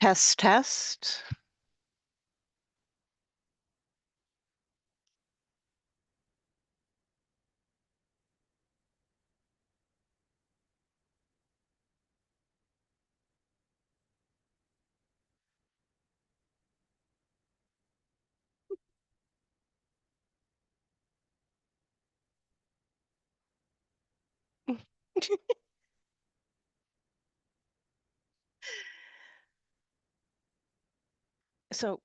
Test, test. So,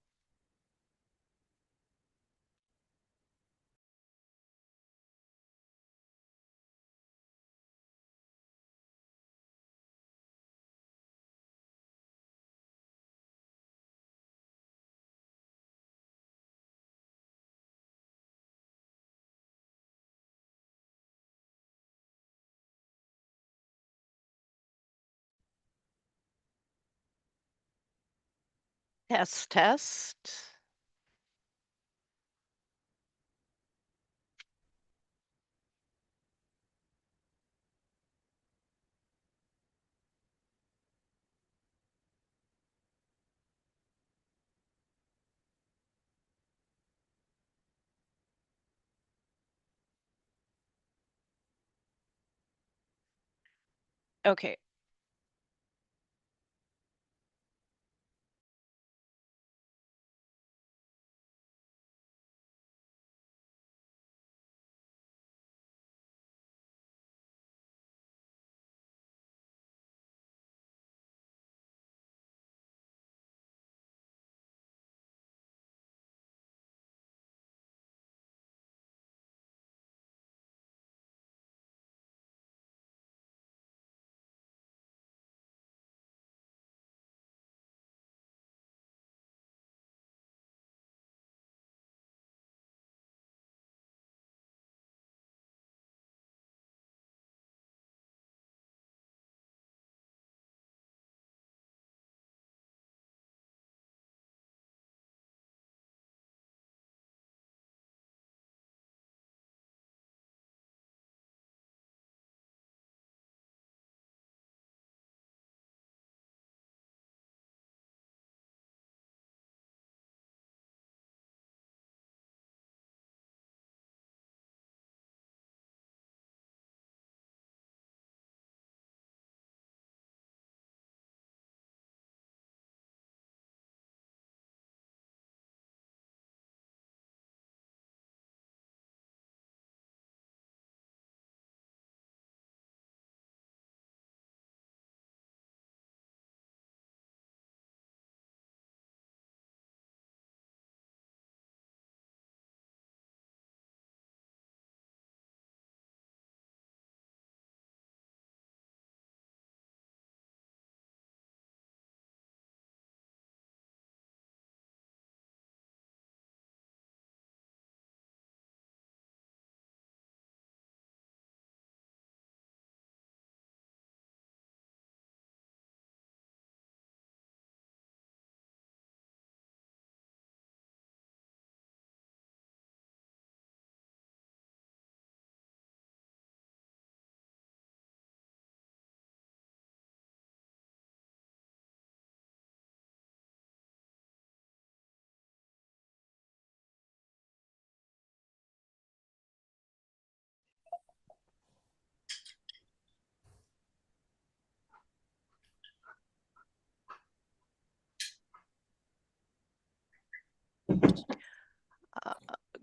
test, test. Okay.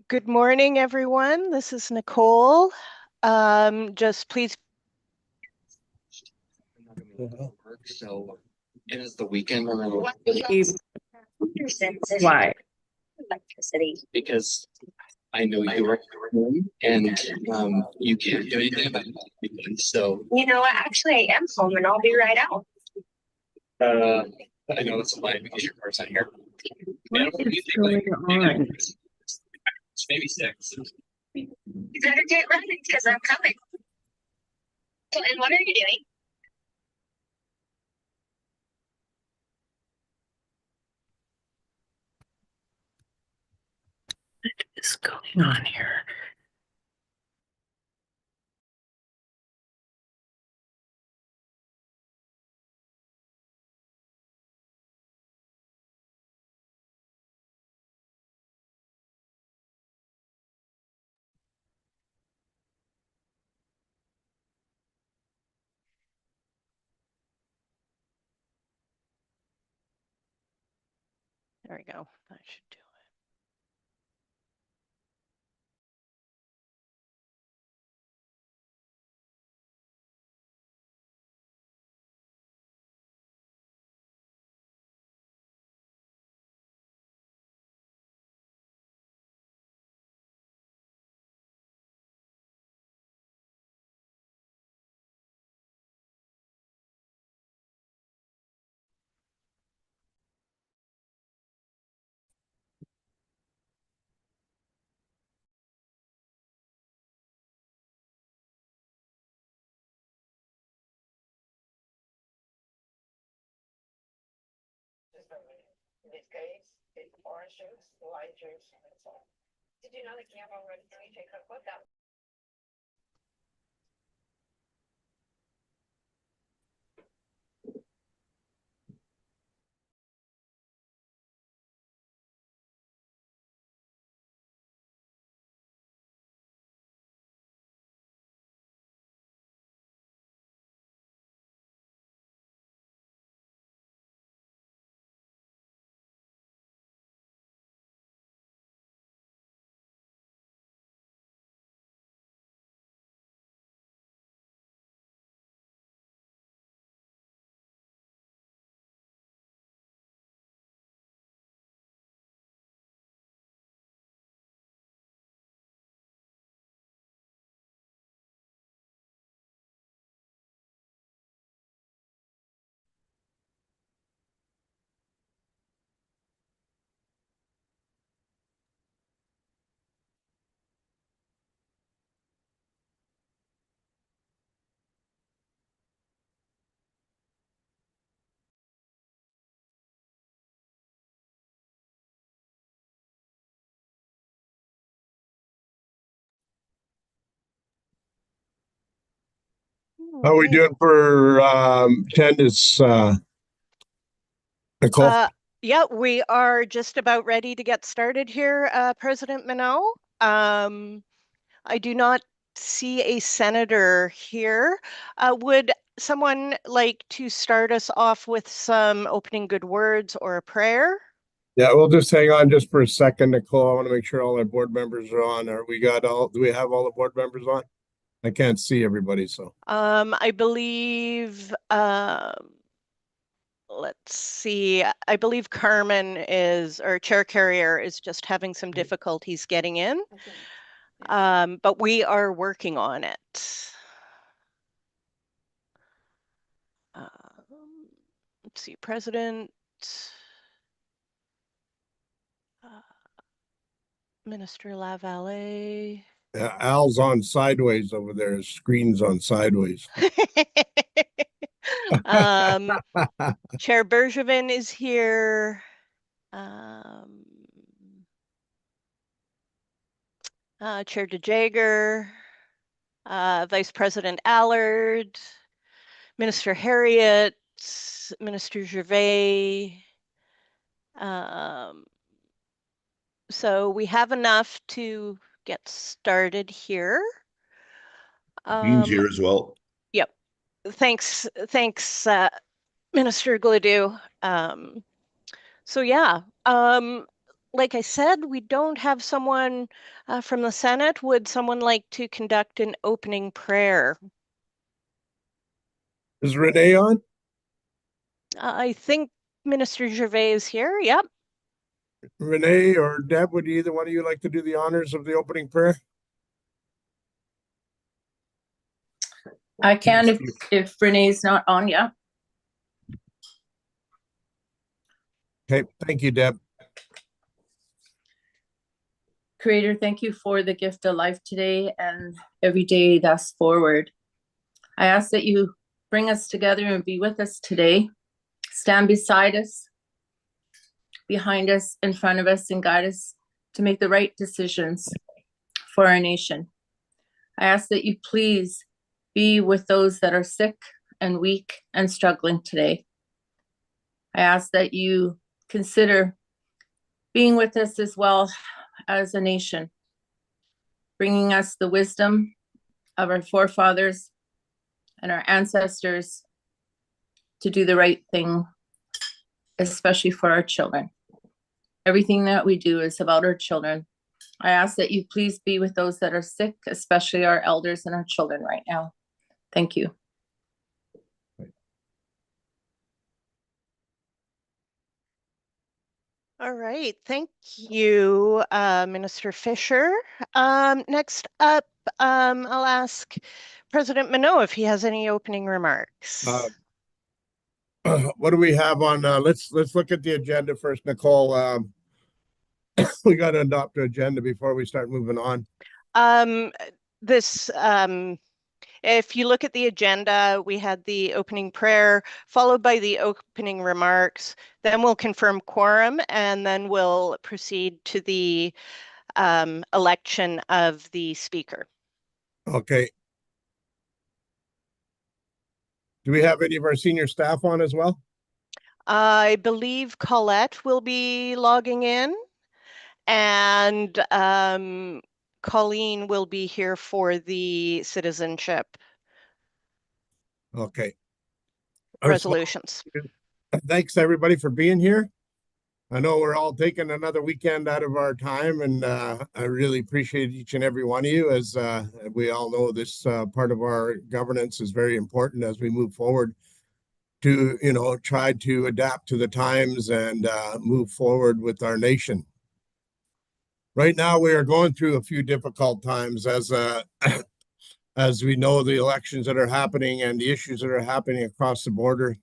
Good morning, everyone. This is Nicole. Just please. So it is the weekend. Why? Electricity. Because I know you are home and you can't do anything about it. So You know what? Actually, I am home and I'll be right out. I know that's a lie because your car's not here. What is going on? It's maybe 6. You better get ready because I'm coming. So, and what are you doing? What is going on here? There we go. That should do it. Did you know the camera runs 3 cookbook that? How are we doing for attendance, Nicole? Yeah, we are just about ready to get started here, President Minot. I do not see a senator here. Would someone like to start us off with some opening good words or a prayer? Yeah, we'll just hang on just for a second, Nicole. I want to make sure all our board members are on. Do we have all the board members on? I can't see everybody, so. I believe, let's see, I believe Carmen or Chair Carrier is just having some difficulties getting in. But we are working on it. Let's see, President, Minister Lavallee. Yeah, Al's on sideways over there. His screen's on sideways. Chair Bergevin is here. Chair DeJager, Vice President Allard, Minister Harriet, Minister Gervais. So we have enough to get started here. Dean's here as well. Yep. Thanks, Minister Gladue. So yeah, like I said, we don't have someone from the Senate. Would someone like to conduct an opening prayer? Is Renee on? I think Minister Gervais is here. Yep. Renee or Deb, would either one of you like to do the honors of the opening prayer? I can if Renee's not on, yeah. Okay, thank you, Deb. Creator, thank you for the gift of life today and every day thus forward. I ask that you bring us together and be with us today. Stand beside us, behind us, in front of us, and guide us to make the right decisions for our nation. I ask that you please be with those that are sick and weak and struggling today. I ask that you consider being with us as well as a nation, bringing us the wisdom of our forefathers and our ancestors to do the right thing, especially for our children. Everything that we do is about our children. I ask that you please be with those that are sick, especially our elders and our children right now. Thank you. All right, thank you, Minister Fisher. Next up, I'll ask President Minot if he has any opening remarks. What do we have on, let's look at the agenda first, Nicole. We got to adopt the agenda before we start moving on. If you look at the agenda, we had the opening prayer followed by the opening remarks. Then we'll confirm quorum, and then we'll proceed to the election of the speaker. Okay. Do we have any of our senior staff on as well? I believe Colette will be logging in, and Colleen will be here for the citizenship Okay. resolutions. Thanks everybody for being here. I know we're all taking another weekend out of our time, and I really appreciate each and every one of you. As we all know, this part of our governance is very important as we move forward to, try to adapt to the times and move forward with our nation. Right now, we are going through a few difficult times as as we know the elections that are happening and the issues that are happening across the border.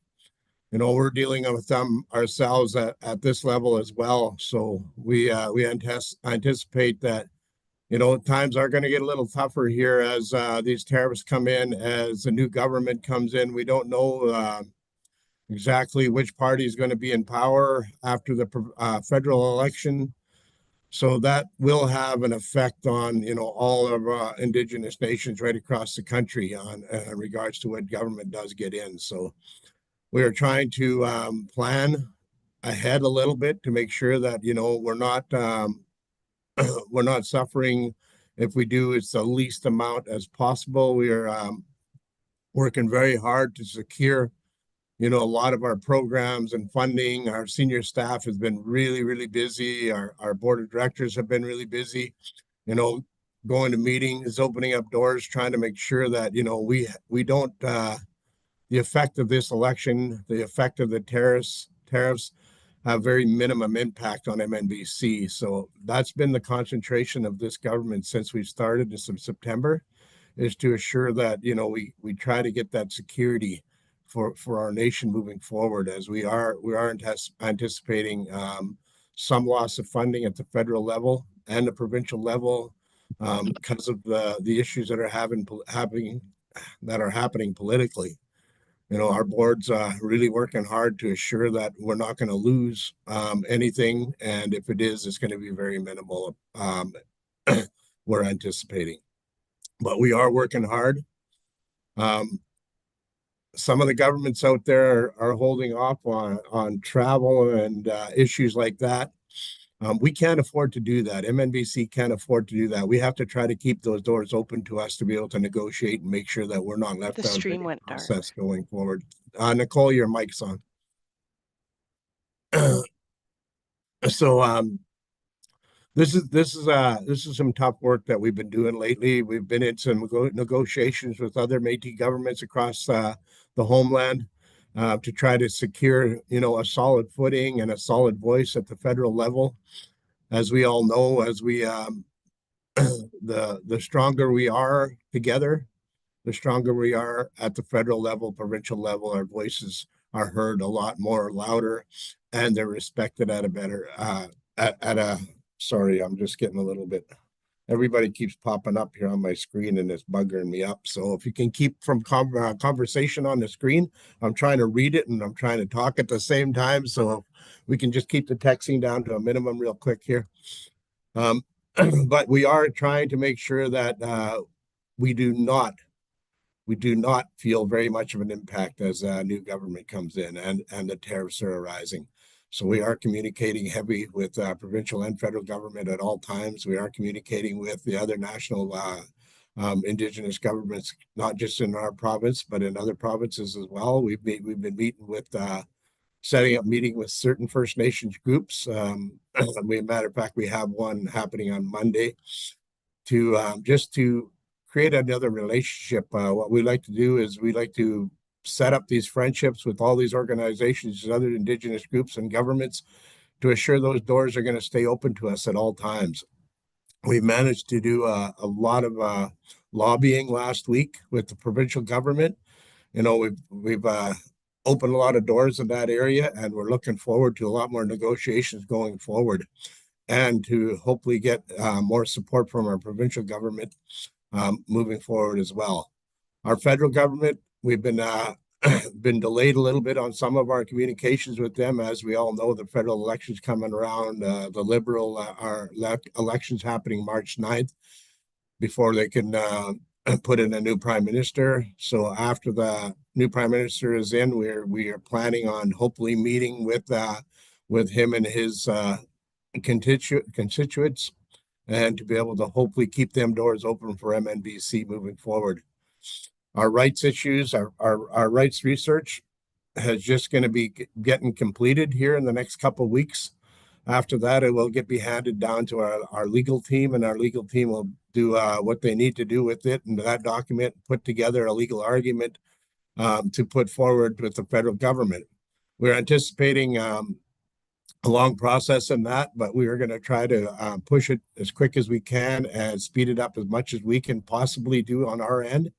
We're dealing with them ourselves at this level as well. So we anticipate that, times are going to get a little tougher here as these tariffs come in, as the new government comes in. We don't know exactly which party is going to be in power after the federal election. So that will have an effect on, all of Indigenous nations right across the country on in regards to what government does get in. So we are trying to plan ahead a little bit to make sure that, we're not we're not suffering. If we do, it's the least amount as possible. We are working very hard to secure, a lot of our programs and funding. Our senior staff has been really, really busy. Our board of directors have been really busy, going to meetings, opening up doors, trying to make sure that, we don't the effect of this election, the effect of the tariffs have very minimum impact on MNBC. So that's been the concentration of this government since we started in September, is to assure that, we try to get that security for our nation moving forward, as we are anticipating some loss of funding at the federal level and the provincial level because of the issues that are happening politically. Our board's really working hard to assure that we're not going to lose anything, and if it is, it's going to be very minimal. We're anticipating, but we are working hard. Some of the governments out there are holding off on travel and issues like that. We can't afford to do that. MNBC can't afford to do that. We have to try to keep those doors open to us to be able to negotiate and make sure that we're not left The out of stream the went dark. process going forward. Nicole, your mic's on. So this is some tough work that we've been doing lately. We've been in some negotiations with other Métis governments across the homeland to try to secure, a solid footing and a solid voice at the federal level. As we all know, as we the stronger we are together, the stronger we are at the federal level, provincial level. Our voices are heard a lot more louder, and they're respected at a better sorry, I'm just getting a little bit. Everybody keeps popping up here on my screen and it's bugging me up. So if you can keep from conversation on the screen, I'm trying to read it and I'm trying to talk at the same time. So we can just keep the texting down to a minimum real quick here. But we are trying to make sure that we do not feel very much of an impact as a new government comes in and the tariffs are arising. So we are communicating heavy with provincial and federal government at all times. We are communicating with the other national Indigenous governments, not just in our province, but in other provinces as well. We've been meeting with setting up meeting with certain First Nations groups. Matter of fact, we have one happening on Monday to just to create another relationship. What we like to do is we like to set up these friendships with all these organizations and other Indigenous groups and governments to assure those doors are going to stay open to us at all times. We managed to do a lot of lobbying last week with the provincial government. We've opened a lot of doors in that area, and we're looking forward to a lot more negotiations going forward, and to hopefully get more support from our provincial government moving forward as well. Our federal government, we've been been delayed a little bit on some of our communications with them. As we all know, the federal elections coming around, the Liberal elections happening March 9th before they can put in a new prime minister. So after the new prime minister is in, we are planning on hopefully meeting with him and his constituents, and to be able to hopefully keep them doors open for MNBC moving forward. Our rights issues, our rights research is just going to be getting completed here in the next couple of weeks. After that, it will be handed down to our legal team, and our legal team will do what they need to do with it and that document, put together a legal argument to put forward with the federal government. We're anticipating a long process in that, but we are going to try to push it as quick as we can and speed it up as much as we can possibly do on our end.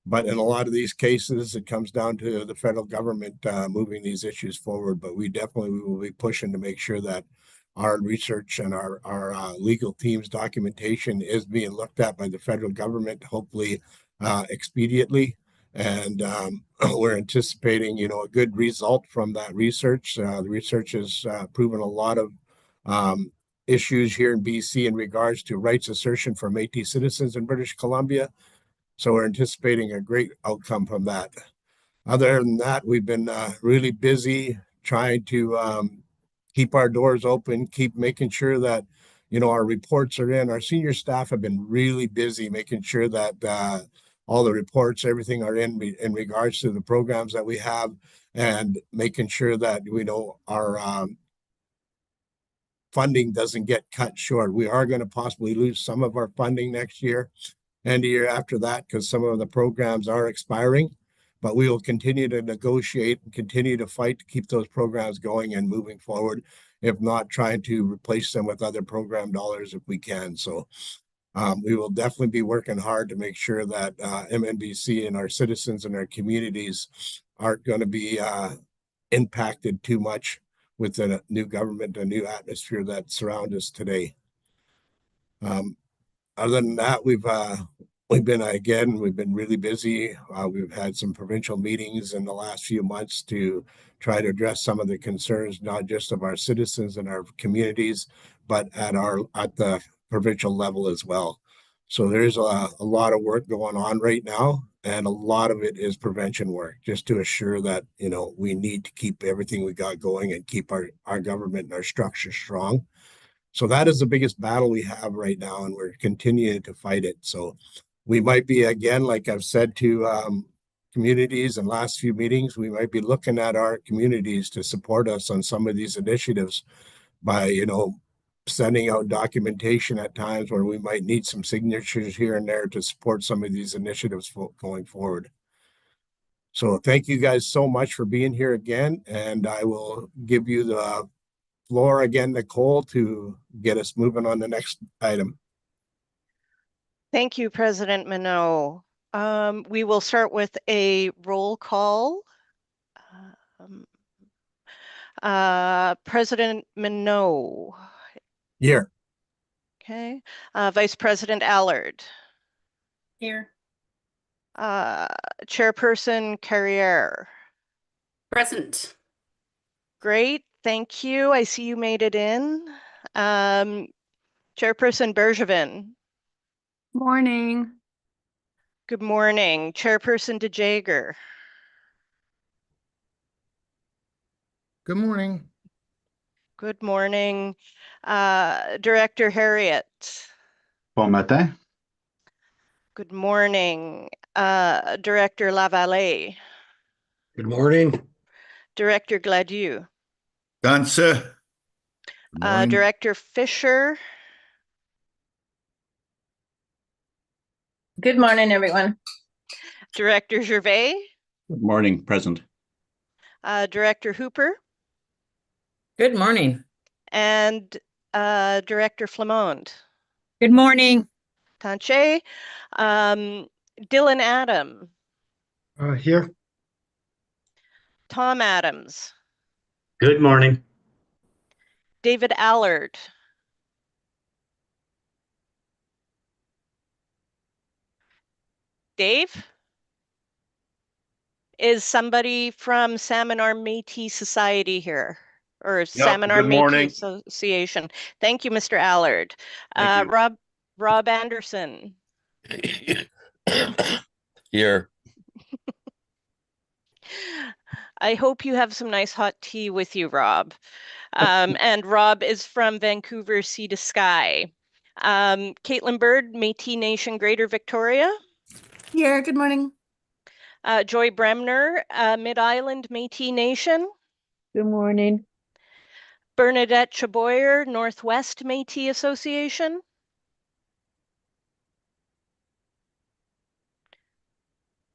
But in a lot of these cases, it comes down to the federal government moving these issues forward. But we will be pushing to make sure that our research and our legal team's documentation is being looked at by the federal government, hopefully expediently. And we're anticipating, a good result from that research. The research has proven a lot of issues here in BC in regards to rights assertion for Métis citizens in British Columbia. So we're anticipating a great outcome from that. Other than that, we've been really busy trying to keep our doors open, keep making sure that, our reports are in. Our senior staff have been really busy making sure that all the reports, everything are in regards to the programs that we have, and making sure that our funding doesn't get cut short. We are going to possibly lose some of our funding next year and the year after that, because some of the programs are expiring, but we will continue to negotiate and continue to fight to keep those programs going and moving forward, if not trying to replace them with other program dollars if we can. So we will definitely be working hard to make sure that MNBC and our citizens and our communities aren't going to be impacted too much with the new government, a new atmosphere that surrounds us today. Other than that, we've been really busy. We've had some provincial meetings in the last few months to try to address some of the concerns, not just of our citizens and our communities, but at the provincial level as well. So there's a lot of work going on right now, and a lot of it is prevention work, just to assure that we need to keep everything we got going and keep our government and our structure strong. So that is the biggest battle we have right now, and we're continuing to fight it. So we might be, again, like I've said to communities in last few meetings, we might be looking at our communities to support us on some of these initiatives by, sending out documentation at times where we might need some signatures here and there to support some of these initiatives going forward. So thank you guys so much for being here again, and I will give you the floor again, Nicole, to get us moving on the next item. Thank you, President Minot. We will start with a roll call. President Minot. Here. Okay. Vice President Allard. Here. Chairperson Carriere. Present. Great, thank you. I see you made it in. Chairperson Bergevin. Morning. Good morning. Chairperson DeJager. Good morning. Good morning. Director Harriet. Bon matin. Good morning. Director Lavallee. Good morning. Director Gladu, Ganze. Good morning. Director Fisher, Good morning, everyone. Director Gervais, Good morning, present. Director Hooper, Good morning. and Director Flamond. Good morning. Tanche, Dylan Adam, Here. Tom Adams, Good morning. David Allard, Dave? Is somebody from Salmon Arm Métis Society here? Or Salmon Arm Métis Association? Thank you, Mr. Allard. Thank you. Rob Anderson. Here. I hope you have some nice hot tea with you, Rob. And Rob is from Vancouver Sea to Sky. Caitlin Bird, Métis Nation Greater Victoria. Here, good morning. Joy Bremner, Mid-Island Métis Nation. Good morning. Bernadette Chaboyer, Northwest Métis Association.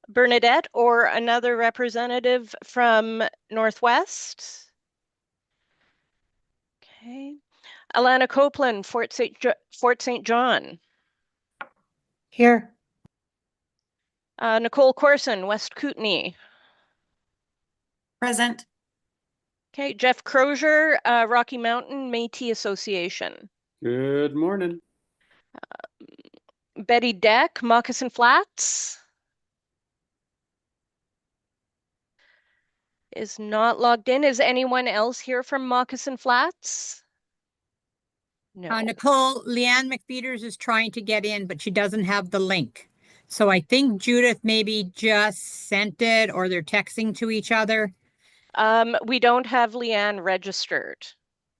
Bernadette or another representative from Northwest. Okay. Alana Copeland, Fort St. John. Here. Nicole Corson, West Kootenay. Present. Okay, Jeff Crozier, Rocky Mountain Métis Association. Good morning. Betty Deck, Moccasin Flats. Is not logged in. Is anyone else here from Moccasin Flats? No. Nicole, Leanne McFeeters is trying to get in, but she doesn't have the link. So I think Judith maybe just sent it or they're texting to each other. We don't have Leanne registered.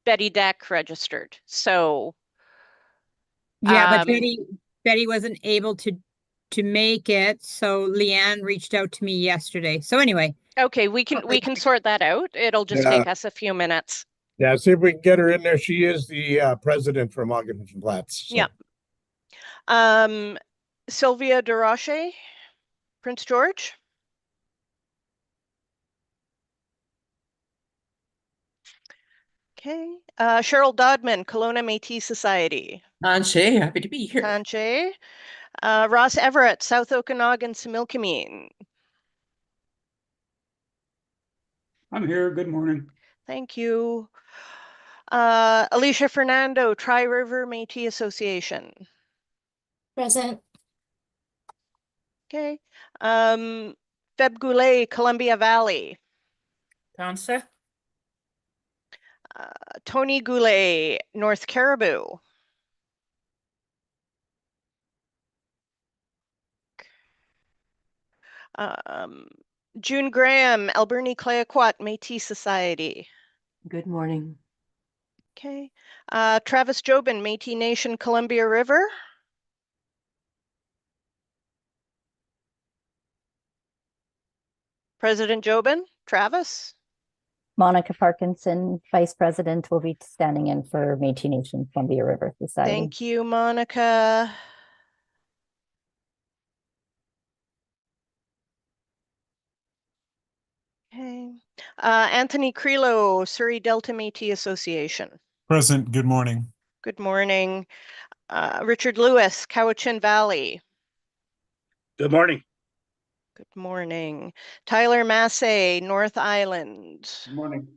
Betty Deck registered. So Yeah, but Betty wasn't able to make it. So Leanne reached out to me yesterday. So anyway. Okay, we can sort that out. It'll just take us a few minutes. Yeah, see if we can get her in there. She is the president from Moccasin Flats. So. Yeah. Sylvia DeRoche, Prince George. Okay. Cheryl Dodman, Kelowna Métis Society. Tanche, happy to be here. Tanche. Ross Everett, South Okanagan, Similkameen. I'm here. Good morning. Thank you. Alicia Fernando, Tri-River Métis Association. Present. Okay. Feb Goulet, Columbia Valley. Tanche. Tony Goulet, North Caribou. June Graham, Alberni Clayoquot Métis Society. Good morning. Okay. Travis Jobin, Métis Nation, Columbia River. President Jobin, Travis. Monica Parkinson, Vice President, will be standing in for Métis Nation Columbia River Society. Thank you, Monica. Okay. Anthony Crelo, Surrey Delta Métis Association. Present. Good morning. Good morning. Richard Lewis, Cowichan Valley. Good morning. Good morning. Tyler Massey, North Island. Good morning.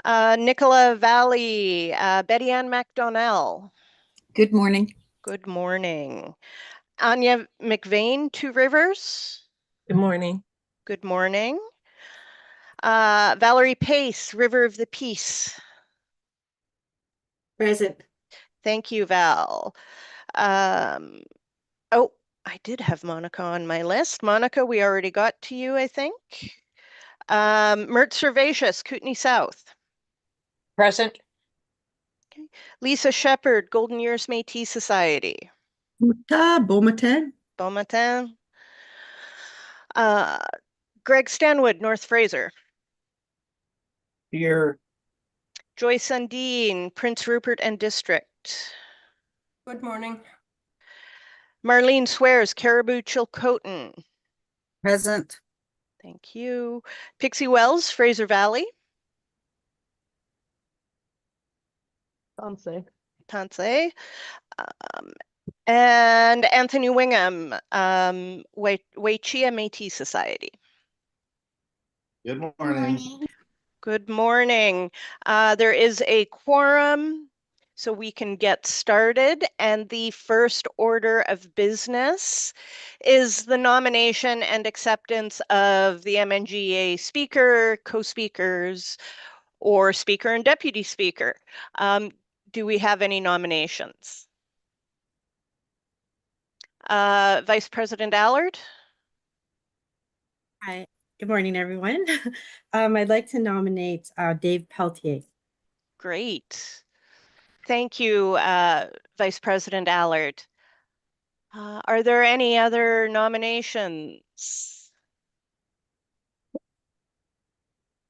Nicola Valley, Betty Ann MacDonnell. Good morning. Good morning. Anya McVeigh, Two Rivers. Good morning. Good morning. Valerie Pace, River of the Peace. Present. Thank you, Val. Oh, I did have Monica on my list. Monica, we already got to you, I think. Mert Servatius, Kootenay South. Present. Okay. Lisa Shepherd, Golden Years Métis Society. Beaumatin. Beaumatin. Greg Stanwood, North Fraser. Here. Joyce Sundin, Prince Rupert and District. Good morning. Marlene Swears, Caribou Chilcotin. Present. Thank you. Pixie Wells, Fraser Valley. Tansay. And Anthony Wingham, Waichia Métis Society. Good morning. Good morning. There is a quorum, so we can get started. And the first order of business is the nomination and acceptance of the MNGA speaker, co-speakers, or speaker and deputy speaker. Do we have any nominations? Vice President Allard? Hi, good morning, everyone. I'd like to nominate Dave Peltier. Great. Thank you, Vice President Allard. Are there any other nominations?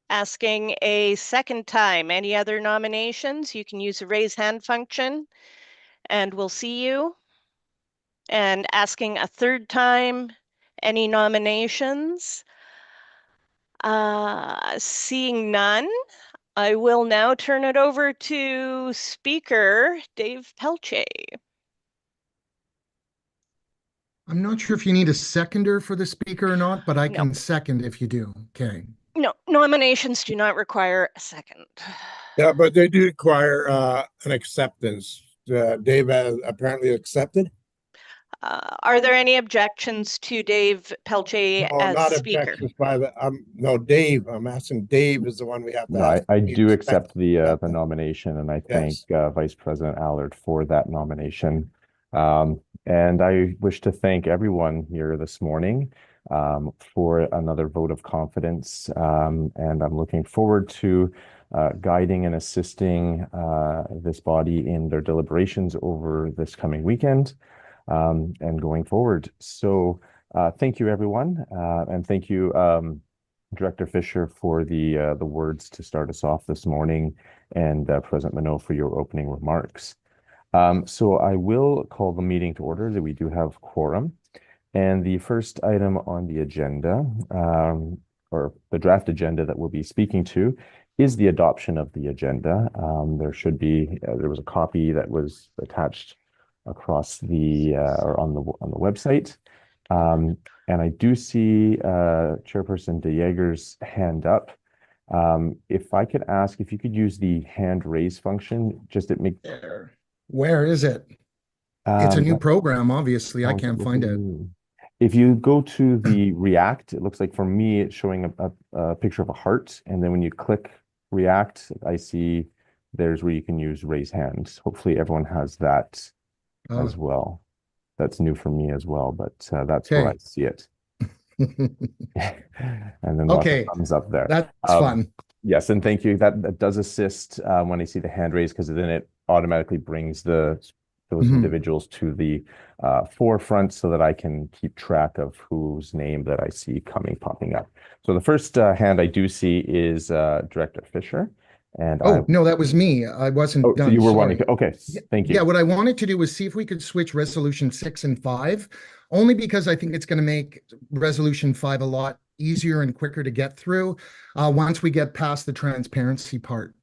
Asking a second time, any other nominations? You can use the raise hand function and we'll see you. And asking a third time, any nominations? Seeing none, I will now turn it over to Speaker Dave Peltier. I'm not sure if you need a seconder for the speaker or not, but I can second if you do. Okay. No, nominations do not require a second. Yeah, but they do require an acceptance. Dave has apparently accepted. Are there any objections to Dave Peltier No, as not speaker? objections by the no Dave. I'm asking Dave is the one we have to No, ask. I do accept the nomination, and I thank Yes. Vice President Allard for that nomination. And I wish to thank everyone here this morning for another vote of confidence. And I'm looking forward to guiding and assisting this body in their deliberations over this coming weekend and going forward. So thank you, everyone. And thank you, Director Fisher, for the words to start us off this morning, and President Minot for your opening remarks. So I will call the meeting to order. That we do have quorum. And the first item on the agenda, or the draft agenda that we'll be speaking to, is the adoption of the agenda. There was a copy that was attached across the or on the website. And I do see Chairperson De Jager's hand up. If I could ask if you could use the hand raise function, just to make There. Where is it? It's a new program, obviously. I can't find it. If you go to the React, it looks like for me, it's showing a picture of a heart. And then when you click React, I see there's where you can use raise hands. Hopefully everyone has that as well. That's new for me as well, but that's where I see it. And then lots of thumbs up there. That's fun. Yes, and thank you. That does assist when I see the hand raise, because then it automatically brings those individuals to the forefront so that I can keep track of whose name that I see popping up. So the first hand I do see is Director Fisher. And no, that was me. I wasn't done. So you were wanting to, okay, thank you. Yeah, what I wanted to do was see if we could switch resolution 6 and 5, only because I think it's going to make resolution 5 a lot easier and quicker to get through once we get past the transparency part.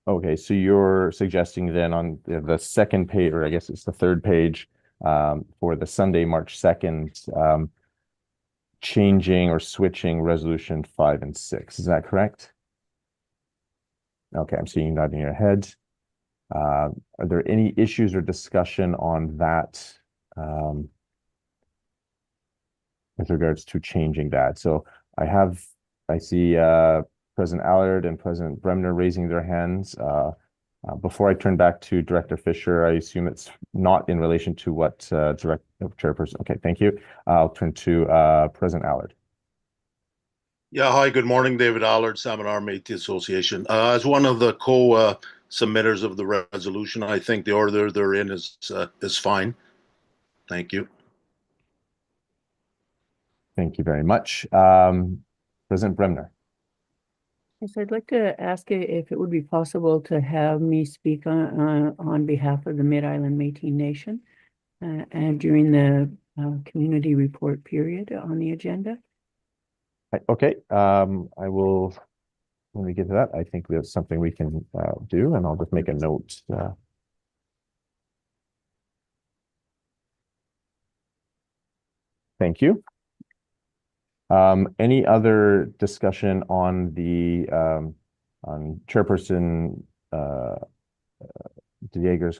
Okay, so you're suggesting then on the second page, or I guess it's the third page, for the Sunday, March 2nd, changing or switching resolution 5 and 6. Is that correct? Okay, I'm seeing you nodding your head. Are there any issues or discussion on that with regards to changing that? So I see President Allard and President Bremner raising their hands. Before I turn back to Director Fisher, I assume it's not in relation to what Chairperson. Okay, thank you. I'll turn to President Allard. Yeah, hi, good morning, David Allard, Salmon Métis Association. As one of the co-submitters of the resolution, I think the order they're in is fine. Thank you. Thank you very much. President Bremner. Yes, I'd like to ask if it would be possible to have me speak on behalf of the Mid-Island Métis Nation and during the community report period on the agenda. Okay, I will, when we get to that, I think that's something we can do, and I'll just make a note. Thank you. Any other discussion on the on Chairperson Dieger's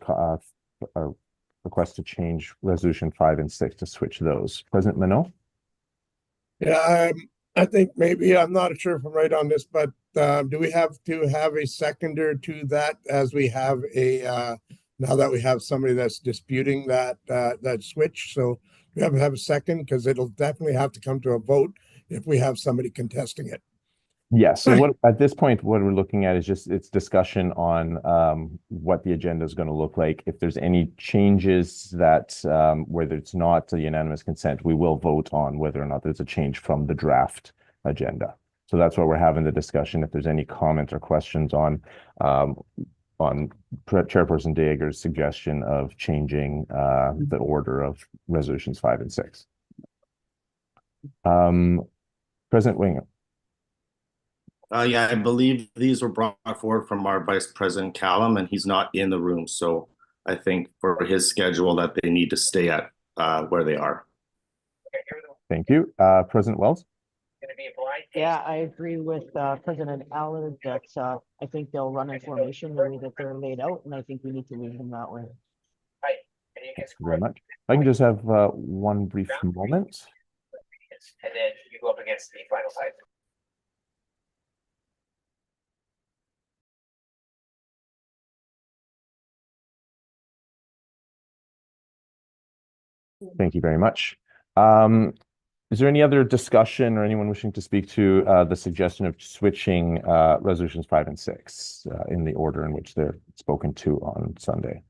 request to change resolution 5 and 6 to switch those? President Minot? Yeah, I think maybe, I'm not sure if I'm right on this, but do we have to have a seconder to that, as we have a now that we have somebody that's disputing that that switch? So we have to have a second, because it'll definitely have to come to a vote if we have somebody contesting it. Yeah, so what at this point, what we're looking at is just it's discussion on what the agenda is going to look like. If there's any changes that whether it's not a unanimous consent, we will vote on whether or not there's a change from the draft agenda. So that's why we're having the discussion. If there's any comments or questions on Chairperson Dieger's suggestion of changing the order of resolutions 5 and 6. President Wingham. Yeah, I believe these were brought forward from our Vice President Callum, and he's not in the room. So I think for his schedule that they need to stay at where they are. Thank you. President Wells? Yeah, I agree with President Allard that I think they'll run information the way that they're laid out, and I think we need to leave them that way. Thank you very much. I can just have one brief moment. And then you go up against the final side. Thank you very much. Is there any other discussion or anyone wishing to speak to the suggestion of switching resolutions 5 and 6 in the order in which they're spoken to on Sunday?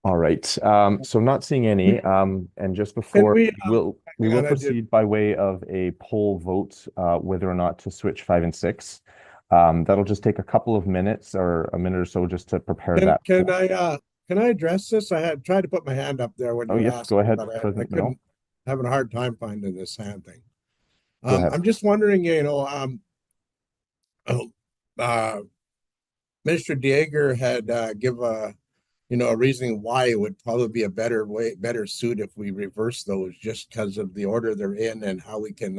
All right. So not seeing any. And just before we will proceed by way of a poll vote whether or not to switch 5 and 6. That'll just take a couple of minutes or a minute or so just to prepare that. Can I address this? I had tried to put my hand up there when you yes, asked, go ahead, but I President couldn't, Minot. having a hard time finding this hand thing. Go ahead. I'm just wondering, Mr. Dieger had give a reasoning why it would probably be a better suit if we reverse those, just because of the order they're in and how we can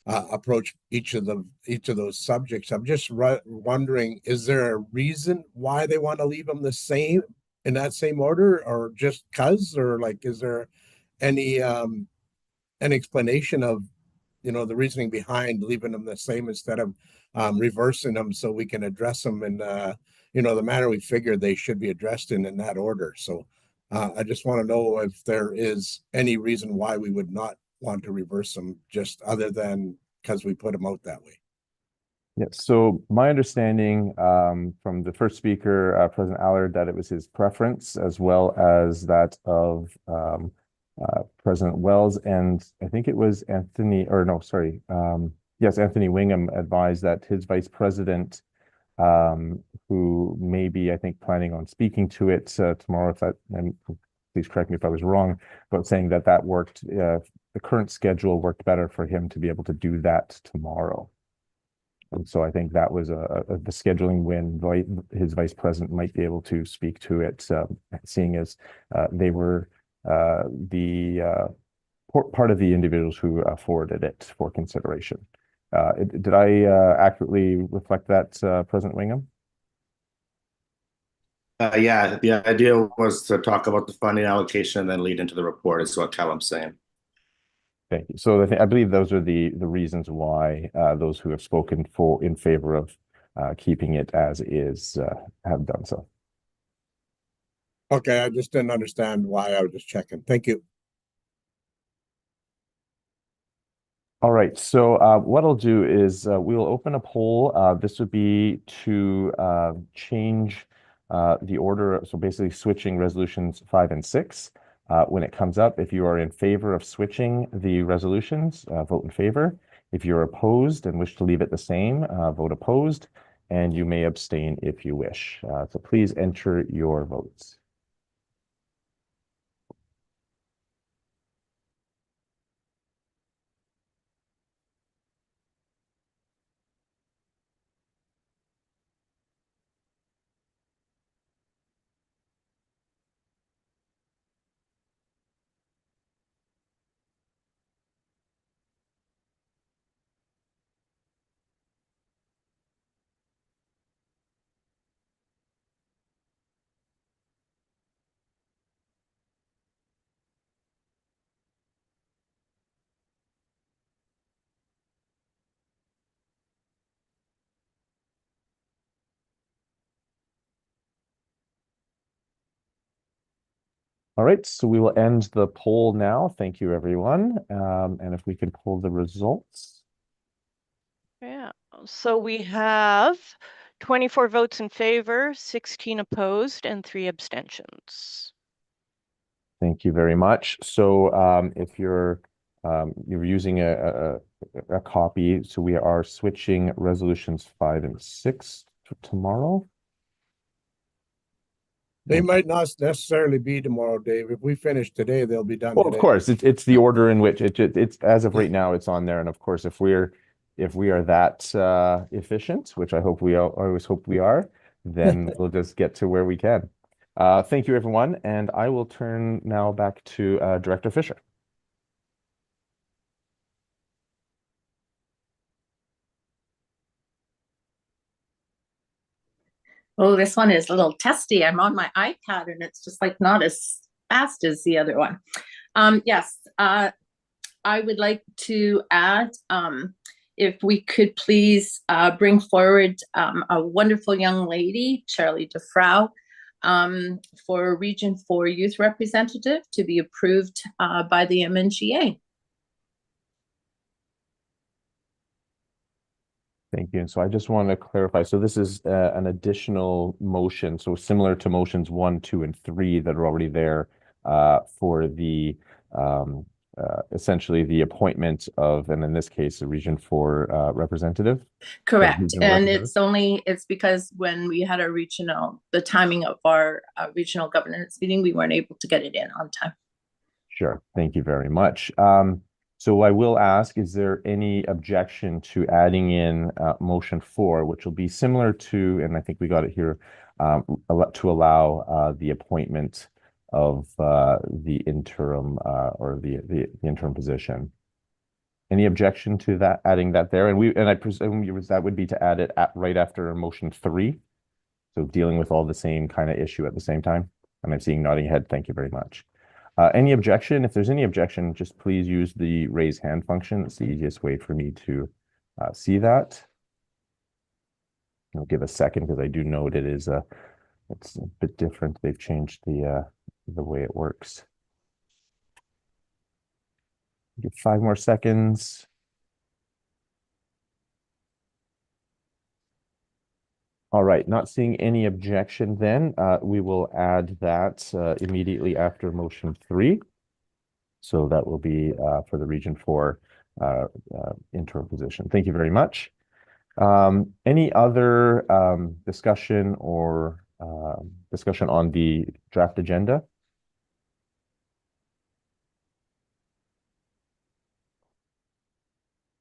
approach each of those subjects. I'm just wondering, is there a reason why they want to leave them the same in that same order, or just cause, or like, is there any explanation of the reasoning behind leaving them the same instead of reversing them, so we can address them in the manner we figure they should be addressed in that order? So I just want to know if there is any reason why we would not want to reverse them, just other than because we put them out that way. Yes. So my understanding from the first speaker, President Allard, that it was his preference, as well as that of President Wells, and I think it was Anthony, or no, sorry. Yes, Anthony Wingham advised that his vice president, who may be, I think, planning on speaking to it tomorrow, if that, and please correct me if I was wrong, but saying that that worked, the current schedule worked better for him to be able to do that tomorrow. And so I think that was the scheduling when his vice president might be able to speak to it, seeing as they were the part of the individuals who forwarded it for consideration. Did I accurately reflect that, President Wingham? Yeah, the idea was to talk about the funding allocation and then lead into the report, is what Callum's saying. Thank you. So I believe those are the reasons why those who have spoken in favor of keeping it as is have done so. Okay, I just didn't understand why. I was just checking. Thank you. All right, so what I'll do is we'll open a poll. This would be to change the order, so basically switching resolutions 5 and 6. When it comes up, if you are in favor of switching the resolutions, vote in favor. If you're opposed and wish to leave it the same, vote opposed, and you may abstain if you wish. So please enter your votes. All right, so we will end the poll now. Thank you, everyone. And if we can pull the results. Yeah, so we have 24 votes in favor, 16 opposed, and 3 abstentions. Thank you very much. So if you're using a copy, so we are switching resolutions 5 and 6 tomorrow. They might not necessarily be tomorrow, Dave. If we finish today, they'll be done Well, of today. course, it's the order in which it's as of right now, it's on there. And of course, if we are that efficient, which I always hope we are, then we'll just get to where we can. Thank you, everyone. And I will turn now back to Director Fisher. Oh, this one is a little testy. I'm on my iPad and it's just like not as fast as the other one. Yes, I would like to add, if we could please bring forward a wonderful young lady, Charlie DeFrau, for Region 4 Youth Representative to be approved by the MNGA. Thank you. And so I just want to clarify. So this is an additional motion, so similar to motions 1, 2, and 3 that are already there for the essentially the appointment of, and in this case, a Region 4 representative. Correct. And it's because when we had our the timing of our regional governance meeting, we weren't able to get it in on time. Sure. Thank you very much. So I will ask, is there any objection to adding in motion 4, which will be similar to, and I think we got it here, to allow the appointment of the interim or the interim position. Any objection to that, adding that there? And I presume that would be to add it right after motion 3. So dealing with all the same kind of issue at the same time. And I'm seeing nodding head. Thank you very much. Any objection? If there's any objection, just please use the raise hand function. It's the easiest way for me to see that. I'll give a second because I do note it's a bit different. They've changed the way it works. Give 5 more seconds. All right, not seeing any objection then, we will add that immediately after motion 3. So that will be for the Region 4 interim position. Thank you very much. Any other discussion or discussion on the draft agenda?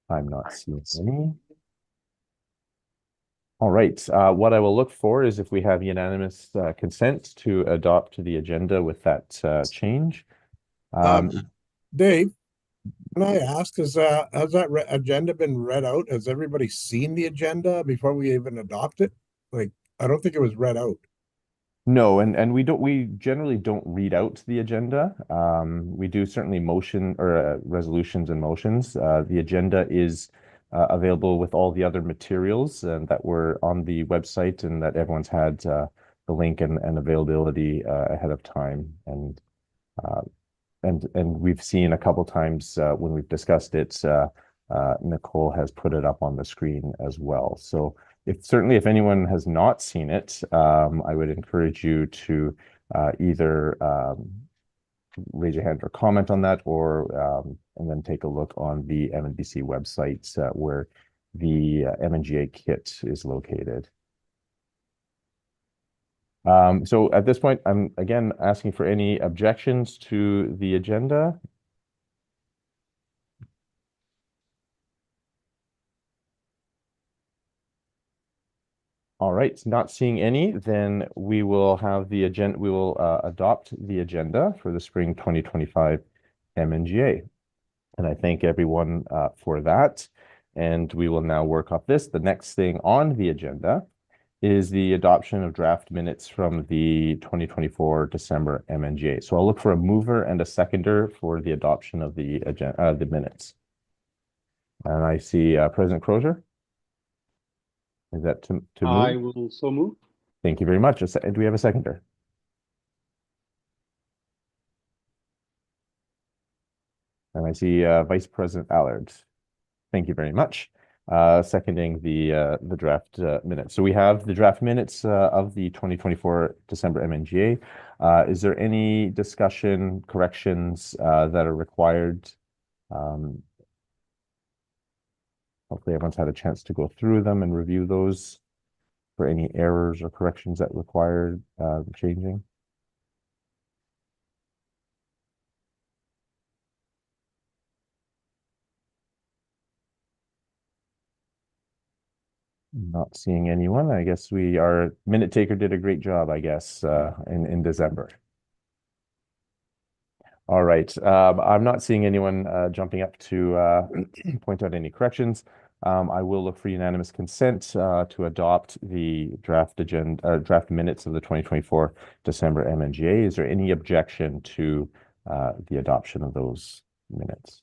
I'm not seeing any. All right, what I will look for is if we have unanimous consent to adopt the agenda with that change. Dave, can I ask, has that agenda been read out? Has everybody seen the agenda before we even adopt it? Like, I don't think it was read out. No, and we generally don't read out the agenda. We do certainly motion or resolutions and motions. The agenda is available with all the other materials that were on the website and that everyone's had the link and availability ahead of time. And we've seen a couple times when we've discussed it, Nicole has put it up on the screen as well. So certainly if anyone has not seen it, I would encourage you to either raise your hand or comment on that, or and then take a look on the MNBC website where the MNGA kit is located. So at this point, I'm again asking for any objections to the agenda. All right, not seeing any, then we will have the agenda, we will adopt the agenda for the spring 2025 MNGA. And I thank everyone for that. And we will now work off this. The next thing on the agenda is the adoption of draft minutes from the 2024 December MNGA. So I'll look for a mover and a seconder for the adoption of the agenda, the minutes. And I see President Crozier. Is that to move? I will so move. Thank you very much. Do we have a seconder? And I see Vice President Allard. Thank you very much. Seconding the draft minutes. So we have the draft minutes of the 2024 December MNGA. Is there any discussion, corrections that are required? Hopefully everyone's had a chance to go through them and review those for any errors or corrections that required changing. Not seeing anyone. I guess our minute taker did a great job, I guess, in December. All right. I'm not seeing anyone jumping up to point out any corrections. I will look for unanimous consent to adopt the draft minutes of the 2024 December MNGA. Is there any objection to the adoption of those minutes?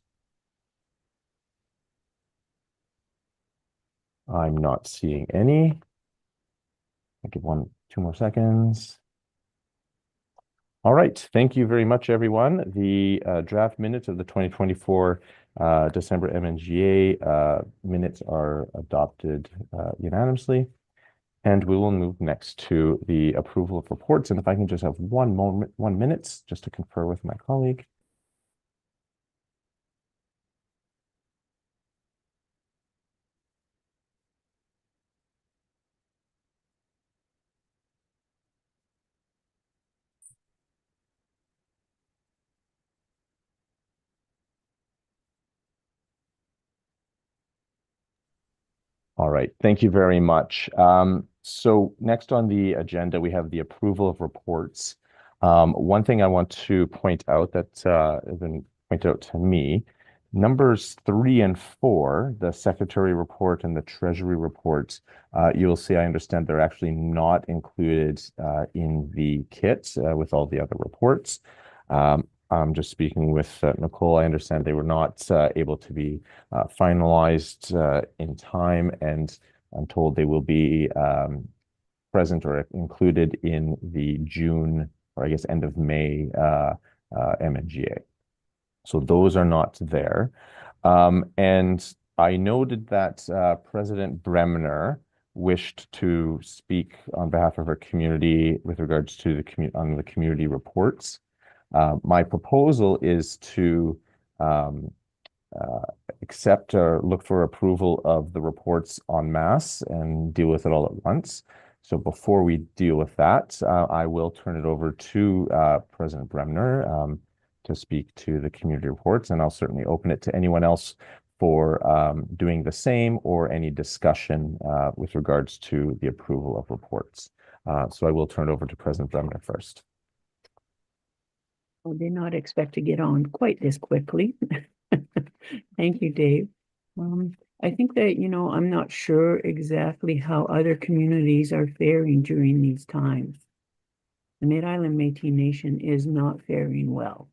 I'm not seeing any. I'll give 2 more seconds. All right. Thank you very much, everyone. The draft minutes of the 2024 December MNGA minutes are adopted unanimously. And we will move next to the approval of reports. And if I can just have 1 minute just to confer with my colleague. All right, thank you very much. So next on the agenda, we have the approval of reports. One thing I want to point out that has been pointed out to me, numbers 3 and 4, the secretary report and the treasury report, you'll see, I understand they're actually not included in the kit with all the other reports. I'm just speaking with Nicole. I understand they were not able to be finalized in time, and I'm told they will be present or included in the June, or I guess end of May MNGA. So those are not there. And I noted that President Bremner wished to speak on behalf of our community with regards to the community reports. My proposal is to accept or look for approval of the reports en masse and deal with it all at once. So before we deal with that, I will turn it over to President Bremner to speak to the community reports, and I'll certainly open it to anyone else for doing the same or any discussion with regards to the approval of reports. So I will turn it over to President Bremner first. I did not expect to get on quite this quickly. Thank you, Dave. I think that, I'm not sure exactly how other communities are faring during these times. The Mid-Island Métis Nation is not faring well.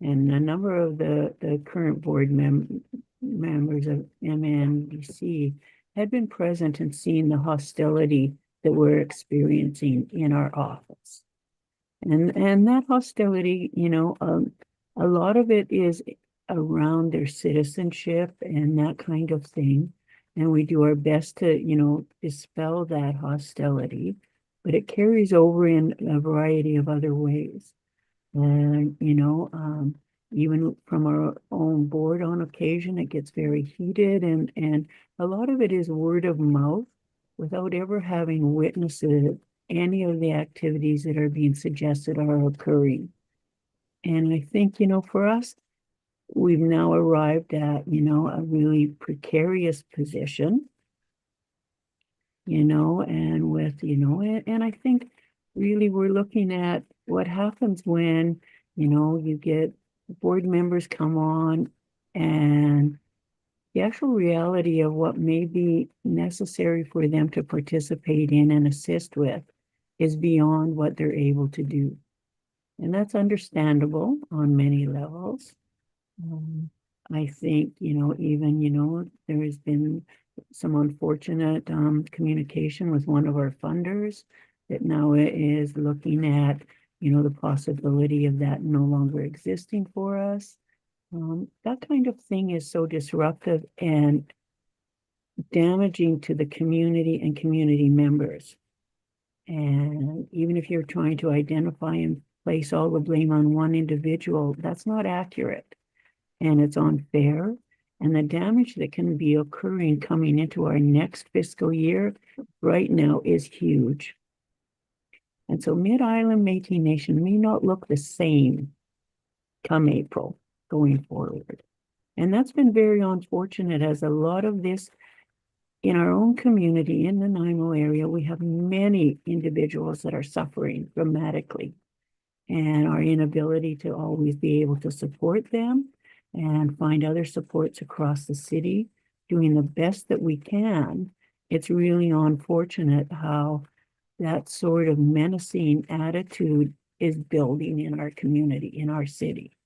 And a number of the current board members of MNBC had been present and seen the hostility that we're experiencing in our office. And that hostility, a lot of it is around their citizenship and that kind of thing. And we do our best to, dispel that hostility, but it carries over in a variety of other ways. And, even from our own board on occasion, it gets very heated and a lot of it is word of mouth without ever having witnessed any of the activities that are being suggested are occurring. And I think, for us, we've now arrived at, a really precarious position, and with, and I think really we're looking at what happens when, you get board members come on and the actual reality of what may be necessary for them to participate in and assist with is beyond what they're able to do. And that's understandable on many levels. I think, even, there has been some unfortunate communication with one of our funders that now is looking at, the possibility of that no longer existing for us. That kind of thing is so disruptive and damaging to the community and community members. And even if you're trying to identify and place all the blame on one individual, that's not accurate and it's unfair. And the damage that can be occurring coming into our next fiscal year right now is huge. And so Mid-Island Métis Nation may not look the same come April going forward. And that's been very unfortunate, as a lot of this in our own community in the Nanaimo area, we have many individuals that are suffering dramatically, and our inability to always be able to support them and find other supports across the city, doing the best that we can. It's really unfortunate how that sort of menacing attitude is building in our community, in our city.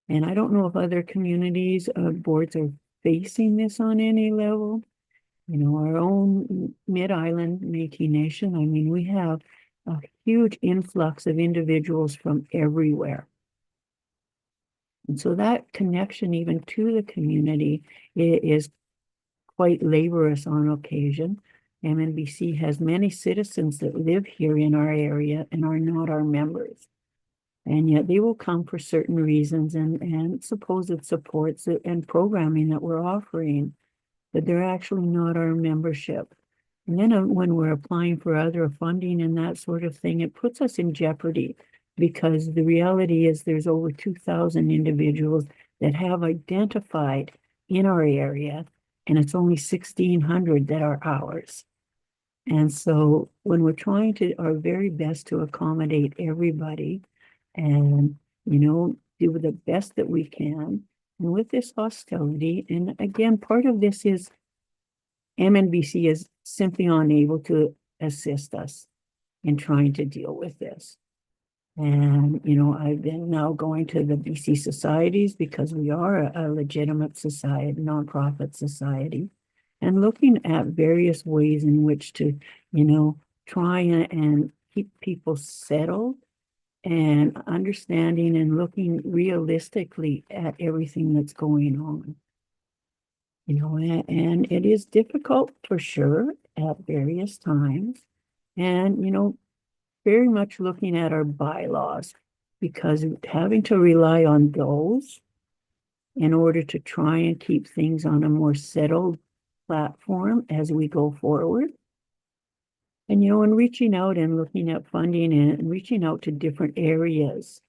And I don't know if other communities, boards are facing this on any level. Our own Mid-Island Métis Nation, I mean, we have a huge influx of individuals from everywhere. And so that connection even to the community is quite laborious on occasion. MNBC has many citizens that live here in our area and are not our members. And yet they will come for certain reasons and supposed supports and programming that we're offering, but they're actually not our membership. And then when we're applying for other funding and that sort of thing, it puts us in jeopardy, because the reality is there's over 2,000 individuals that have identified in our area, and it's only 1,600 that are ours. And so when we're trying to our very best to accommodate everybody and, do the best that we can, and with this hostility, and again, part of this is MNBC is simply unable to assist us in trying to deal with this. And, I've been now going to the BC societies, because we are a legitimate society, nonprofit society, and looking at various ways in which to, try and keep people settled and understanding and looking realistically at everything that's going on. And it is difficult for sure at various times. And, very much looking at our bylaws, because having to rely on those in order to try and keep things on a more settled platform as we go forward. And, and reaching out and looking at funding and reaching out to different areas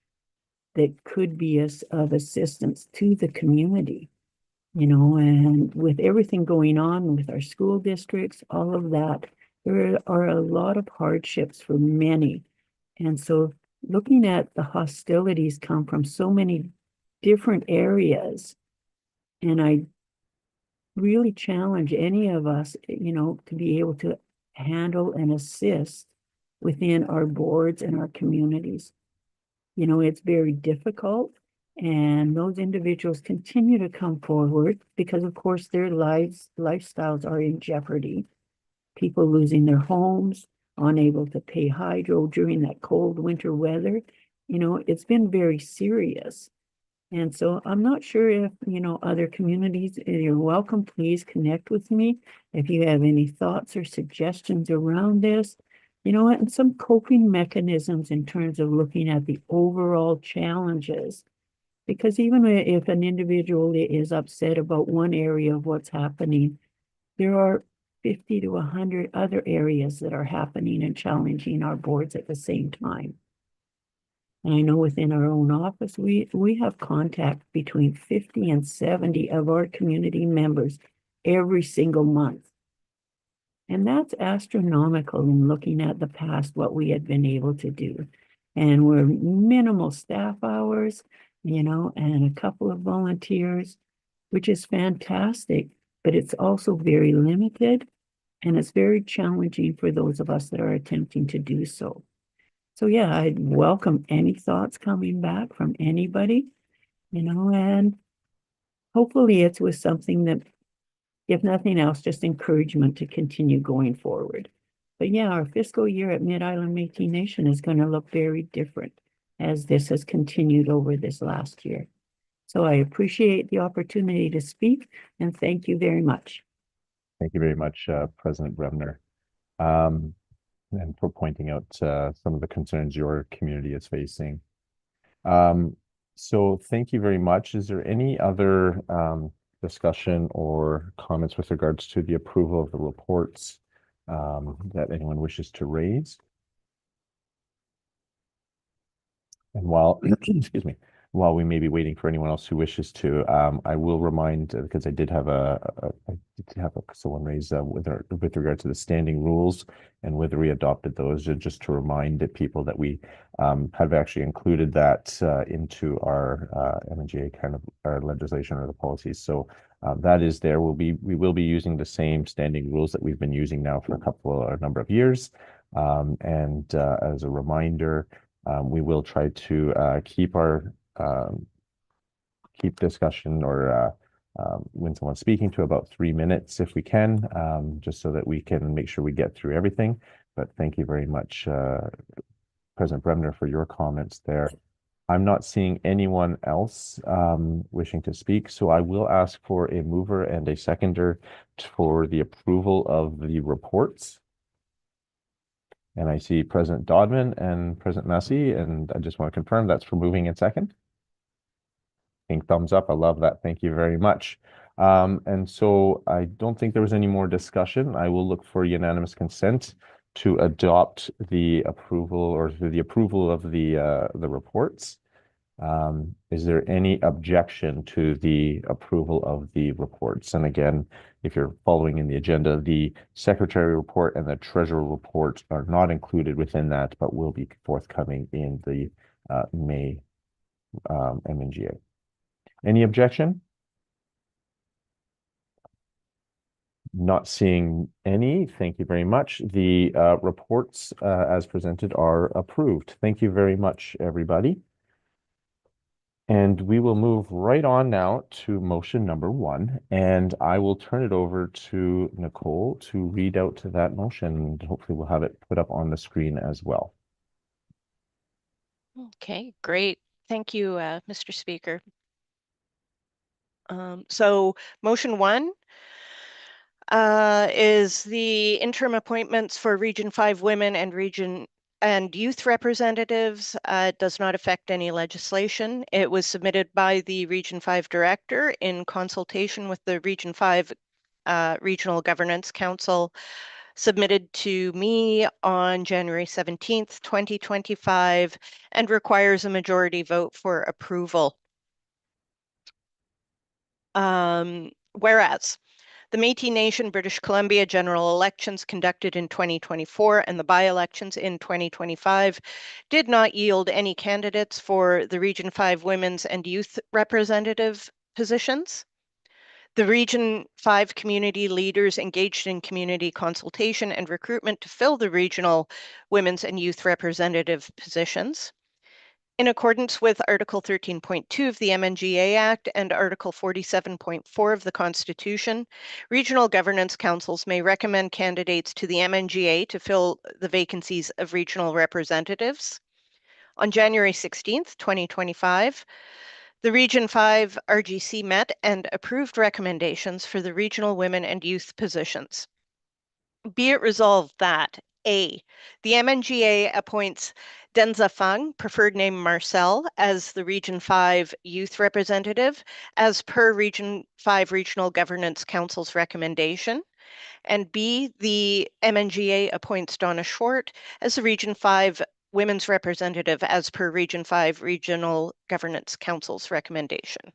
that could be of assistance to the community. And with everything going on with our school districts, all of that, there are a lot of hardships for many. And so looking at the hostilities come from so many different areas, and I really challenge any of us, to be able to handle and assist within our boards and our communities. It's very difficult. And those individuals continue to come forward because, of course, their lifestyles are in jeopardy. People losing their homes, unable to pay hydro during that cold winter weather. It's been very serious. And so I'm not sure if, other communities, you're welcome, please connect with me if you have any thoughts or suggestions around this. you know what, and some coping mechanisms in terms of looking at the overall challenges. Because even if an individual is upset about one area of what's happening, there are 50 to 100 other areas that are happening and challenging our boards at the same time. And I know within our own office, we have contact between 50 and 70 of our community members every single month. And that's astronomical in looking at the past, what we had been able to do. And we're minimal staff hours, you know, and a couple of volunteers, which is fantastic, but it's also very limited and it's very challenging for those of us that are attempting to do so. So yeah, I'd welcome any thoughts coming back from anybody, you know, and hopefully it's with something that, if nothing else, just encouragement to continue going forward. But yeah, our fiscal year at Mid-Island Métis Nation is going to look very different as this has continued over this last year. So I appreciate the opportunity to speak and thank you very much. Thank you very much, President Bremner, and for pointing out some of the concerns your community is facing. So thank you very much. Is there any other discussion or comments with regards to the approval of the reports that anyone wishes to raise? And while, excuse me, while we may be waiting for anyone else who wishes to, I will remind, because I did have someone raise with regard to the standing rules and whether we adopted those, just to remind people that we have actually included that into our MNGA kind of our legislation or the policies. So that is there. We will be using the same standing rules that we've been using now for a number of years. And as a reminder, we will try to keep discussion or when someone's speaking to about 3 minutes if we can, just so that we can make sure we get through everything. But thank you very much, President Bremner, for your comments there. I'm not seeing anyone else wishing to speak, so I will ask for a mover and a seconder for the approval of the reports. And I see President Dodman and President Massey, and I just want to confirm that's for moving in second. Pink thumbs up. I love that. Thank you very much. And so I don't think there was any more discussion. I will look for unanimous consent to adopt the approval or the approval of the reports. Is there any objection to the approval of the reports? And again, if you're following in the agenda, the secretary report and the treasurer report are not included within that, but will be forthcoming in the May MNGA. Any objection? Not seeing any. Thank you very much. The reports as presented are approved. Thank you very much, everybody. And we will move right on now to motion number 1, and I will turn it over to Nicole to read out that motion. Hopefully we'll have it put up on the screen as well. Okay, great. Thank you, Mr. Speaker. So motion 1 is the interim appointments for Region 5 women and Region and youth representatives. It does not affect any legislation. It was submitted by the Region 5 director in consultation with the Region 5 Regional Governance Council, submitted to me on January 17th, 2025, and requires a majority vote for approval. Whereas the Métis Nation British Columbia general elections conducted in 2024 and the by-elections in 2025 did not yield any candidates for the Region 5 women's and youth representative positions. The Region 5 community leaders engaged in community consultation and recruitment to fill the regional women's and youth representative positions. In accordance with Article 13.2 of the MNGA Act and Article 47.4 of the Constitution, regional governance councils may recommend candidates to the MNGA to fill the vacancies of regional representatives. On January 16th, 2025, the Region 5 RGC met and approved recommendations for the regional women and youth positions. Be it resolved that A, the MNGA appoints Denza Fung, preferred name Marcel, as the Region 5 Youth Representative, as per Region 5 Regional Governance Council's recommendation. And B, the MNGA appoints Donna Short as the Region 5 Women's Representative, as per Region 5 Regional Governance Council's recommendation.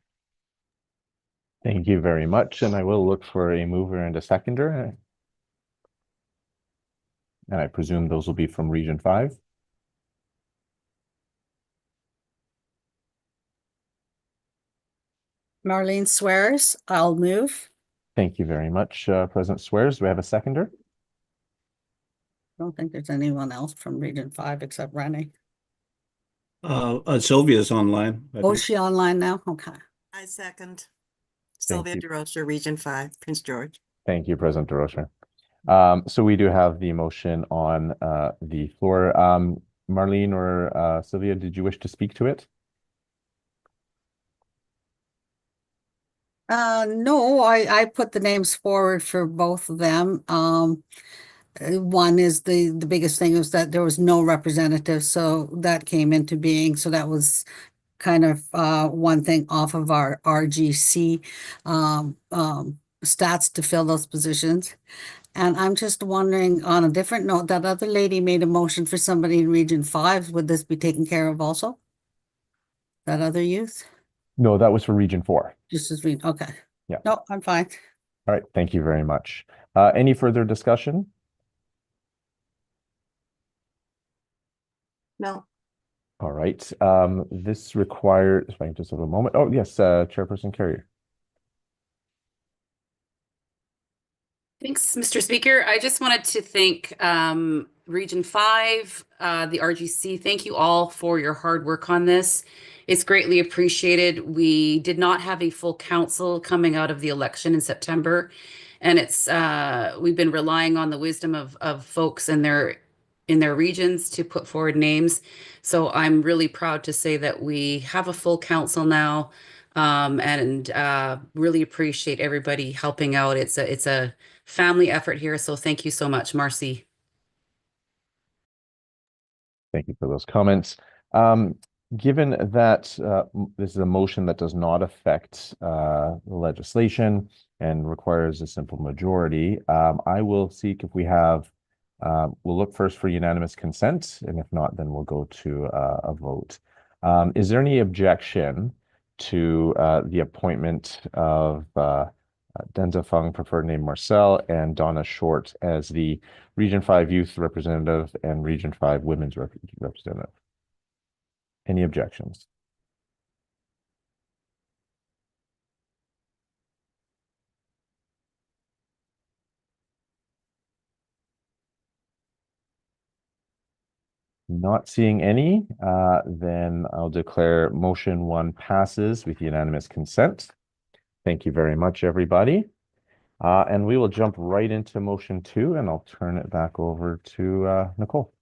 Thank you very much. And I will look for a mover and a seconder. And I presume those will be from Region 5. Marlene Swears, I'll move. Thank you very much, President Swears. Do we have a seconder? I don't think there's anyone else from Region 5 except Rennie. Sylvia's online. Oh, is she online now? Okay. I second. Thank Sylvia you. DeRosa, Region 5, Prince George. Thank you, President DeRosa. So we do have the motion on the floor. Marlene or Sylvia, did you wish to speak to it? No, I put the names forward for both of them. One is the biggest thing was that there was no representative, so that came into being. So that was kind of one thing off of our RGC stats to fill those positions. And I'm just wondering, on a different note, that other lady made a motion for somebody in Region 5. Would this be taken care of also? That other youth? No, that was for Region 4. Just as we, okay. Yeah. No, I'm fine. All right. Thank you very much. Any further discussion? No. All right. This requires, if I can just have a moment. Oh, yes, Chairperson Carrier. Thanks, Mr. Speaker. I just wanted to thank Region 5, the RGC. Thank you all for your hard work on this. It's greatly appreciated. We did not have a full council coming out of the election in September, and we've been relying on the wisdom of folks in their regions to put forward names. So I'm really proud to say that we have a full council now, and really appreciate everybody helping out. It's a family effort here, so thank you so much, Marcy. Thank you for those comments. Given that this is a motion that does not affect the legislation and requires a simple majority, I will seek if we have, we'll look first for unanimous consent, and if not, then we'll go to a vote. Is there any objection to the appointment of Denza Fung, preferred name Marcel, and Donna Short as the Region 5 Youth Representative and Region 5 Women's Representative? Any objections? Not seeing any, then I'll declare motion 1 passes with unanimous consent. Thank you very much, everybody. And we will jump right into motion 2, and I'll turn it back over to Nicole.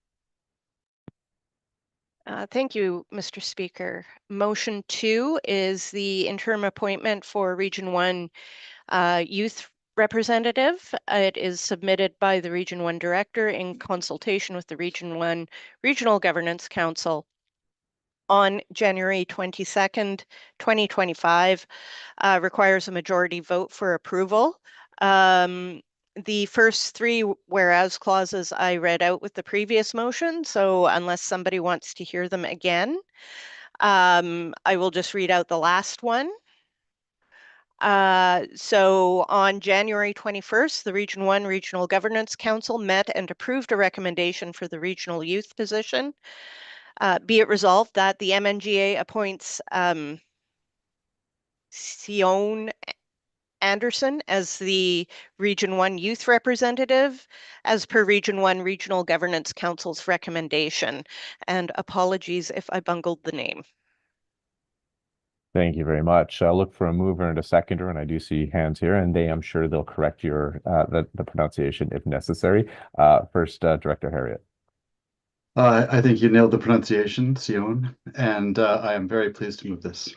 Thank you, Mr. Speaker. Motion 2 is the interim appointment for Region 1 Youth Representative. It is submitted by the Region 1 Director in consultation with the Region 1 Regional Governance Council on January 22nd, 2025. Requires a majority vote for approval. The first 3 whereas clauses I read out with the previous motion, so unless somebody wants to hear them again, I will just read out the last one. So on January 21st, the Region 1 Regional Governance Council met and approved a recommendation for the regional youth position. Be it resolved that the MNGA appoints Sion Anderson as the Region 1 Youth Representative as per Region 1 Regional Governance Council's recommendation. And apologies if I bungled the name. Thank you very much. I'll look for a mover and a seconder, and I do see hands here, and I'm sure they'll correct your the pronunciation if necessary. First, Director Harriet. I think you nailed the pronunciation, Sion, and I am very pleased to move this.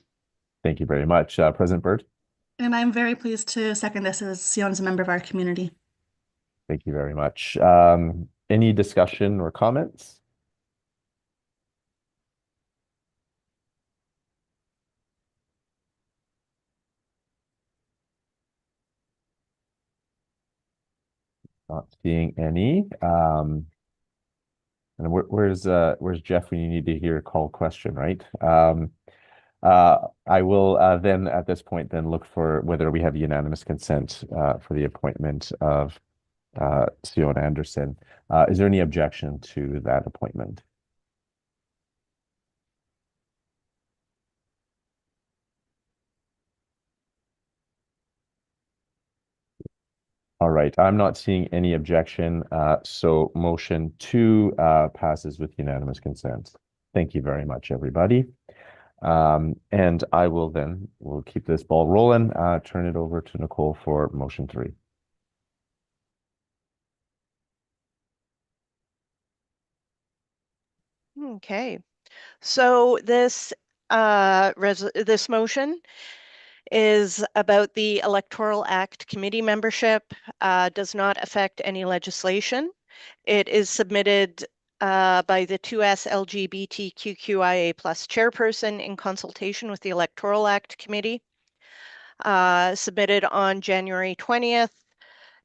Thank you very much. President Byrd. And I'm very pleased to second this, as Sion's a member of our community. Thank you very much. Any discussion or comments? Not seeing any. And where's Jeff when you need to hear a call question, right? I will then at this point then look for whether we have unanimous consent for the appointment of Sion Anderson. Is there any objection to that appointment? All right, I'm not seeing any objection, so motion 2 passes with unanimous consent. Thank you very much, everybody. And I will then, we'll keep this ball rolling, turn it over to Nicole for motion 3. Okay, so this this motion is about the Electoral Act committee membership, does not affect any legislation. It is submitted by the 2S LGBTQIA+ chairperson in consultation with the Electoral Act committee, submitted on January 20th,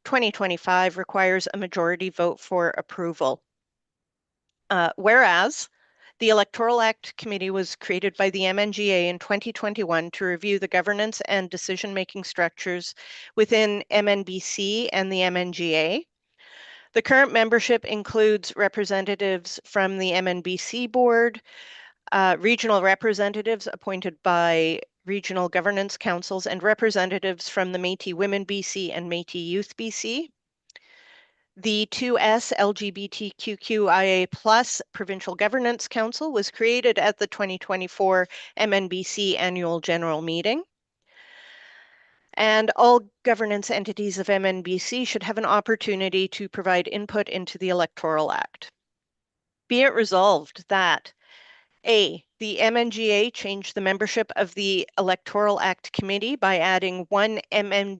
2025, requires a majority vote for approval. Whereas the Electoral Act Committee was created by the MNGA in 2021 to review the governance and decision-making structures within MNBC and the MNGA. The current membership includes representatives from the MNBC board, regional representatives appointed by regional governance councils, and representatives from the Métis Women BC and Métis Youth BC. The 2S LGBTQIA+ Provincial Governance Council was created at the 2024 MNBC Annual General Meeting. And all governance entities of MNBC should have an opportunity to provide input into the Electoral Act. Be it resolved that A, the MNGA changed the membership of the Electoral Act Committee by adding one MNBC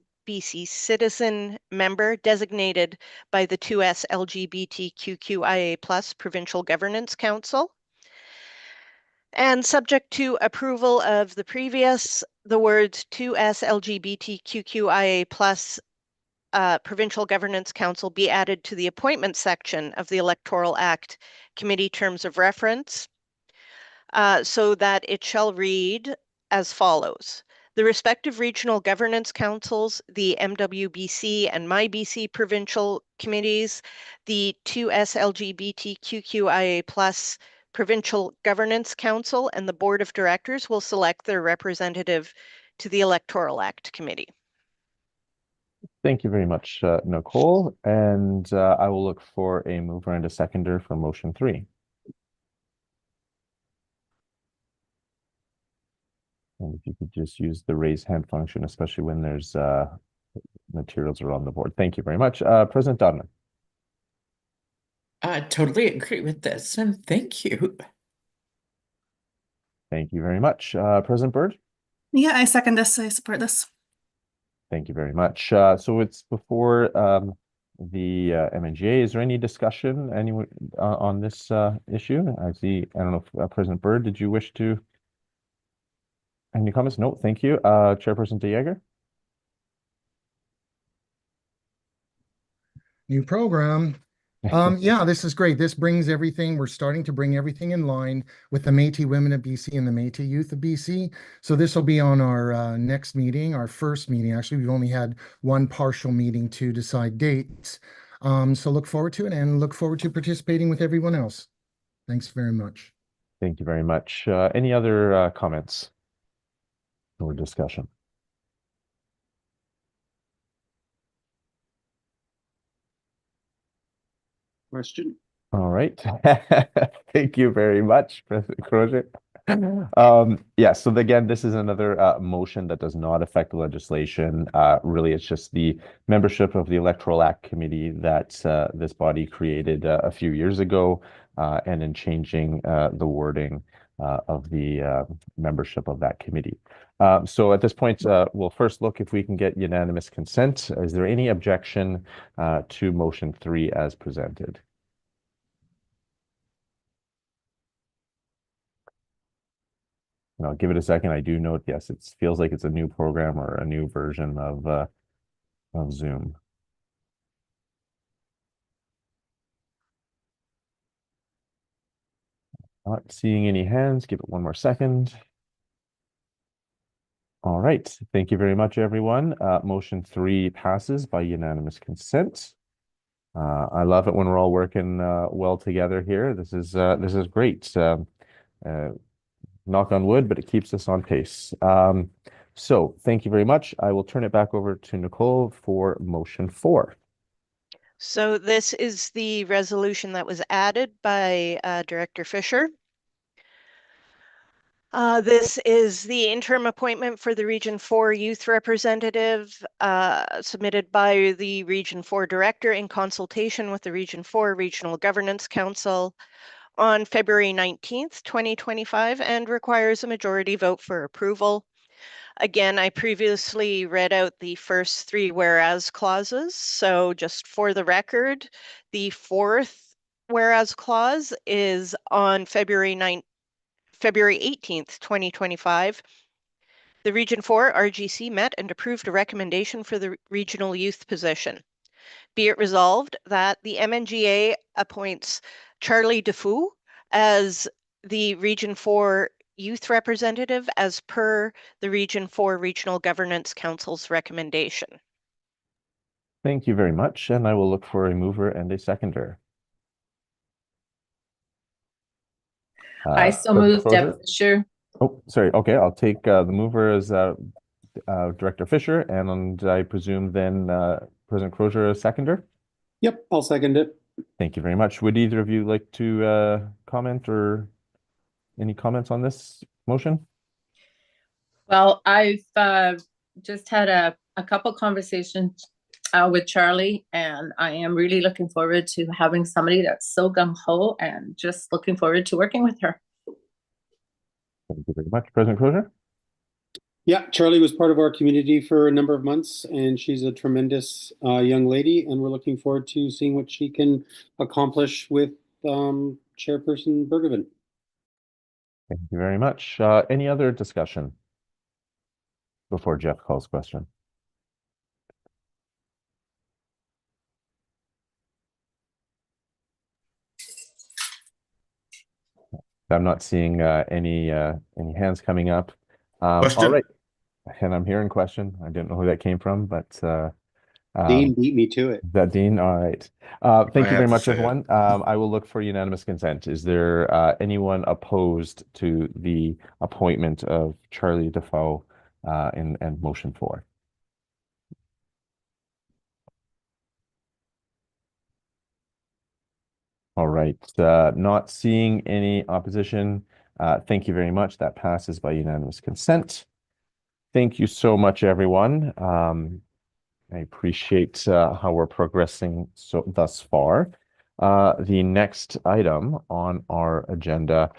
citizen member designated by the 2S LGBTQIA+ Provincial Governance Council. And subject to approval of the previous, the words 2S LGBTQIA+ Provincial Governance Council be added to the appointment section of the Electoral Act Committee Terms of Reference, so that it shall read as follows. The respective regional governance councils, the MWBC and MyBC provincial committees, the 2S LGBTQIA+ Provincial Governance Council, and the Board of Directors will select their representative to the Electoral Act Committee. Thank you very much, Nicole. And I will look for a mover and a seconder for motion 3. And if you could just use the raise hand function, especially when there's materials are on the board. Thank you very much. President Dodman. I totally agree with this, and thank you. Thank you very much. President Bird? Yeah, I second this. I support this. Thank you very much. So it's before the MNGA. Is there any discussion on this issue? I see, I don't know if President Bird, did you wish to? Any comments? No, thank you. Chairperson De Jager? New program. Yeah, this is great. This brings everything. We're starting to bring everything in line with the Métis Women of BC and the Métis Youth of BC. So this will be on our next meeting, our first meeting. Actually, we've only had one partial meeting to decide dates. So look forward to it and look forward to participating with everyone else. Thanks very much. Thank you very much. Any other comments or discussion? Question. All right. Thank you very much, President Crozier. Yeah, so again, this is another motion that does not affect the legislation. Really, it's just the membership of the Electoral Act Committee that this body created a few years ago, and in changing the wording of the membership of that committee. So at this point, we'll first look if we can get unanimous consent. Is there any objection to motion 3 as presented? I'll give it a second. I do note, yes, it feels like it's a new program or a new version of Zoom. Not seeing any hands. Give it one more second. All right. Thank you very much, everyone. Motion 3 passes by unanimous consent. I love it when we're all working well together here. This is great. Knock on wood, but it keeps us on pace. So thank you very much. I will turn it back over to Nicole for motion 4. So this is the resolution that was added by Director Fisher. This is the interim appointment for the Region 4 Youth Representative submitted by the Region 4 Director in consultation with the Region 4 Regional Governance Council on February 19th, 2025, and requires a majority vote for approval. Again, I previously read out the first 3 whereas clauses, so just for the record, the 4th whereas clause is on February 18th, 2025. The Region 4 RGC met and approved a recommendation for the regional youth position. Be it resolved that the MNGA appoints Charlie Defoe as the Region 4 youth representative as per the Region 4 Regional Governance Council's recommendation. Thank you very much, and I will look for a mover and a seconder. I so move, Deb Fisher. Oh, sorry. Okay, I'll take the mover as Director Fisher, and I presume then President Crozier as seconder. Yep, I'll second it. Thank you very much. Would either of you like to comment or any comments on this motion? Well, I've just had a couple conversations with Charlie, and I am really looking forward to having somebody that's so gung-ho and just looking forward to working with her. Thank you very much. President Crozier? Yeah, Charlie was part of our community for a number of months, and she's a tremendous young lady, and we're looking forward to seeing what she can accomplish with Chairperson Bergevin. Thank you very much. Any other discussion before Jeff calls question? I'm not seeing any hands coming up. Question? All right, and I'm hearing question. I didn't know who that came from, but Dean beat me to it. That Dean? All right. Thank you very much, everyone. I will look for unanimous consent. Is there anyone opposed to the appointment of Charlie Defoe in motion 4? All right. Not seeing any opposition. Thank you very much. That passes by unanimous consent. Thank you so much, everyone. I appreciate how we're progressing thus far. The next item on our agenda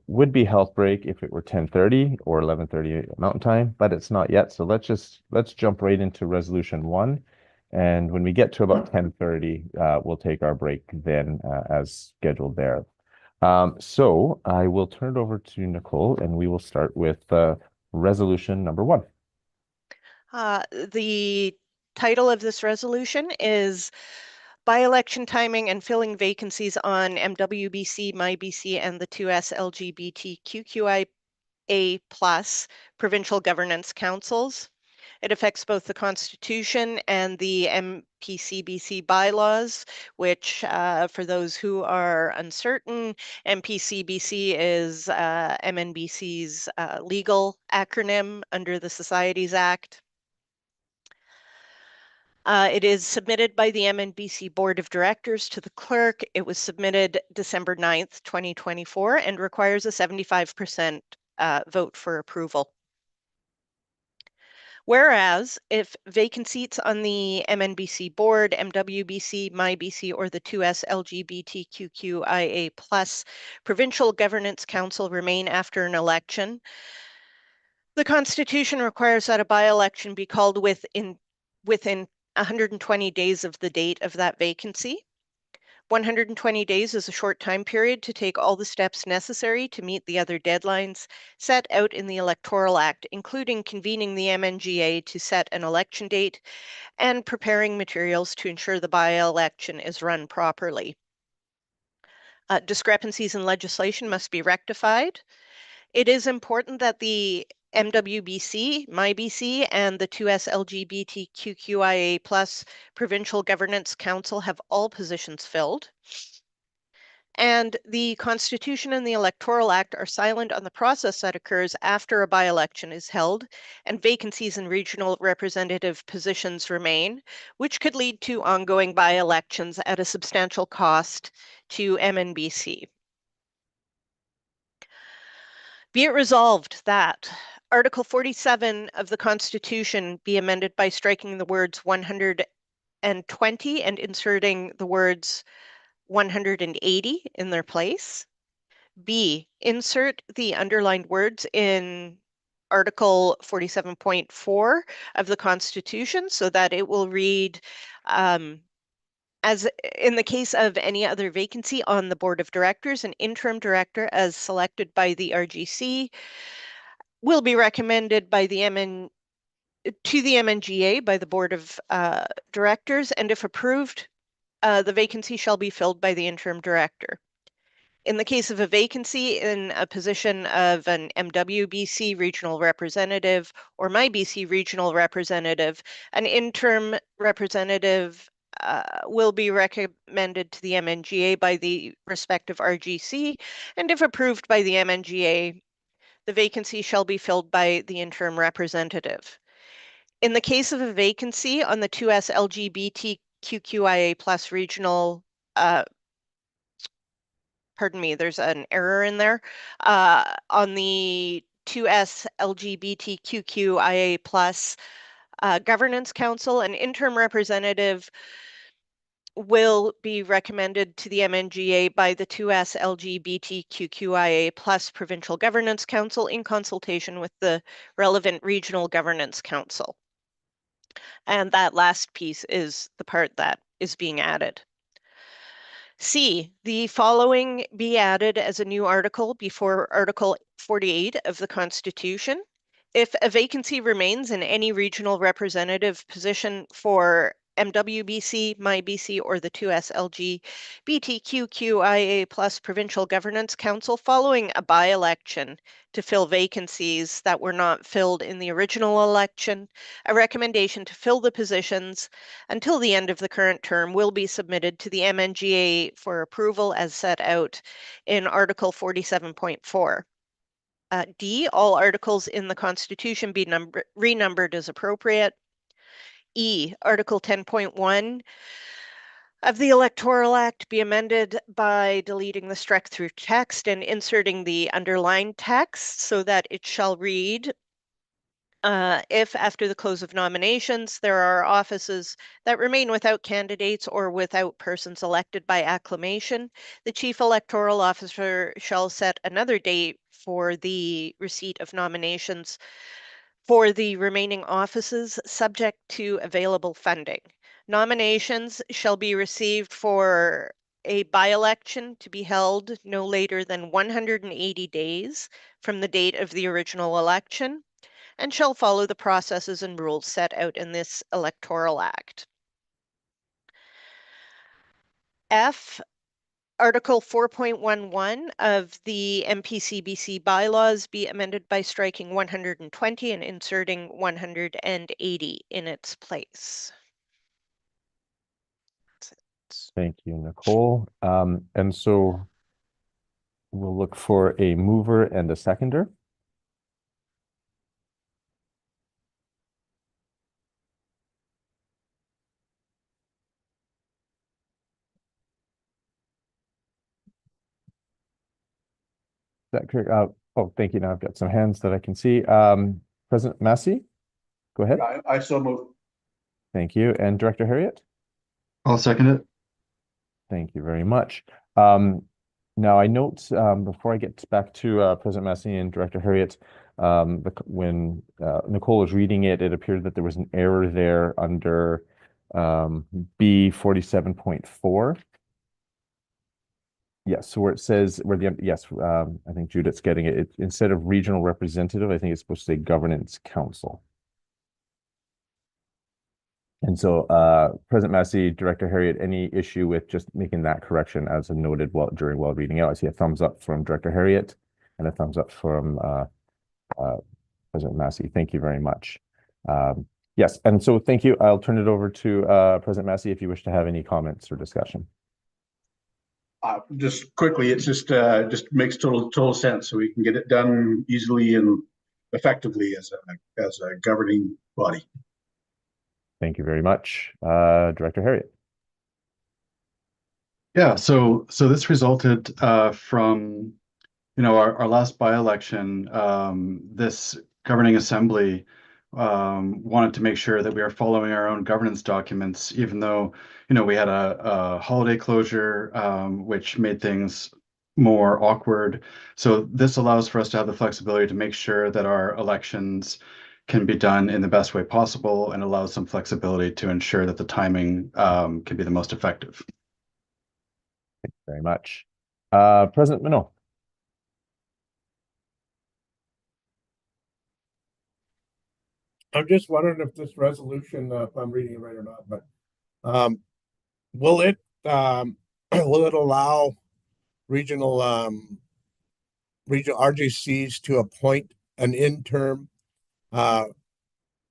would be health break if it were 10:30 or 11:30 Mountain Time, but it's not yet. So let's jump right into resolution 1. And when we get to about 10:30, we'll take our break then as scheduled there. So I will turn it over to Nicole, and we will start with resolution number 1. The title of this resolution is By-election timing and filling vacancies on MWBC, MyBC, and the 2S LGBTQIA+ provincial governance councils. It affects both the Constitution and the MPCBC bylaws, which, for those who are uncertain, MPCBC is MNBC's legal acronym under the Societies Act. It is submitted by the MNBC Board of Directors to the clerk. It was submitted December 9th, 2024, and requires a 75% vote for approval. Whereas, if vacant seats on the MNBC board, MWBC, MyBC, or the 2S LGBTQIA+ provincial governance council remain after an election, the Constitution requires that a by-election be called within 120 days of the date of that vacancy. 120 days is a short time period to take all the steps necessary to meet the other deadlines set out in the Electoral Act, including convening the MNGA to set an election date and preparing materials to ensure the by-election is run properly. Discrepancies in legislation must be rectified. It is important that the MWBC, MyBC, and the 2S LGBTQIA+ Provincial Governance Council have all positions filled. And the Constitution and the Electoral Act are silent on the process that occurs after a by-election is held, and vacancies in regional representative positions remain, which could lead to ongoing by-elections at a substantial cost to MNBC. Be it resolved that Article 47 of the Constitution be amended by striking the words 120 and inserting the words 180 in their place. B, insert the underlined words in Article 47.4 of the Constitution so that it will read, as in the case of any other vacancy on the Board of Directors, an interim director as selected by the RGC will be recommended by the to the MNGA by the Board of Directors, and if approved, the vacancy shall be filled by the interim director. In the case of a vacancy in a position of an MWBC regional representative or MyBC regional representative, an interim representative will be recommended to the MNGA by the respective RGC, and if approved by the MNGA, the vacancy shall be filled by the interim representative. In the case of a vacancy on the 2S LGBTQIA+ regional, pardon me, there's an error in there, on the 2S LGBTQIA+ Governance Council, an interim representative will be recommended to the MNGA by the 2S LGBTQIA+ Provincial Governance Council in consultation with the relevant Regional Governance Council. And that last piece is the part that is being added. C, the following be added as a new article before Article 48 of the Constitution. If a vacancy remains in any regional representative position for MWBC, MyBC, or the 2S LGBTQIA+ Provincial Governance Council following a by-election to fill vacancies that were not filled in the original election, a recommendation to fill the positions until the end of the current term will be submitted to the MNGA for approval as set out in Article 47.4. D, all articles in the Constitution be renumbered as appropriate. E, Article 10.1 of the Electoral Act be amended by deleting the struck through text and inserting the underlined text so that it shall read, if after the close of nominations, there are offices that remain without candidates or without persons elected by acclamation, the Chief Electoral Officer shall set another date for the receipt of nominations for the remaining offices subject to available funding. Nominations shall be received for a by-election to be held no later than 180 days from the date of the original election and shall follow the processes and rules set out in this Electoral Act. F, Article 4.11 of the MPCBC bylaws be amended by striking 120 and inserting 180 in its place. Thank you, Nicole. And so we'll look for a mover and a seconder. Is that correct? Oh, thank you. Now I've got some hands that I can see. President Massey, go ahead. I so move. Thank you. And Director Harriet? I'll second it. Thank you very much. Now I note, before I get back to President Massey and Director Harriet, when Nicole was reading it, it appeared that there was an error there under B 47.4. Yes, so where it says where the yes, I think Judith's getting it. Instead of regional representative, I think it's supposed to say governance council. And so, President Massey, Director Harriet, any issue with just making that correction as noted while reading out? I see a thumbs up from Director Harriet and a thumbs up from President Massey. Thank you very much. Yes, and so thank you. I'll turn it over to President Massey if you wish to have any comments or discussion. Just quickly, it's just makes total sense, so we can get it done easily and effectively as a governing body. Thank you very much, Director Harriet. Yeah, so this resulted from our last by-election. This governing assembly wanted to make sure that we are following our own governance documents, even though we had a holiday closure, which made things more awkward. So this allows for us to have the flexibility to make sure that our elections can be done in the best way possible, and allows some flexibility to ensure that the timing can be the most effective. Thank you very much. President Minot. I'm just wondering if this resolution, if I'm reading it right or not, but will it allow regional RGCs to appoint an interim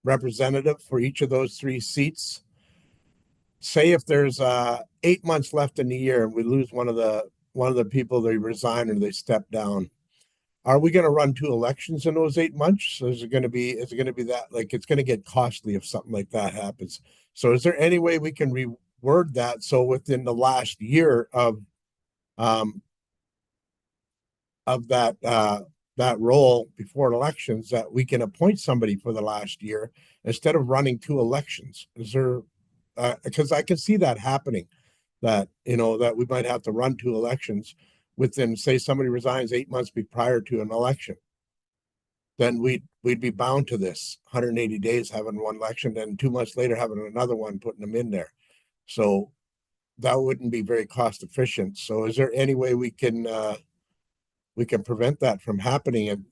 representative for each of those 3 seats? Say if there's 8 months left in the year and we lose one of the people, they resign or they step down. Are we going to run 2 elections in those 8 months? So is it going to be that, like, it's going to get costly if something like that happens? So is there any way we can reword that so within the last year of that role before elections that we can appoint somebody for the last year instead of running 2 elections? Is there because I can see that happening, that that we might have to run 2 elections within, say somebody resigns 8 months prior to an election, then we'd be bound to this 180 days having one election, then 2 months later having another one, putting them in there. So that wouldn't be very cost efficient. So is there any way we can prevent that from happening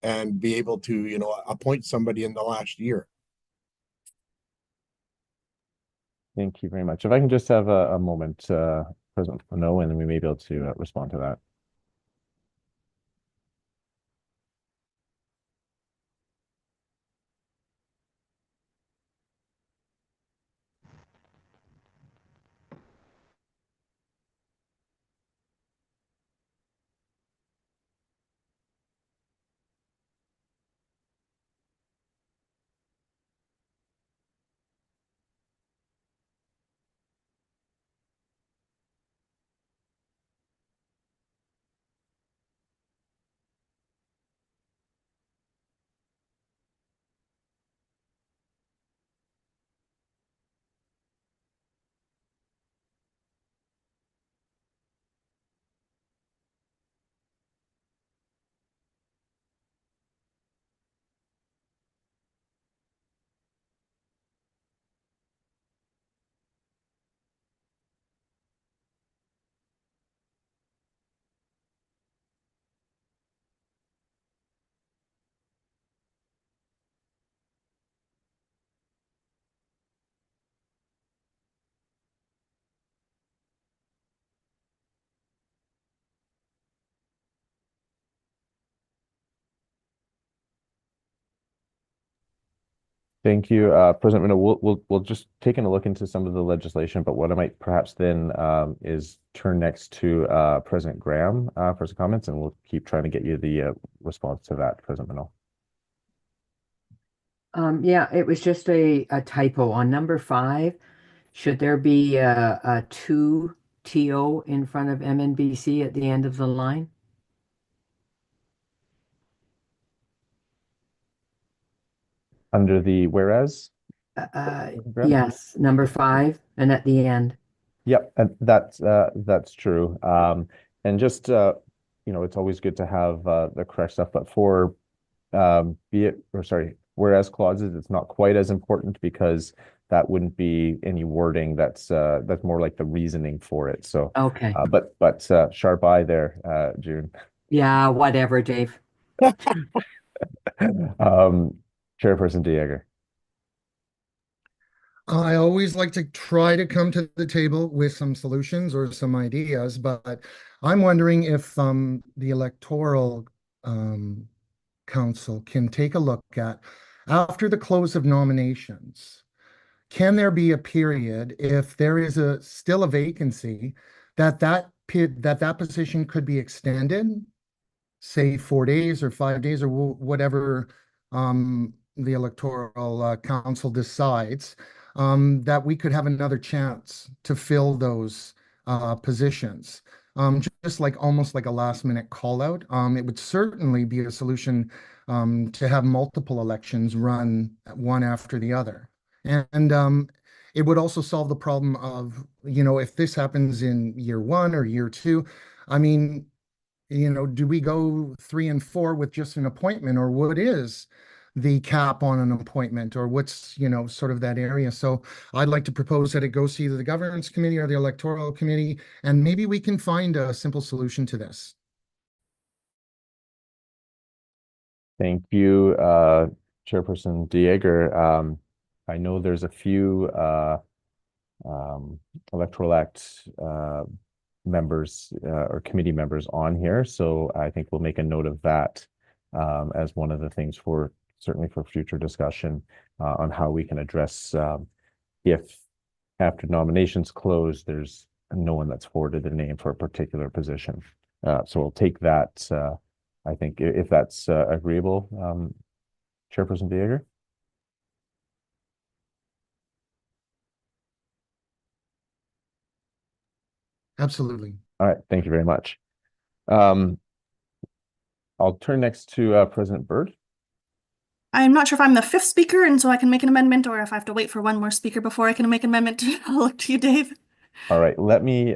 and be able to appoint somebody in the last year? Thank you very much. If I can just have a moment, President Minot, and then we may be able to respond to that. Thank you, President Minot. We'll just taking a look into some of the legislation, but what I might perhaps then is turn next to President Graham for some comments, and we'll keep trying to get you the response to that, President Minot. Yeah, it was just a typo on number 5. Should there be a 2 TO in front of MNBC at the end of the line? Under the whereas? Yes, number 5 and at the end. Yep, and that's true. And just it's always good to have the correct stuff, but for whereas clauses, it's not quite as important because that wouldn't be any wording. That's more like the reasoning for it. So, Okay. but sharp eye there, June. Yeah, whatever, Dave. Chairperson Dieger. I always like to try to come to the table with some solutions or some ideas, but I'm wondering if the electoral council can take a look at after the close of nominations. Can there be a period if there is still a vacancy that position could be extended, say 4 days or 5 days or whatever the electoral council decides, that we could have another chance to fill those positions. Just like almost like a last minute call out. It would certainly be a solution to have multiple elections run one after the other. And it would also solve the problem of, if this happens in year 1 or year 2, I mean, do we go 3 and 4 with just an appointment, or what is the cap on an appointment, or what's, sort of that area? So I'd like to propose that it goes to either the governance committee or the electoral committee, and maybe we can find a simple solution to this. Thank you, Chairperson Dieger. I know there's a few Electoral Act members or committee members on here, so I think we'll make a note of that as one of the things certainly for future discussion on how we can address if after nominations close, there's no one that's forwarded a name for a particular position. So we'll take that, I think, if that's agreeable, Chairperson Dieger. Absolutely. All right, thank you very much. I'll turn next to President Byrd. I'm not sure if I'm the fifth speaker, and so I can make an amendment, or if I have to wait for one more speaker before I can make an amendment. I'll look to you, Dave. All right, let me,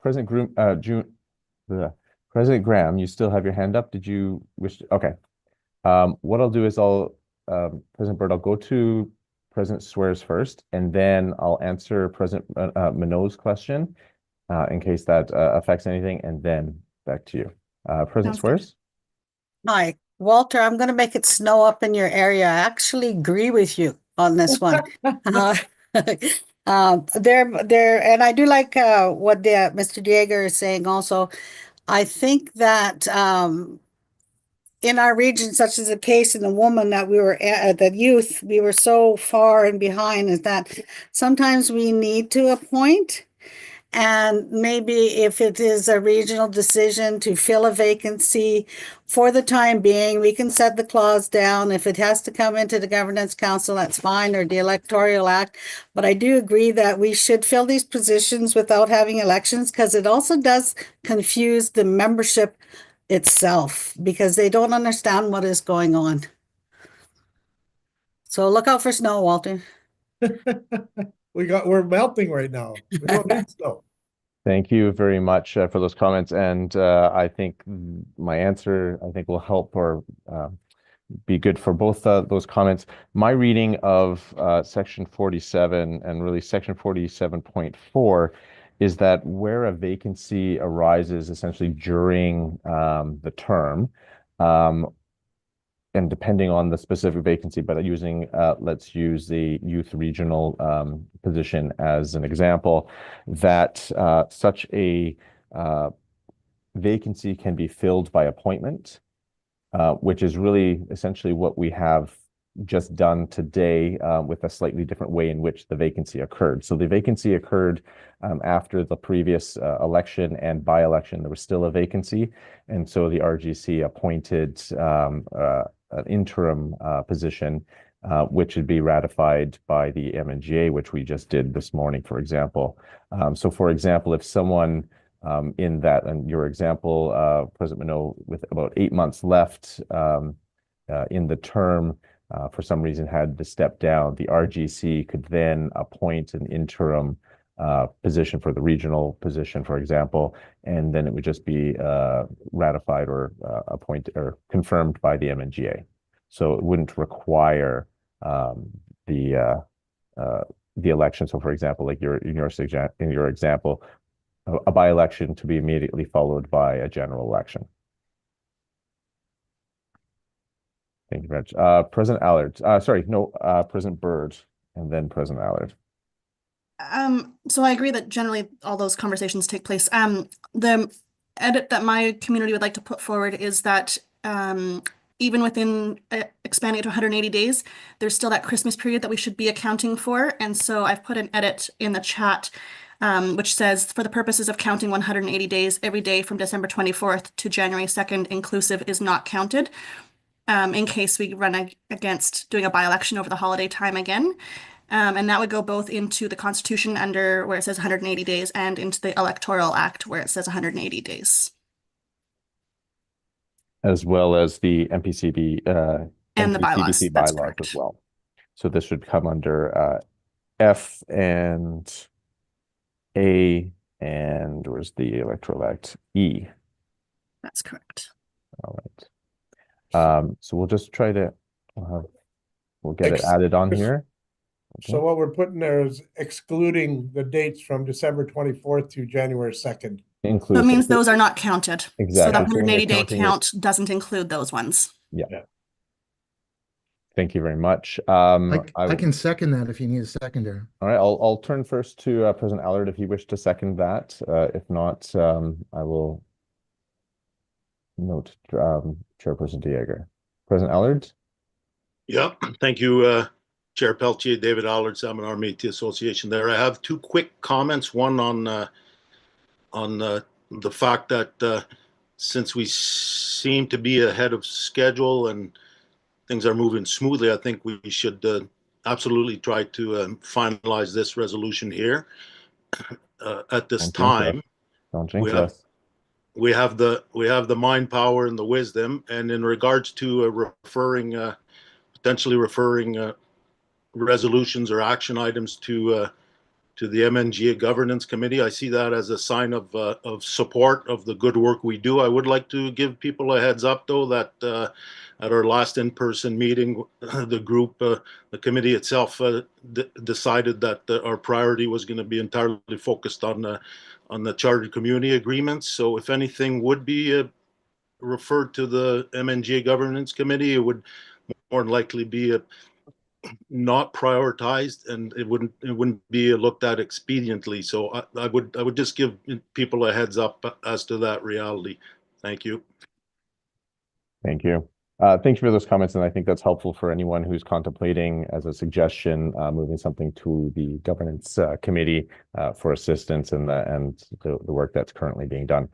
President President Graham, you still have your hand up. Did you wish to? Okay. What I'll do is President Byrd, I'll go to President Swears first, and then I'll answer President Minot's question in case that affects anything, and then back to you. President Swears? Hi, Walter, I'm going to make it snow up in your area. I actually agree with you on this one. And I do like what Mr. Dieger is saying also. I think that in our region, such as the case in the woman that we were at, the youth, we were so far and behind, is that sometimes we need to appoint. And maybe if it is a regional decision to fill a vacancy for the time being, we can set the clause down. If it has to come into the governance council, that's fine, or the electoral act. But I do agree that we should fill these positions without having elections, because it also does confuse the membership itself, because they don't understand what is going on. So look out for snow, Walter. We're melting right now. We don't need snow. Thank you very much for those comments, and I think my answer will help or be good for both those comments. My reading of Section 47 and really Section 47.4 is that where a vacancy arises essentially during the term, and depending on the specific vacancy, but let's use the youth regional position as an example, that such a vacancy can be filled by appointment, which is really essentially what we have just done today with a slightly different way in which the vacancy occurred. So the vacancy occurred after the previous election and by-election. There was still a vacancy, and so the RGC appointed an interim position, which would be ratified by the MNGA, which we just did this morning, for example. So for example, if someone in that, and your example, President Minot, with about 8 months left in the term, for some reason had to step down, the RGC could then appoint an interim position for the regional position, for example, and then it would just be ratified or appointed or confirmed by the MNGA. So it wouldn't require the the election. So, for example, like in your example, a by-election to be immediately followed by a general election. Thank you very much. President Allard, sorry, no, President Byrd, and then President Allard. So I agree that generally all those conversations take place. The edit that my community would like to put forward is that even within expanding it to 180 days, there's still that Christmas period that we should be accounting for. And so I've put an edit in the chat, which says, for the purposes of counting 180 days, every day from December 24th to January 2nd inclusive is not counted, in case we run against doing a by-election over the holiday time again. And that would go both into the Constitution under where it says 180 days and into the Electoral Act where it says 180 days. As well as the MPCB And the bylaws. MPCBC That's bylaws correct. as well. So this should come under F and A, and where's the Electoral Act? E. That's correct. All right. So we'll just try to we'll get it added on here. So what we're putting there is excluding the dates from December 24th to January 2nd. So Inclusive. it means those are not counted. Exactly. So the So when you're 180-day counting count doesn't include those ones. Yeah. Thank you very much. I can second that if you need a seconder. All right, I'll turn first to President Allard if you wish to second that. If not, I will note Chairperson Dieger. President Allard? Yeah, thank you, Chair Pelletier, David Allard, Salmon Arm Métis Association there. I have two quick comments, one on the fact that since we seem to be ahead of schedule and things are moving smoothly, I think we should absolutely try to finalize this resolution here at this time. Don't jinx us. We have the mind power and the wisdom. And in regards to potentially referring resolutions or action items to the MNGA Governance Committee, I see that as a sign of support of the good work we do. I would like to give people a heads up, though, that at our last in-person meeting, the group, the committee itself decided that our priority was going to be entirely focused on the chartered community agreements. So if anything would be referred to the MNGA Governance Committee, it would more than likely be not prioritized, and it wouldn't be looked at expediently. So I would just give people a heads up as to that reality. Thank you. Thank you. Thank you for those comments, and I think that's helpful for anyone who's contemplating, as a suggestion, moving something to the governance committee for assistance and the work that's currently being done.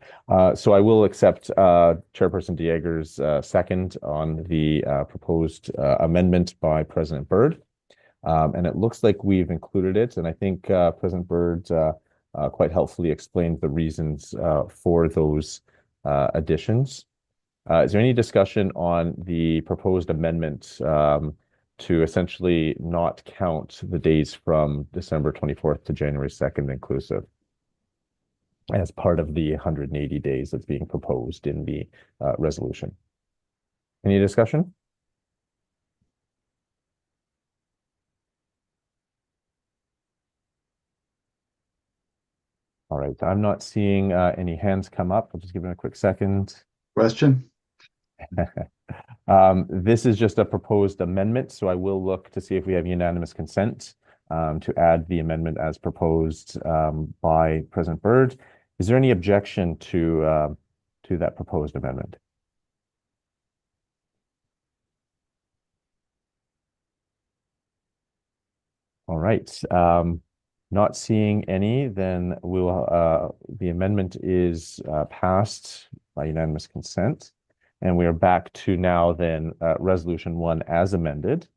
So I will accept Chairperson Dieger's second on the proposed amendment by President Byrd, and it looks like we've included it, and I think President Byrd quite helpfully explained the reasons for those additions. Is there any discussion on the proposed amendment to essentially not count the days from December 24th to January 2nd inclusive as part of the 180 days that's being proposed in the resolution? Any discussion? All right, I'm not seeing any hands come up. I'll just give it a quick second. Question? This is just a proposed amendment, so I will look to see if we have unanimous consent to add the amendment as proposed by President Byrd. Is there any objection to that proposed amendment? All right. Not seeing any, then we'll the amendment is passed by unanimous consent. And we are back to now then Resolution 1 as amended.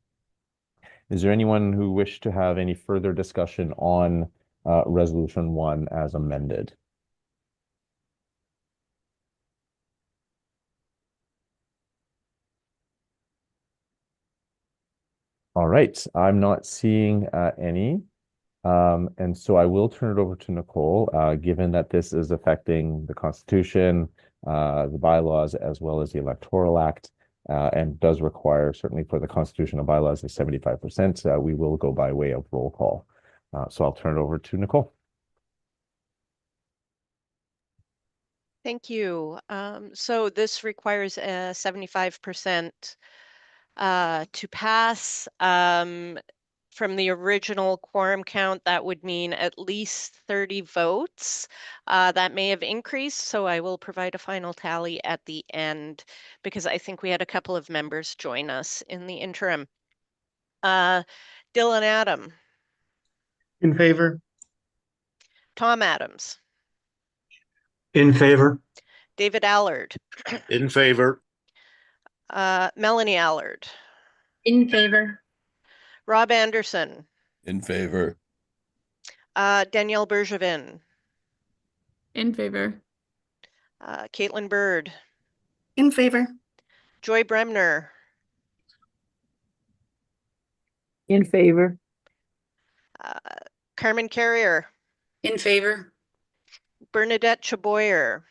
Is there anyone who wished to have any further discussion on Resolution 1 as amended? All right, I'm not seeing any. And so I will turn it over to Nicole, given that this is affecting the Constitution, the bylaws, as well as the Electoral Act. and does require, certainly for the constitutional bylaws, the 75%. We will go by way of roll call. So I'll turn it over to Nicole. Thank you. So this requires a 75% to pass. From the original quorum count, that would mean at least 30 votes. That may have increased, so I will provide a final tally at the end because I think we had a couple of members join us in the interim. Dylan Adam. In favor. Tom Adams. In favor. David Allard. In favor. Melanie Allard. In favor. Rob Anderson. In favor. Danielle Bergevin. In favor. Caitlin Bird. In favor. Joy Bremner. In favor. Carmen Carrier. In favor. Bernadette Chaboyer.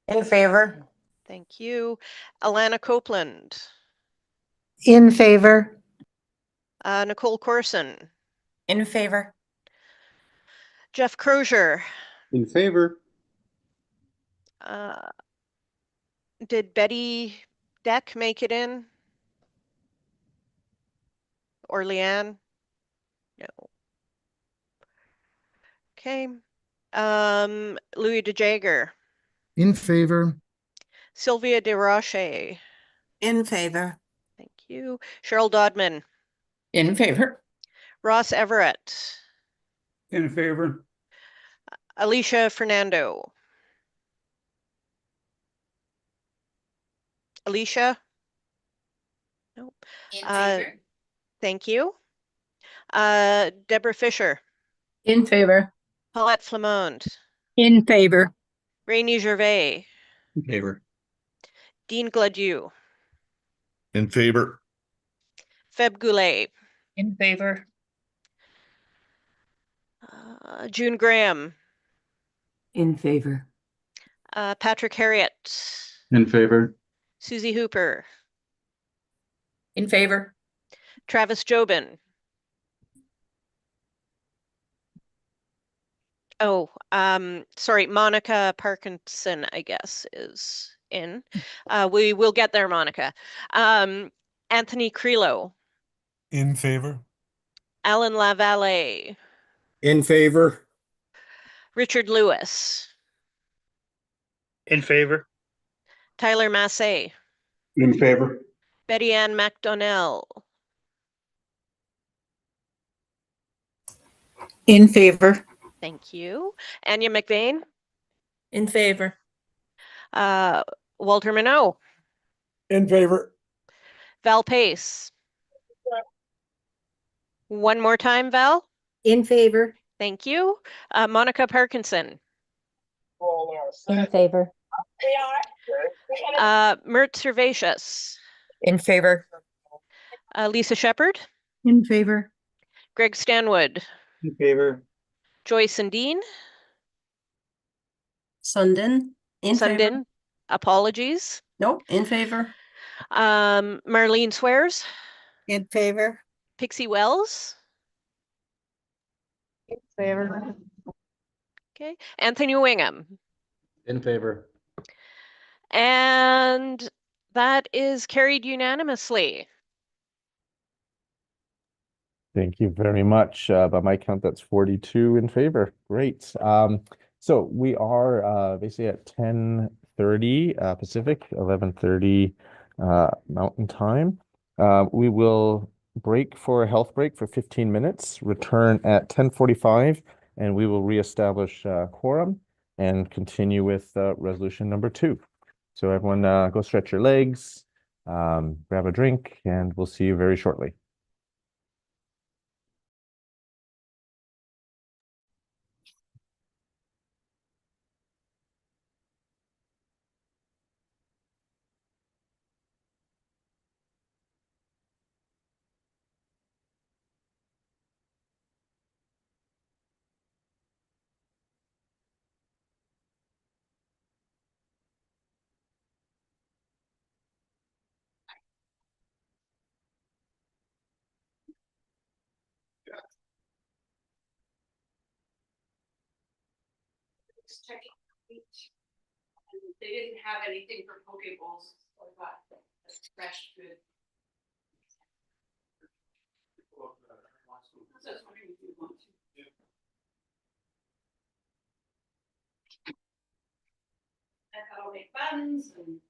In favor. Thank you. Alana Copeland. In favor. Nicole Corson. In favor. Jeff Crozier. In favor. Did Betty Deck make it in? Or Leanne? No. Okay. Louis DeJager. In favor. Sylvia DeRoche. In favor. Thank you. Cheryl Dodman. In favor. Ross Everett. In favor. Alicia Fernando. Alicia? Nope. In favor. Thank you. Deborah Fisher. In favor. Paulette Flamond. In favor. Rainy Gervais. In favor. Dean Gladieu. In favor. Feb Goulet. In favor. June Graham. In favor. Patrick Harriet. In favor. Susie Hooper. In favor. Travis Jobin. Oh, sorry, Monica Parkinson, I guess, is in. We will get there, Monica. Anthony Crelo. In favor. Alan Lavalle. In favor. Richard Lewis. In favor. Tyler Massey. In favor. Betty Ann McDonnell. In favor. Thank you. Anya McVeigh. In favor. Walter Minot. In favor. Val Pace. One more time, Val. In favor. Thank you. Monica Parkinson. In favor. Mert Servatius. In favor. Lisa Shepard. In favor. Greg Stanwood. In favor. Joyce and Dean. Sundin. In favor. Sundin. Apologies. Nope. In favor. Marlene Swears. In favor. Pixie Wells. In favor. Okay. Anthony Wingham. In favor. And that is carried unanimously. Thank you very much. By my count, that's 42 in favor. Great. So we are basically at 10:30 Pacific, 11:30 Mountain Time. We will break for a health break for 15 minutes, return at 10:45, and we will reestablish quorum and continue with resolution number 2. So everyone go stretch your legs, grab a drink, and we'll see you very shortly. Just checking. And they didn't have anything for poke bowls, so I got fresh food. So I was wondering if you want to. I thought I'll make buns and.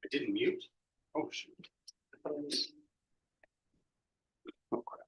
I didn't mute. Oh, shoot. Oh, crap.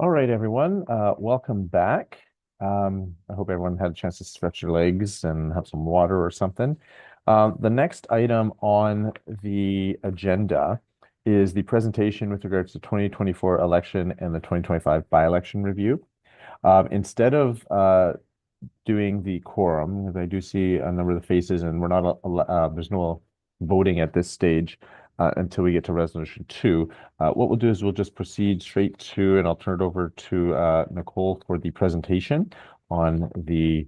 All right, everyone, welcome back. I hope everyone had a chance to stretch your legs and have some water or something. The next item on the agenda is the presentation with regards to 2024 election and the 2025 by-election review. Instead of doing the quorum, as I do see a number of the faces, and we're not there's no voting at this stage until we get to resolution 2. What we'll do is we'll just proceed straight to, and I'll turn it over to Nicole for the presentation on the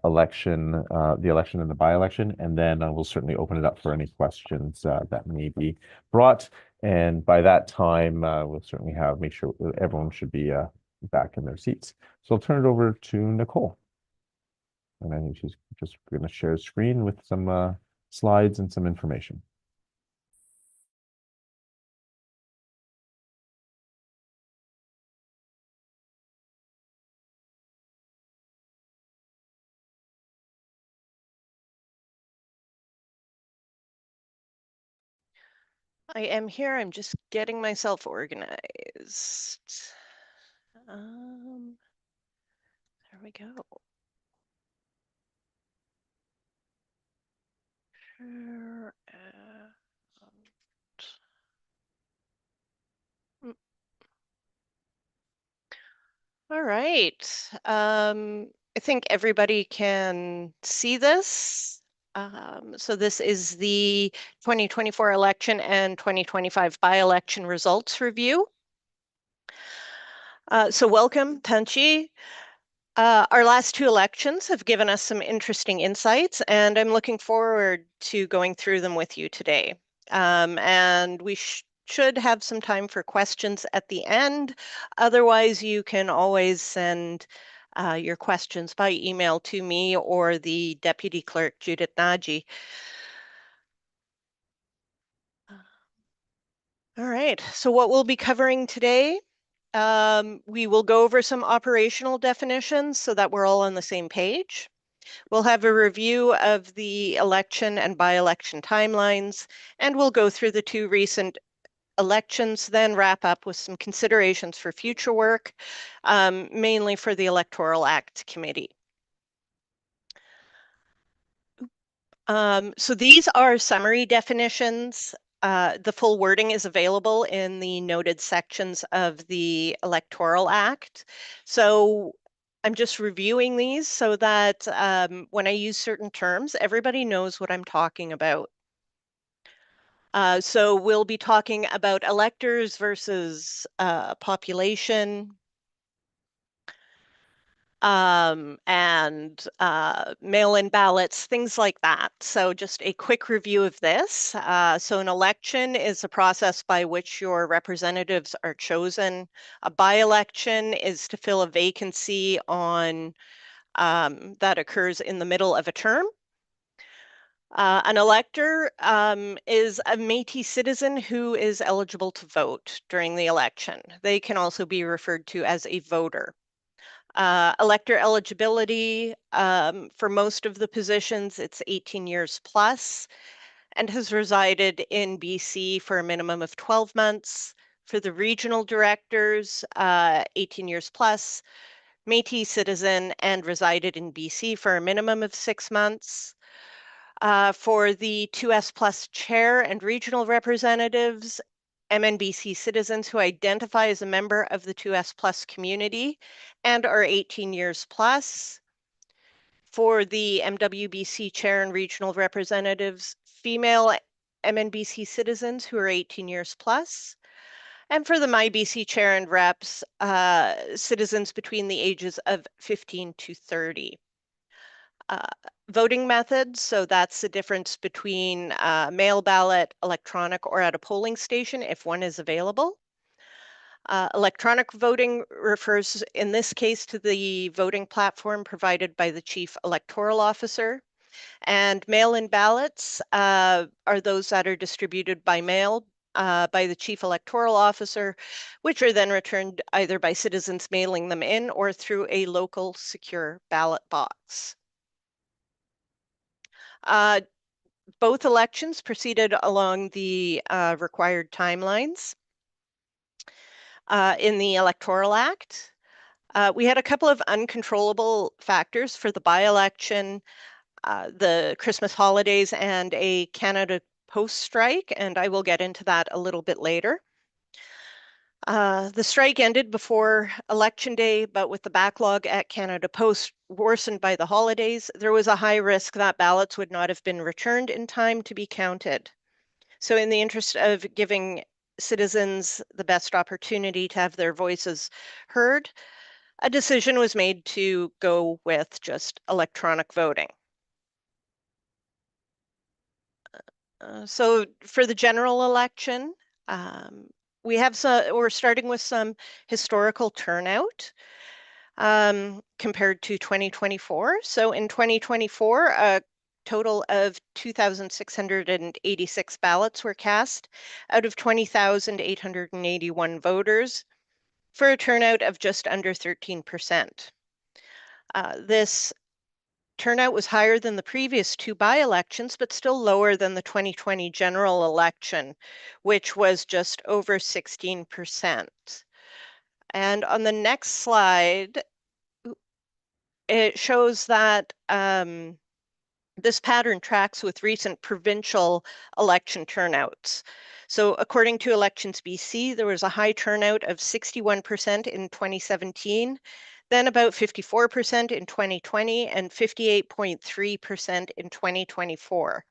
election and the by-election, and then we'll certainly open it up for any questions that may be brought. And by that time, we'll certainly make sure everyone should be back in their seats. So I'll turn it over to Nicole. And I think she's just going to share a screen with some slides and some information. I am here. I'm just getting myself organized. There we go. Sure. All right. I think everybody can see this. So this is the 2024 election and 2025 by-election results review. So welcome, Tanchi. Our last 2 elections have given us some interesting insights, and I'm looking forward to going through them with you today. And we should have some time for questions at the end. Otherwise, you can always send your questions by email to me or the Deputy Clerk, Judith Nagy. All right, so what we'll be covering today, we will go over some operational definitions so that we're all on the same page. We'll have a review of the election and by-election timelines, and we'll go through the 2 recent elections, then wrap up with some considerations for future work, mainly for the Electoral Act Committee. So these are summary definitions. The full wording is available in the noted sections of the Electoral Act. So I'm just reviewing these so that when I use certain terms, everybody knows what I'm talking about. So we'll be talking about electors versus population, and mail-in ballots, things like that. So just a quick review of this. So an election is a process by which your representatives are chosen. A by-election is to fill a vacancy on that occurs in the middle of a term. An elector is a Métis citizen who is eligible to vote during the election. They can also be referred to as a voter. Elector eligibility, for most of the positions, it's 18 years plus and has resided in BC for a minimum of 12 months. For the regional directors, 18 years plus, Métis citizen and resided in BC for a minimum of 6 months. For the 2S plus chair and regional representatives, MNBC citizens who identify as a member of the 2S plus community and are 18 years plus. For the MWBC chair and regional representatives, female MNBC citizens who are 18 years plus. And for the MyBC chair and reps, citizens between the ages of 15 to 30. Voting methods, so that's the difference between mail ballot, electronic, or at a polling station if one is available. Electronic voting refers in this case to the voting platform provided by the Chief Electoral Officer. And mail-in ballots are those that are distributed by mail by the Chief Electoral Officer, which are then returned either by citizens mailing them in or through a local secure ballot box. Both elections proceeded along the required timelines. in the Electoral Act. We had a couple of uncontrollable factors for the by-election, the Christmas holidays, and a Canada Post strike, and I will get into that a little bit later. The strike ended before Election Day, but with the backlog at Canada Post worsened by the holidays, there was a high risk that ballots would not have been returned in time to be counted. So in the interest of giving citizens the best opportunity to have their voices heard, a decision was made to go with just electronic voting. So for the general election, we're starting with some historical turnout compared to 2024. So in 2024, a total of 2,686 ballots were cast out of 20,881 voters for a turnout of just under 13%. This turnout was higher than the previous two by-elections, but still lower than the 2020 general election, which was just over 16%. And on the next slide, it shows that this pattern tracks with recent provincial election turnouts. So according to Elections BC, there was a high turnout of 61% in 2017, then about 54% in 2020, and 58.3% in 2024.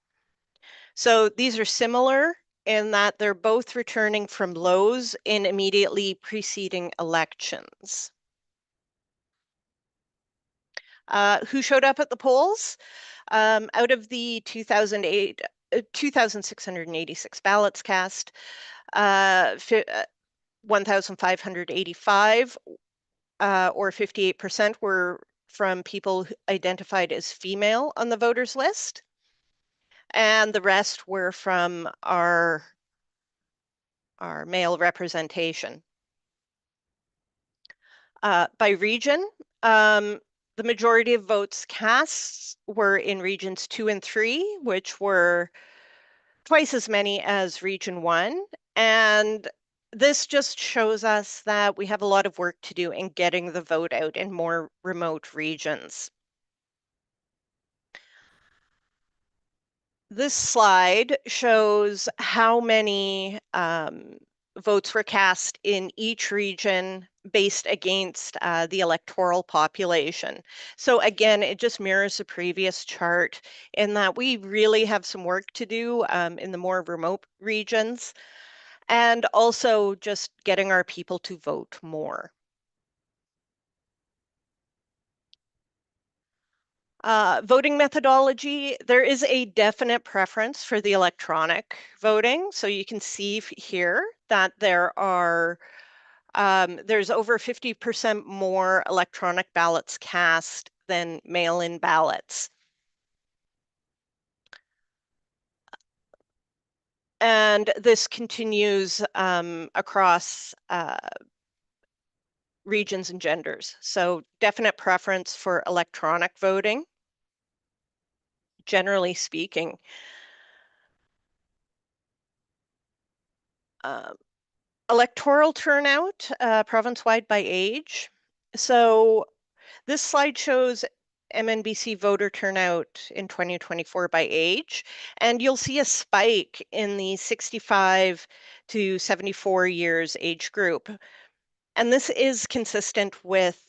So these are similar in that they're both returning from lows in immediately preceding elections. Who showed up at the polls? Out of the 2,686 ballots cast, 1,585 or 58% were from people identified as female on the voters list. And the rest were from our male representation. By region, the majority of votes cast were in regions 2 and 3, which were twice as many as region 1. And this just shows us that we have a lot of work to do in getting the vote out in more remote regions. This slide shows how many votes were cast in each region based against the electoral population. So again, it just mirrors the previous chart in that we really have some work to do in the more remote regions, and also just getting our people to vote more. Voting methodology, there is a definite preference for the electronic voting. So you can see here that there are there's over 50% more electronic ballots cast than mail-in ballots. And this continues across regions and genders. So definite preference for electronic voting, generally speaking. Electoral turnout, province-wide by age. So this slide shows MNBC voter turnout in 2024 by age, and you'll see a spike in the 65 to 74 years age group. And this is consistent with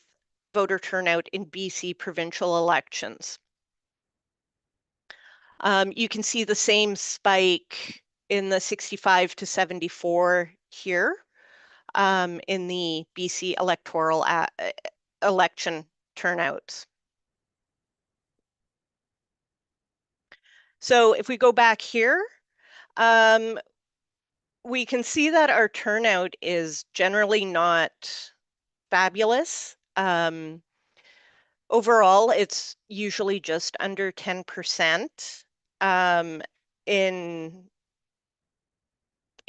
voter turnout in BC provincial elections. You can see the same spike in the 65 to 74 here in the BC electoral election turnouts. So if we go back here, we can see that our turnout is generally not fabulous. Overall, it's usually just under 10%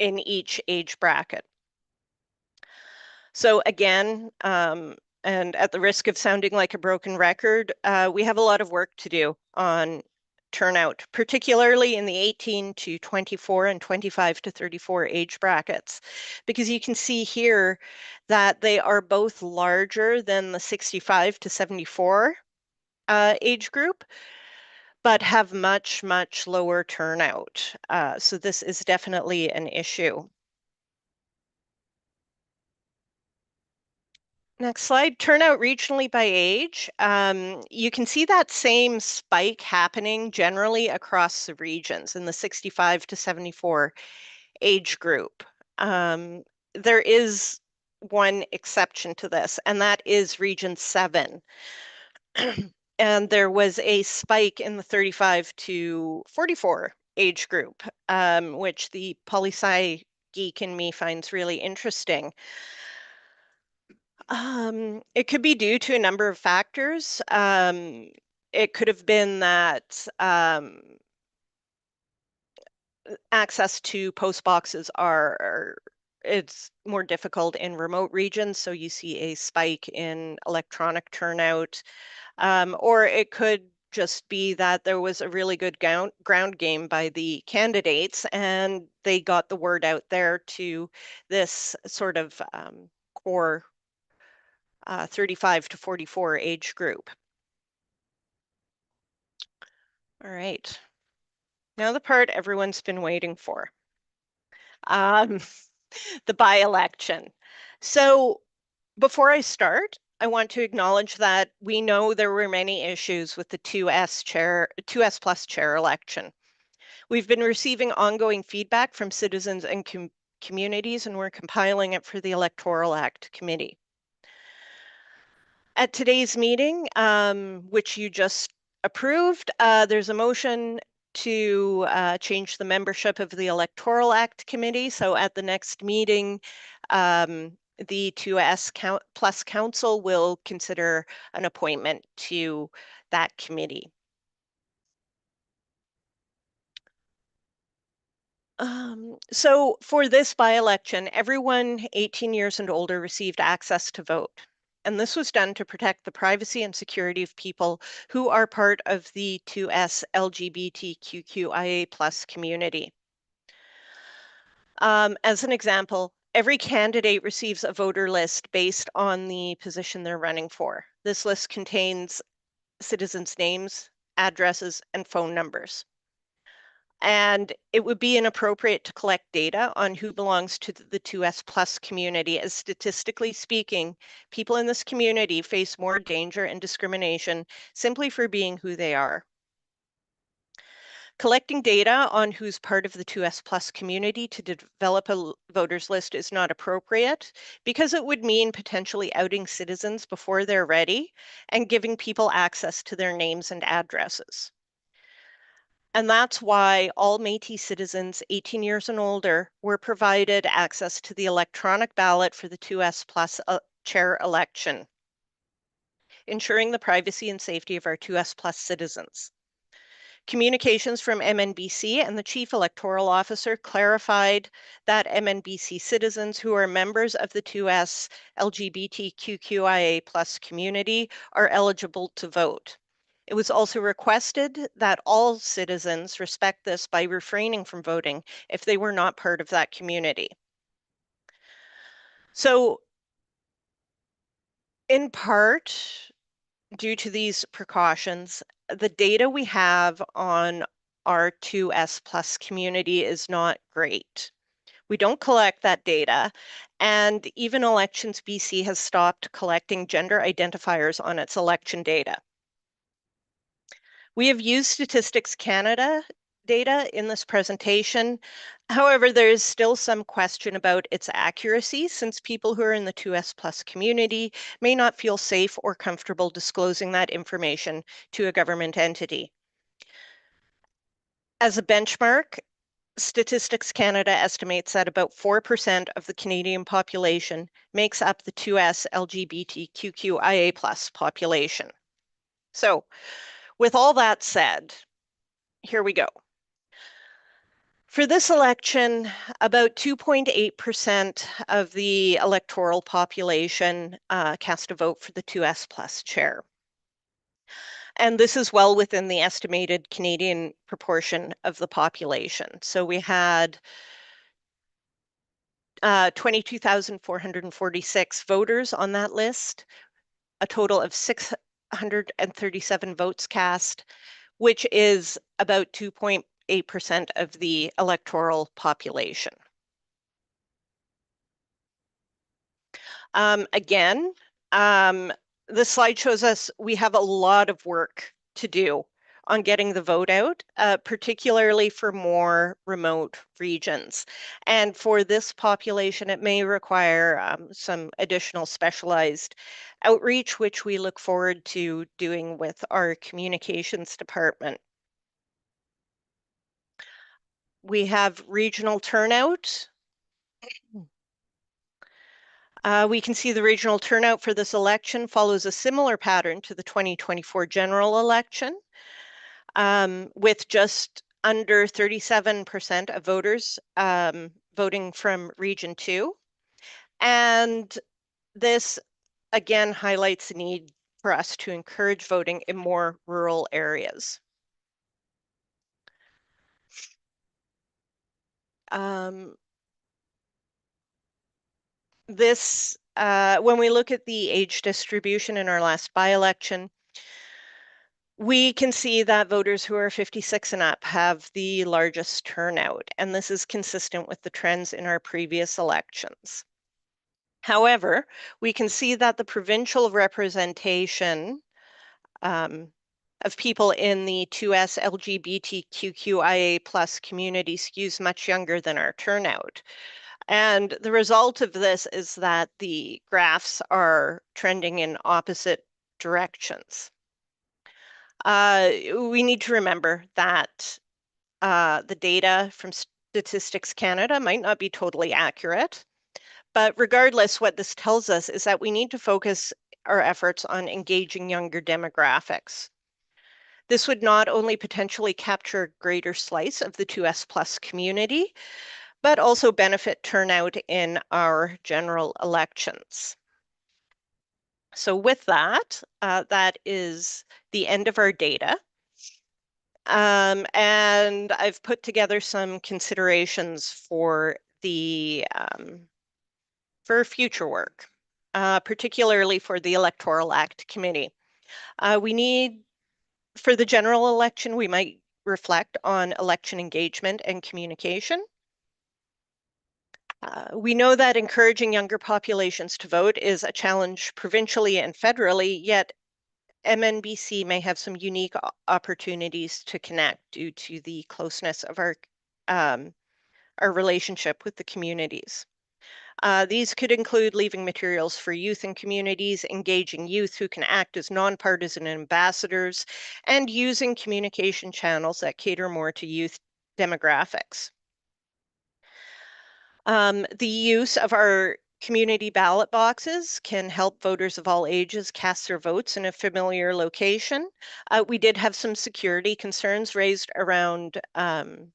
in each age bracket. So again, and at the risk of sounding like a broken record, we have a lot of work to do on turnout, particularly in the 18 to 24 and 25 to 34 age brackets, because you can see here that they are both larger than the 65 to 74 age group, but have much, much lower turnout. So this is definitely an issue. Next slide, turnout regionally by age. You can see that same spike happening generally across the regions in the 65 to 74 age group. There is one exception to this, and that is Region 7. And there was a spike in the 35 to 44 age group, which the poli-sci geek in me finds really interesting. It could be due to a number of factors. It could have been that access to post boxes it's more difficult in remote regions, so you see a spike in electronic turnout. Or it could just be that there was a really good ground game by the candidates and they got the word out there to this sort of core 35 to 44 age group. All right. Now the part everyone's been waiting for. The by-election. So before I start, I want to acknowledge that we know there were many issues with the 2S plus chair election. We've been receiving ongoing feedback from citizens and communities, and we're compiling it for the Electoral Act Committee. At today's meeting, which you just approved, there's a motion to change the membership of the Electoral Act Committee. So at the next meeting, the 2S Plus Council will consider an appointment to that committee. So for this by-election, everyone 18 years and older received access to vote. And this was done to protect the privacy and security of people who are part of the 2S LGBTQIA plus community. As an example, every candidate receives a voter list based on the position they're running for. This list contains citizens' names, addresses, and phone numbers. And it would be inappropriate to collect data on who belongs to the 2S plus community, as statistically speaking, people in this community face more danger and discrimination simply for being who they are. Collecting data on who's part of the 2S plus community to develop a voters list is not appropriate because it would mean potentially outing citizens before they're ready and giving people access to their names and addresses. And that's why all Métis citizens 18 years and older were provided access to the electronic ballot for the 2S plus chair election, ensuring the privacy and safety of our 2S plus citizens. Communications from MNBC and the Chief Electoral Officer clarified that MNBC citizens who are members of the 2S LGBTQIA plus community are eligible to vote. It was also requested that all citizens respect this by refraining from voting if they were not part of that community. So, in part, due to these precautions, the data we have on our 2S plus community is not great. We don't collect that data, and even Elections BC has stopped collecting gender identifiers on its election data. We have used Statistics Canada data in this presentation. However, there is still some question about its accuracy since people who are in the 2S plus community may not feel safe or comfortable disclosing that information to a government entity. As a benchmark, Statistics Canada estimates that about 4% of the Canadian population makes up the 2S LGBTQIA plus population. So, with all that said, here we go. For this election, about 2.8% of the electoral population cast a vote for the 2S plus chair. And this is well within the estimated Canadian proportion of the population. So we had 22,446 voters on that list, a total of 637 votes cast, which is about 2.8% of the electoral population. Again, this slide shows us we have a lot of work to do on getting the vote out, particularly for more remote regions. And for this population, it may require some additional specialized outreach, which we look forward to doing with our communications department. We have regional turnout. We can see the regional turnout for this election follows a similar pattern to the 2024 general election, with just under 37% of voters voting from Region 2. And this, again, highlights the need for us to encourage voting in more rural areas. When we look at the age distribution in our last by-election, we can see that voters who are 56 and up have the largest turnout, and this is consistent with the trends in our previous elections. However, we can see that the provincial representation of people in the 2S LGBTQIA+ community skews much younger than our turnout. And the result of this is that the graphs are trending in opposite directions. We need to remember that the data from Statistics Canada might not be totally accurate, but regardless, what this tells us is that we need to focus our efforts on engaging younger demographics. This would not only potentially capture a greater slice of the 2S+ community, but also benefit turnout in our general elections. So with that, that is the end of our data. And I've put together some considerations for for future work, particularly for the Electoral Act Committee. For the general election, we might reflect on election engagement and communication. We know that encouraging younger populations to vote is a challenge provincially and federally, yet MNBC may have some unique opportunities to connect due to the closeness of our relationship with the communities. These could include leaving materials for youth and communities, engaging youth who can act as nonpartisan ambassadors, and using communication channels that cater more to youth demographics. The use of our community ballot boxes can help voters of all ages cast their votes in a familiar location. We did have some security concerns raised around the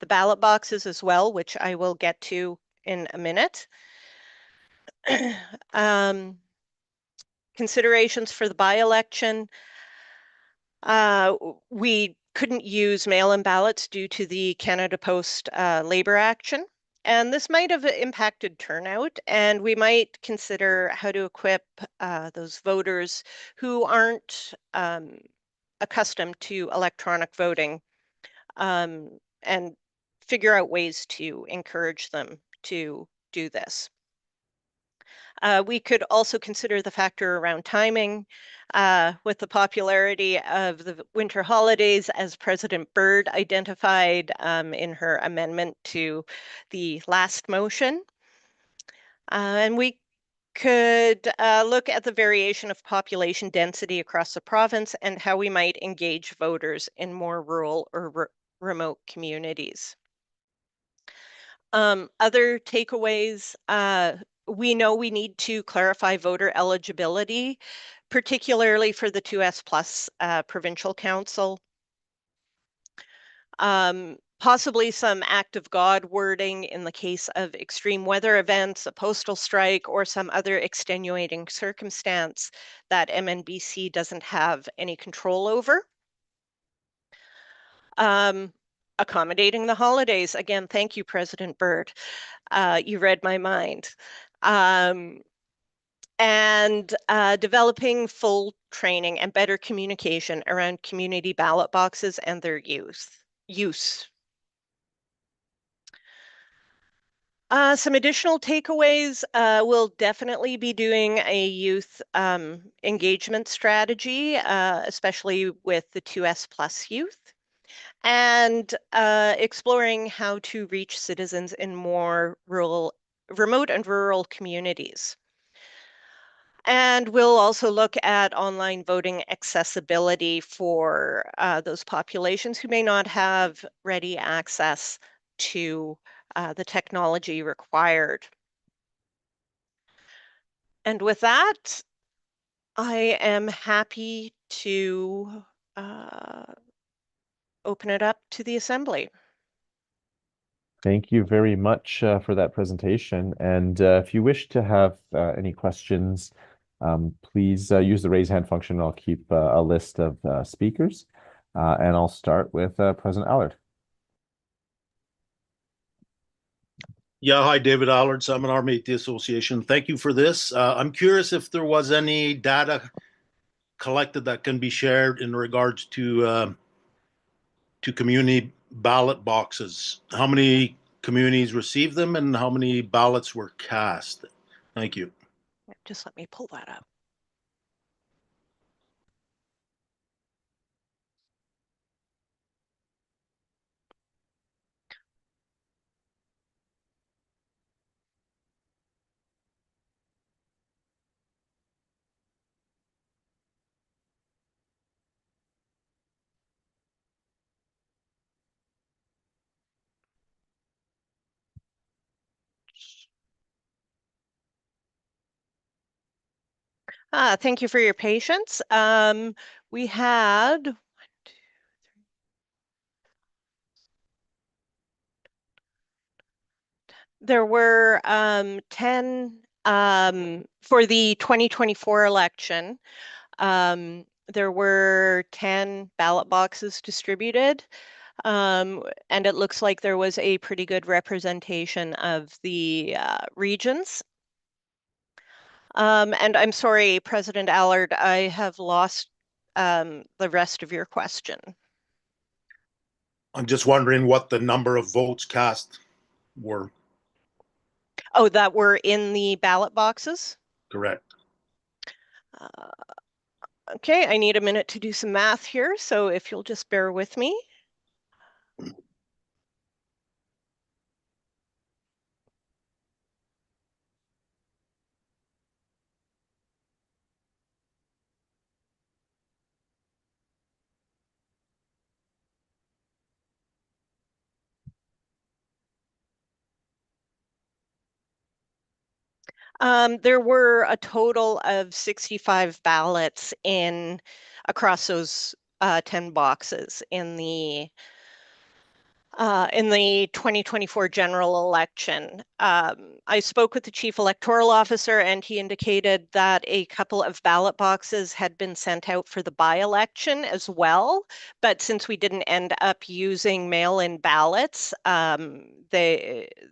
ballot boxes as well, which I will get to in a minute. Considerations for the by-election. We couldn't use mail-in ballots due to the Canada Post labor action. And this might have impacted turnout, and we might consider how to equip those voters who aren't accustomed to electronic voting and figure out ways to encourage them to do this. We could also consider the factor around timing. With the popularity of the winter holidays, as President Byrd identified in her amendment to the last motion. And we could look at the variation of population density across the province and how we might engage voters in more rural or remote communities. Other takeaways, we know we need to clarify voter eligibility, particularly for the 2S+ provincial council. possibly some act of God wording in the case of extreme weather events, a postal strike, or some other extenuating circumstance that MNBC doesn't have any control over. Accommodating the holidays. Again, thank you, President Byrd. You read my mind. And developing full training and better communication around community ballot boxes and their use. Some additional takeaways, we'll definitely be doing a youth engagement strategy, especially with the 2S Plus youth, and exploring how to reach citizens in more remote and rural communities. And we'll also look at online voting accessibility for those populations who may not have ready access to the technology required. And with that, I am happy to open it up to the Assembly. Thank you very much for that presentation. And if you wish to have any questions, please use the raise hand function. I'll keep a list of speakers. And I'll start with President Allard. Yeah, hi, David Allard, Seminar Métis Association. Thank you for this. I'm curious if there was any data collected that can be shared in regards to community ballot boxes. How many communities received them and how many ballots were cast? Thank you. Just let me pull that up. Thank you for your patience. We had there were 10 for the 2024 election. There were 10 ballot boxes distributed. And it looks like there was a pretty good representation of the regions. And I'm sorry, President Allard, I have lost the rest of your question. I'm just wondering what the number of votes cast were. Oh, that were in the ballot boxes? Correct. Okay, I need a minute to do some math here, so if you'll just bear with me. There were a total of 65 ballots across those 10 boxes in the 2024 general election. I spoke with the chief electoral officer and he indicated that a couple of ballot boxes had been sent out for the by-election as well. But since we didn't end up using mail-in ballots,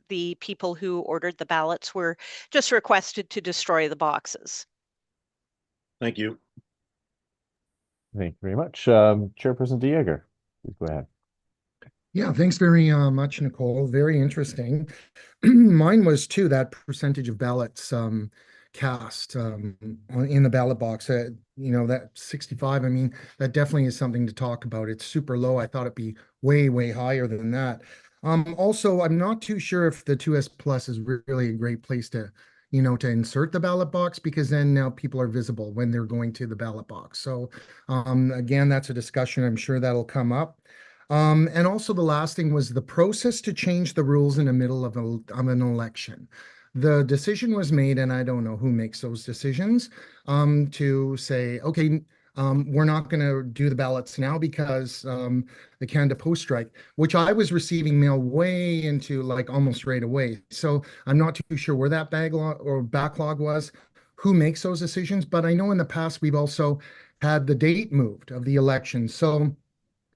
the people who ordered the ballots were just requested to destroy the boxes. Thank you. Thank you very much. Chairperson Dieger, please go ahead. Yeah, thanks very much, Nicole. Very interesting. Mine was too, that percentage of ballots cast in the ballot box. That 65, I mean, that definitely is something to talk about. It's super low. I thought it'd be way, way higher than that. Also, I'm not too sure if the 2S Plus is really a great place to insert the ballot box, because then now people are visible when they're going to the ballot box. So again, that's a discussion. I'm sure that'll come up. And also the last thing was the process to change the rules in the middle of an election. The decision was made, and I don't know who makes those decisions, to say, okay, we're not going to do the ballots now because the Canada Post strike, which I was receiving mail way into like almost right away. So I'm not too sure where that backlog was, who makes those decisions. But I know in the past we've also had the date moved of the election. So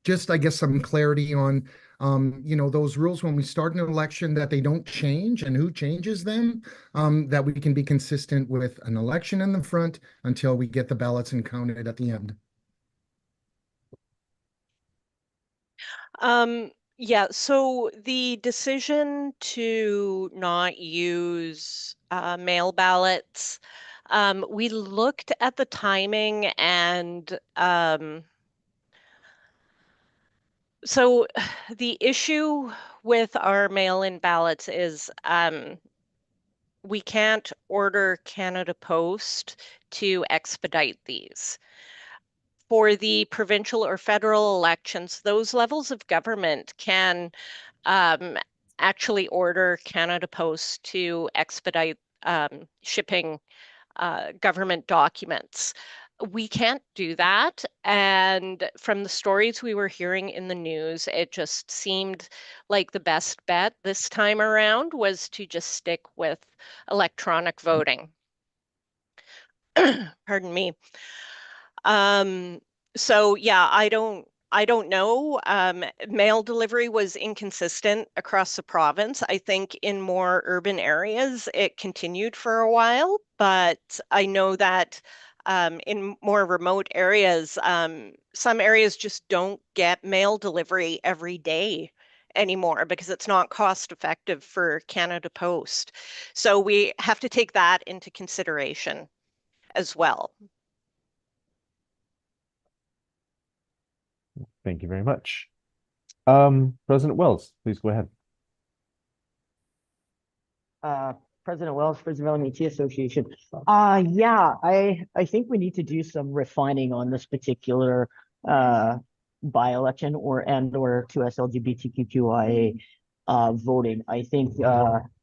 just, I guess, some clarity on, those rules when we start an election, that they don't change and who changes them, that we can be consistent with an election in the front until we get the ballots and counted at the end. Yeah, so the decision to not use mail ballots, we looked at the timing and so the issue with our mail-in ballots is we can't order Canada Post to expedite these. For the provincial or federal elections, those levels of government can actually order Canada Post to expedite shipping government documents. We can't do that. And from the stories we were hearing in the news, it just seemed like the best bet this time around was to just stick with electronic voting. Pardon me. So yeah, I don't know. Mail delivery was inconsistent across the province. I think in more urban areas it continued for a while, but I know that in more remote areas, some areas just don't get mail delivery every day anymore because it's not cost effective for Canada Post. So we have to take that into consideration as well. Thank you very much. President Wells, please go ahead. President Wells, Brisbane LMT Association. Yeah, I think we need to do some refining on this particular by-election or 2S LGBTQIA voting. I think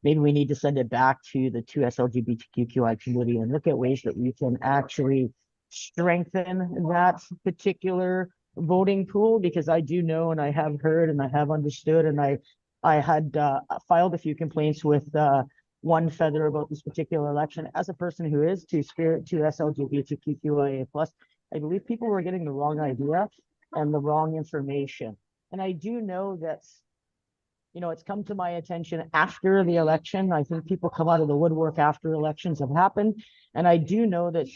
maybe we need to send it back to the 2S LGBTQI community and look at ways that we can actually strengthen that particular voting pool, because I do know and I have heard and I have understood, and I had filed a few complaints with one feather about this particular election. As a person who is Two-Spirit, 2S LGBTQIA+, I believe people were getting the wrong idea and the wrong information. And I do know that, it's come to my attention after the election. I think people come out of the woodwork after elections have happened. And I do know that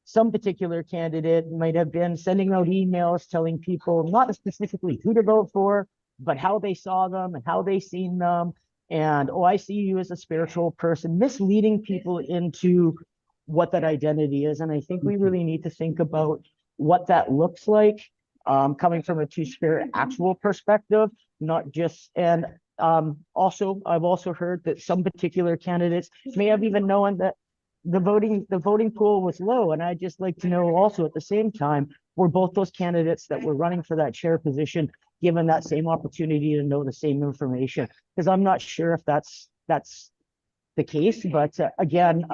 some particular candidate might have been sending out emails telling people not specifically who to vote for, but how they saw them and how they seen them. And, oh, I see you as a spiritual person, misleading people into what that identity is. And I think we really need to think about what that looks like, coming from a Two-Spirit actual perspective, not just, and also, I've also heard that some particular candidates may have even known that the voting pool was low. And I'd just like to know also at the same time, were both those candidates that were running for that chair position given that same opportunity to know the same information? Because I'm not sure if that's the case. But again,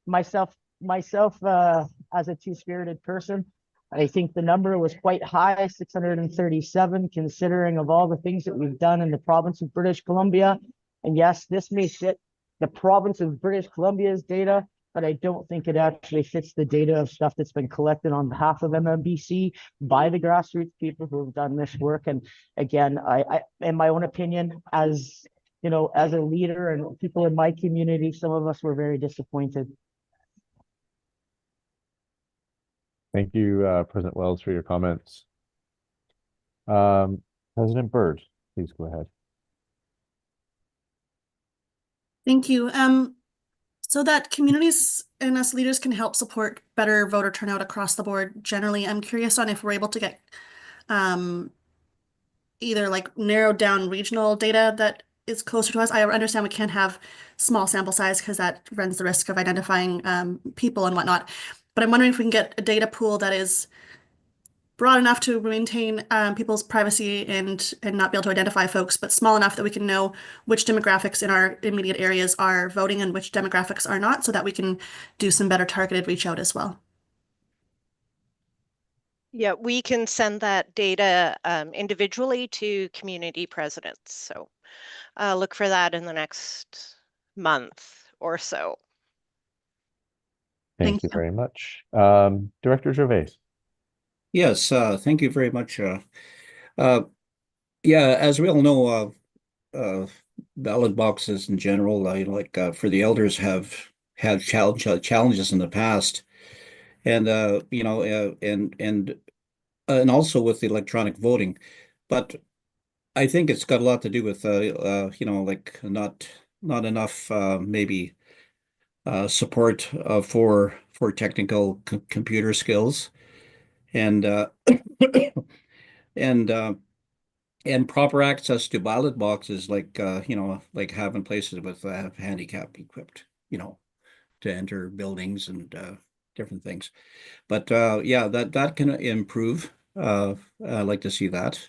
myself as a two-spirited person, I think the number was quite high, 637, considering of all the things that we've done in the province of British Columbia. And yes, this may fit the province of British Columbia's data, but I don't think it actually fits the data of stuff that's been collected on behalf of MMBC by the grassroots people who have done this work. And again, I in my own opinion, as as a leader and people in my community, some of us were very disappointed. Thank you, President Wells, for your comments. President Byrd, please go ahead. Thank you. So that communities and us leaders can help support better voter turnout across the board. Generally, I'm curious on if we're able to get either like narrowed down regional data that is closer to us. I understand we can't have small sample size because that runs the risk of identifying people and whatnot. But I'm wondering if we can get a data pool that is broad enough to maintain people's privacy and not be able to identify folks, but small enough that we can know which demographics in our immediate areas are voting and which demographics are not, so that we can do some better targeted reach out as well. Yeah, we can send that data individually to community presidents. So look for that in the next month or so. Thank you very much. Director Gervais. Yes, thank you very much. Yeah, as we all know, ballot boxes in general, like for the elders, have had challenges in the past, and and also with the electronic voting. But I think it's got a lot to do with like not enough maybe support for technical computer skills and and and proper access to ballot boxes, like like having places with handicap equipped, to enter buildings and different things. But yeah, that can improve. I'd like to see that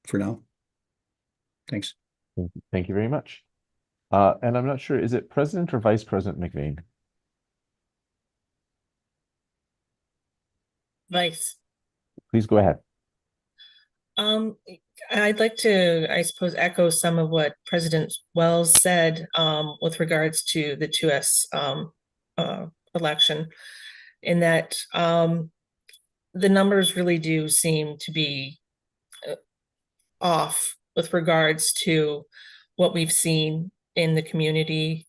for now. Thanks. Thank you very much. And I'm not sure, is it President or Vice President McVeigh? Vice. Please go ahead. I'd like to, I suppose, echo some of what President Wells said with regards to the 2S election, in that the numbers really do seem to be off with regards to what we've seen in the community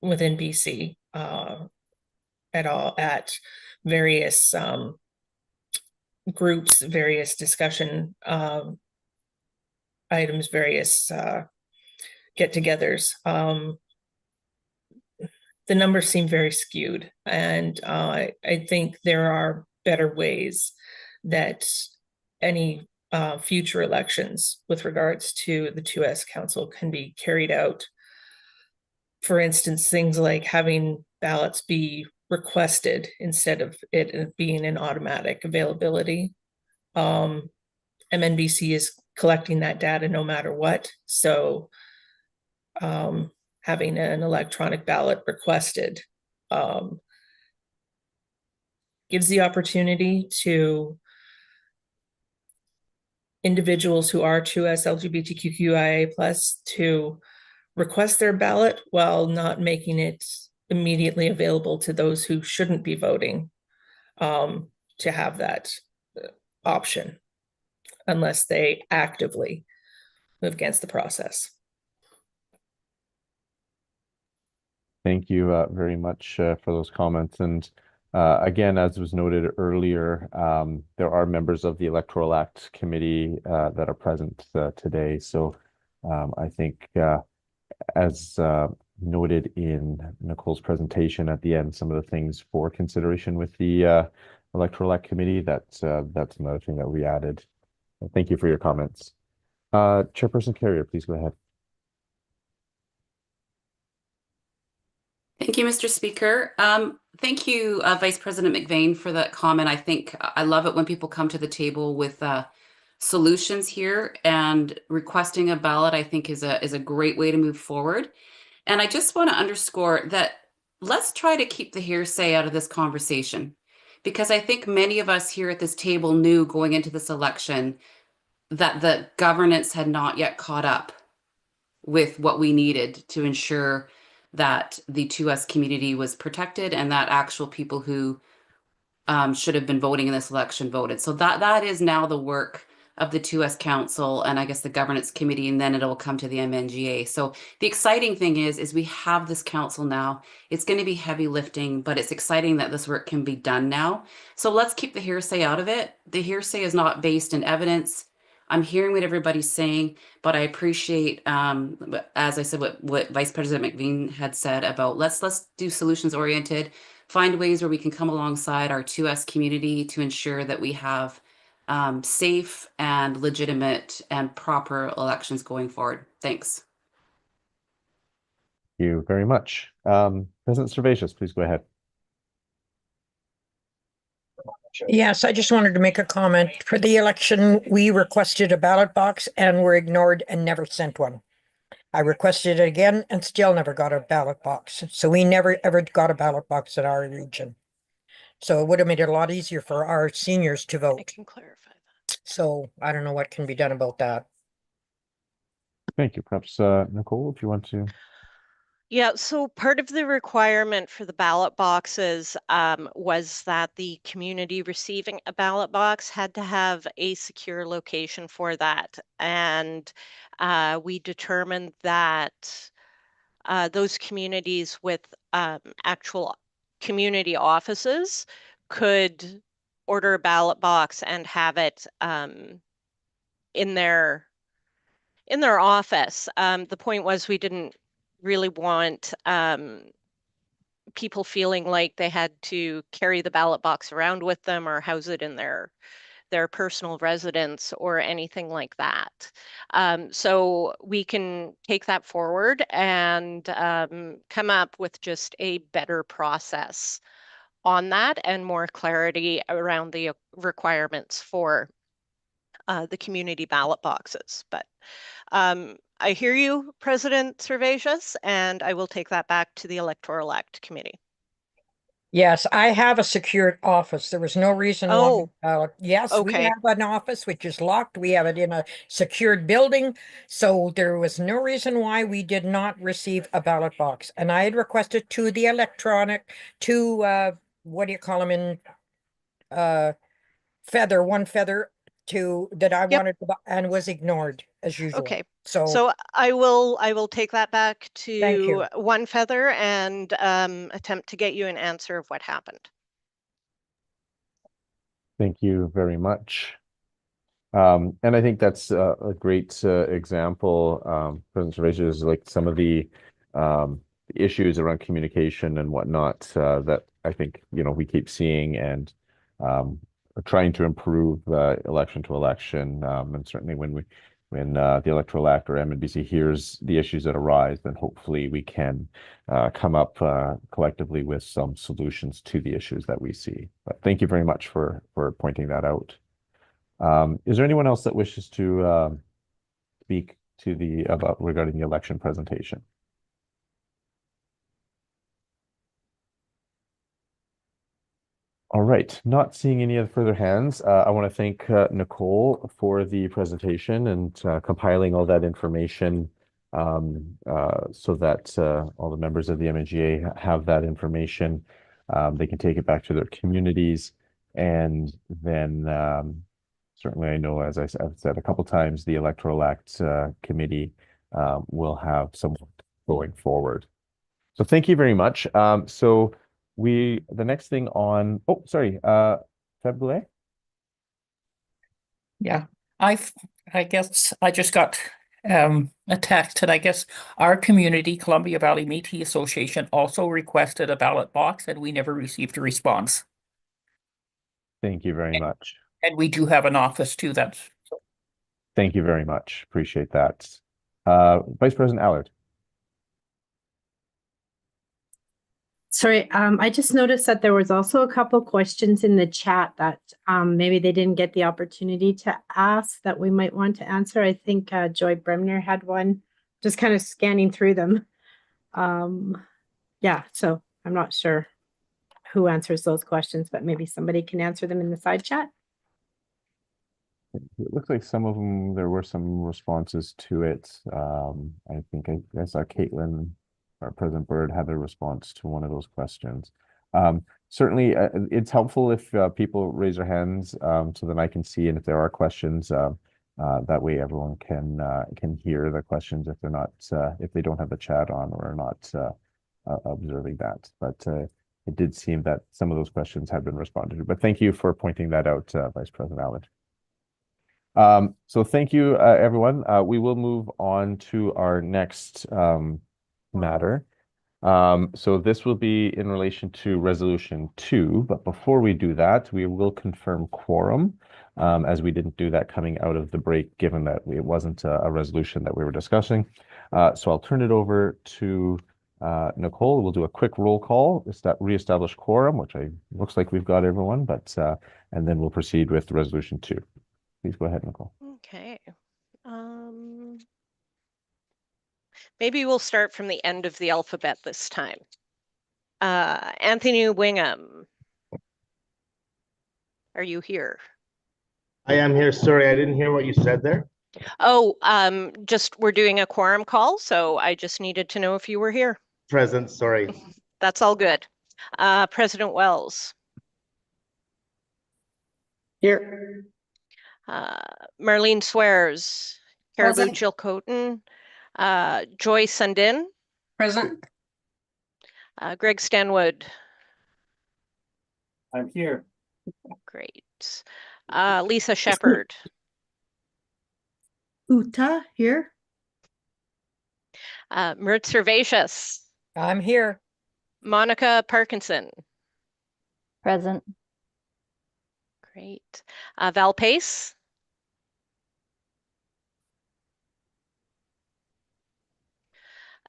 within BC at various groups, various discussion items, various get-togethers. The numbers seem very skewed, and I think there are better ways that any future elections with regards to the 2S Council can be carried out. For instance, things like having ballots be requested instead of it being an automatic availability. MNBC is collecting that data no matter what. So having an electronic ballot requested gives the opportunity to individuals who are 2S LGBTQIA+ to request their ballot while not making it immediately available to those who shouldn't be voting to have that option unless they actively move against the process. Thank you very much for those comments. And again, as was noted earlier, there are members of the Electoral Act Committee that are present today. So I think as noted in Nicole's presentation at the end, some of the things for consideration with the Electoral Act Committee, that's another thing that we added. Thank you for your comments. Chairperson Carrier, please go ahead. Thank you, Mr. Speaker. Thank you, Vice President McVeigh, for that comment. I think I love it when people come to the table with solutions here, and requesting a ballot, I think, is a great way to move forward. And I just want to underscore that let's try to keep the hearsay out of this conversation, because I think many of us here at this table knew going into this election that the governance had not yet caught up with what we needed to ensure that the 2S community was protected and that actual people who should have been voting in this election voted. So that is now the work of the 2S Council and I guess the Governance Committee, and then it'll come to the MNGA. So the exciting thing is we have this council now. It's going to be heavy lifting, but it's exciting that this work can be done now. So let's keep the hearsay out of it. The hearsay is not based in evidence. I'm hearing what everybody's saying, but I appreciate, as I said, what Vice President McVeigh had said about let's do solutions oriented, find ways where we can come alongside our 2S community to ensure that we have safe and legitimate and proper elections going forward. Thanks. Thank you very much. President Servatius, please go ahead. Yes, I just wanted to make a comment. For the election, we requested a ballot box and were ignored and never sent one. I requested it again and still never got a ballot box. So we never ever got a ballot box in our region. So it would have made it a lot easier for our seniors to I vote. can clarify that. So I don't know what can be done about that. Thank you. Perhaps, Nicole, if you want to. Yeah, so part of the requirement for the ballot boxes was that the community receiving a ballot box had to have a secure location for that. And we determined that those communities with actual community offices could order a ballot box and have it in their office. The point was we didn't really want people feeling like they had to carry the ballot box around with them or house it in their personal residence or anything like that. So we can take that forward and come up with just a better process on that and more clarity around the requirements for the community ballot boxes. But I hear you, President Servatius, and I will take that back to the Electoral Act Committee. Yes, I have a secured office. There was no reason why. Yes, we okay. have an office which is locked. We have it in a secured building. So there was no reason why we did not receive a ballot box. And I had requested to the electronic, to what do you call them in feather, one feather to that I wanted to, and was ignored as usual. Okay. So I will take that back thank to you. One Feather and attempt to get you an answer of what happened. Thank you very much. And I think that's a great example, President Servatius, is like some of the issues around communication and whatnot that I think, we keep seeing and trying to improve election to election. And certainly when the Electoral Act or MNBC hears the issues that arise, then hopefully we can come up collectively with some solutions to the issues that we see. But thank you very much for pointing that out. Is there anyone else that wishes to speak to about regarding the election presentation? All right, not seeing any other further hands. I want to thank Nicole for the presentation and compiling all that information so that all the members of the MNGA have that information. They can take it back to their communities, and then certainly I know, as I've said a couple times, the Electoral Act Committee will have some going forward. So thank you very much. So the next thing on, oh, sorry, Febule? Yeah, I guess I just got a text, and I guess our community, Columbia Valley Métis Association, also requested a ballot box, and we never received a response. Thank you very much. And we do have an office too. Thank you very much. Appreciate that. Vice President Allard. Sorry, I just noticed that there was also a couple questions in the chat that maybe they didn't get the opportunity to ask that we might want to answer. I think Joy Bremner had one, just kind of scanning through them. Yeah, so I'm not sure who answers those questions, but maybe somebody can answer them in the side chat. It looks like some of them, there were some responses to it. I think I saw Caitlin or President Bird had a response to one of those questions. Certainly, it's helpful if people raise their hands so then I can see, and if there are questions, that way everyone can hear the questions if they're not if they don't have the chat on or are not observing that. But it did seem that some of those questions have been responded to. But thank you for pointing that out, Vice President Allard. So thank you, everyone. We will move on to our next matter. So this will be in relation to Resolution 2, but before we do that, we will confirm quorum, as we didn't do that coming out of the break, given that it wasn't a resolution that we were discussing. So I'll turn it over to Nicole. We'll do a quick roll call, reestablish quorum, which looks like we've got everyone, but and then we'll proceed with Resolution 2. Please go ahead, Nicole. Okay. Maybe we'll start from the end of the alphabet this time. Anthony Wingham. Are you here? I am here. Sorry, I didn't hear what you said there. Oh, just we're doing a quorum call, so I just needed to know if you were here. Present, sorry. That's all good. President Wells. Here. Marlene Swears. Caribou Present. Chilcotin. Joy Sundin. Present. Greg Stanwood. I'm here. Great. Lisa Shepherd. Uta here. Mert Servatius. I'm here. Monica Parkinson. Present. Great. Val Pace.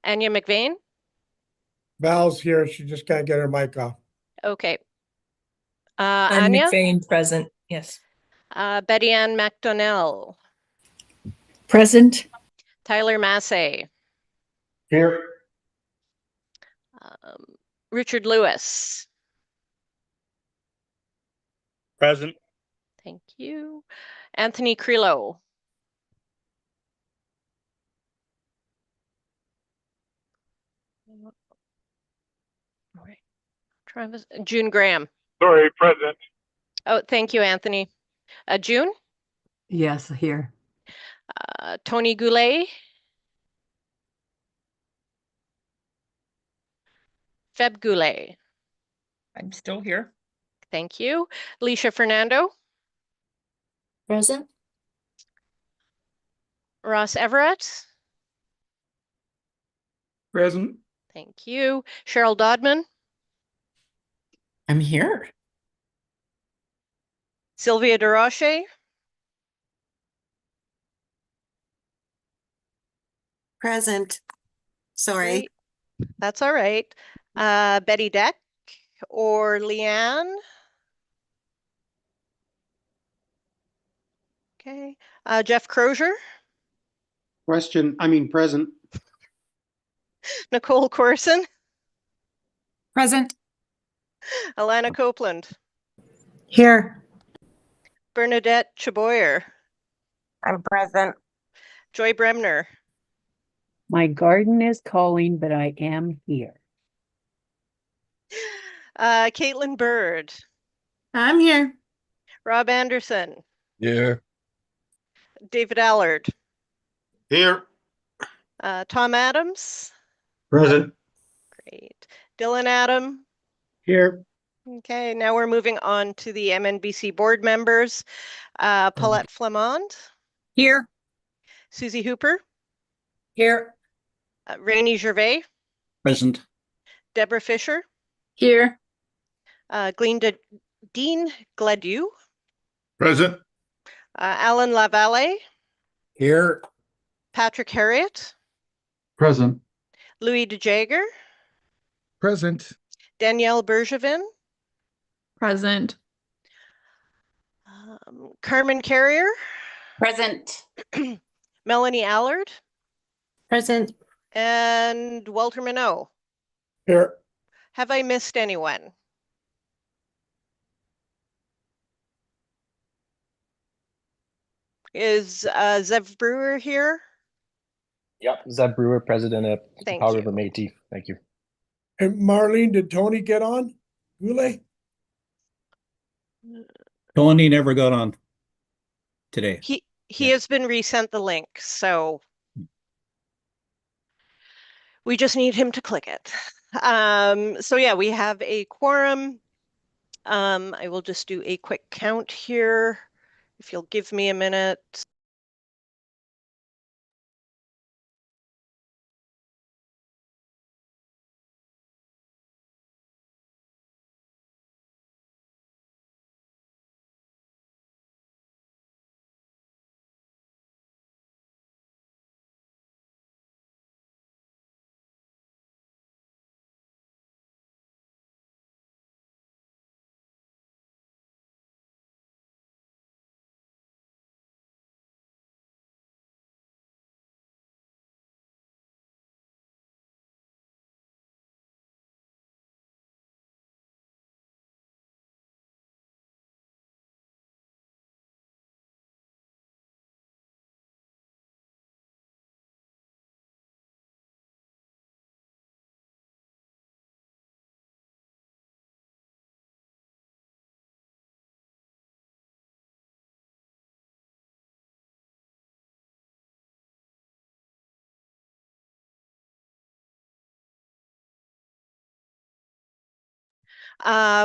Anya McVeigh. Val's here. She just can't get her mic off. Okay. I'm Anya. McVeigh, present. Yes. Betty Ann McDonnell. Present. Tyler Massey. Here. Richard Lewis. Present. Thank you. Anthony Crelo. All right. Travis. June Graham. Sorry, present. Oh, thank you, Anthony. June. Yes, here. Tony Goulet. Feb Goulet. I'm still here. Thank you. Alicia Fernando. Present. Ross Everett. Present. Thank you. Cheryl Dodman. I'm here. Sylvia DeRoche. Present. Sorry. Great. That's all right. Betty Deck or Leanne. Okay. Jeff Crozier. Present. Nicole Corson. Present. Alana Copeland. Here. Bernadette Chaboyer. I'm present. Joy Bremner. My garden is calling, but I am here. Caitlin Bird. I'm here. Rob Anderson. Here. David Allard. Here. Tom Adams. Present. Great. Dylan Adam. Here. Okay, now we're moving on to the MNBC board members. Paulette Flamond. Here. Susie Hooper. Here. Rainey Gervais. Present. Deborah Fisher. Here. Dean Gladue. Present. Alan Lavalle. Here. Patrick Harriet. Present. Louis DeJager. Present. Danielle Bergevin. Present. Carmen Carrier. Present. Melanie Allard. Present. And Walter Minot. Here. Have I missed anyone? Is Zev Brewer here? Yep. Zeb Brewer, president of Thank Powell you. River Métis. Thank you. And Marlene, did Tony get on? Goulet? Tony never got on today. He has been resent the link, so we just need him to click it. So yeah, we have a quorum. I will just do a quick count here, if you'll give me a minute.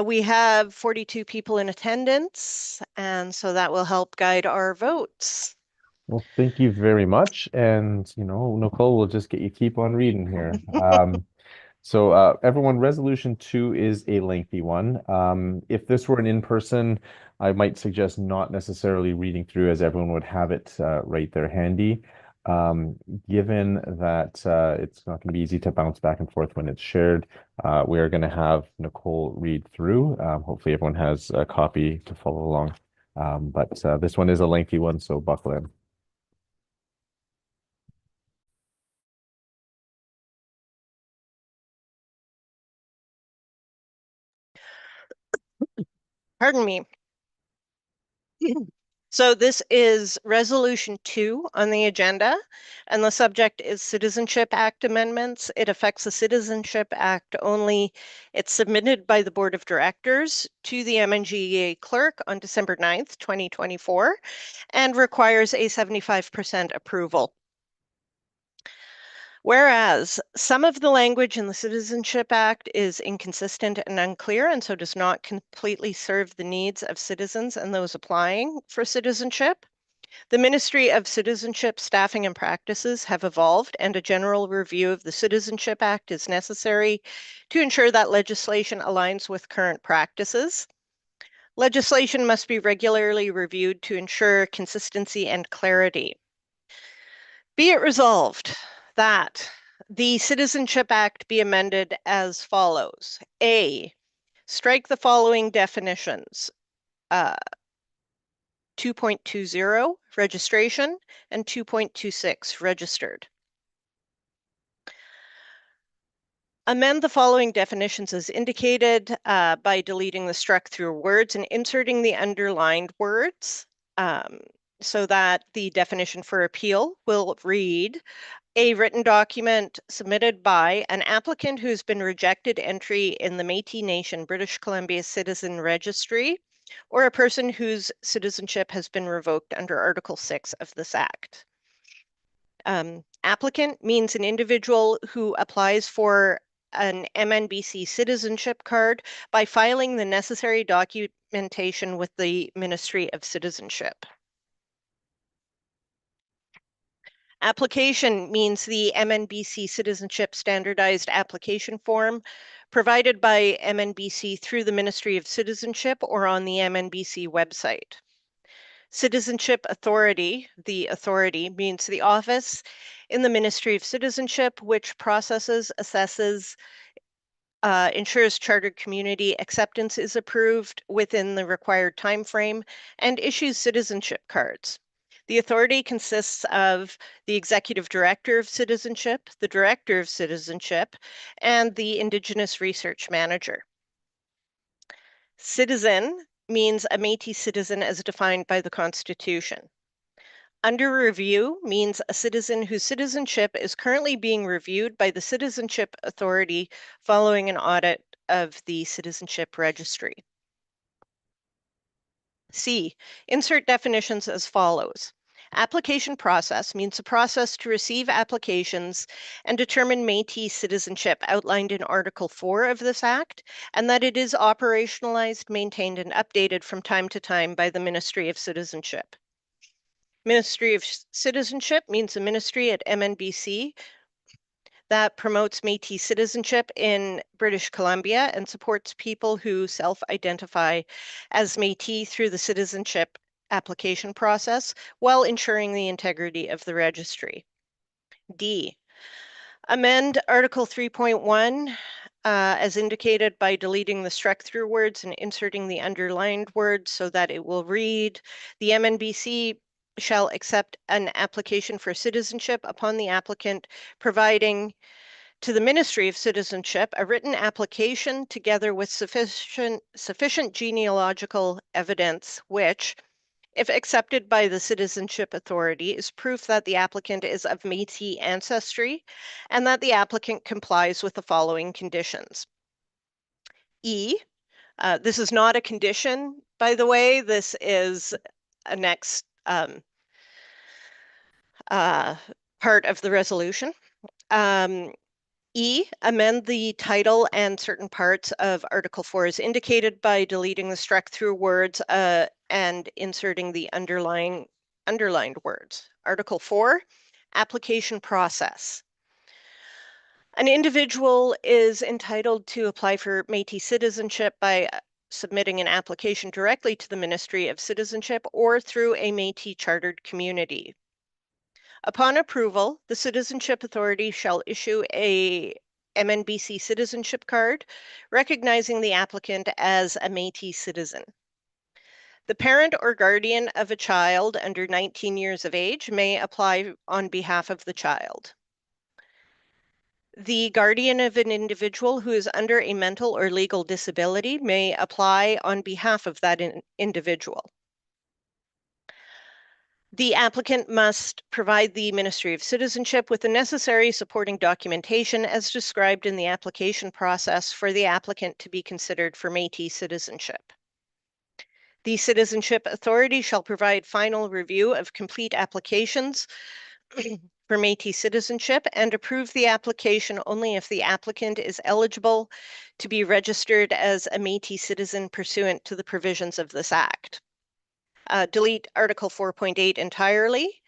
We have 42 people in attendance, and so that will help guide our votes. Well, thank you very much. And, Nicole, we'll just get you keep on reading here. So everyone, resolution 2 is a lengthy one. If this were an in-person, I might suggest not necessarily reading through as everyone would have it right there handy. Given that it's not going to be easy to bounce back and forth when it's shared, we are going to have Nicole read through. Hopefully everyone has a copy to follow along. But this one is a lengthy one, so buckle in. Pardon me. So this is resolution 2 on the agenda, and the subject is Citizenship Act amendments. It affects the Citizenship Act only. It's submitted by the Board of Directors to the MNGA clerk on December 9th, 2024, and requires a 75% approval. Whereas some of the language in the Citizenship Act is inconsistent and unclear, and so does not completely serve the needs of citizens and those applying for citizenship, the Ministry of Citizenship Staffing and Practices have evolved, and a general review of the Citizenship Act is necessary to ensure that legislation aligns with current practices. Legislation must be regularly reviewed to ensure consistency and clarity. Be it resolved that the Citizenship Act be amended as follows. A, strike the following definitions. 2.20, registration, and 2.26, registered. Amend the following definitions as indicated by deleting the struck through words and inserting the underlined words so that the definition for appeal will read, a written document submitted by an applicant who's been rejected entry in the Métis Nation British Columbia Citizen Registry, or a person whose citizenship has been revoked under Article 6 of this Act. Applicant means an individual who applies for an MNBC citizenship card by filing the necessary documentation with the Ministry of Citizenship. Application means the MNBC Citizenship Standardized Application Form provided by MNBC through the Ministry of Citizenship or on the MNBC website. Citizenship Authority, the authority, means the office in the Ministry of Citizenship which processes, assesses, ensures chartered community acceptance is approved within the required time frame, and issues citizenship cards. The authority consists of the Executive Director of Citizenship, the Director of Citizenship, and the Indigenous Research Manager. Citizen means a Métis citizen as defined by the Constitution. Under review means a citizen whose citizenship is currently being reviewed by the Citizenship Authority following an audit of the Citizenship Registry. C, insert definitions as follows. Application process means the process to receive applications and determine Métis citizenship outlined in Article 4 of this Act, and that it is operationalized, maintained, and updated from time to time by the Ministry of Citizenship. Ministry of Citizenship means the ministry at MNBC that promotes Métis citizenship in British Columbia and supports people who self-identify as Métis through the citizenship application process while ensuring the integrity of the registry. D, amend Article 3.1 as indicated by deleting the struck through words and inserting the underlined words so that it will read, the MNBC shall accept an application for citizenship upon the applicant providing to the Ministry of Citizenship a written application together with sufficient genealogical evidence which, if accepted by the Citizenship Authority, is proof that the applicant is of Métis ancestry and that the applicant complies with the following conditions. E, this is not a condition, by the way, this is a next part of the resolution. E, amend the title and certain parts of Article 4 as indicated by deleting the struck through words and inserting the underlined words. Article 4, application process. An individual is entitled to apply for Métis citizenship by submitting an application directly to the Ministry of Citizenship or through a Métis chartered community. Upon approval, the Citizenship Authority shall issue a MNBC citizenship card, recognizing the applicant as a Métis citizen. The parent or guardian of a child under 19 years of age may apply on behalf of the child. The guardian of an individual who is under a mental or legal disability may apply on behalf of that individual. The applicant must provide the Ministry of Citizenship with the necessary supporting documentation as described in the application process for the applicant to be considered for Métis citizenship. The Citizenship Authority shall provide final review of complete applications for Métis citizenship and approve the application only if the applicant is eligible to be registered as a Métis citizen pursuant to the provisions of this Act. Delete Article 4.8 entirely.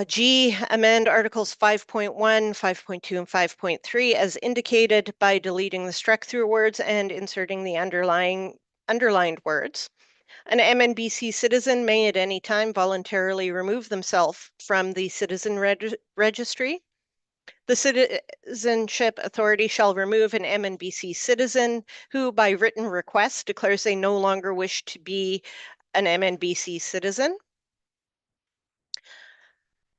G, amend Articles 5.1, 5.2, and 5.3 as indicated by deleting the struck through words and inserting the underlined words. An MNBC citizen may at any time voluntarily remove themselves from the citizen registry. The Citizenship Authority shall remove an MNBC citizen who, by written request, declares they no longer wish to be an MNBC citizen.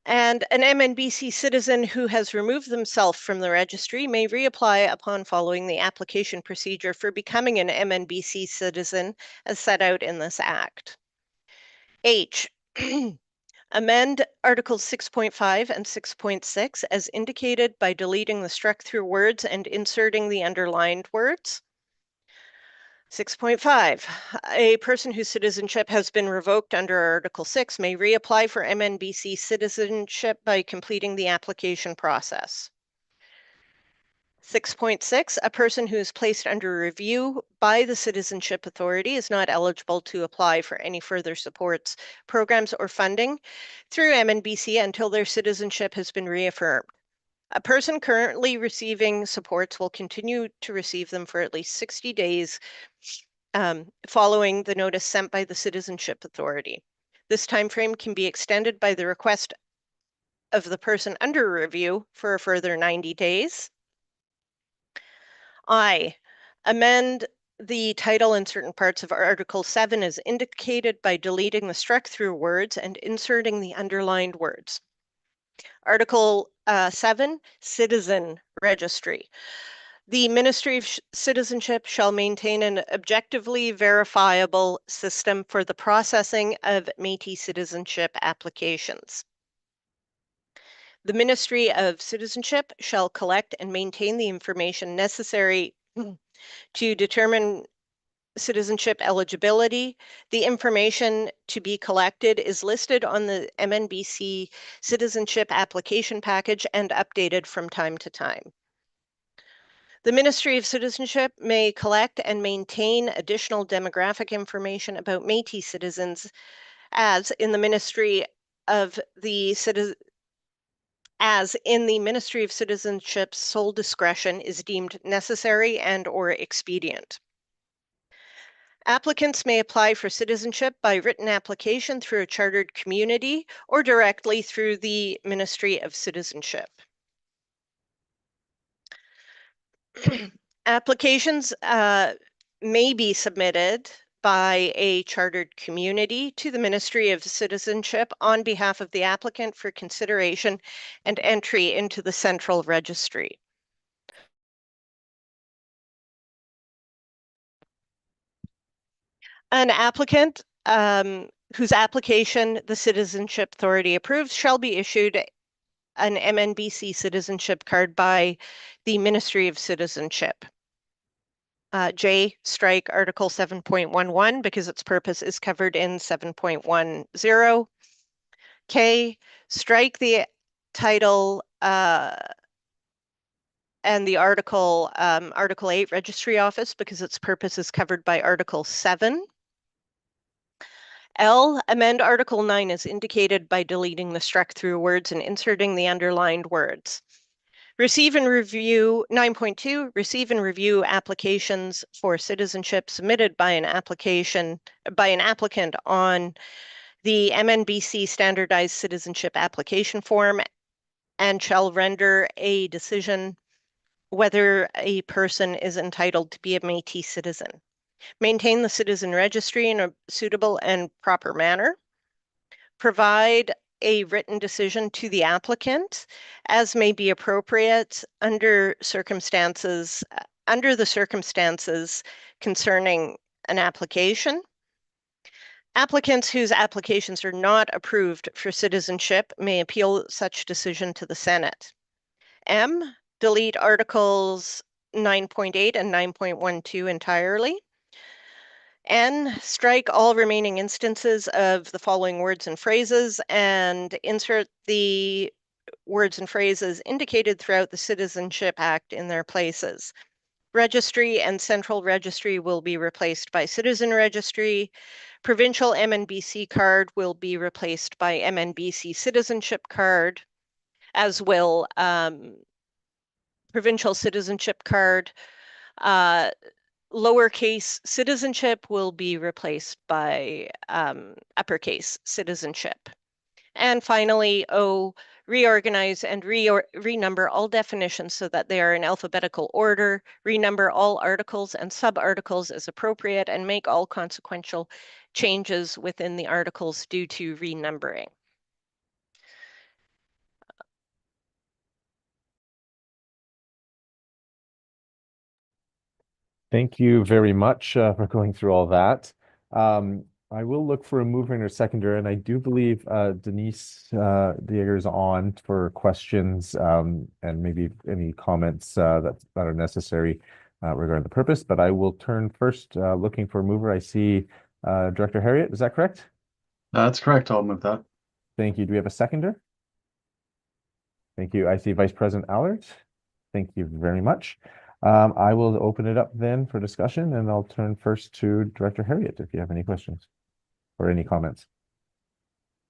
And an MNBC citizen who has removed themselves from the registry may reapply upon following the application procedure for becoming an MNBC citizen as set out in this Act. H, amend Articles 6.5 and 6.6 as indicated by deleting the struck through words and inserting the underlined words. 6.5, a person whose citizenship has been revoked under Article 6 may reapply for MNBC citizenship by completing the application process. 6.6, a person who is placed under review by the Citizenship Authority is not eligible to apply for any further supports, programs, or funding through MNBC until their citizenship has been reaffirmed. A person currently receiving supports will continue to receive them for at least 60 days following the notice sent by the Citizenship Authority. This time frame can be extended by the request of the person under review for a further 90 days. I, amend the title and certain parts of Article 7 as indicated by deleting the struck through words and inserting the underlined words. Article 7, Citizen Registry. The Ministry of Citizenship shall maintain an objectively verifiable system for the processing of Métis citizenship applications. The Ministry of Citizenship shall collect and maintain the information necessary to determine citizenship eligibility. The information to be collected is listed on the MNBC citizenship application package and updated from time to time. The Ministry of Citizenship may collect and maintain additional demographic information about Métis citizens as in the Ministry of Citizenship's sole discretion is deemed necessary and or expedient. Applicants may apply for citizenship by written application through a chartered community or directly through the Ministry of Citizenship. Applications may be submitted by a chartered community to the Ministry of Citizenship on behalf of the applicant for consideration and entry into the central registry. An applicant whose application the Citizenship Authority approves shall be issued an MNBC citizenship card by the Ministry of Citizenship. J, strike Article 7.11 because its purpose is covered in 7.10. K, strike the title and the Article 8 Registry Office because its purpose is covered by Article 7. L, amend Article 9 as indicated by deleting the struck through words and inserting the underlined words. Receive and review 9.2, receive and review applications for citizenship submitted by an applicant on the MNBC standardized citizenship application form and shall render a decision whether a person is entitled to be a Métis citizen. Maintain the citizen registry in a suitable and proper manner. Provide a written decision to the applicant as may be appropriate under the circumstances concerning an application. Applicants whose applications are not approved for citizenship may appeal such decision to the Senate. M, delete Articles 9.8 and 9.12 entirely. N, strike all remaining instances of the following words and phrases and insert the words and phrases indicated throughout the Citizenship Act in their places. Registry and Central Registry will be replaced by Citizen Registry. Provincial MNBC card will be replaced by MNBC Citizenship Card, as will Provincial Citizenship Card. Lowercase citizenship will be replaced by uppercase citizenship. And finally, O, reorganize and renumber all definitions so that they are in alphabetical order, renumber all articles and sub-articles as appropriate, and make all consequential changes within the articles due to renumbering. Thank you very much for going through all that. I will look for a mover and a seconder, and I do believe Denise Dieger is on for questions and maybe any comments that are necessary regarding the purpose. But I will turn first looking for a mover. I see Director Harriet. Is that correct? That's correct. I'll move that. Thank you. Do we have a seconder? Thank you. I see Vice President Allard. Thank you very much. I will open it up then for discussion, and I'll turn first to Director Harriet if you have any questions or any comments.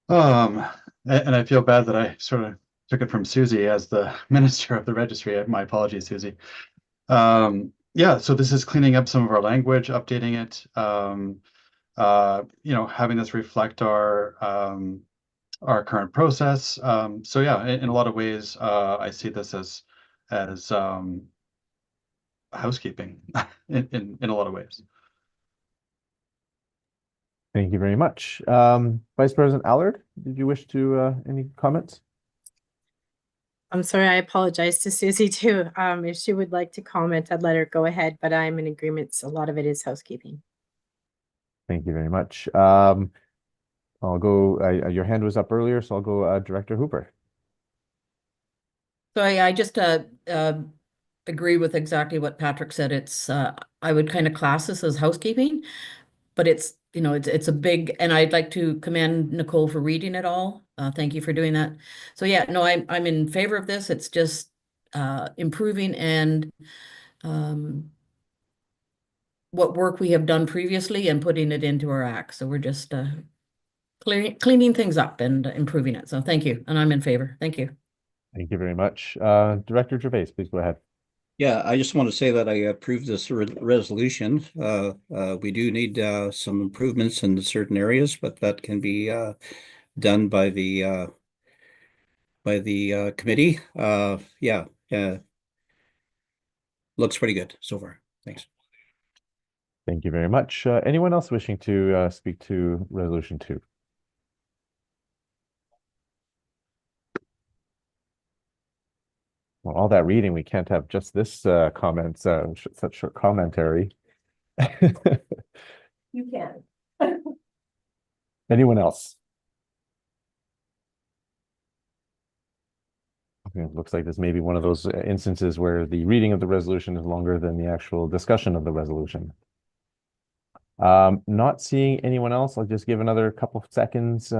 And I feel bad that I sort of took it from Susie as the Minister of the Registry. My apologies, Susie. Yeah, so this is cleaning up some of our language, updating it, having this reflect our current process. So yeah, in a lot of ways, I see this as housekeeping in a lot of ways. Thank you very much. Vice President Allard, did you wish to any comments? I'm sorry, I apologize to Susie too. If she would like to comment, I'd let her go ahead, but I'm in agreement. A lot of it is housekeeping. Thank you very much. I'll go, your hand was up earlier, so I'll go Director Hooper. So I just agree with exactly what Patrick said. It's I would kind of class this as housekeeping, but it's it's a big, and I'd like to commend Nicole for reading it all. Thank you for doing that. So yeah, no, I'm in favor of this. It's just improving and what work we have done previously and putting it into our act. So we're just cleaning things up and improving it. So thank you, and I'm in favor. Thank you. Thank you very much. Director Gervais, please go ahead. Yeah, I just want to say that I approve this resolution. We do need some improvements in certain areas, but that can be done by the committee. Yeah, looks pretty good so far. Thanks. Thank you very much. Anyone else wishing to speak to Resolution 2? Well, all that reading, we can't have just this comments, such short commentary. You can. Anyone else? Okay, it looks like this may be one of those instances where the reading of the resolution is longer than the actual discussion of the resolution. Not seeing anyone else, I'll just give another couple of seconds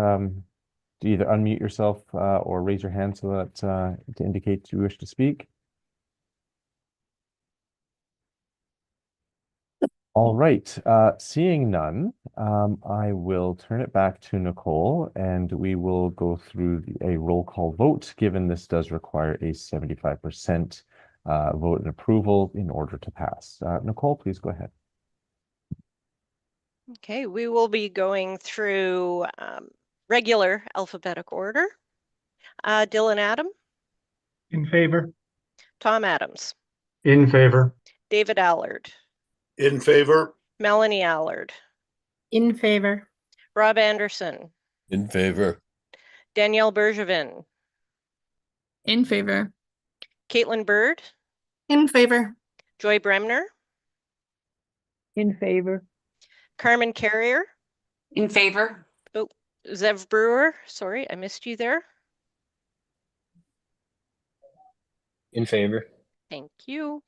to either unmute yourself or raise your hand so that to indicate you wish to speak. All right, seeing none, I will turn it back to Nicole and we will go through a roll call vote, given this does require a 75% vote and approval in order to pass. Nicole, please go ahead. Okay, we will be going through regular alphabetic order. Dylan Adam, In favor. Tom Adams, In favor. David Allard, In favor. Melanie Allard, In favor. Rob Anderson, In favor. Danielle Bergevin, In favor. Caitlin Bird, In favor. Joy Bremner, In favor. Carmen Carrier, In favor. oh, Zev Brewer, sorry, I missed you there. In favor. Thank you.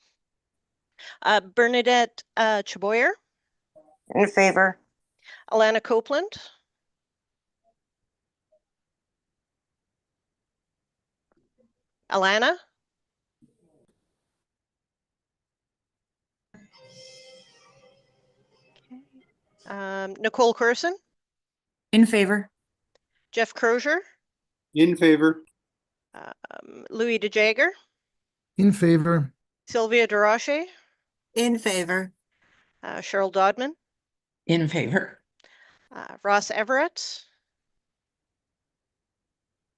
Bernadette Chaboyer, In favor. Alana Copeland, Alana, Nicole Curson, In favor. Jeff Crozier, In favor. Louis DeJager, In favor. Sylvia DeRoche, In favor. Cheryl Dodman, In favor. Ross Everett,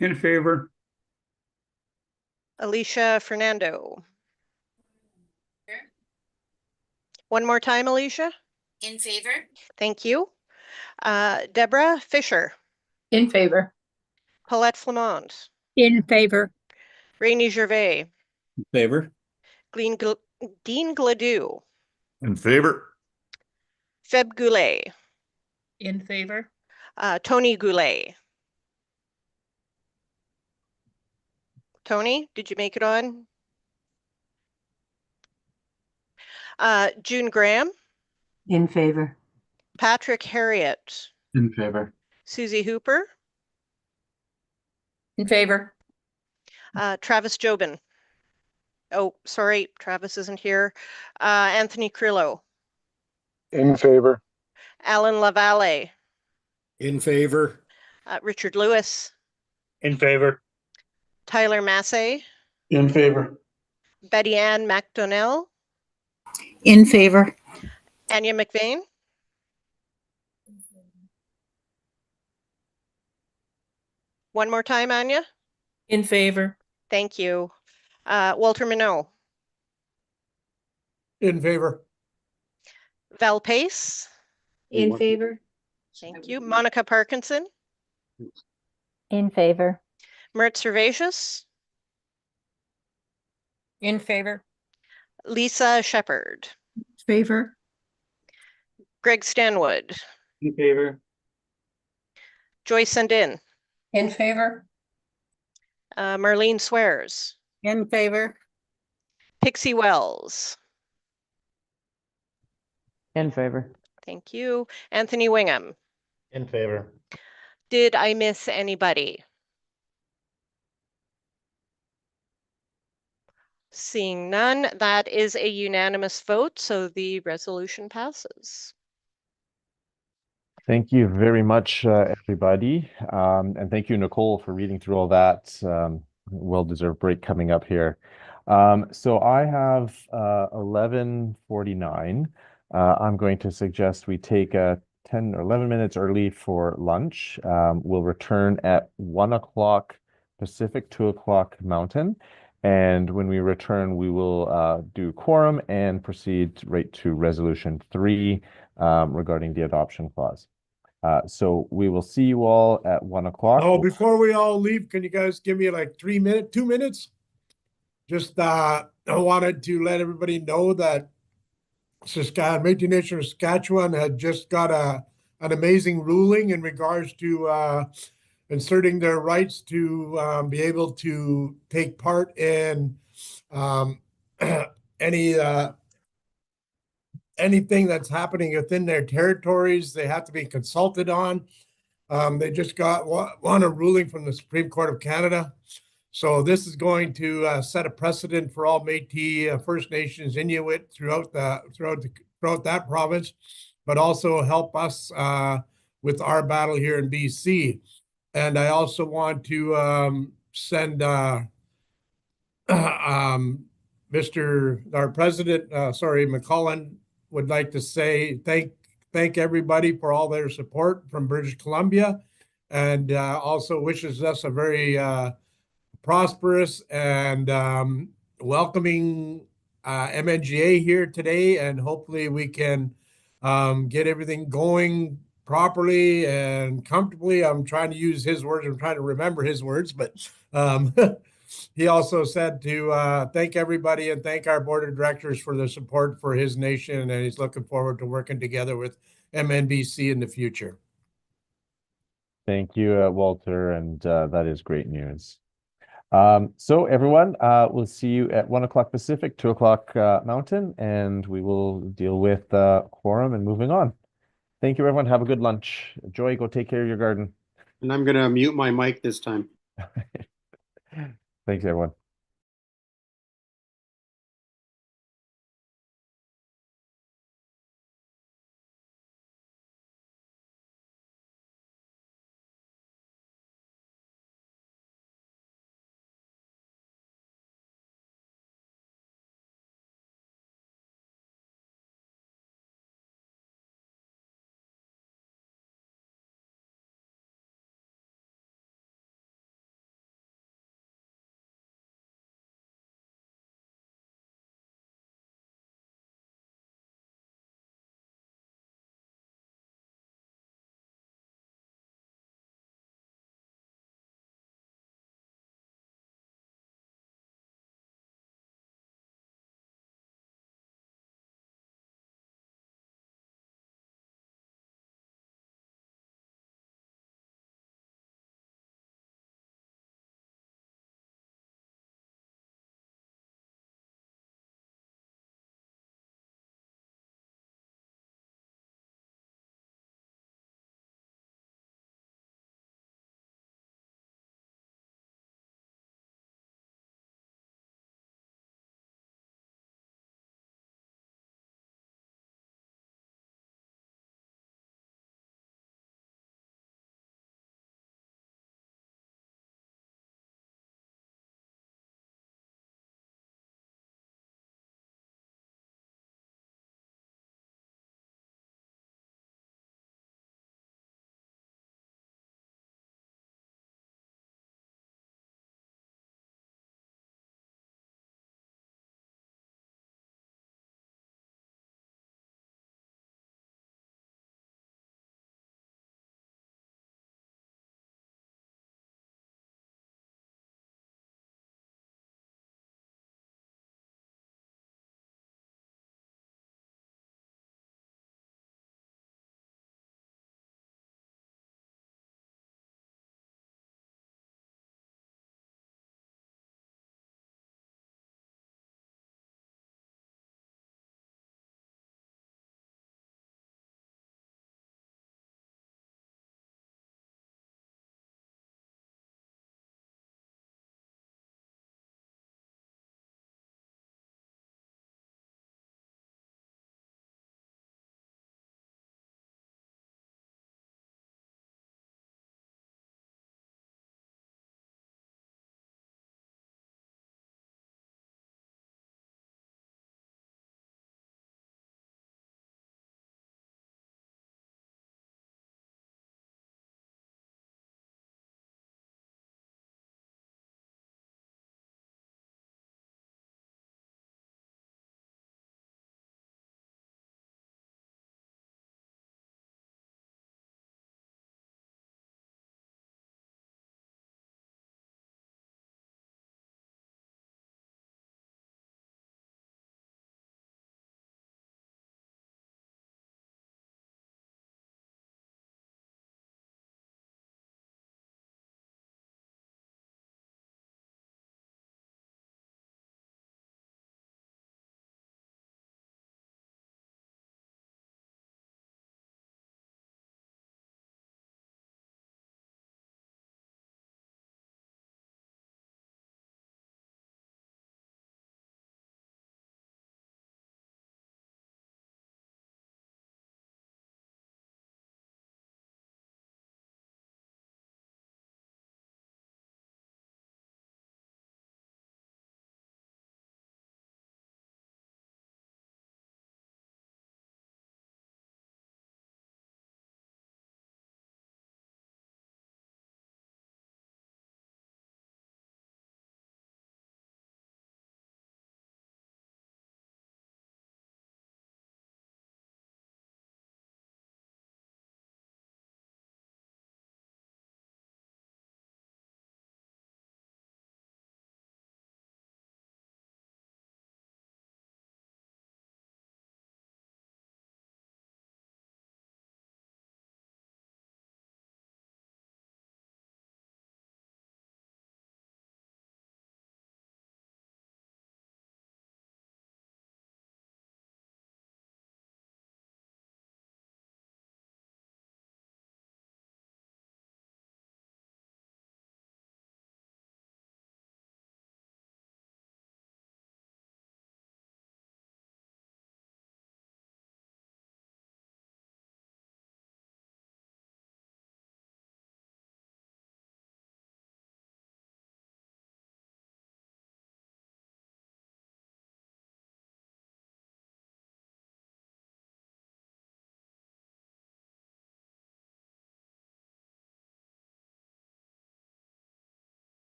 In favor. Alicia Fernando. One more time, Alicia. In favor. Thank you. Deborah Fisher, In favor. Paulette Flamond, In favor. Rainey Gervais, In favor. Dean Gladue, In favor. Feb Goulet, In favor. Tony Goulet. Tony, did you make it on? June Graham, In favor. Patrick Harriet, In favor. Susie Hooper, In favor. Travis Jobin. Oh, sorry, Travis isn't here. Anthony Crillo, In favor. Alan Lavalle, In favor. Richard Lewis, In favor. Tyler Massey, In favor. Betty Ann McDonnell, In favor. Anya McVeigh, one more time, Anya. In favor. Thank you. Walter Minot, In favor. Val Pace, In favor. thank you. Monica Parkinson, In favor. Mert Servatius, In favor. Lisa Shepherd, Favor. Greg Stanwood, In favor. Joyce Sundin, In favor. Marlene Swears, In favor. Pixie Wells, In favor. thank you. Anthony Wingham. In favor. Did I miss anybody? Seeing none, that is a unanimous vote, so the resolution passes. Thank you very much, everybody. And thank you, Nicole, for reading through all that. Well-deserved break coming up here. So I have 11:49. I'm going to suggest we take 10 or 11 minutes early for lunch. We'll return at 1 o'clock Pacific, 2 o'clock Mountain. And when we return, we will do quorum and proceed right to Resolution 3 regarding the adoption clause. So we will see you all at 1 o'clock. Oh, before we all leave, can you guys give me like 2 minutes? Just I wanted to let everybody know that Métis Nation of Saskatchewan had just got an amazing ruling in regards to inserting their rights to be able to take part in anything that's happening within their territories. They have to be consulted on. They just won a ruling from the Supreme Court of Canada. So this is going to set a precedent for all Métis, First Nations, Inuit throughout the throughout that province, but also help us with our battle here in BC. And I also want to send our president, McCullen, would like to say thank everybody for all their support from British Columbia, and also wishes us a very prosperous and welcoming MNGA here today, and hopefully we can get everything going properly and comfortably. I'm trying to use his words. I'm trying to remember his words, but he also said to thank everybody and thank our board of directors for the support for his nation, and he's looking forward to working together with MNBC in the future. Thank you, Walter, and that is great news. So everyone, we'll see you at 1 o'clock Pacific, 2 o'clock Mountain, and we will deal with quorum and moving on. Thank you, everyone. Have a good lunch. Joy, go take care of your garden. And I'm going to mute my mic this time. Thanks, everyone.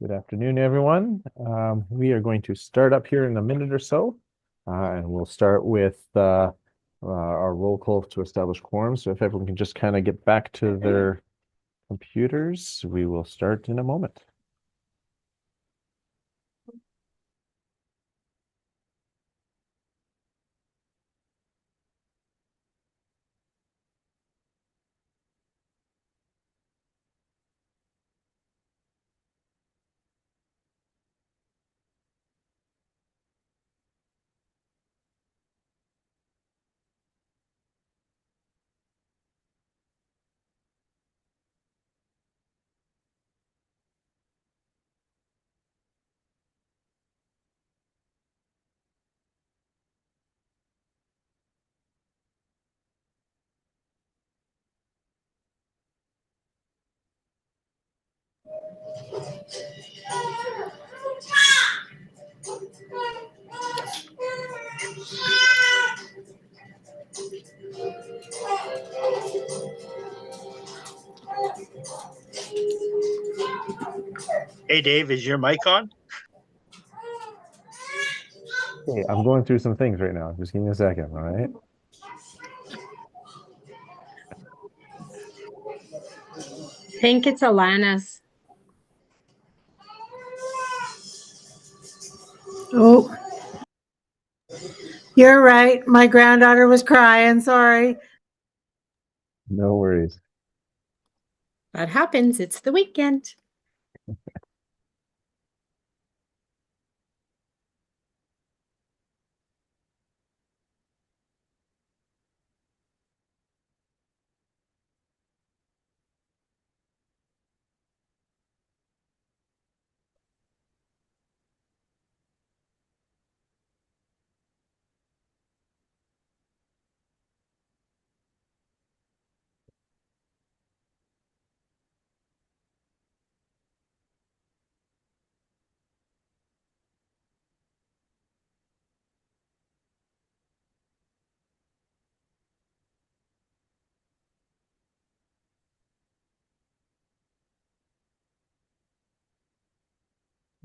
Good afternoon, everyone. We are going to start up here in a minute or so, and we'll start with our roll call to establish quorum. So if everyone can just kind of get back to their computers, we will start in a moment. Hey, Dave, is your mic on? Okay, I'm going through some things right now. Just give me a second, all right? I think it's Alana's. Oh, you're right. My granddaughter was crying. Sorry. No worries. That happens. It's the weekend.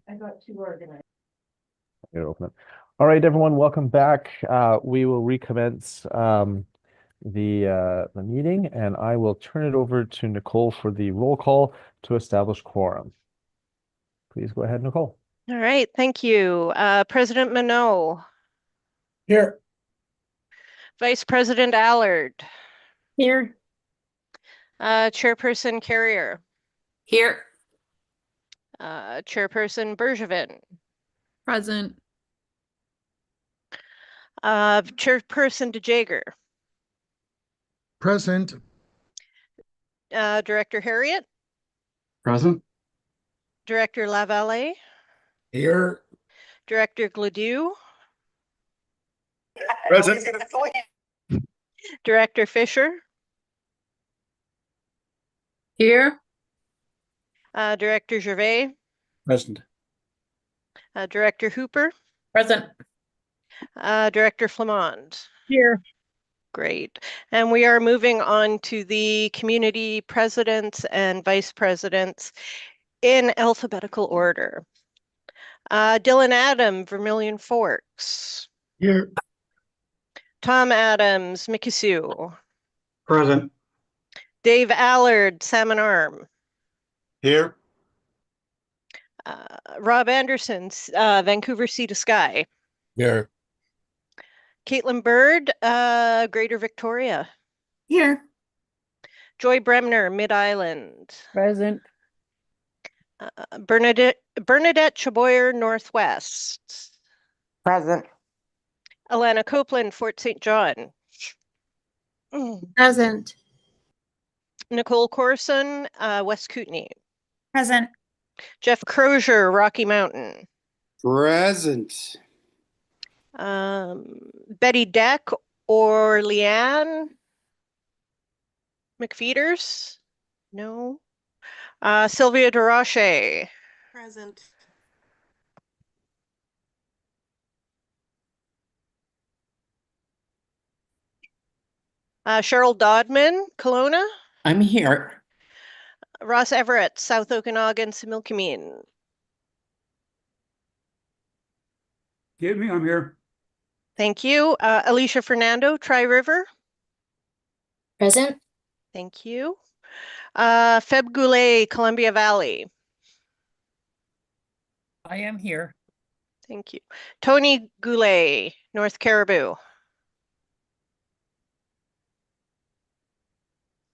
I got too organized. I'm gonna open it. All right, everyone, welcome back. We will recommence the meeting, and I will turn it over to Nicole for the roll call to establish quorum. Please go ahead, Nicole. All right, thank you. President Minot. Here. Vice President Allard. Here. Chairperson Carrier. Here. Chairperson Bergevin. Present. Chairperson DeJager. Present. Director Harriet. Present. Director Lavallee. Here. Director Gladue. Present. Director Fisher. Here. Director Gervais. Present. Director Hooper. Present. Director Flamond. Here. Great. And we are moving on to the community presidents and vice presidents in alphabetical order. Dylan Adam, Vermilion Forks. Here. Tom Adams, Mikisew. Present. Dave Allard, Salmon Arm. Here. Rob Anderson, Vancouver Sea to Sky. Here. Caitlin Bird, Greater Victoria. Here. Joy Bremner, Mid Island. Present. Bernadette Chaboyer, Northwest. Present. Alana Copeland, Fort St. John. Present. Nicole Corson, West Kootenay. Present. Jeff Crozier, Rocky Mountain. Present. Betty Deck or Leanne McFeeters? No. Sylvia DeRoche. Present. Cheryl Dodman, Kelowna. I'm here. Ross Everett, South Okanagan, Similkameen. Give me, I'm here. Thank you. Alicia Fernando, Tri-River. Present. Thank you. Feb Goulet, Columbia Valley. I am here. Thank you. Tony Goulet, North Caribou.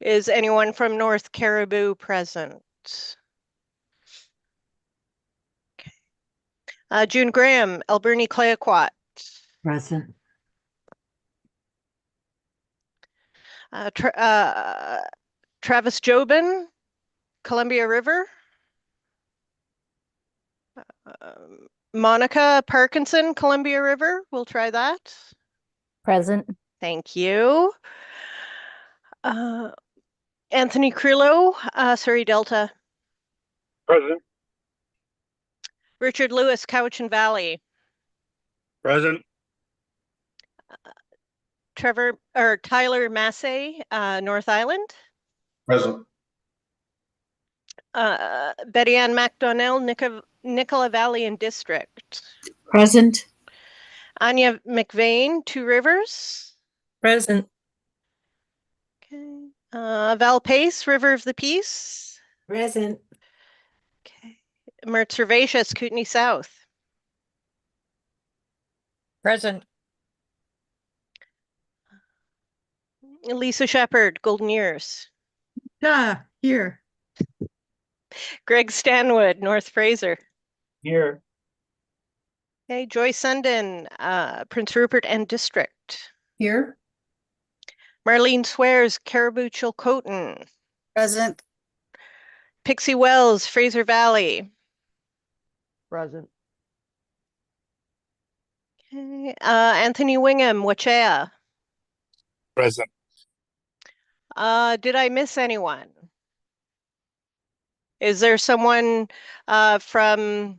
Is anyone from North Caribou present? Okay. June Graham, Alberni Clayoquot. Present. Travis Jobin, Columbia River. Monica Parkinson, Columbia River. We'll try that. Present. Thank you. Anthony Crillo, Surrey Delta. Present. Richard Lewis, Cowichan Valley. Present. Tyler Massey, North Island. Present. Betty Ann MacDonnell, Nicola Valley and District. Present. Anya McVeigh, Two Rivers. Present. Okay. Val Pace, River of the Peace. Present. Okay. Mert Servatius, Kootenai South. Present. Lisa Shepherd, Golden Years. Here. Greg Stanwood, North Fraser. Here. Okay. Joy Sundin, Prince Rupert and District. Here. Marlene Swears, Caribou Chilcotin. Present. Pixie Wells, Fraser Valley. Present. Okay. Anthony Wingham, Wachea. Present. Did I miss anyone? Is there someone from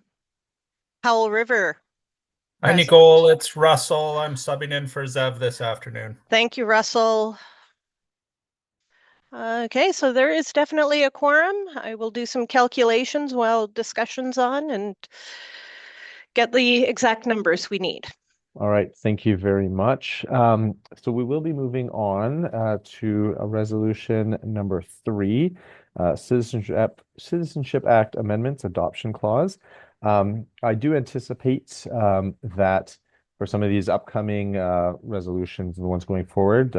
Powell River? Hi, Nicole. It's Russell. I'm subbing in for Zev this afternoon. Thank you, Russell. Okay, so there is definitely a quorum. I will do some calculations while discussion's on and get the exact numbers we need. All right, thank you very much. So we will be moving on to a resolution number 3, Citizenship Act Amendments Adoption Clause. I do anticipate that for some of these upcoming resolutions, the ones going forward,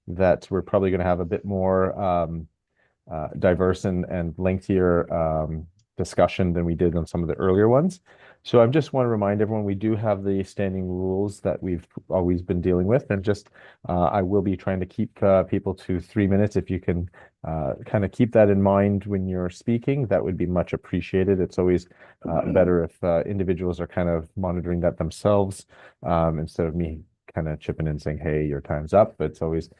that we're probably going to have a bit more diverse and lengthier discussion than we did on some of the earlier ones. So I just want to remind everyone, we do have the standing rules that we've always been dealing with, and just I will be trying to keep people to 3 minutes. If you can kind of keep that in mind when you're speaking, that would be much appreciated. It's always better if individuals are kind of monitoring that themselves instead of me kind of chipping in saying, hey, your time's up. But it's always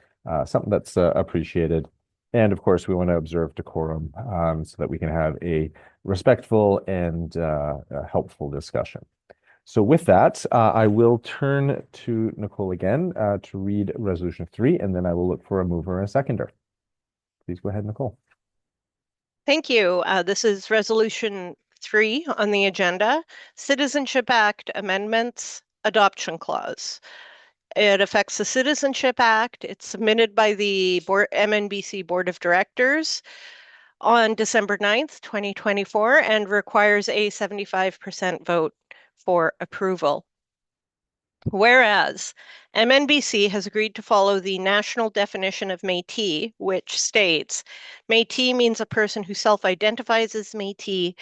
something that's appreciated. And of course, we want to observe decorum so that we can have a respectful and helpful discussion. So with that, I will turn to Nicole again to read Resolution 3, and then I will look for a mover and a seconder. Please go ahead, Nicole. Thank you. This is Resolution 3 on the agenda, Citizenship Act Amendments Adoption Clause. It affects the Citizenship Act. It's submitted by the MNBC Board of Directors on December 9th, 2024, and requires a 75% vote for approval. Whereas MNBC has agreed to follow the national definition of Métis, which states, Métis means a person who self-identifies as Métis,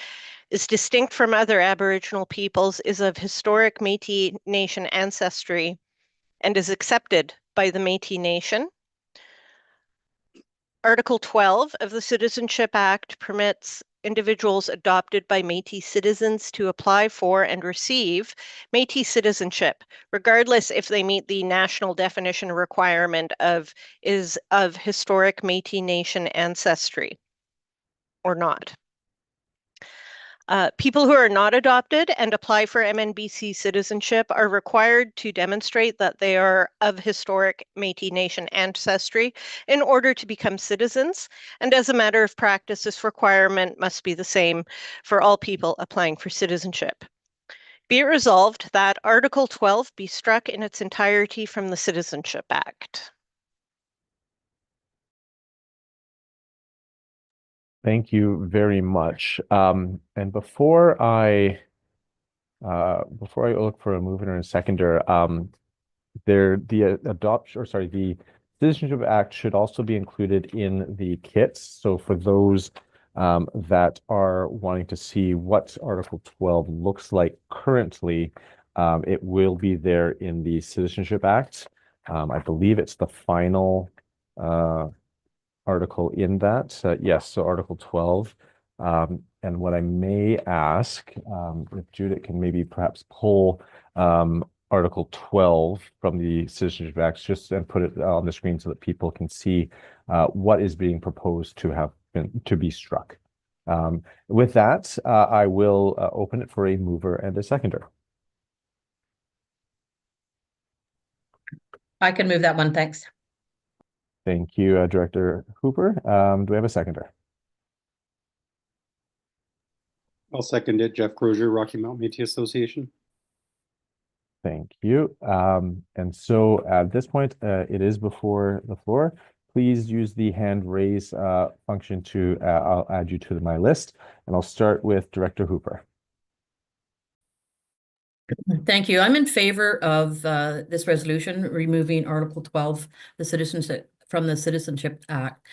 is distinct from other Aboriginal peoples, is of historic Métis Nation ancestry, and is accepted by the Métis Nation. Article 12 of the Citizenship Act permits individuals adopted by Métis citizens to apply for and receive Métis citizenship, regardless if they meet the national definition requirement of historic Métis Nation ancestry or not. People who are not adopted and apply for MNBC citizenship are required to demonstrate that they are of historic Métis Nation ancestry in order to become citizens. And as a matter of practice, this requirement must be the same for all people applying for citizenship. Be it resolved that Article 12 be struck in its entirety from the Citizenship Act. Thank you very much. And before I look for a mover and a seconder, the Citizenship Act should also be included in the kits. So for those that are wanting to see what Article 12 looks like currently, it will be there in the Citizenship Act. I believe it's the final article in that. Yes, so Article 12. And what I may ask, if Judith can maybe perhaps pull Article 12 from the Citizenship Act just and put it on the screen so that people can see what is being proposed to be struck. With that, I will open it for a mover and a seconder. I can move that one, thanks. Thank you, Director Hooper. Do we have a seconder? I'll second it. Jeff Crozier, Rocky Mountain Métis Association. Thank you. And so at this point, it is before the floor. Please use the hand raise function to, I'll add you to my list, and I'll start with Director Hooper. Thank you. I'm in favor of this resolution, removing Article 12, the citizenship from the Citizenship Act.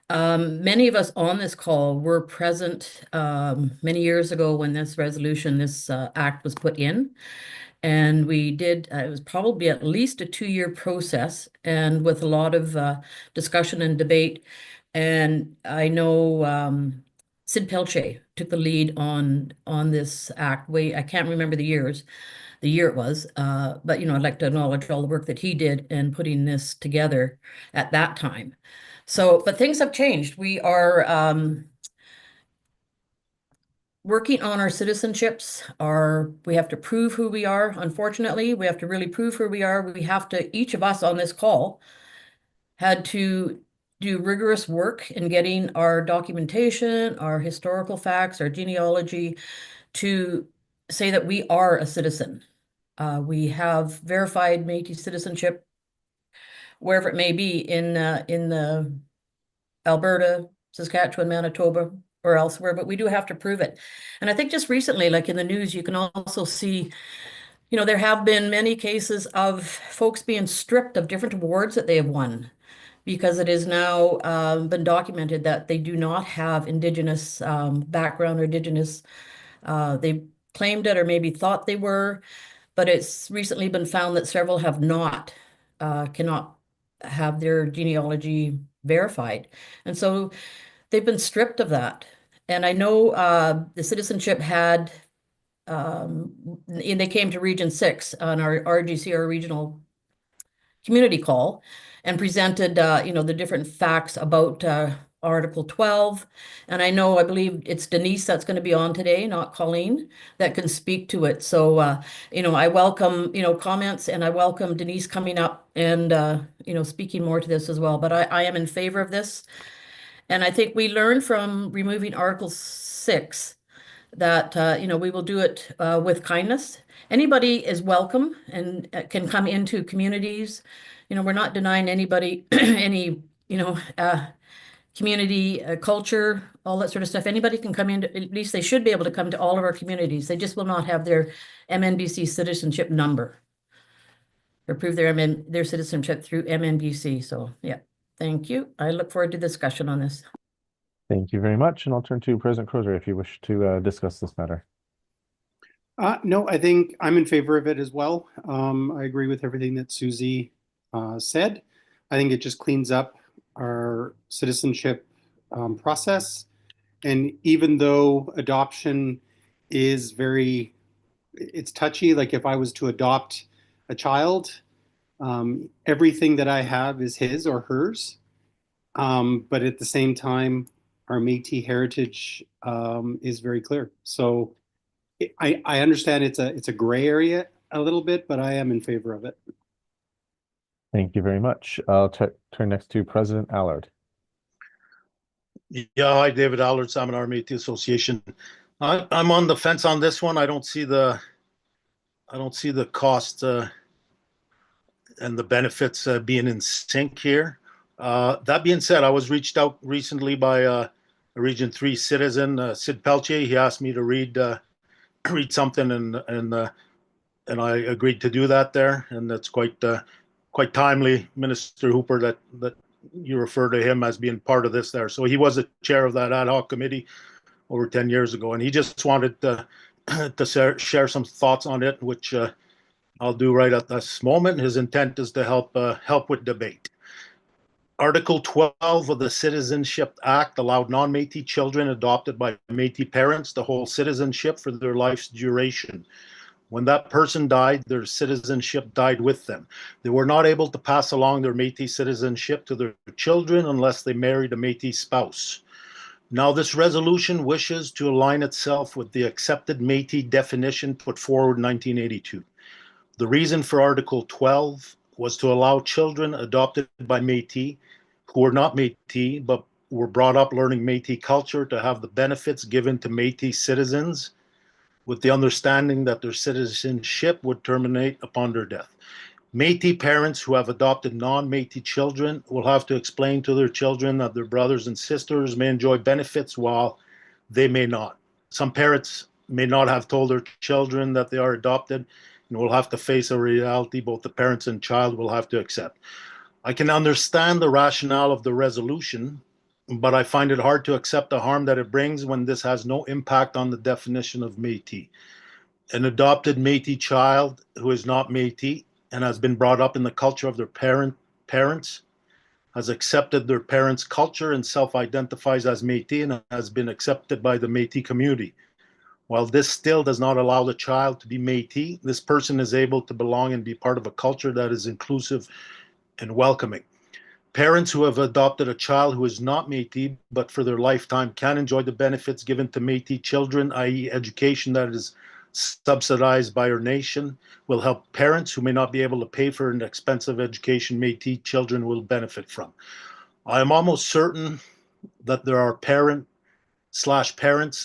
Many of us on this call were present many years ago when this act was put in. And we did, it was probably at least a 2-year process and with a lot of discussion and debate. And I know Sid Pelche took the lead on this act. I can't remember the year it was, but I'd like to acknowledge all the work that he did in putting this together at that time. But things have changed. We are working on our citizenships. We have to prove who we are. Unfortunately, we have to really prove who we are. Each of us on this call had to do rigorous work in getting our documentation, our historical facts, our genealogy to say that we are a citizen. We have verified Métis citizenship wherever it may be in the Alberta, Saskatchewan, Manitoba, or elsewhere, but we do have to prove it. And I think just recently, like in the news, you can also see, there have been many cases of folks being stripped of different awards that they have won because it is now been documented that they do not have Indigenous background or Indigenous, they claimed it or maybe thought they were, but it's recently been found that several have not, cannot have their genealogy verified. And so they've been stripped of that. And I know the citizenship had, and they came to Region 6 on our RGC, our regional community call, and presented, the different facts about Article 12. And I believe it's Denise that's going to be on today, not Colleen, that can speak to it. So, I welcome, comments, and I welcome Denise coming up and, speaking more to this as well. But I am in favor of this. And I think we learned from removing Article 6 that, we will do it with kindness. Anybody is welcome and can come into communities. We're not denying anybody any, community, culture, all that sort of stuff. Anybody can come in, at least they should be able to come to all of our communities. They just will not have their MNBC citizenship number or prove their citizenship through MNBC. So, yeah, thank you. I look forward to discussion on this. Thank you very much. And I'll turn to President Crozier if you wish to discuss this matter. No, I think I'm in favor of it as well. I agree with everything that Susie said. I think it just cleans up our citizenship process. And even though adoption is it's touchy, like if I was to adopt a child, everything that I have is his or hers. But at the same time, our Métis heritage is very clear. So I understand it's a gray area a little bit, but I am in favor of it. Thank you very much. I'll turn next to President Allard. Yeah, hi, David Allard, Salmon Army Métis Association. I'm on the fence on this one. I don't see the I don't see the cost and the benefits being in sync here. That being said, I was reached out recently by a Region 3 citizen, Sid Peltier. He asked me to read read something, and I agreed to do that there, and that's quite timely, Minister Hooper, that you refer to him as being part of this there. So he was the chair of that ad hoc committee over 10 years ago, and he just wanted to share some thoughts on it, which I'll do right at this moment. His intent is to help with debate. Article 12 of the Citizenship Act allowed non-Métis children adopted by Métis parents to hold citizenship for their life's duration. When that person died, their citizenship died with them. They were not able to pass along their Métis citizenship to their children unless they married a Métis spouse. Now, this resolution wishes to align itself with the accepted Métis definition put forward in 1982. The reason for Article 12 was to allow children adopted by Métis who were not Métis but were brought up learning Métis culture to have the benefits given to Métis citizens, with the understanding that their citizenship would terminate upon their death. Métis parents who have adopted non-Métis children will have to explain to their children that their brothers and sisters may enjoy benefits while they may not. Some parents may not have told their children that they are adopted and will have to face a reality both the parents and child will have to accept. I can understand the rationale of the resolution, but I find it hard to accept the harm that it brings when this has no impact on the definition of Métis. An adopted Métis child who is not Métis and has been brought up in the culture of their parents has accepted their parents' culture and self-identifies as Métis and has been accepted by the Métis community. While this still does not allow the child to be Métis, this person is able to belong and be part of a culture that is inclusive and welcoming. Parents who have adopted a child who is not Métis but for their lifetime can enjoy the benefits given to Métis children, i.e. education that is subsidized by our nation, will help parents who may not be able to pay for an expensive education Métis children will benefit from. I am almost certain that there are parents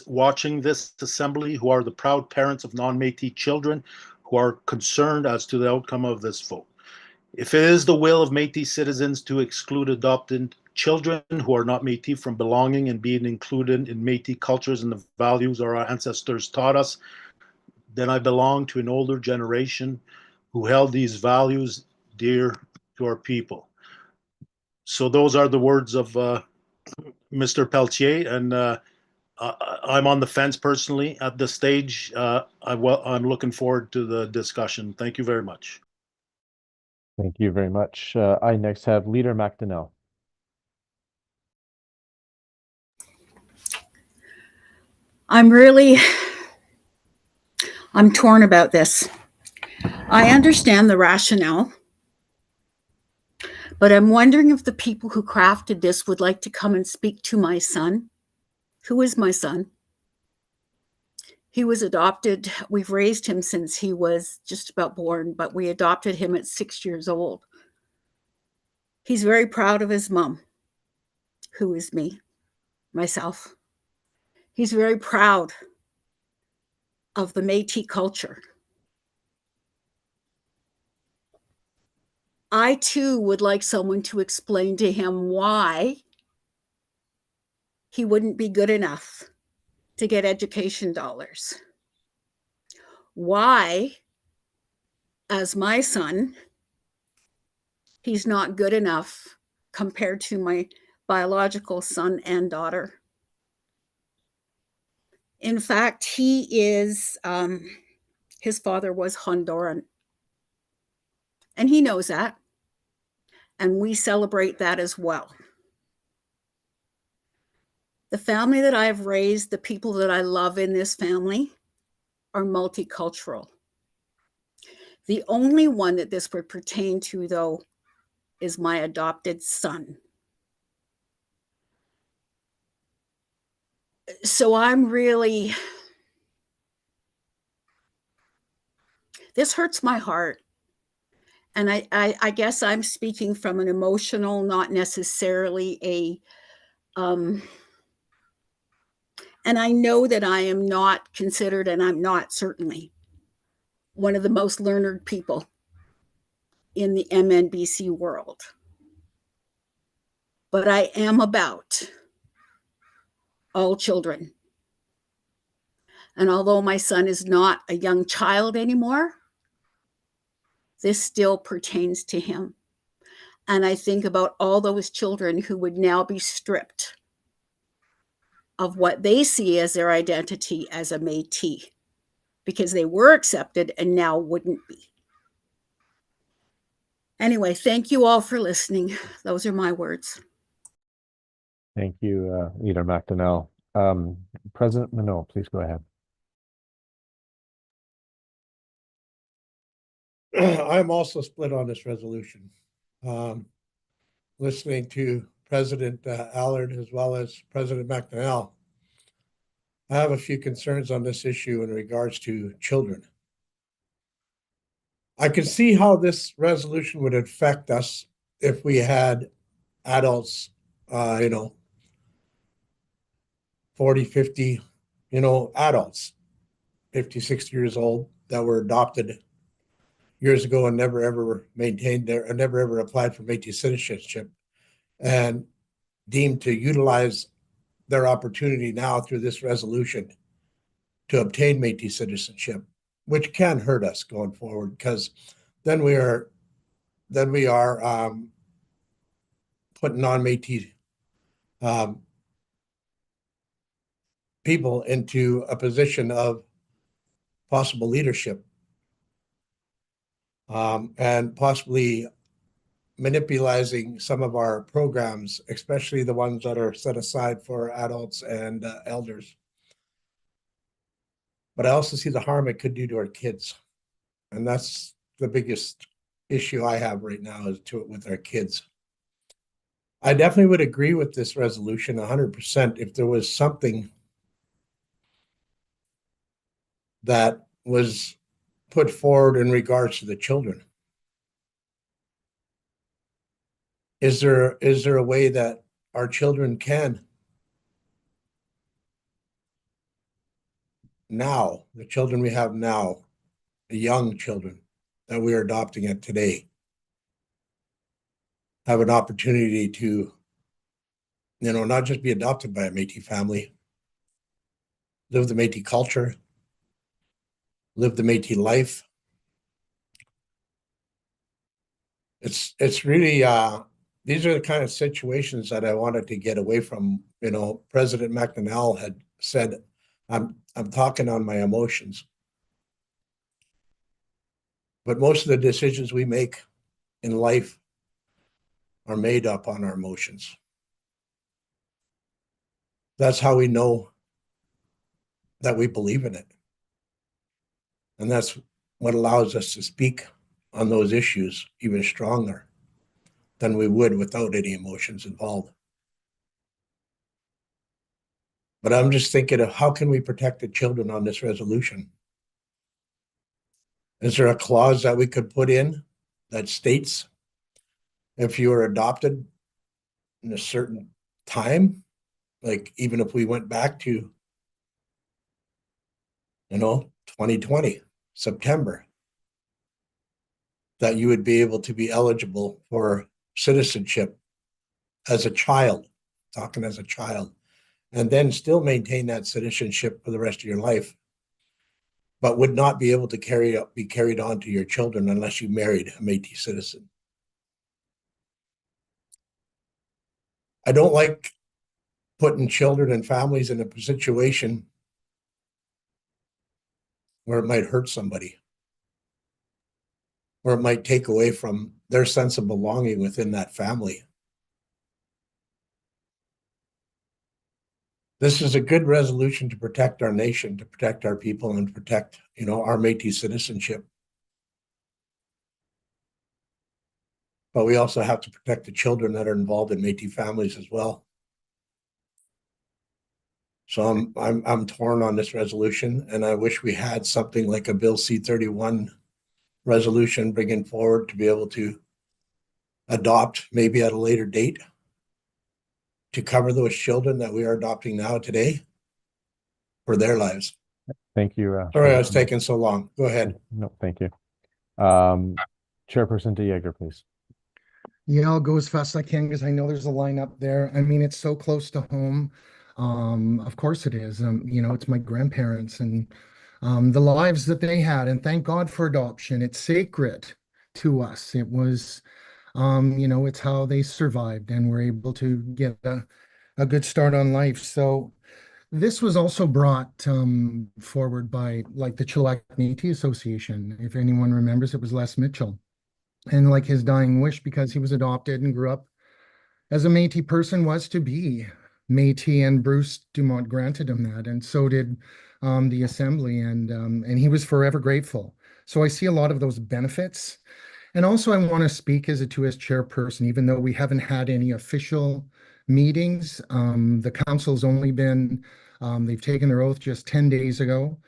watching this assembly who are the proud parents of non-Métis children who are concerned as to the outcome of this vote. If it is the will of Métis citizens to exclude adopted children who are not Métis from belonging and being included in Métis cultures and the values our ancestors taught us, then I belong to an older generation who held these values dear to our people. So those are the words of Mr. Peltier, and I'm on the fence personally at this stage. I'm looking forward to the discussion. Thank you very much. Thank you very much. I next have Leader McDonnell. I'm torn about this. I understand the rationale, but I'm wondering if the people who crafted this would like to come and speak to my son. Who is my son? He was adopted. We've raised him since he was just about born, but we adopted him at 6 years old. He's very proud of his mom, who is me, myself. He's very proud of the Métis culture. I too would like someone to explain to him why he wouldn't be good enough to get education dollars. Why, as my son, he's not good enough compared to my biological son and daughter. In fact, he is, his father was Honduran. And he knows that. And we celebrate that as well. The family that I've raised, the people that I love in this family are multicultural. The only one that this would pertain to, though, is my adopted son. So I'm really, this hurts my heart. And I guess I'm speaking from an emotional, not necessarily a, and I know that I am not considered, and I'm not certainly one of the most learned people in the MNBC world. But I am about all children. And although my son is not a young child anymore, this still pertains to him. And I think about all those children who would now be stripped of what they see as their identity as a Métis, because they were accepted and now wouldn't be. Anyway, thank you all for listening. Those are my words. Thank you, Leader McDonnell. President Minot, please go ahead. I'm also split on this resolution. Listening to President Allard as well as President McDonnell, I have a few concerns on this issue in regards to children. I can see how this resolution would affect us if we had adults, 40, 50, adults, 50, 60 years old that were adopted years ago and never ever maintained or never ever applied for Métis citizenship and deemed to utilize their opportunity now through this resolution to obtain Métis citizenship, which can hurt us going forward because then we are putting non-Métis people into a position of possible leadership and possibly manipulating some of our programs, especially the ones that are set aside for adults and elders. But I also see the harm it could do to our kids. And that's the biggest issue I have right now is with our kids. I definitely would agree with this resolution 100% if there was something that was put forward in regards to the children. Is there a way that our children can now, the children we have now, the young children that we are adopting at today, have an opportunity to, not just be adopted by a Métis family, live the Métis culture, live the Métis life. It's really these are the kind of situations that I wanted to get away from. President McDonnell had said, I'm talking on my emotions. But most of the decisions we make in life are made up on our emotions. That's how we know that we believe in it. And that's what allows us to speak on those issues even stronger than we would without any emotions involved. But I'm just thinking of how can we protect the children on this resolution? Is there a clause that we could put in that states if you are adopted in a certain time, like even if we went back to 2020 September, that you would be able to be eligible for citizenship as a child, talking as a child, and then still maintain that citizenship for the rest of your life, but would not be able to be carried on to your children unless you married a Métis citizen. I don't like putting children and families in a situation where it might hurt somebody, or it might take away from their sense of belonging within that family. This is a good resolution to protect our nation, to protect our people, and protect, our Métis citizenship. But we also have to protect the children that are involved in Métis families as well. So I'm torn on this resolution, and I wish we had something like a Bill C-31 resolution bringing forward to be able to adopt maybe at a later date to cover those children that we are adopting now today for their lives. Thank you. Sorry, I was taking so long. Go ahead. No, thank you. Chairperson DeYeger, please. Yeah, I'll go as fast as I can because I know there's a line up there. I mean, it's so close to home. Of course it is. It's my grandparents and the lives that they had, and thank God for adoption. It's sacred to us. It was, it's how they survived and were able to get a good start on life. So this was also brought forward by like the Chilliwack Métis Association. If anyone remembers, it was Les Mitchell. And like his dying wish, because he was adopted and grew up as a Métis person, was to be Métis, and Bruce Dumont granted him that, and so did the Assembly, and he was forever grateful. So I see a lot of those benefits. And also, I want to speak as a 2S chairperson, even though we haven't had any official meetings. The council's only been, they've taken their oath just 10 days ago,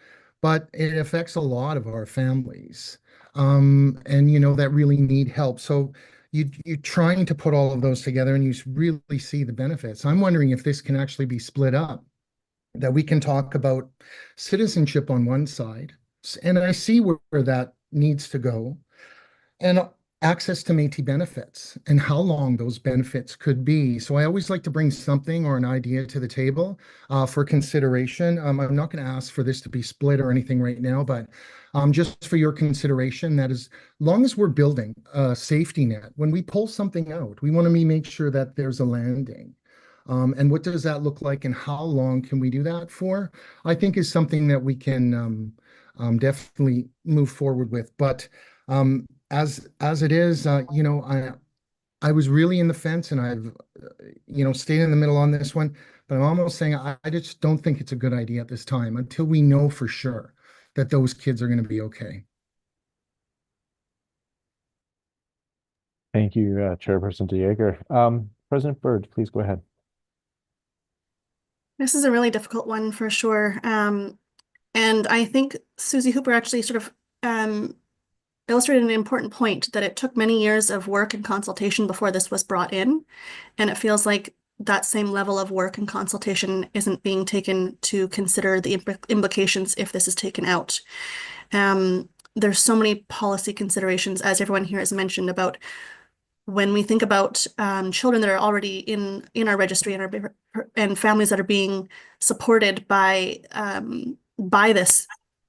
but it affects a lot of our families. And that really need help. So you're trying to put all of those together and you really see the benefits. I'm wondering if this can actually be split up, that we can talk about citizenship on one side, and I see where that needs to go, and access to Métis benefits and how long those benefits could be. So I always like to bring something or an idea to the table for consideration. I'm not going to ask for this to be split or anything right now, but just for your consideration, that as long as we're building a safety net, when we pull something out, we want to make sure that there's a landing. And what does that look like and how long can we do that for? I think is something that we can definitely move forward with. But as it is, I was really in the fence, and I've stayed in the middle on this one. But I'm almost saying I just don't think it's a good idea at this time until we know for sure that those kids are going to be okay. Thank you, Chairperson DeYeger. President Byrd, please go ahead. This is a really difficult one for sure. And I think Susie Hooper actually sort of illustrated an important point, that it took many years of work and consultation before this was brought in. And it feels like that same level of work and consultation isn't being taken to consider the implications if this is taken out. There's so many policy considerations, as everyone here has mentioned, about when we think about children that are already in our registry and families that are being supported by this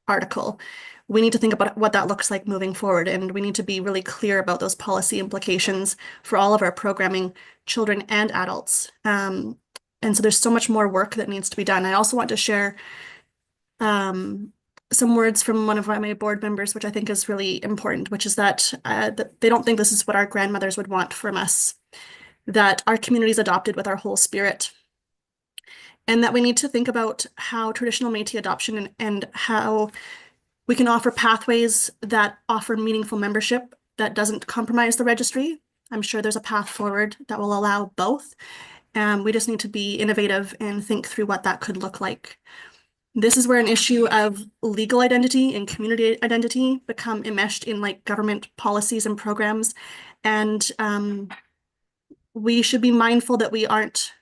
article. We need to think about what that looks like moving forward, and we need to be really clear about those policy implications for all of our programming, children and adults. And so there's so much more work that needs to be done. I also want to share some words from one of my board members, which I think is really important, which is that they don't think this is what our grandmothers would want from us, that our community is adopted with our whole spirit, and that we need to think about how traditional Métis adoption and how we can offer pathways that offer meaningful membership that doesn't compromise the registry. I'm sure there's a path forward that will allow both. We just need to be innovative and think through what that could look like. This is where an issue of legal identity and community identity become enmeshed in like government policies and programs. And we should be mindful that we aren't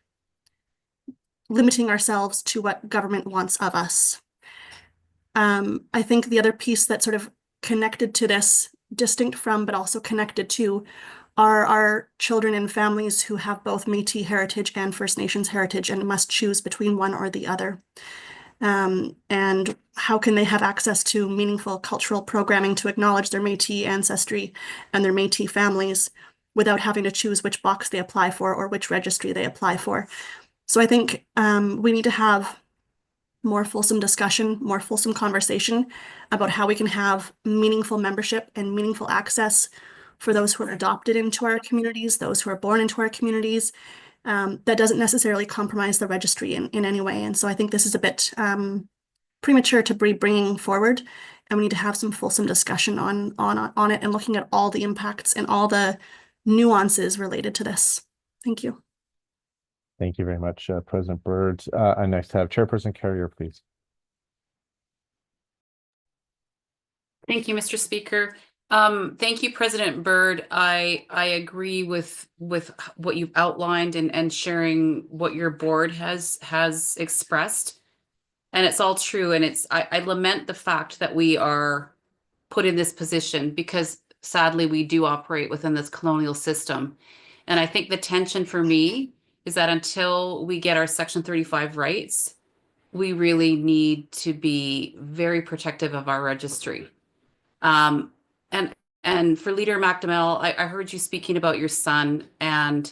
limiting ourselves to what government wants of us. I think the other piece that's sort of connected to this, distinct from, but also connected to, are our children and families who have both Métis heritage and First Nations heritage and must choose between one or the other. And how can they have access to meaningful cultural programming to acknowledge their Métis ancestry and their Métis families without having to choose which box they apply for or which registry they apply for? So I think we need to have more fulsome discussion, more fulsome conversation about how we can have meaningful membership and meaningful access for those who are adopted into our communities, those who are born into our communities. That doesn't necessarily compromise the registry in any way. And so I think this is a bit premature to be bringing forward, and we need to have some fulsome discussion on it and looking at all the impacts and all the nuances related to this. Thank you. Thank you very much, President Byrd. I next have Chairperson Carrier, please. Thank you, Mr. Speaker. Thank you, President Byrd. I agree with what you've outlined and sharing what your board has expressed. And it's all true. And I lament the fact that we are put in this position because sadly we do operate within this colonial system. And I think the tension for me is that until we get our Section 35 rights, we really need to be very protective of our registry. Um, and and for Leader McNamel, I heard you speaking about your son, and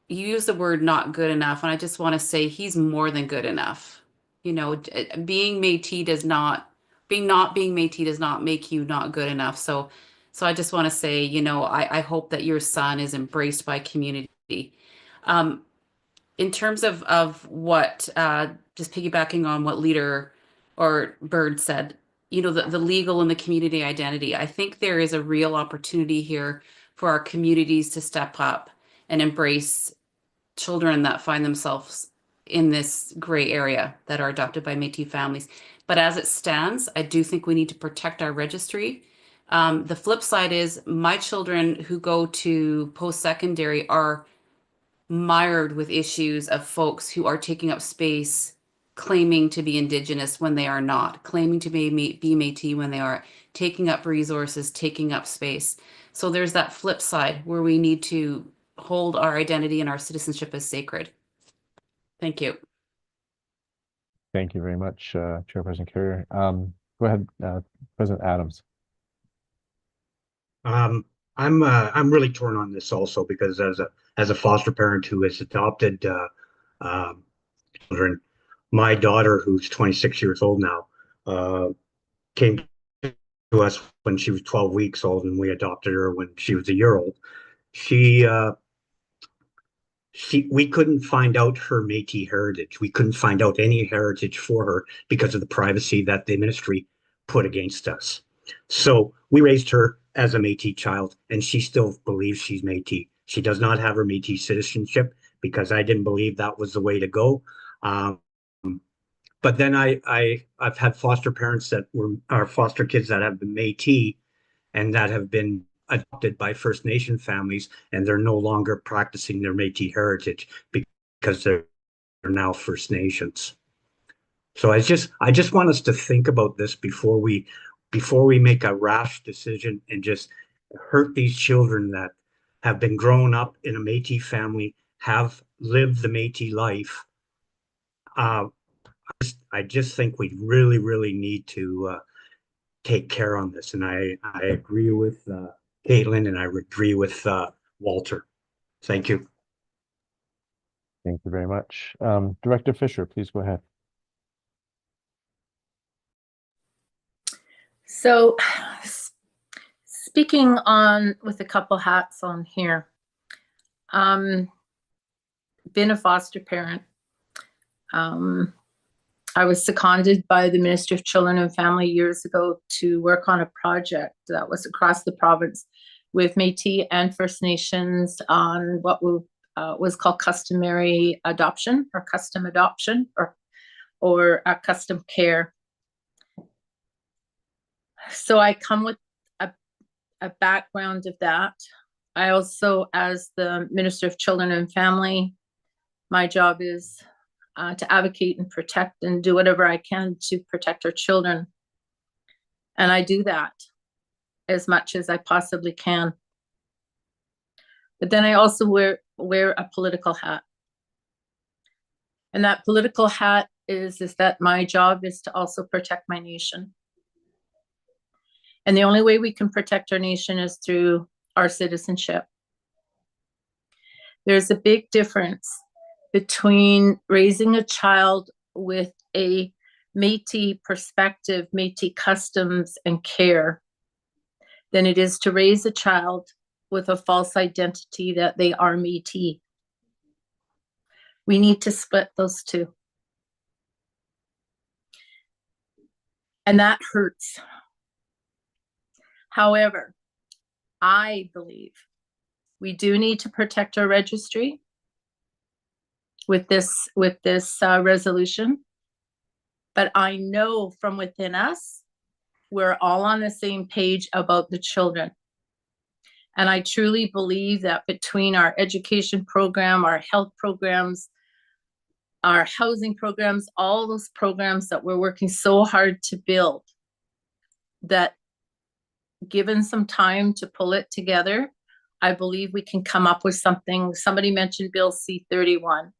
you use the word not good enough. And I just want to say he's more than good enough. You know, being Métis does not, being Métis does not make you not good enough. So I just want to say, you know, I hope that your son is embraced by community. Um, in terms of what, just piggybacking on what Leader or Bird said, you know, the legal and the community identity, I think there is a real opportunity here for our communities to step up and embrace children that find themselves in this gray area that are adopted by Métis families. But as it stands, I do think we need to protect our registry. The flip side is my children who go to post-secondary are mired with issues of folks who are taking up space, claiming to be Indigenous when they are not, claiming to be Métis when they are, taking up resources, taking up space. So there's that flip side where we need to hold our identity and our citizenship as sacred. Thank you. Thank you very much, Chairperson Carrier. Go ahead, President Adams. I'm really torn on this also because as a foster parent who has adopted children, my daughter, who's 26 years old now, came to us when she was 12 weeks old, and we adopted her when she was a year old. We couldn't find out her Métis heritage. We couldn't find out any heritage for her because of the privacy that the ministry put against us. So we raised her as a Métis child, and she still believes she's Métis. She does not have her Métis citizenship because I didn't believe that was the way to go. But then I've had foster parents that are foster kids that have been Métis and that have been adopted by First Nation families, and they're no longer practicing their Métis heritage because they're now First Nations. So I just want us to think about this before we make a rash decision and just hurt these children that have been grown up in a Métis family, have lived the Métis life. I just think we really, really need to take care on this. And I agree with Caitlin, and I agree with Walter. Thank you. Thank you very much. Director Fisher, please go ahead. So speaking on with a couple hats on here, been a foster parent. I was seconded by the Minister of Children and Family years ago to work on a project that was across the province with Métis and First Nations on what was called customary adoption or custom adoption or custom care. So I come with a background of that. I also, as the Minister of Children and Family, my job is to advocate and protect and do whatever I can to protect our children. And I do that as much as I possibly can. But then I also wear a political hat. And that political hat is that my job is to also protect my nation. And the only way we can protect our nation is through our citizenship. There's a big difference between raising a child with a Métis perspective, Métis customs and care, than it is to raise a child with a false identity that they are Métis. We need to split those two. And that hurts. However, I believe we do need to protect our registry with this resolution. But I know from within us, we're all on the same page about the children. And I truly believe that between our education program, our health programs, our housing programs, all those programs that we're working so hard to build, that given some time to pull it together, I believe we can come up with something. Somebody mentioned Bill C-31.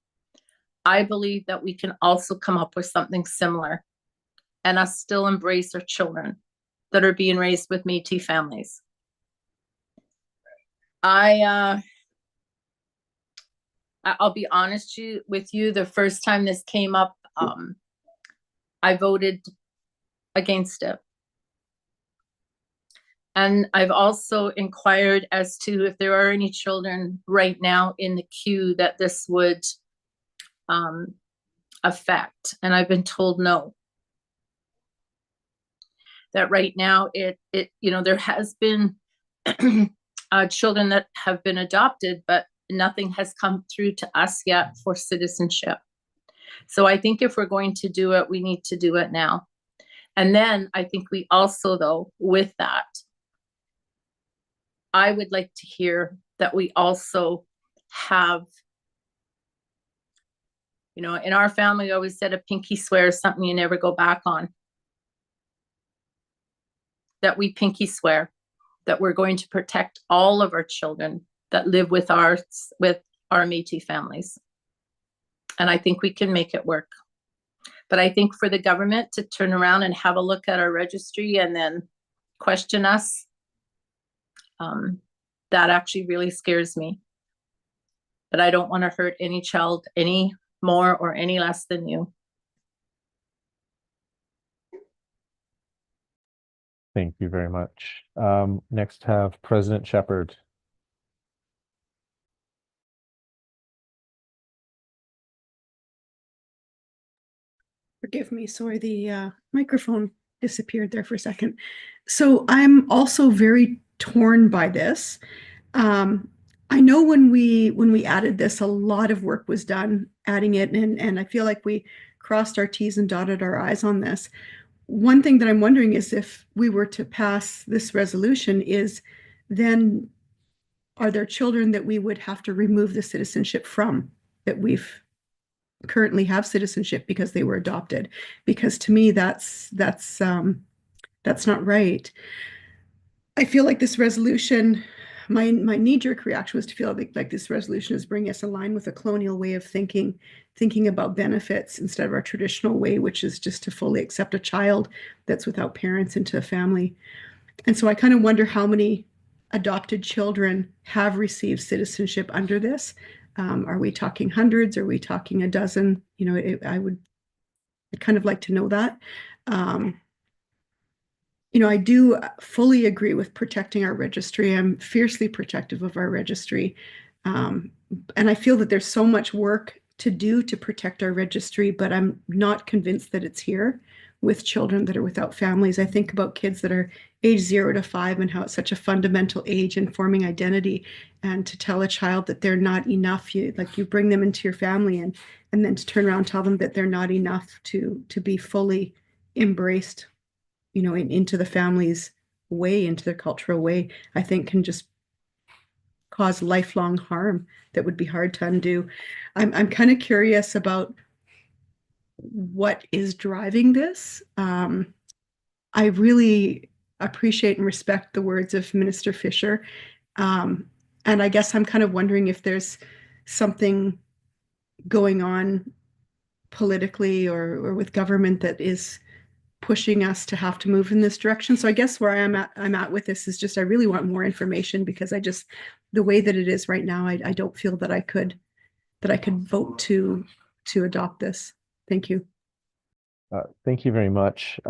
I believe that we can also come up with something similar and us still embrace our children that are being raised with Métis families. I'll be honest with you, the first time this came up, I voted against it. And I've also inquired as to if there are any children right now in the queue that this would affect. And I've been told no. That right now there has been children that have been adopted, but nothing has come through to us yet for citizenship. So I think if we're going to do it, we need to do it now. And then I think we also, though, with that, I would like to hear that we also have, in our family, we always said a pinky swear is something you never go back on. That we pinky swear that we're going to protect all of our children that live with our Métis families. And I think we can make it work. But I think for the government to turn around and have a look at our registry and then question us, that actually really scares me. But I don't want to hurt any child any more or any less than you. Thank you very much. Next have President Shepherd. Forgive me, sorry, the microphone disappeared there for a second. So I'm also very torn by this. I know when we added this, a lot of work was done adding it, and I feel like we crossed our T's and dotted our I's on this. One thing that I'm wondering is if we were to pass this resolution, is then are there children that we would have to remove the citizenship from, that we've currently have citizenship because they were adopted? Because to me, that's not right. I feel like this resolution, my knee-jerk reaction was to feel like this resolution is bringing us in line with a colonial way of thinking about benefits instead of our traditional way, which is just to fully accept a child that's without parents into a family. And so I kind of wonder how many adopted children have received citizenship under this. Are we talking hundreds? Are we talking a dozen? I'd kind of like to know that. I do fully agree with protecting our registry. I'm fiercely protective of our registry. And I feel that there's so much work to do to protect our registry, but I'm not convinced that it's here with children that are without families. I think about kids that are age 0 to 5 and how it's such a fundamental age in forming identity, and to tell a child that they're not enough, you bring them into your family and then to turn around and tell them that they're not enough to be fully embraced, into the family's way, into their cultural way, I think can just cause lifelong harm that would be hard to undo. I'm kind of curious about what is driving this. I really appreciate and respect the words of Minister Fisher. And I guess I'm kind of wondering if there's something going on politically or with government that is pushing us to have to move in this direction. So I guess where I'm at with this is just I really want more information, because the way that it is right now, I don't feel that I could vote to adopt this. Thank you. Thank you very much.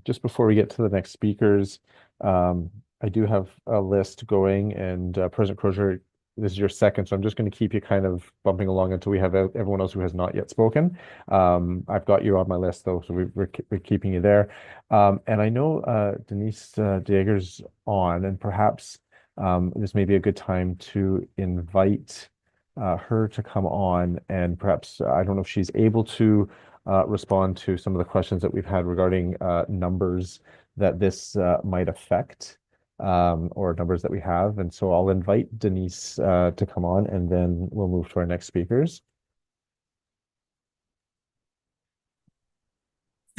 Just before we get to the next speakers, I do have a list going, and President Crozier, this is your second, so I'm just going to keep you kind of bumping along until we have everyone else who has not yet spoken. I've got you on my list, though, so we're keeping you there. And I know Denise Dager's on, and perhaps this may be a good time to invite her to come on, and perhaps, I don't know if she's able to respond to some of the questions that we've had regarding numbers that this might affect, or numbers that we have. And so I'll invite Denise to come on, and then we'll move to our next speakers.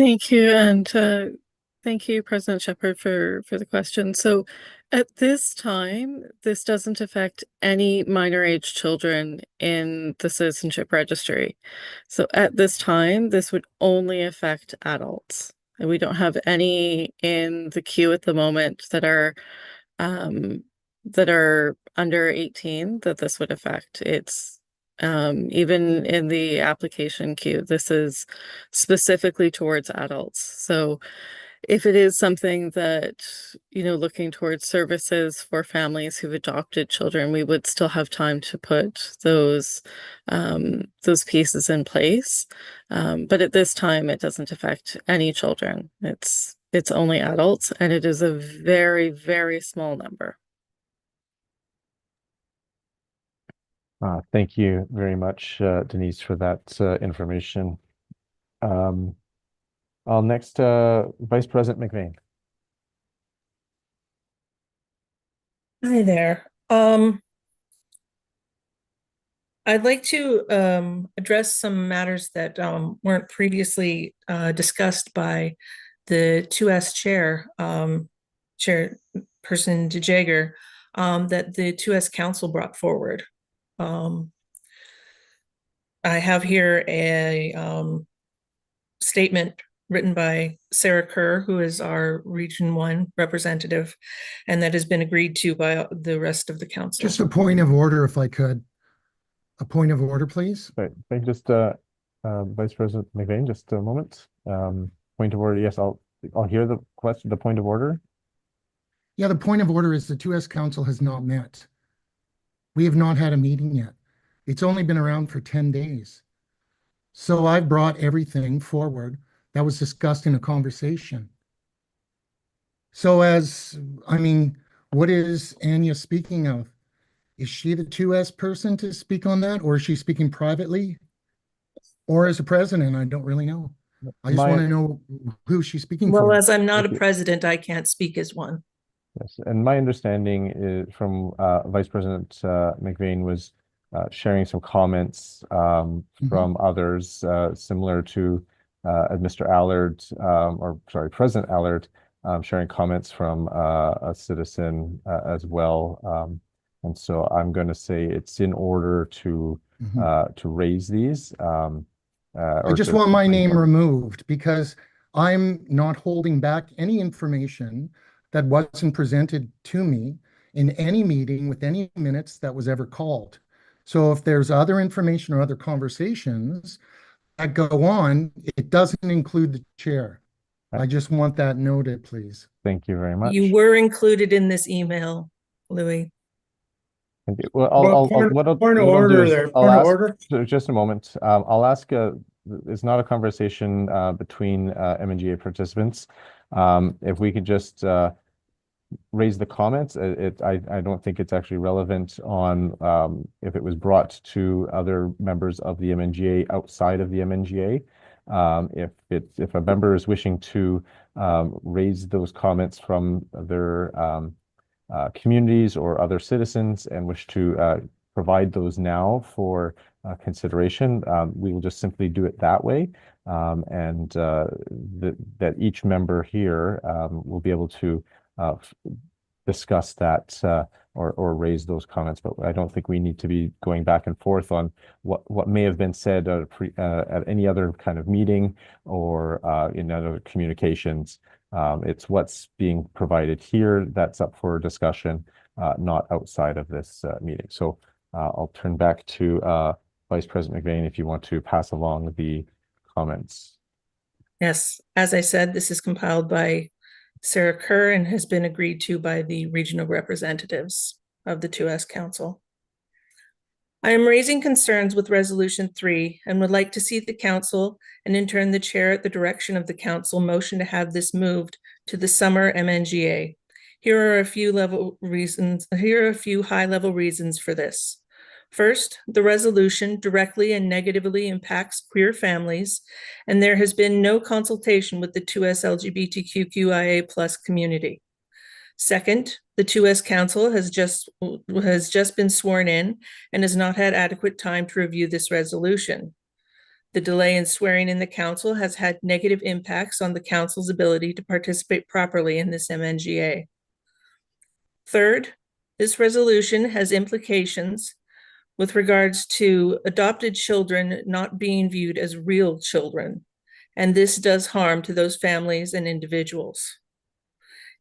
Thank you, and thank you, President Shepherd, for the question. So, at this time, this doesn't affect any minor age children in the citizenship registry. So, at this time, this would only affect adults, and we don't have any in the queue at the moment um, that are under 18 that this would affect. It's even in the application queue, this is specifically towards adults. So if it is something that, looking towards services for families who've adopted children, we would still have time to put those pieces in place. But at this time, it doesn't affect any children. It's only adults, and it is a very, very small number. Thank you very much, Denise, for that information. I'll next, Vice President McVeigh. Hi there. I'd like to address some matters that weren't previously discussed by the 2S chair, Chairperson DeJager, that the 2S Council brought forward. I have here a statement written by Sarah Kerr, who is our Region 1 representative, and that has been agreed to by the rest of the council. Just a point of order, if I could. A point of order, please. Right. Thank you. Just Vice President McVeigh, just a moment. Point of order. Yes, I'll hear the question, the point of order. Yeah, the point of order is the 2S Council has not met. We have not had a meeting yet. It's only been around for 10 days. So I've brought everything forward that was discussed in a conversation. So what is Anya speaking of? Is she the 2S person to speak on that, or is she speaking privately? Or as a president? I don't really know. I just want to know who she's speaking for. Well, as I'm not a president, I can't speak as one. Yes, and my understanding is from Vice President McVeigh was sharing some comments from others similar to Mr. Allard, President Allard, sharing comments from a citizen as well. And so I'm going to say it's in order to raise these. I just want my name removed because I'm not holding back any information that wasn't presented to me in any meeting with any minutes that was ever called. So if there's other information or other conversations that go on, it doesn't include the chair. I just want that noted, please. Thank you very much. You were included in this email, Louis. Thank you. Well, point of order there. Point of order. Just a moment. I'll ask. It's not a conversation between MNGA participants. If we could just raise the comments. I don't think it's actually relevant on if it was brought to other members of the MNGA outside of the MNGA. If a member is wishing to raise those comments from their communities or other citizens and wish to provide those now for consideration, we will just simply do it that way. And that each member here will be able to discuss that or raise those comments, but I don't think we need to be going back and forth on what may have been said at any other kind of meeting or in other communications. It's what's being provided here that's up for discussion, not outside of this meeting. So I'll turn back to Vice President McVeigh if you want to pass along the comments. Yes, as I said, this is compiled by Sarah Kerr and has been agreed to by the regional representatives of the 2S Council. I am raising concerns with Resolution 3 and would like to see the Council, and in turn the Chair at the direction of the Council, motion to have this moved to the summer MNGA. Here are a few high-level reasons for this. First, the resolution directly and negatively impacts queer families, and there has been no consultation with the 2S LGBTQIA+ community. Second, the 2S Council has just been sworn in and has not had adequate time to review this resolution. The delay in swearing in the council has had negative impacts on the council's ability to participate properly in this MNGA. Third, this resolution has implications with regards to adopted children not being viewed as real children, and this does harm to those families and individuals.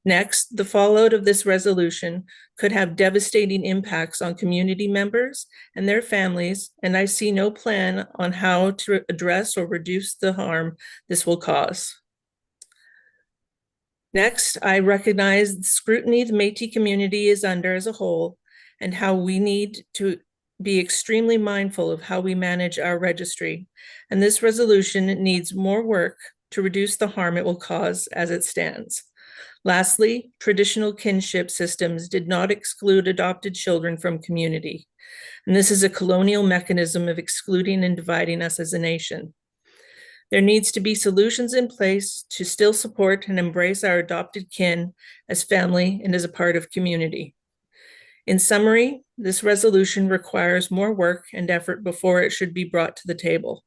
Next, the fallout of this resolution could have devastating impacts on community members and their families, and I see no plan on how to address or reduce the harm this will cause. Next, I recognize the scrutiny the Métis community is under as a whole and how we need to be extremely mindful of how we manage our registry, and this resolution needs more work to reduce the harm it will cause as it stands. Lastly, traditional kinship systems did not exclude adopted children from community, and this is a colonial mechanism of excluding and dividing us as a nation. There needs to be solutions in place to still support and embrace our adopted kin as family and as a part of community. In summary, this resolution requires more work and effort before it should be brought to the table.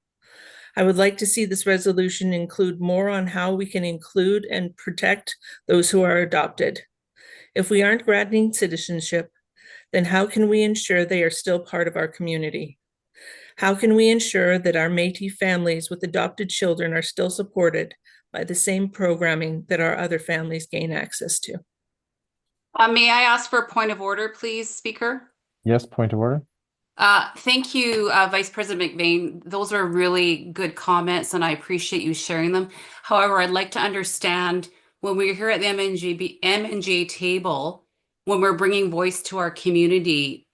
I would like to see this resolution include more on how we can include and protect those who are adopted. If we aren't granting citizenship, then how can we ensure they are still part of our community? How can we ensure that our Métis families with adopted children are still supported by the same programming that our other families gain access to? May I ask for a point of order, please, Speaker? Yes, point of order. Thank you, Vice President McVeigh. Those are really good comments, and I appreciate you sharing them. However, I'd like to understand when we're here at the MNGA table, when we're bringing voice to our community,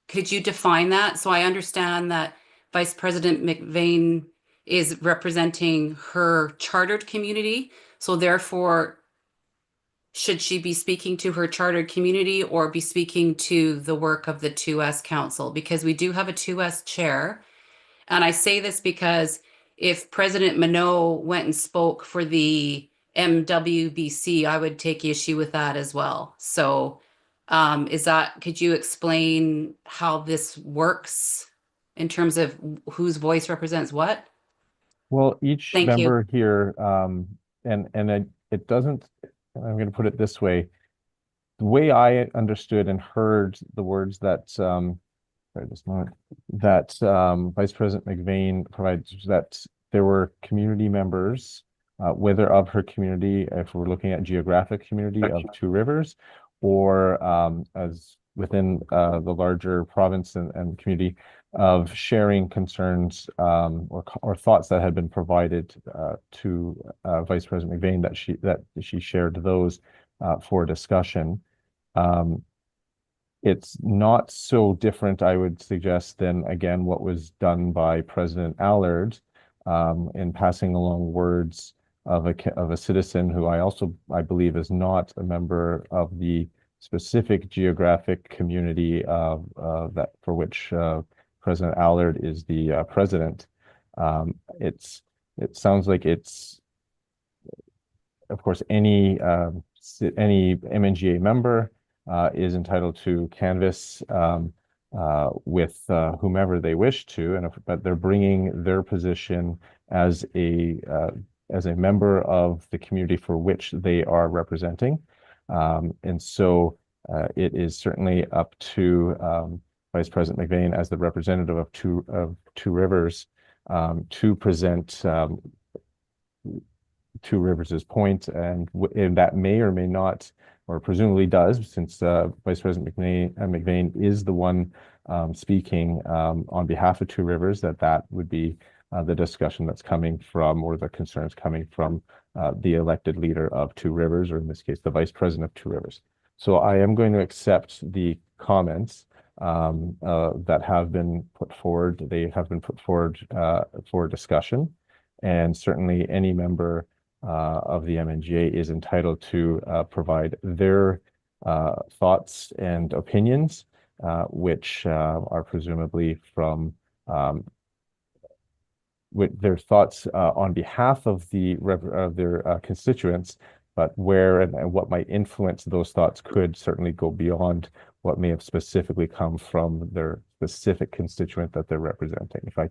could you define that? So I understand that Vice President McVeigh is representing her chartered community. So therefore, should she be speaking to her chartered community or be speaking to the work of the 2S Council? Because we do have a 2S chair. And I say this because if President Minot went and spoke for the MWBC, I would take issue with that as well. So could you explain how this works in terms of whose voice represents what? Well, each Thank you. member here, it doesn't, I'm going to put it this way. The way I understood and heard the words that Vice President McVeigh provided, that there were community members, whether of her community, if we're looking at geographic community of Two Rivers, or as within the larger province and community, of sharing concerns or thoughts that had been provided to Vice President McVeigh, that she shared those for discussion. It's not so different, I would suggest, than again what was done by President Allard in passing along words of a citizen who I believe is not a member of the specific geographic community that for which President Allard is the president. It sounds like it's, of course, any MNGA member is entitled to canvass with whomever they wish to, but they're bringing their position as a member of the community for which they are representing, and so it is certainly up to Vice President McVeigh as the representative of Two Rivers to present Two Rivers' point, and that may or may not, or presumably does, since Vice President McVeigh is the one speaking on behalf of Two Rivers, that would be the discussion that's coming from, or the concerns coming from the elected leader of Two Rivers, or in this case, the Vice President of Two Rivers. So I am going to accept the comments that have been put forward. They have been put forward for discussion, and certainly any member of the MNGA is entitled to provide their thoughts and opinions, which are presumably from with their thoughts on behalf of their constituents, but where and what might influence those thoughts could certainly go beyond what may have specifically come from their specific constituent that they're representing, if I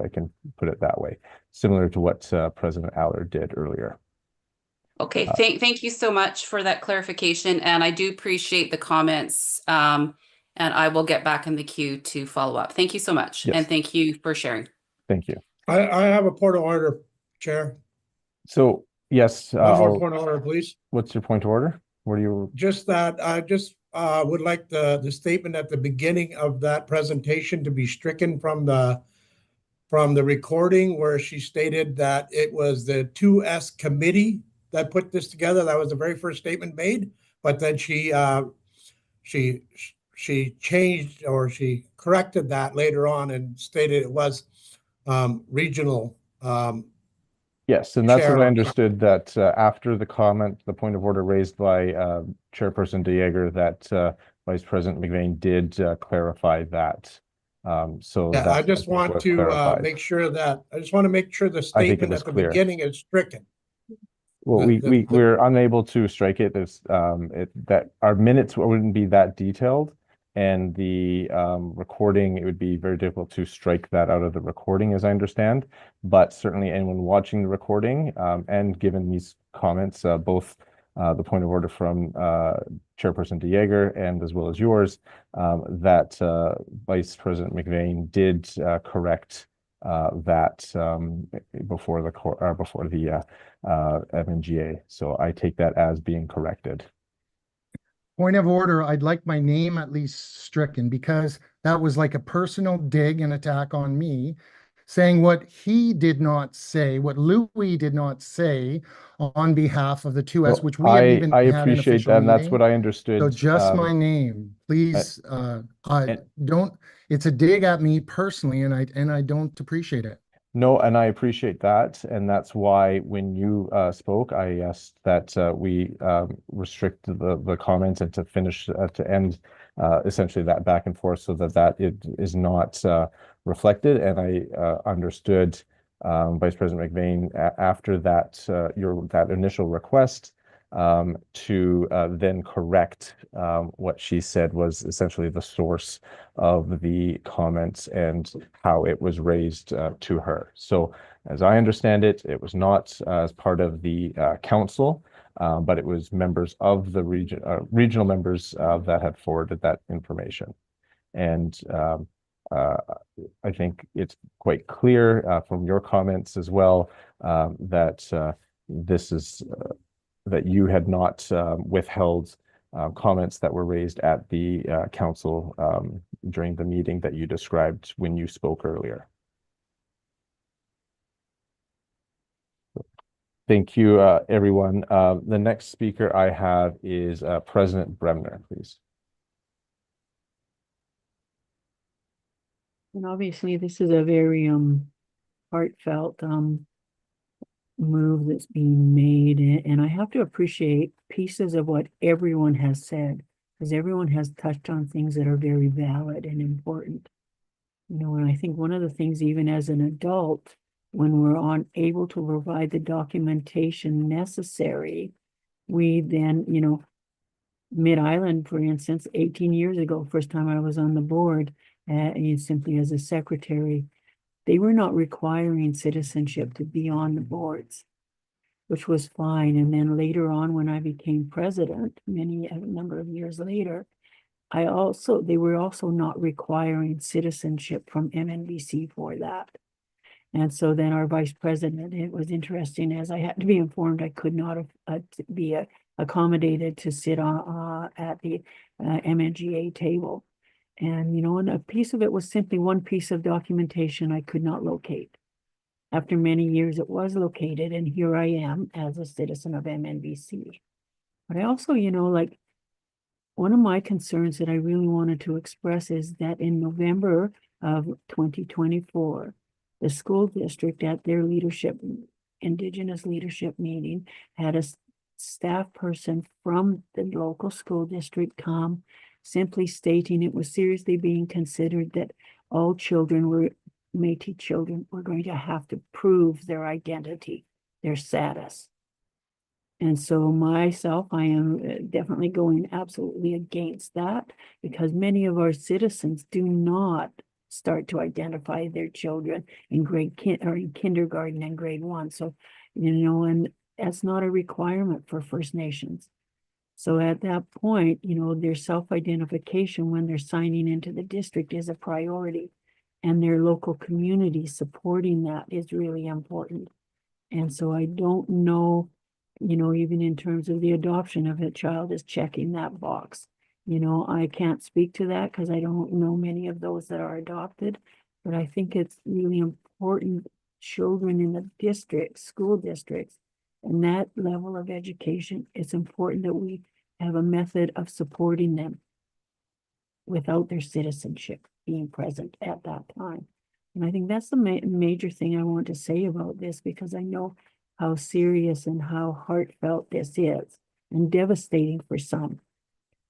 can put it that way, similar to what President Allard did earlier. Okay, thank you so much for that clarification, and I do appreciate the comments. And I will get back in the queue to follow up. Thank you so much, Yes. and thank you for sharing. Thank you. I have a point of order, Chair. So yes, One more point of order, please. What's your point of order? What do you? Just that I just would like the statement at the beginning of that presentation to be stricken from the recording, where she stated that it was the 2S committee that put this together. That was the very first statement made, but then she changed, or she corrected that later on and stated it was regional. Yes, and that's what I Chair. understood, that after the comment, the point of order raised by Chairperson DeJager, that Vice President McVeigh did clarify that. So Yeah, I that's just want was to clarified. make sure that the I think it statement was at the clear. beginning is stricken. Well, we're unable to strike it. That our minutes wouldn't be that detailed, and the recording, it would be very difficult to strike that out of the recording, as I understand. But certainly anyone watching the recording, and given these comments, both the point of order from Chairperson DeJager and as well as yours, that Vice President McVeigh did correct that before the MNGA. So I take that as being corrected. Point of order, I'd like my name at least stricken, because that was like a personal dig and attack on me, saying what he did not say, what Louis did not say on behalf of the 2S, Well, which we hadn't even I had an appreciate official that, and that's meeting. what I understood. So just my name, please. Don't. It's a dig at me personally, and I don't appreciate it. No, and I appreciate that, and that's why when you spoke, I asked that we restrict the comments and to finish to end essentially that back and forth, so that it is not reflected. And I understood Vice President McVeigh after that that initial request to then correct what she said was essentially the source of the comments and how it was raised to her. So as I understand it, it was not as part of the council, but it was members of the regional members that had forwarded that information. And I think it's quite clear from your comments as well that this is that you had not withheld comments that were raised at the council during the meeting that you described when you spoke earlier. Thank you, everyone. The next speaker I have is President Bremner, please. And obviously, this is a very heartfelt move that's being made, and I have to appreciate pieces of what everyone has said, because everyone has touched on things that are very valid and important. You know, and I think one of the things, even as an adult, when we're unable to provide the documentation necessary, we then, you know, Mid-Island, for instance, 18 years ago, first time I was on the board, simply as a secretary, they were not requiring citizenship to be on the boards, which was fine. And then later on, when I became president, a number of years later, they were also not requiring citizenship from MNBC for that. And so then our vice president, it was interesting, as I had to be informed, I could not be accommodated to sit on at the MNGA table. And, you know, and a piece of it was simply one piece of documentation I could not locate. After many years, it was located, and here I am as a citizen of MNBC. But I also, you know, like, one of my concerns that I really wanted to express is that in November of 2024, the school district at their Indigenous leadership meeting had a staff person from the local school district come, simply stating it was seriously being considered that all Métis children were going to have to prove their identity, their status. And so myself, I am definitely going absolutely against that, because many of our citizens do not start to identify their children in in kindergarten and grade 1. So, and that's not a requirement for First Nations. So at that point, their self-identification when they're signing into the district is a priority, and their local community supporting that is really important. And so I don't know, even in terms of the adoption of a child is checking that box. I can't speak to that because I don't know many of those that are adopted, but I think it's really important children in the districts, school districts, and that level of education, it's important that we have a method of supporting them without their citizenship being present at that time. And I think that's the major thing I want to say about this, because I know how serious and how heartfelt this is and devastating for some.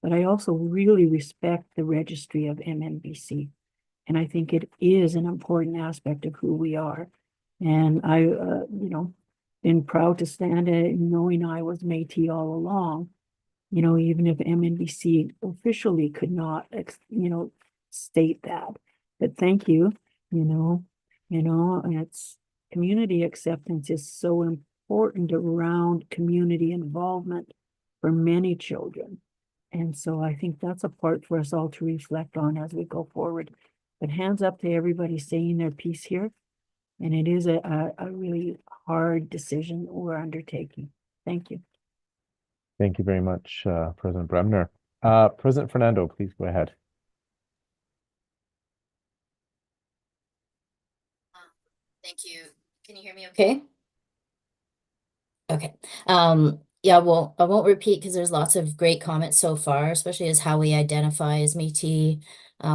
But I also really respect the registry of MNBC. And I think it is an important aspect of who we are. And I, been proud to stand it, knowing I was Métis all along. Even if MNBC officially could not, state that. But thank you, it's community acceptance is so important around community involvement for many children. And so I think that's a part for us all to reflect on as we go forward. But hands up to everybody saying their piece here. And it is a really hard decision we're undertaking. Thank you. Thank you very much, President Bremner. President Fernando, please go ahead. Thank you. Can you hear me okay? Okay. Yeah, well, I won't repeat because there's lots of great comments so far, especially as how we identify as Métis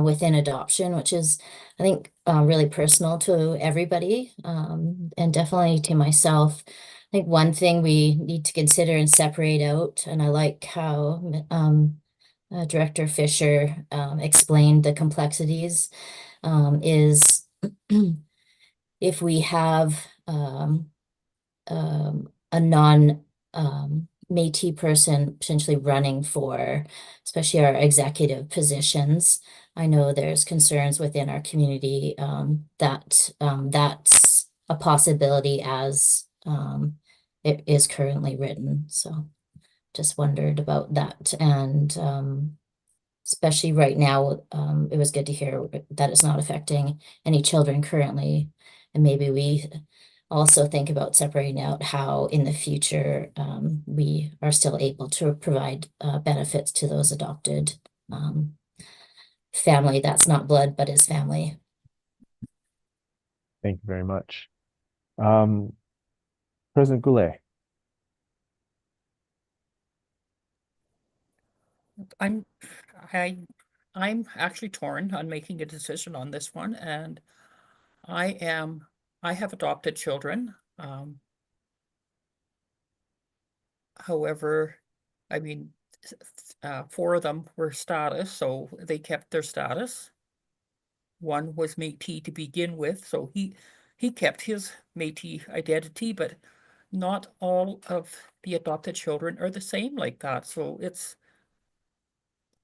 within adoption, which is, I think, really personal to everybody, and definitely to myself. I think one thing we need to consider and separate out, and I like how Director Fisher explained the complexities, is if we have a non Métis person potentially running for, especially our executive positions. I know there's concerns within our community that that's a possibility as it is currently written. So just wondered about that. And especially right now, it was good to hear that it's not affecting any children currently. And maybe we also think about separating out how in the future we are still able to provide benefits to those adopted family that's not blood but is family. Thank you very much. President Goulet. I'm actually torn on making a decision on this one, and I have adopted children. However, I mean, 4 of them were status, so they kept their status. One was Métis to begin with, so he kept his Métis identity, but not all of the adopted children are the same like that. So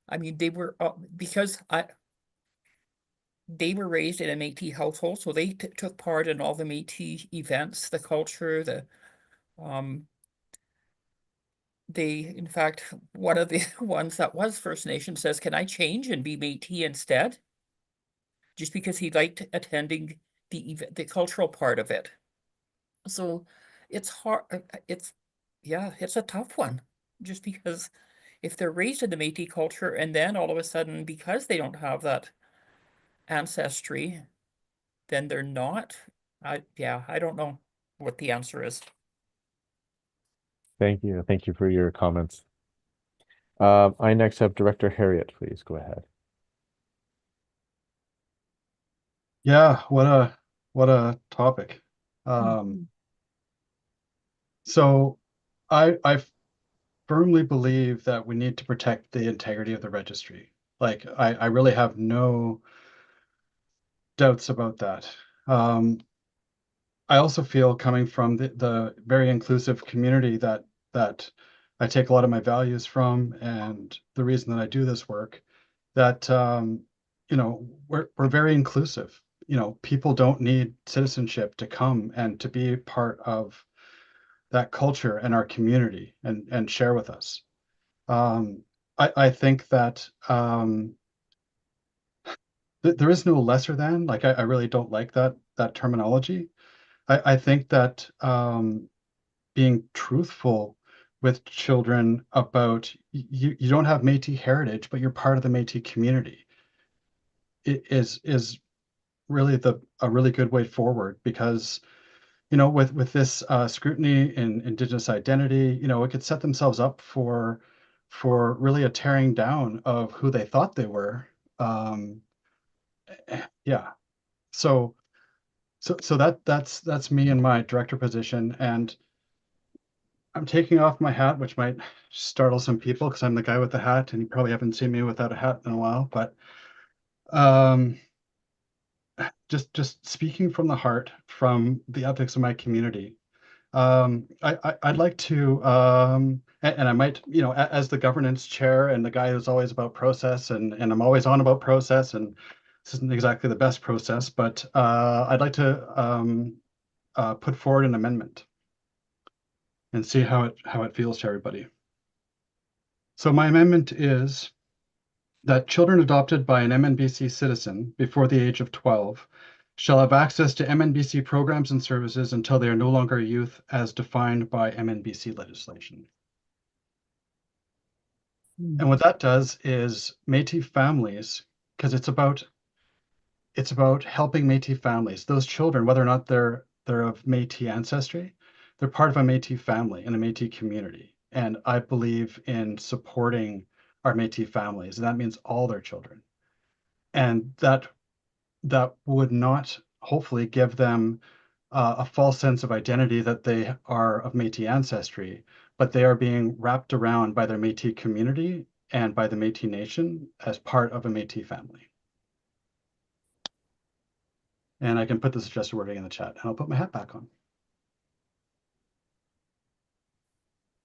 I mean, they were because they were raised in a Métis household, so they took part in all the Métis events, the culture, in fact, one of the ones that was First Nation says, "Can I change and be Métis instead?" Just because he liked attending the cultural part of it. So it's hard. It's a tough one, just because if they're raised in the Métis culture and then all of a sudden, because they don't have that ancestry, then they're not. I don't know what the answer is. Thank you. Thank you for your comments. I next have Director Harriet, please go ahead. Yeah, what a topic. So I firmly believe that we need to protect the integrity of the registry. Like I really have no doubts about that. I also feel, coming from the very inclusive community, that that I take a lot of my values from, and the reason that I do this work, that we're very inclusive. People don't need citizenship to come and to be part of that culture and our community and share with us. I think that there is no lesser than. Like, I really don't like that terminology. I think that being truthful with children about you don't have Métis heritage, but you're part of the Métis community, is really a really good way forward, because with this scrutiny in Indigenous identity, it could set themselves up for really a tearing down of who they thought they were. Yeah. So that's me in my director position, and I'm taking off my hat, which might startle some people because I'm the guy with the hat, and you probably haven't seen me without a hat in a while. But just speaking from the heart, from the ethics of my community, I'd like to, and I might, as the governance chair and the guy who's always about process, and I'm always on about process, and this isn't exactly the best process, but I'd like to put forward an amendment and see how it feels to everybody. So my amendment is that children adopted by an MNBC citizen before the age of 12 shall have access to MNBC programs and services until they are no longer a youth as defined by MNBC legislation. And what that does is Métis families, because it's about helping Métis families. Those children, whether or not they're of Métis ancestry, they're part of a Métis family and a Métis community. And I believe in supporting our Métis families, and that means all their children. And that would not hopefully give them a false sense of identity that they are of Métis ancestry, but they are being wrapped around by their Métis community and by the Métis Nation as part of a Métis family. And I can put the suggested wording in the chat, and I'll put my hat back on.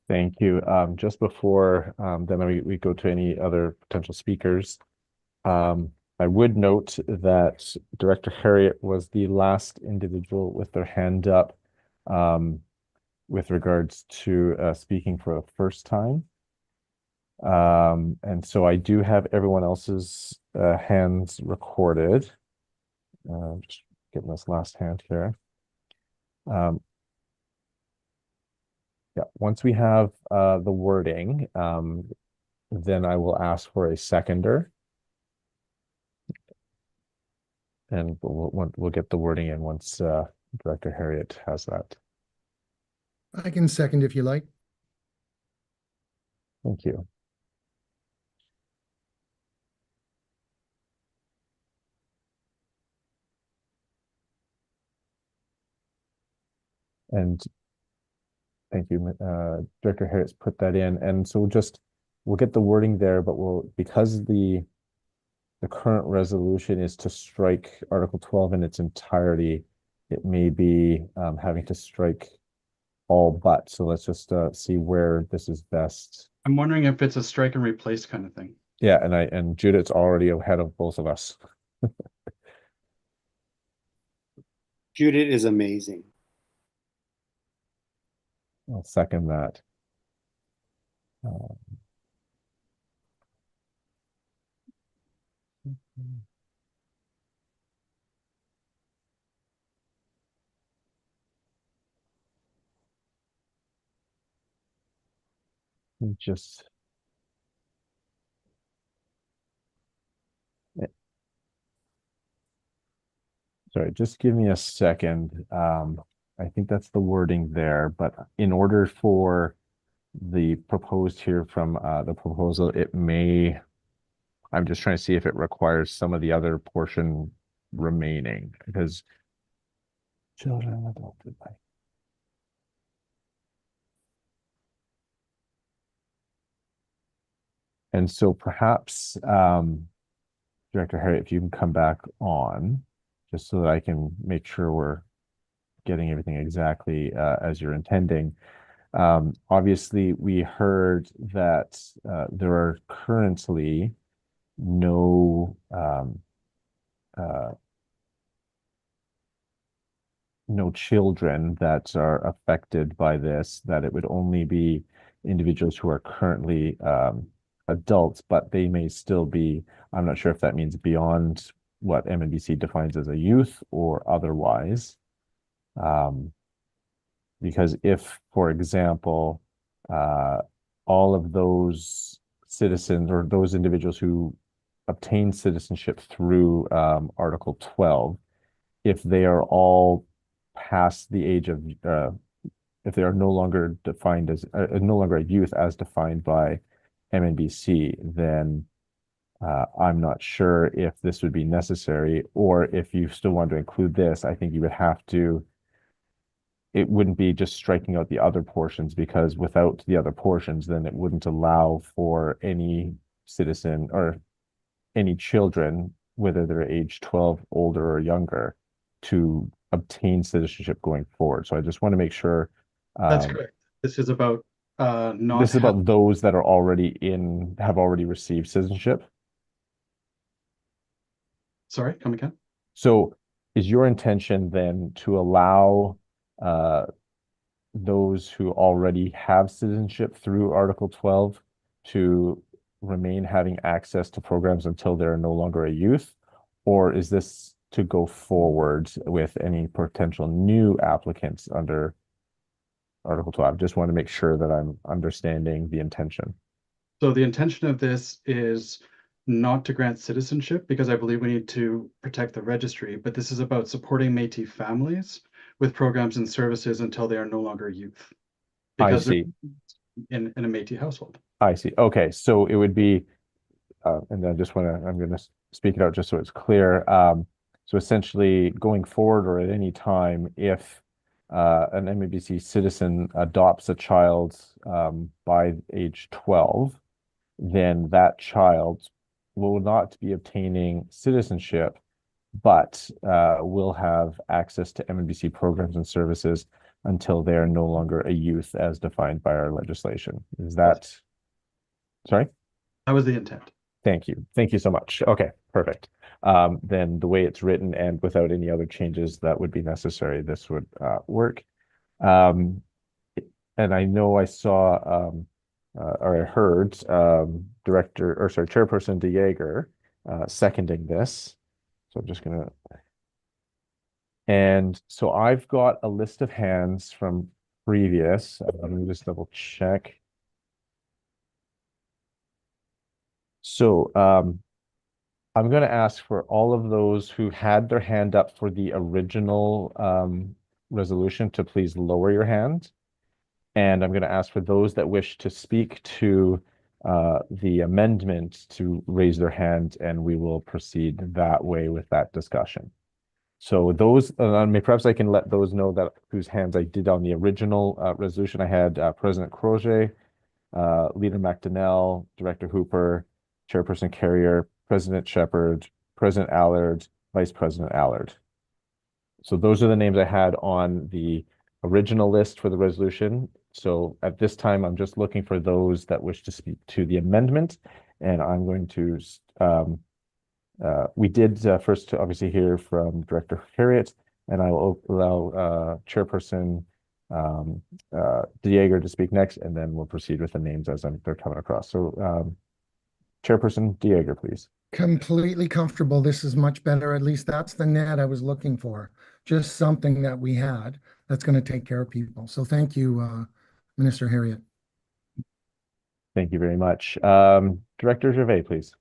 Thank you. Just before then we go to any other potential speakers, I would note that Director Harriet was the last individual with their hand up with regards to speaking for the first time. And so I do have everyone else's hands recorded. Just getting this last hand here. Yeah, once we have the wording, then I will ask for a seconder. And we'll get the wording in once Director Harriet has that. I can second if you like. Thank you. And thank you, Director Harris put that in. And so we'll get the wording there, but because the current resolution is to strike Article 12 in its entirety, it may be having to strike all but. So let's just see where this is best. I'm wondering if it's a strike and replace kind of thing. Yeah, and Judith's already ahead of both of us. Judith is amazing. I'll second that. Just sorry, just give me a second. I think that's the wording there, but in order for the proposed here from the proposal, I'm just trying to see if it requires some of the other portion remaining, because children adopted by. And so perhaps, Director Harriet, if you can come back on, just so that I can make sure we're getting everything exactly as you're intending. Obviously, we heard that there are currently no no children that are affected by this, that it would only be individuals who are currently adults, but they may still be, I'm not sure if that means beyond what MNBC defines as a youth or otherwise. Because if, for example, all of those citizens or those individuals who obtain citizenship through Article 12, if they are all past the age of, if they are no longer defined as, no longer a youth as defined by MNBC, then I'm not sure if this would be necessary, or if you still want to include this, I think you would have to, it wouldn't be just striking out the other portions, because without the other portions, then it wouldn't allow for any citizen or any children, whether they're age 12, older or younger, to obtain citizenship going forward. So I just want to make sure. That's correct. This is about not This is about those that are already have already received citizenship. Sorry, come again? So is your intention then to allow those who already have citizenship through Article 12 to remain having access to programs until they're no longer a youth? Or is this to go forward with any potential new applicants under Article 12? I just want to make sure that I'm understanding the intention. So the intention of this is not to grant citizenship, because I believe we need to protect the registry, but this is about supporting Métis families with programs and services until they are no longer youth. Because I see. In a Métis household. I see. Okay, so it would be, and I just want to, I'm going to speak it out just so it's clear. So essentially, going forward or at any time, if an MABC citizen adopts a child by age 12, then that child will not be obtaining citizenship, but will have access to MNBC programs and services until they are no longer a youth as defined by our legislation. Is that, sorry? That was the intent. Thank you. Thank you so much. Okay, perfect. Then the way it's written and without any other changes that would be necessary, this would work. And I know I saw, or I heard Chairperson De Jager seconding this. So I'm just gonna, and so I've got a list of hands from previous. Let me just double check. So I'm going to ask for all of those who had their hand up for the original resolution to please lower your hand. And I'm going to ask for those that wish to speak to the amendment to raise their hand, and we will proceed that way with that discussion. So those, perhaps I can let those know that whose hands I did on the original resolution. I had President Crozier, Leader McDonnell, Director Hooper, Chairperson Carrier, President Shepherd, President Allard, Vice President Allard. So those are the names I had on the original list for the resolution. So at this time, I'm just looking for those that wish to speak to the amendment. And I'm going to, we did first obviously hear from Director Harriet, and I will allow Chairperson De Jager to speak next, and then we'll proceed with the names as they're coming across. So Chairperson De Jager, please. Completely comfortable. This is much better. At least that's the net I was looking for. Just something that we had that's going to take care of people. So thank you, Minister Harriet. Thank you very much. Director Gervais, please.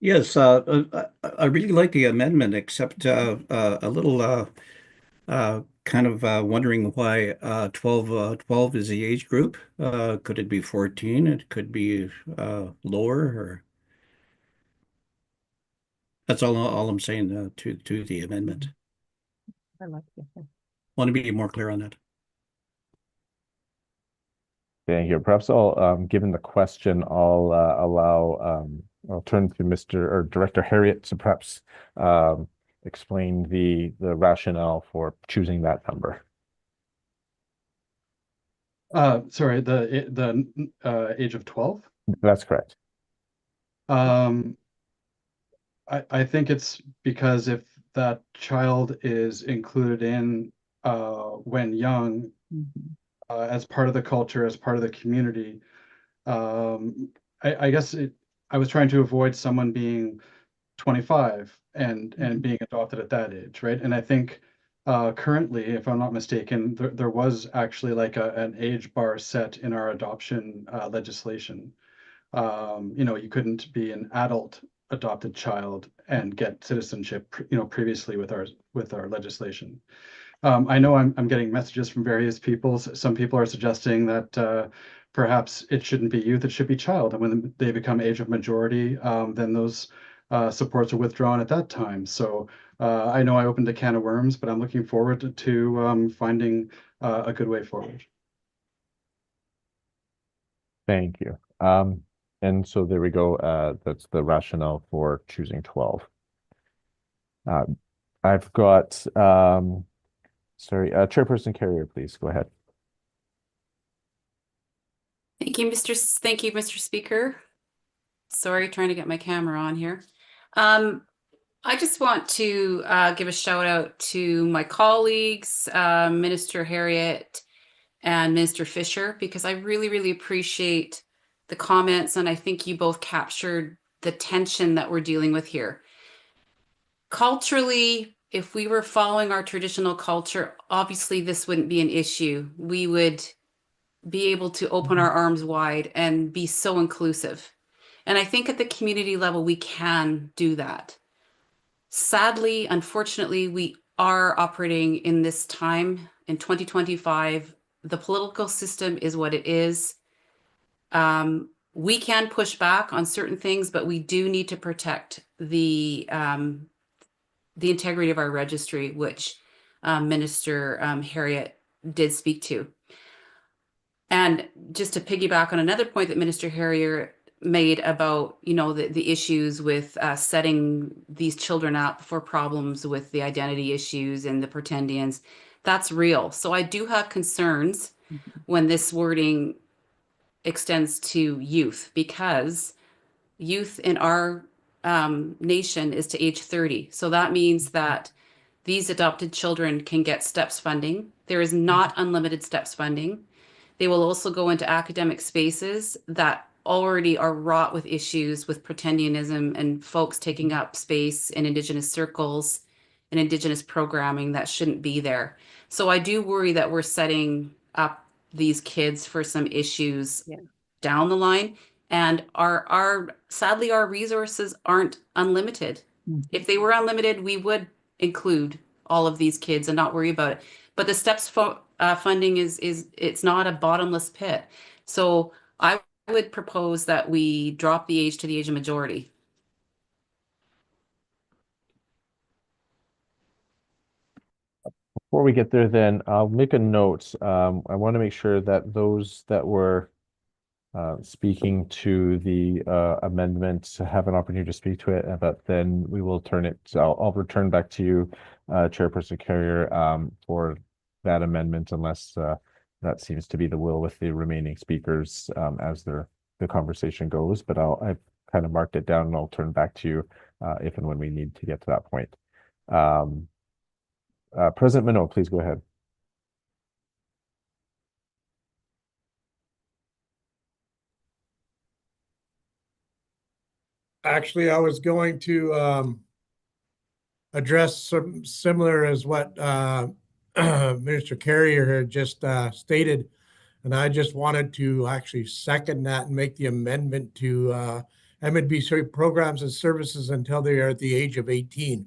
Yes, I really like the amendment, except a little kind of wondering why 12 is the age group. Could it be 14? It could be lower, or that's all I'm saying to the amendment. I like it. Want to be more clear on that. Thank you. Perhaps I'll, given the question, I'll I'll turn to Director Harriet to perhaps explain the rationale for choosing that number. Sorry, the age of 12. That's correct. I think it's because if that child is included in when young, as part of the culture, as part of the community, I guess I was trying to avoid someone being 25 and being adopted at that age, right? And I think currently, if I'm not mistaken, there was actually like an age bar set in our adoption legislation. You couldn't be an adult adopted child and get citizenship, previously with our legislation. I know I'm getting messages from various people. Some people are suggesting that perhaps it shouldn't be youth, it should be child. And when they become age of majority, then those supports are withdrawn at that time. So I know I opened a can of worms, but I'm looking forward to finding a good way forward. Thank you. And so there we go. That's the rationale for choosing 12. I've got, sorry, Chairperson Carrier, please go ahead. Thank you, Mr. Speaker. Sorry, trying to get my camera on here. I just want to give a shout out to my colleagues, Minister Harriet and Minister Fisher, because I really, really appreciate the comments, and I think you both captured the tension that we're dealing with here. Culturally, if we were following our traditional culture, obviously this wouldn't be an issue. We would be able to open our arms wide and be so inclusive. And I think at the community level, we can do that. Sadly, unfortunately, we are operating in this time in 2025. The political system is what it is. We can push back on certain things, but we do need to protect the integrity of our registry, which Minister Harriet did speak to. And just to piggyback on another point that Minister Harrier made about, the issues with setting these children up for problems with the identity issues and the pretendians, that's real. So I do have concerns when this wording extends to youth, because youth in our nation is to age 30. So that means that these adopted children can get STEPS funding. There is not unlimited STEPS funding. They will also go into academic spaces that already are wrought with issues with pretendianism and folks taking up space in Indigenous circles and Indigenous programming that shouldn't be there. So I do worry that we're setting up these kids for some issues down the line. And sadly, our resources aren't unlimited. If they were unlimited, we would include all of these kids and not worry about it. But the STEPS funding it's not a bottomless pit. So I would propose that we drop the age to the age of majority. Before we get there, then I'll make a note. I want to make sure that those that were speaking to the amendment have an opportunity to speak to it, but then we will turn it. So I'll return back to you, Chairperson Carrier, for that amendment, unless that seems to be the will with the remaining speakers as the conversation goes. But I've kind of marked it down, and I'll turn back to you if and when we need to get to that point. President Minot, please go ahead. Actually, I was going to address some similar as what Minister Carrier had just stated, and I just wanted to actually second that and make the amendment to MNGA programs and services until they are at the age of 18.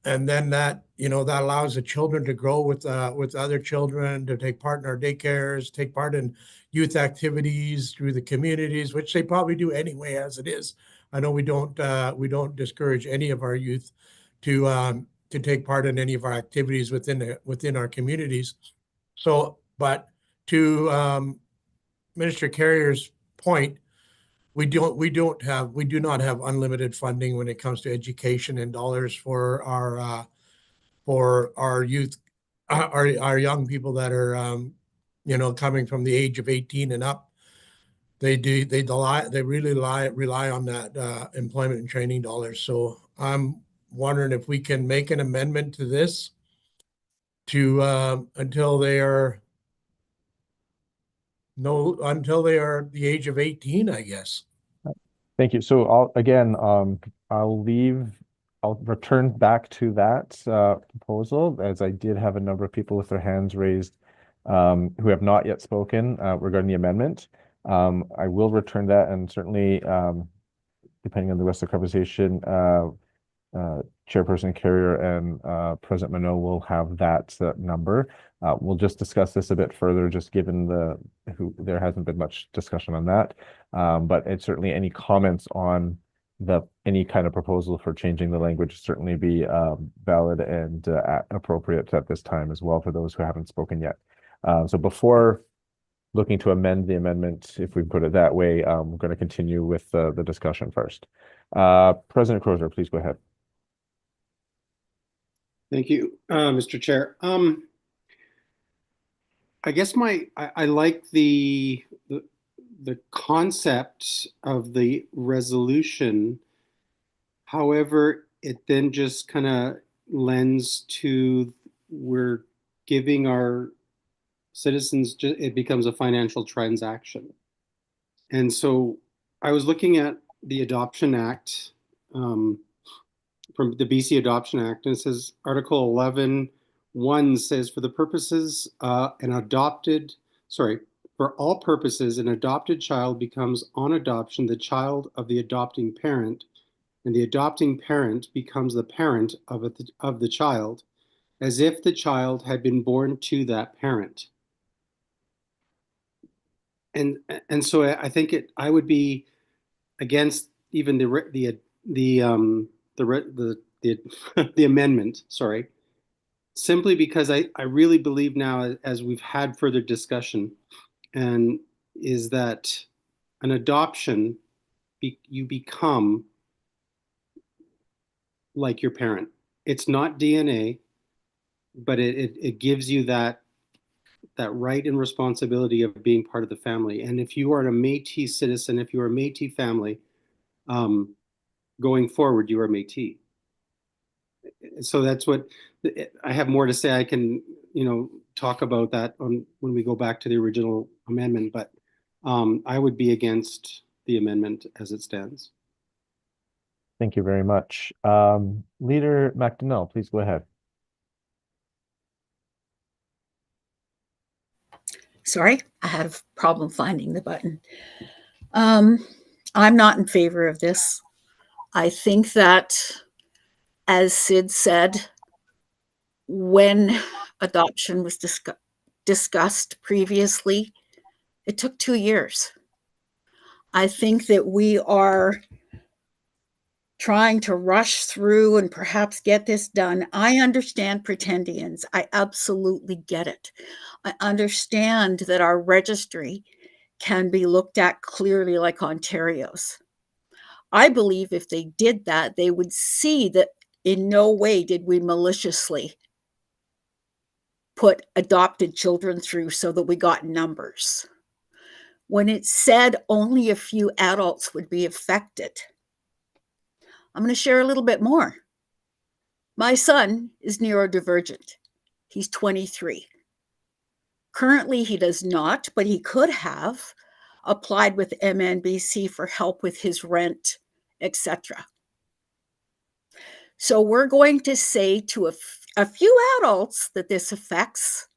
And then that allows the children to grow with other children, to take part in our daycares, take part in youth activities through the communities, which they probably do anyway as it is. I know we don't discourage any of our youth to take part in any of our activities within our communities. So, but to Minister Carrier's point, we do not have unlimited funding when it comes to education and dollars for our youth, our young people that are coming from the age of 18 and up, they really rely on that employment and training dollars. So I'm wondering if we can make an amendment to this to until they are the age of 18, I guess. Thank you. So I'll return back to that proposal, as I did have a number of people with their hands raised who have not yet spoken regarding the amendment. I will return that, and certainly, depending on the rest of the conversation, Chairperson Carrier and President Minot will have that number. We'll just discuss this a bit further, just given there hasn't been much discussion on that. But it's certainly any comments on any kind of proposal for changing the language certainly be valid and appropriate at this time as well for those who haven't spoken yet. So before looking to amend the amendment, if we put it that way, we're going to continue with the discussion first. President Crozier, please go ahead. Thank you, Mr. Chair. I guess I like the concept of the resolution. However, it then just kind of lends to we're giving our citizens, it becomes a financial transaction. And so I was looking at the Adoption Act, from the BC Adoption Act, and it says Article 11(1) says, for all purposes, an adopted child becomes on adoption the child of the adopting parent, and the adopting parent becomes the parent of the child, as if the child had been born to that parent. And so I think I would be against even the amendment, sorry, simply because I really believe now, as we've had further discussion, and is that an adoption, you become like your parent. It's not DNA, but it gives you that right and responsibility of being part of the family. And if you are a Métis citizen, if you are a Métis family, going forward, you are Métis. So that's what I have more to say. I can, talk about that when we go back to the original amendment, but I would be against the amendment as it stands. Thank you very much. Leader McDonnell, please go ahead. Sorry, I had a problem finding the button. I'm not in favor of this. I think that, as Sid said, when adoption was discussed previously, it took 2 years. I think that we are trying to rush through and perhaps get this done. I understand pretendians. I absolutely get it. I understand that our registry can be looked at clearly like Ontario's. I believe if they did that, they would see that in no way did we maliciously put adopted children through so that we got numbers. When it said only a few adults would be affected, I'm going to share a little bit more. My son is neurodivergent. He's 23. Currently, he does not, but he could have applied with MNBC for help with his rent, etc. So we're going to say to a few adults that this affects.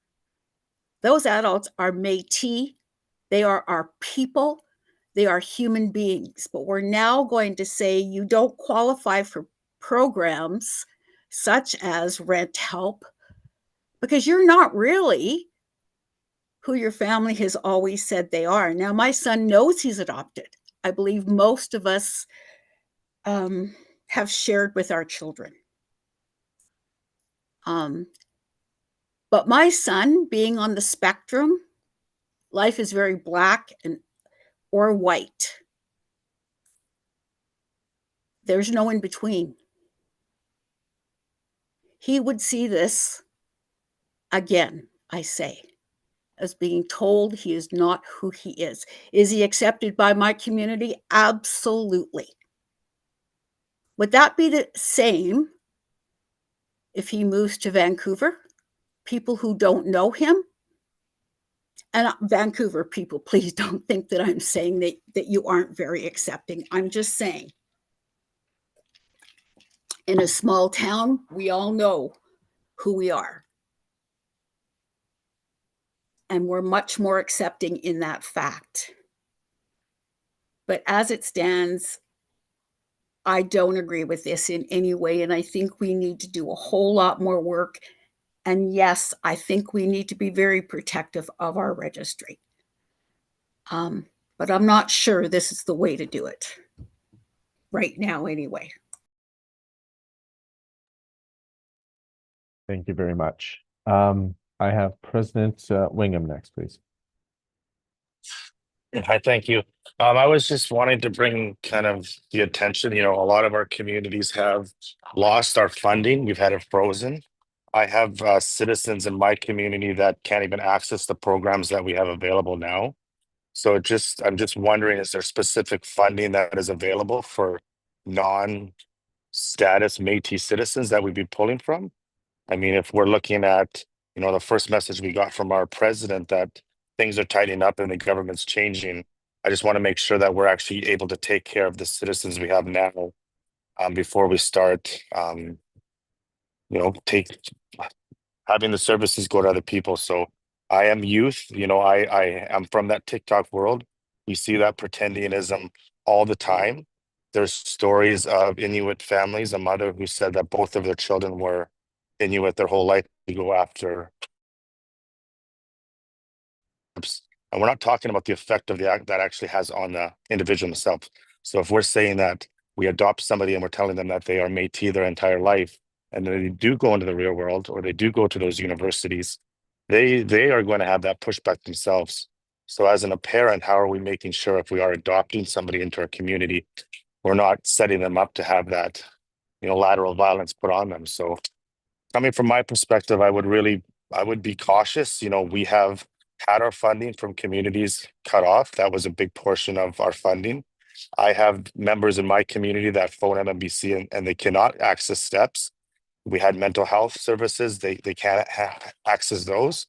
Those adults are Métis. They are our people. They are human beings. But we're now going to say you don't qualify for programs such as rent help because you're not really who your family has always said they are. Now, my son knows he's adopted. I believe most of us have shared with our children. But my son, being on the spectrum, life is very black or white. There's no in between. He would see this again, I say. as being told he is not who he is. Is he accepted by my community? Absolutely. Would that be the same if he moves to Vancouver? People who don't know him? And Vancouver people, please don't think that I'm saying that you aren't very accepting. I'm just saying, in a small town, we all know who we are. And we're much more accepting in that fact. But as it stands, I don't agree with this in any way. And I think we need to do a whole lot more work. And yes, I think we need to be very protective of our registry. But I'm not sure this is the way to do it right now anyway. Thank you very much. I have President Wingham next, please. Hi, thank you. I was just wanting to bring kind of the attention, a lot of our communities have lost our funding. We've had it frozen. I have citizens in my community that can't even access the programs that we have available now. So I'm just wondering, is there specific funding that is available for non-status Métis citizens that we'd be pulling from? I mean, if we're looking at, the first message we got from our president that things are tightening up and the government's changing, I just want to make sure that we're actually able to take care of the citizens we have now before we start, having the services go to other people. So I am youth, I am from that TikTok world. We see that pretendingism all the time. There's stories of Inuit families, a mother who said that both of their children were Inuit their whole life to go after. And we're not talking about the effect of the act that actually has on the individual themselves. So if we're saying that we adopt somebody and we're telling them that they are Métis their entire life, and then they do go into the real world or they do go to those universities, they are going to have that pushback themselves. So as a parent, how are we making sure if we are adopting somebody into our community, we're not setting them up to have that, lateral violence put on them? So coming from my perspective, I would be cautious. We have had our funding from communities cut off. That was a big portion of our funding. I have members in my community that phone MMBC and they cannot access steps. We had mental health services. They can't access those.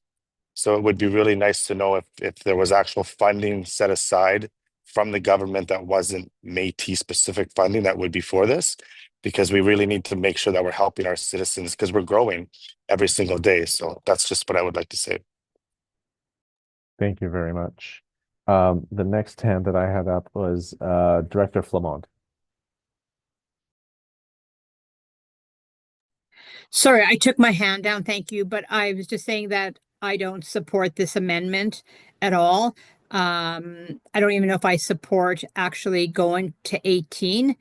So it would be really nice to know if there was actual funding set aside from the government that wasn't Métis specific funding that would be for this, because we really need to make sure that we're helping our citizens because we're growing every single day. So that's just what I would like to say. Thank you very much. The next hand that I had up was Director Flamond. Sorry, I took my hand down, thank you, but I was just saying that I don't support this amendment at all. I don't even know if I support actually going to 18,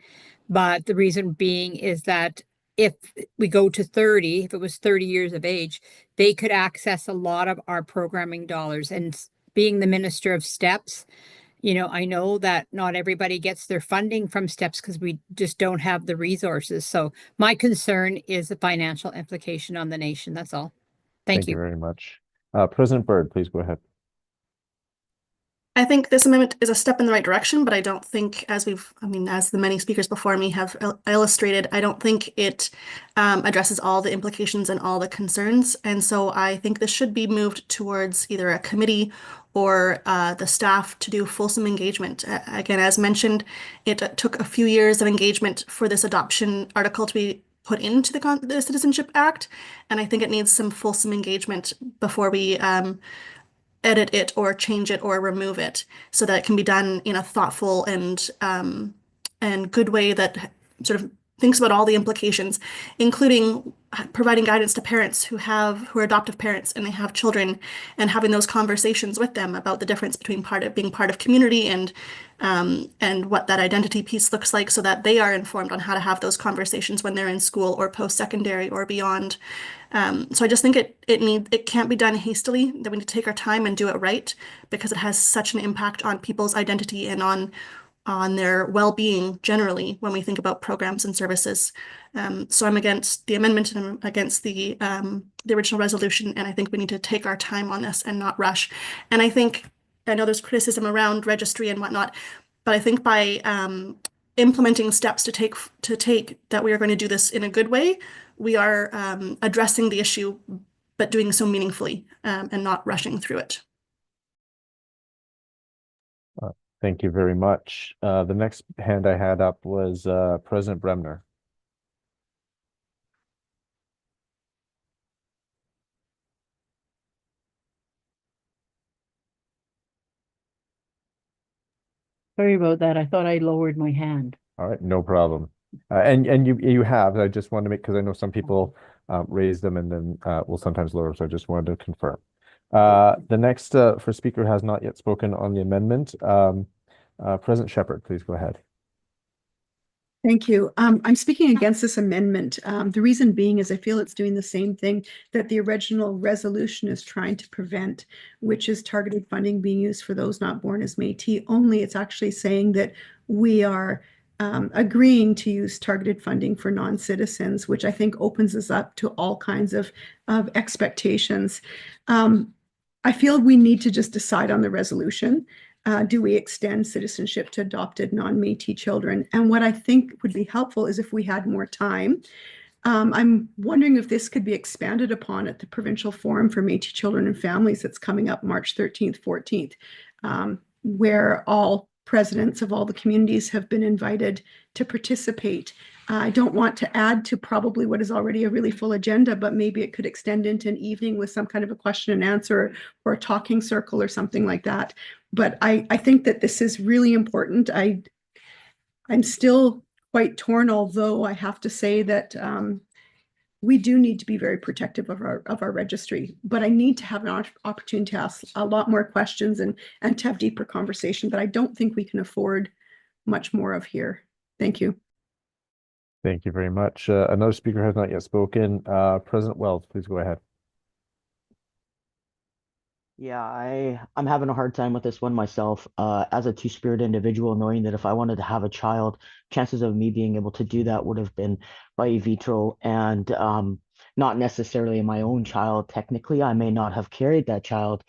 but the reason being is that if we go to 30, if it was 30 years of age, they could access a lot of our programming dollars. And being the Minister of STEPS, I know that not everybody gets their funding from STEPS because we just don't have the resources. So my concern is the financial implication on the nation. That's all. Thank you. Thank you very much. President Byrd, please go ahead. I think this amendment is a step in the right direction, but I don't think, as the many speakers before me have illustrated, I don't think it addresses all the implications and all the concerns. And so I think this should be moved towards either a committee or the staff to do fulsome engagement. Again, as mentioned, it took a few years of engagement for this adoption article to be put into the Citizenship Act. And I think it needs some fulsome engagement before we edit it or change it or remove it, so that it can be done in a thoughtful and good way that sort of thinks about all the implications, including providing guidance to parents who are adoptive parents and they have children, and having those conversations with them about the difference between being part of community and what that identity piece looks like, so that they are informed on how to have those conversations when they're in school or post-secondary or beyond. So I just think it can't be done hastily, that we need to take our time and do it right, because it has such an impact on people's identity and on on their well-being generally when we think about programs and services. So I'm against the amendment and I'm against the original resolution, and I think we need to take our time on this and not rush. And I know there's criticism around registry and whatnot, but I think by implementing steps to take that we are going to do this in a good way, we are addressing the issue, but doing so meaningfully and not rushing through it. Thank you very much. The next hand I had up was President Bremner. Sorry about that. I thought I lowered my hand. All right, no problem. And you have. I just wanted to make, because I know some people raise them and then will sometimes lower, so I just wanted to confirm. The next for speaker has not yet spoken on the amendment. President Shepherd, please go ahead. Thank you. I'm speaking against this amendment. The reason being is I feel it's doing the same thing that the original resolution is trying to prevent, which is targeted funding being used for those not born as Métis. Only it's actually saying that we are agreeing to use targeted funding for non-citizens, which I think opens us up to all kinds of expectations. I feel we need to just decide on the resolution. Do we extend citizenship to adopted non-Métis children? And what I think would be helpful is if we had more time. I'm wondering if this could be expanded upon at the Provincial Forum for Métis Children and Families that's coming up March 13th, 14th, where all presidents of all the communities have been invited to participate. I don't want to add to probably what is already a really full agenda, but maybe it could extend into an evening with some kind of a question and answer or a talking circle or something like that. But I think that this is really important. I'm still quite torn, although I have to say that we do need to be very protective of our registry. But I need to have an opportunity to ask a lot more questions and to have deeper conversation that I don't think we can afford much more of here. Thank you. Thank you very much. Another speaker has not yet spoken. President Wells, please go ahead. Yeah, I'm having a hard time with this one myself. As a two-spirit individual, knowing that if I wanted to have a child, chances of me being able to do that would have been by vitro, and not necessarily my own child. Technically, I may not have carried that child.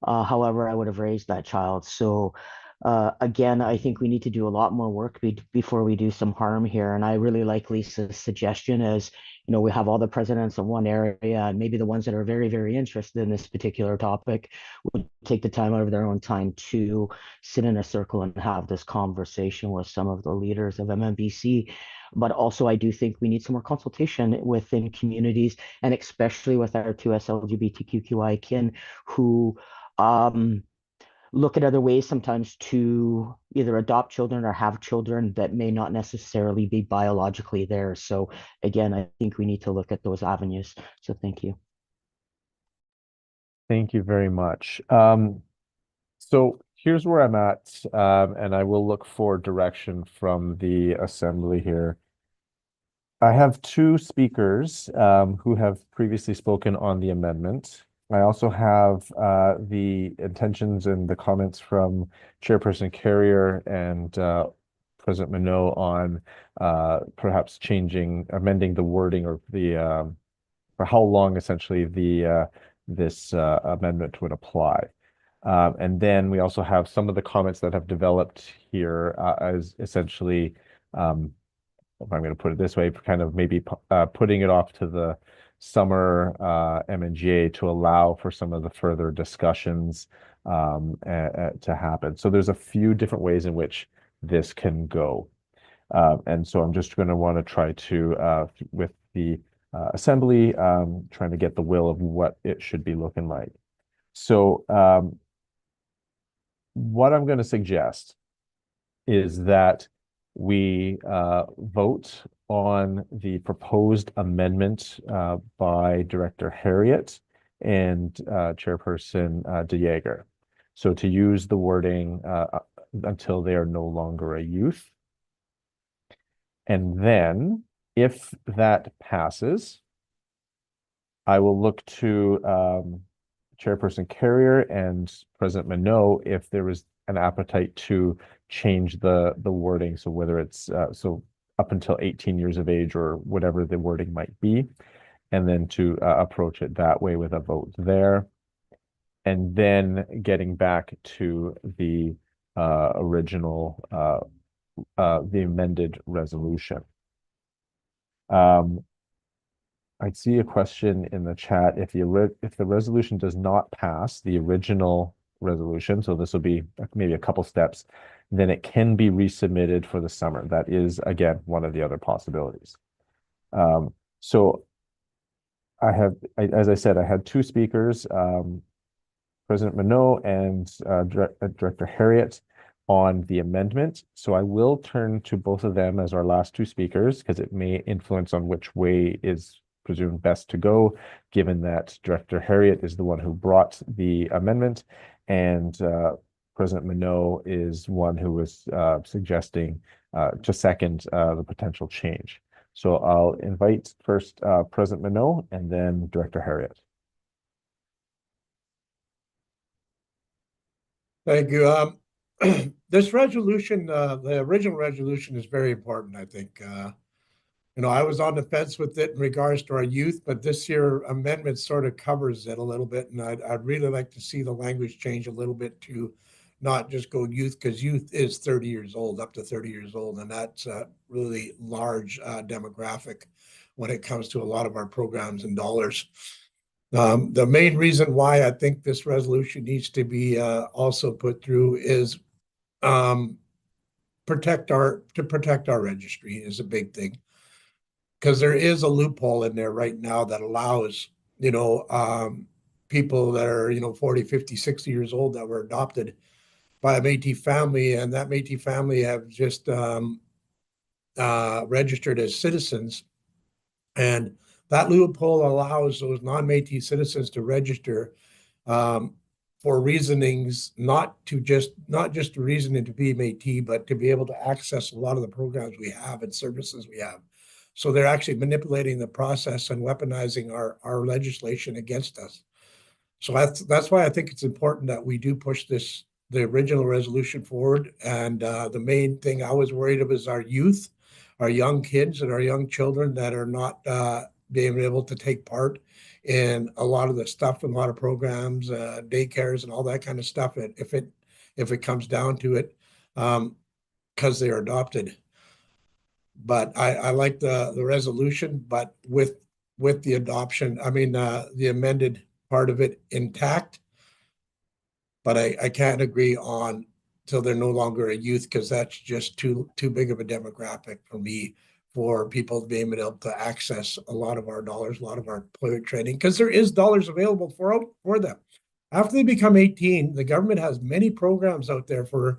However, I would have raised that child. So again, I think we need to do a lot more work before we do some harm here. And I really like Lisa's suggestion as, you know, we have all the presidents in one area, and maybe the ones that are very, very interested in this particular topic would take the time out of their own time to sit in a circle and have this conversation with some of the leaders of MMBC. But also, I do think we need some more consultation within communities, and especially with our 2S LGBTQI kin who look at other ways sometimes to either adopt children or have children that may not necessarily be biologically there. So again, I think we need to look at those avenues. So thank you. Thank you very much. So here's where I'm at, and I will look for direction from the assembly here. I have two speakers who have previously spoken on the amendment. I also have the intentions and the comments from Chairperson Carrier and President Minot on perhaps amending the wording or the for how long essentially this amendment would apply. And then we also have some of the comments that have developed here as essentially, if I'm going to put it this way, kind of maybe putting it off to the summer MNGA to allow for some of the further discussions to happen. So there's a few different ways in which this can go. And so I'm just going to want to try to, with the assembly, trying to get the will of what it should be looking like. So what I'm going to suggest is that we vote on the proposed amendment by Director Harriet and Chairperson DeJager. So to use the wording until they are no longer a youth. And then if that passes, I will look to Chairperson Carrier and President Minot if there is an appetite to change the wording. So whether it's so up until 18 years of age or whatever the wording might be, and then to approach it that way with a vote there. And then getting back to the original, the amended resolution. I see a question in the chat. If the resolution does not pass, the original resolution, so this will be maybe a couple steps, then it can be resubmitted for the summer. That is, again, one of the other possibilities. So as I said, I had two speakers, President Minot and Director Harriet, on the amendment. So I will turn to both of them as our last two speakers because it may influence on which way is presumed best to go, given that Director Harriet is the one who brought the amendment and President Minot is one who was suggesting to second the potential change. So I'll invite first President Minot and then Director Harriet. Thank you. This resolution, the original resolution, is very important, I think. I was on the fence with it in regards to our youth, but this year amendment sort of covers it a little bit, and I'd really like to see the language change a little bit to not just go youth, because youth is 30 years old, up to 30 years old, and that's a really large demographic when it comes to a lot of our programs and dollars. The main reason why I think this resolution needs to be also put through is protect our registry is a big thing, because there is a loophole in there right now that allows people that are 40, 50, 60 years old that were adopted by a Métis family, and that Métis family have just registered as citizens, and that loophole allows those non-Métis citizens to register for reasonings, not just the reasoning to be Métis, but to be able to access a lot of the programs we have and services we have. So they're actually manipulating the process and weaponizing our legislation against us. So that's why I think it's important that we do push the original resolution forward. And the main thing I was worried of is our youth, our young kids and our young children that are not being able to take part in a lot of the stuff and a lot of programs, daycares and all that kind of stuff, if it comes down to it, because they're adopted. But I like the resolution, but with the adoption, the amended part of it intact. But I can't agree on till they're no longer a youth, because that's just too big of a demographic for me, for people being able to access a lot of our dollars, a lot of our employment training, because there is dollars available for them. After they become 18, the government has many programs out there for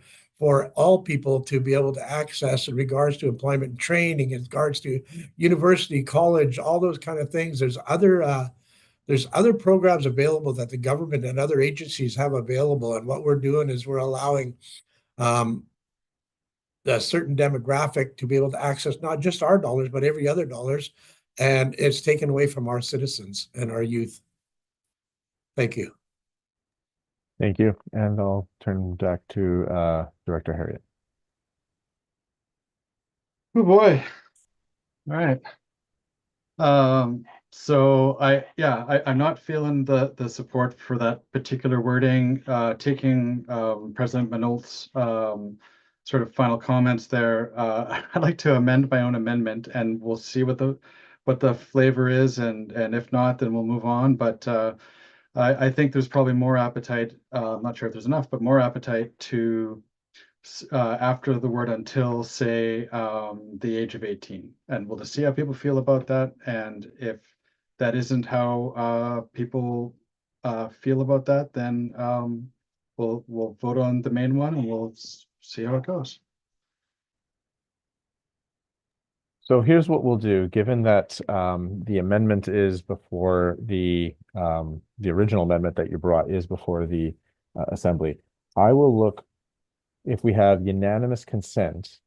all people to be able to access in regards to employment and training, in regards to university, college, all those kind of things. There's other programs available that the government and other agencies have available. And what we're doing is we're allowing a certain demographic to be able to access not just our dollars, but every other dollars. And it's taken away from our citizens and our youth. Thank you. Thank you. And I'll turn back to Director Harriet. Oh boy. All right. So I'm not feeling the support for that particular wording. Taking President Minot's sort of final comments there, I'd like to amend my own amendment, and we'll see what the flavor is, and if not, then we'll move on. But I think there's probably more appetite. I'm not sure if there's enough, but more appetite to after the word until, say, the age of 18. And we'll just see how people feel about that. And if that isn't how people feel about that, then we'll vote on the main one, and we'll see how it goes. So here's what we'll do, given that the amendment is before the original amendment that you brought is before the Assembly. I will look if we have unanimous consent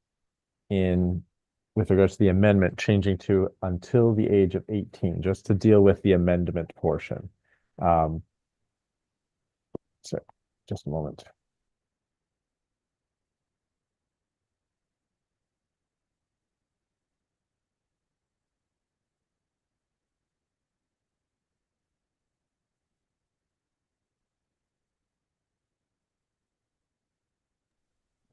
with regards to the amendment changing to until the age of 18, just to deal with the amendment portion. So just a moment.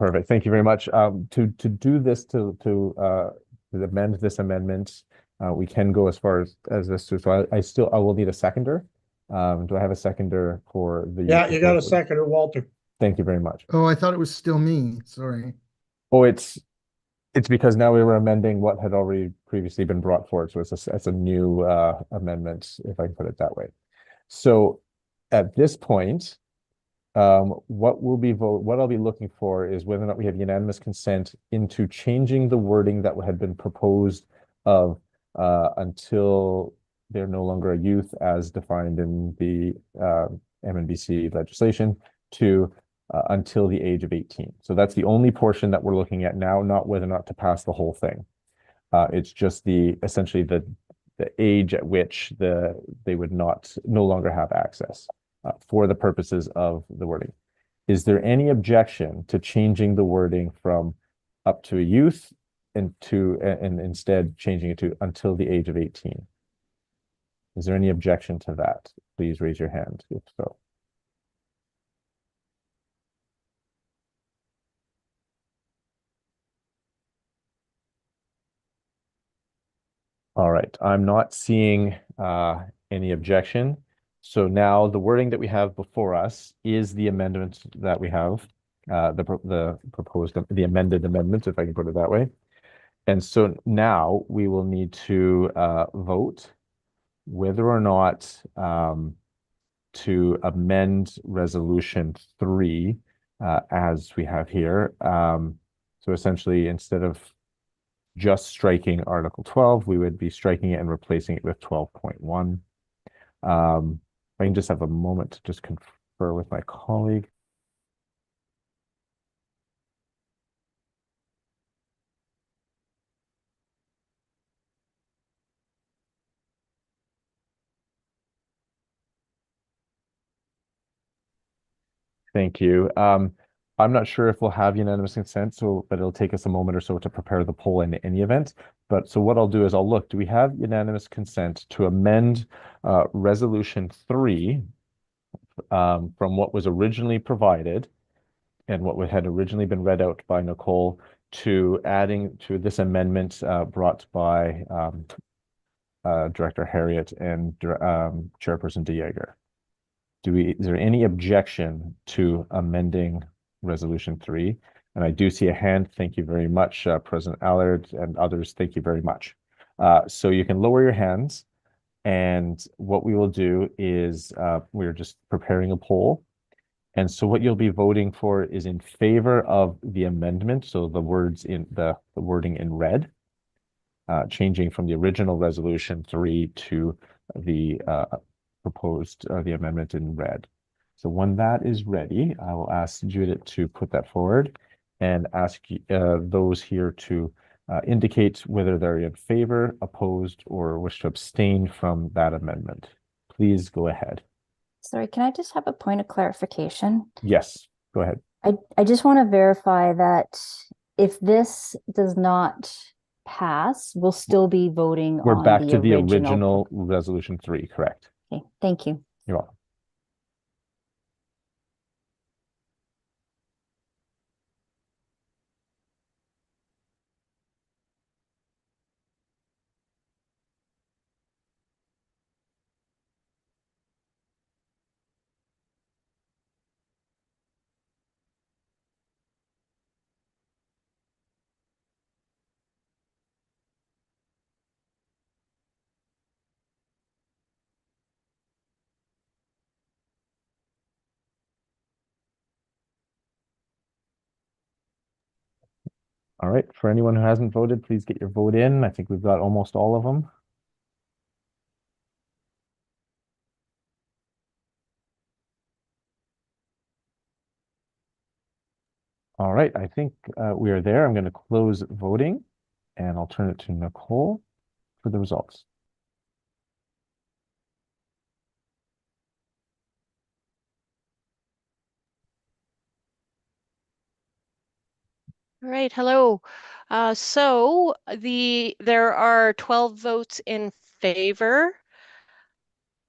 Perfect. Thank you very much. To do this to amend this amendment, we can go as far as this too. So I will need a seconder. Do I have a seconder for the? Yeah, you got a proposal? seconder, Walter. Thank you very much. Oh, I thought it was still me. Sorry. Oh, it's because now we were amending what had already previously been brought forward. So it's a new amendment, if I can put it that way. So at this point, what I'll be looking for is whether or not we have unanimous consent into changing the wording that had been proposed of until they're no longer a youth as defined in the MNBC legislation to until the age of 18. So that's the only portion that we're looking at now, not whether or not to pass the whole thing. It's just essentially the age at which they would no longer have access for the purposes of the wording. Is there any objection to changing the wording from up to a youth and instead changing it to until the age of 18? Is there any objection to that? Please raise your hand if so. All right, I'm not seeing any objection. So now the wording that we have before us is the amendment that we have, the proposed, the amended amendment, if I can put it that way. And so now we will need to vote whether or not to amend Resolution 3 as we have here. So essentially, instead of just striking Article 12, we would be striking it and replacing it with 12.1. I can just have a moment to just confer with my colleague. Thank you. I'm not sure if we'll have unanimous consent, but it'll take us a moment or so to prepare the poll in any event. But so what I'll do is I'll look, do we have unanimous consent to amend Resolution 3 from what was originally provided and what had originally been read out by Nicole to adding to this amendment brought by Director Harriet and Chairperson DeJager? Is there any objection to amending Resolution 3? And I do see a hand. Thank you very much, President Allard and others. Thank you very much. So you can lower your hands. And what we will do is we're just preparing a poll. And so what you'll be voting for is in favor of the amendment. So the words in the wording in red, changing from the original Resolution 3 to the proposed the amendment in red. So when that is ready, I will ask Judith to put that forward and ask those here to indicate whether they're in favor, opposed, or wish to abstain from that amendment. Please go ahead. Sorry, can I just have a point of clarification? Yes, go ahead. I just want to verify that if this does not pass, we'll still be voting We're on back the to the original. original Resolution 3, correct? Okay, thank you. You're welcome. All right, for anyone who hasn't voted, please get your vote in. I think we've got almost all of them. All right, I think we are there. I'm going to close voting and I'll turn it to Nicole for the results. All right, hello. So there are 12 votes in favor,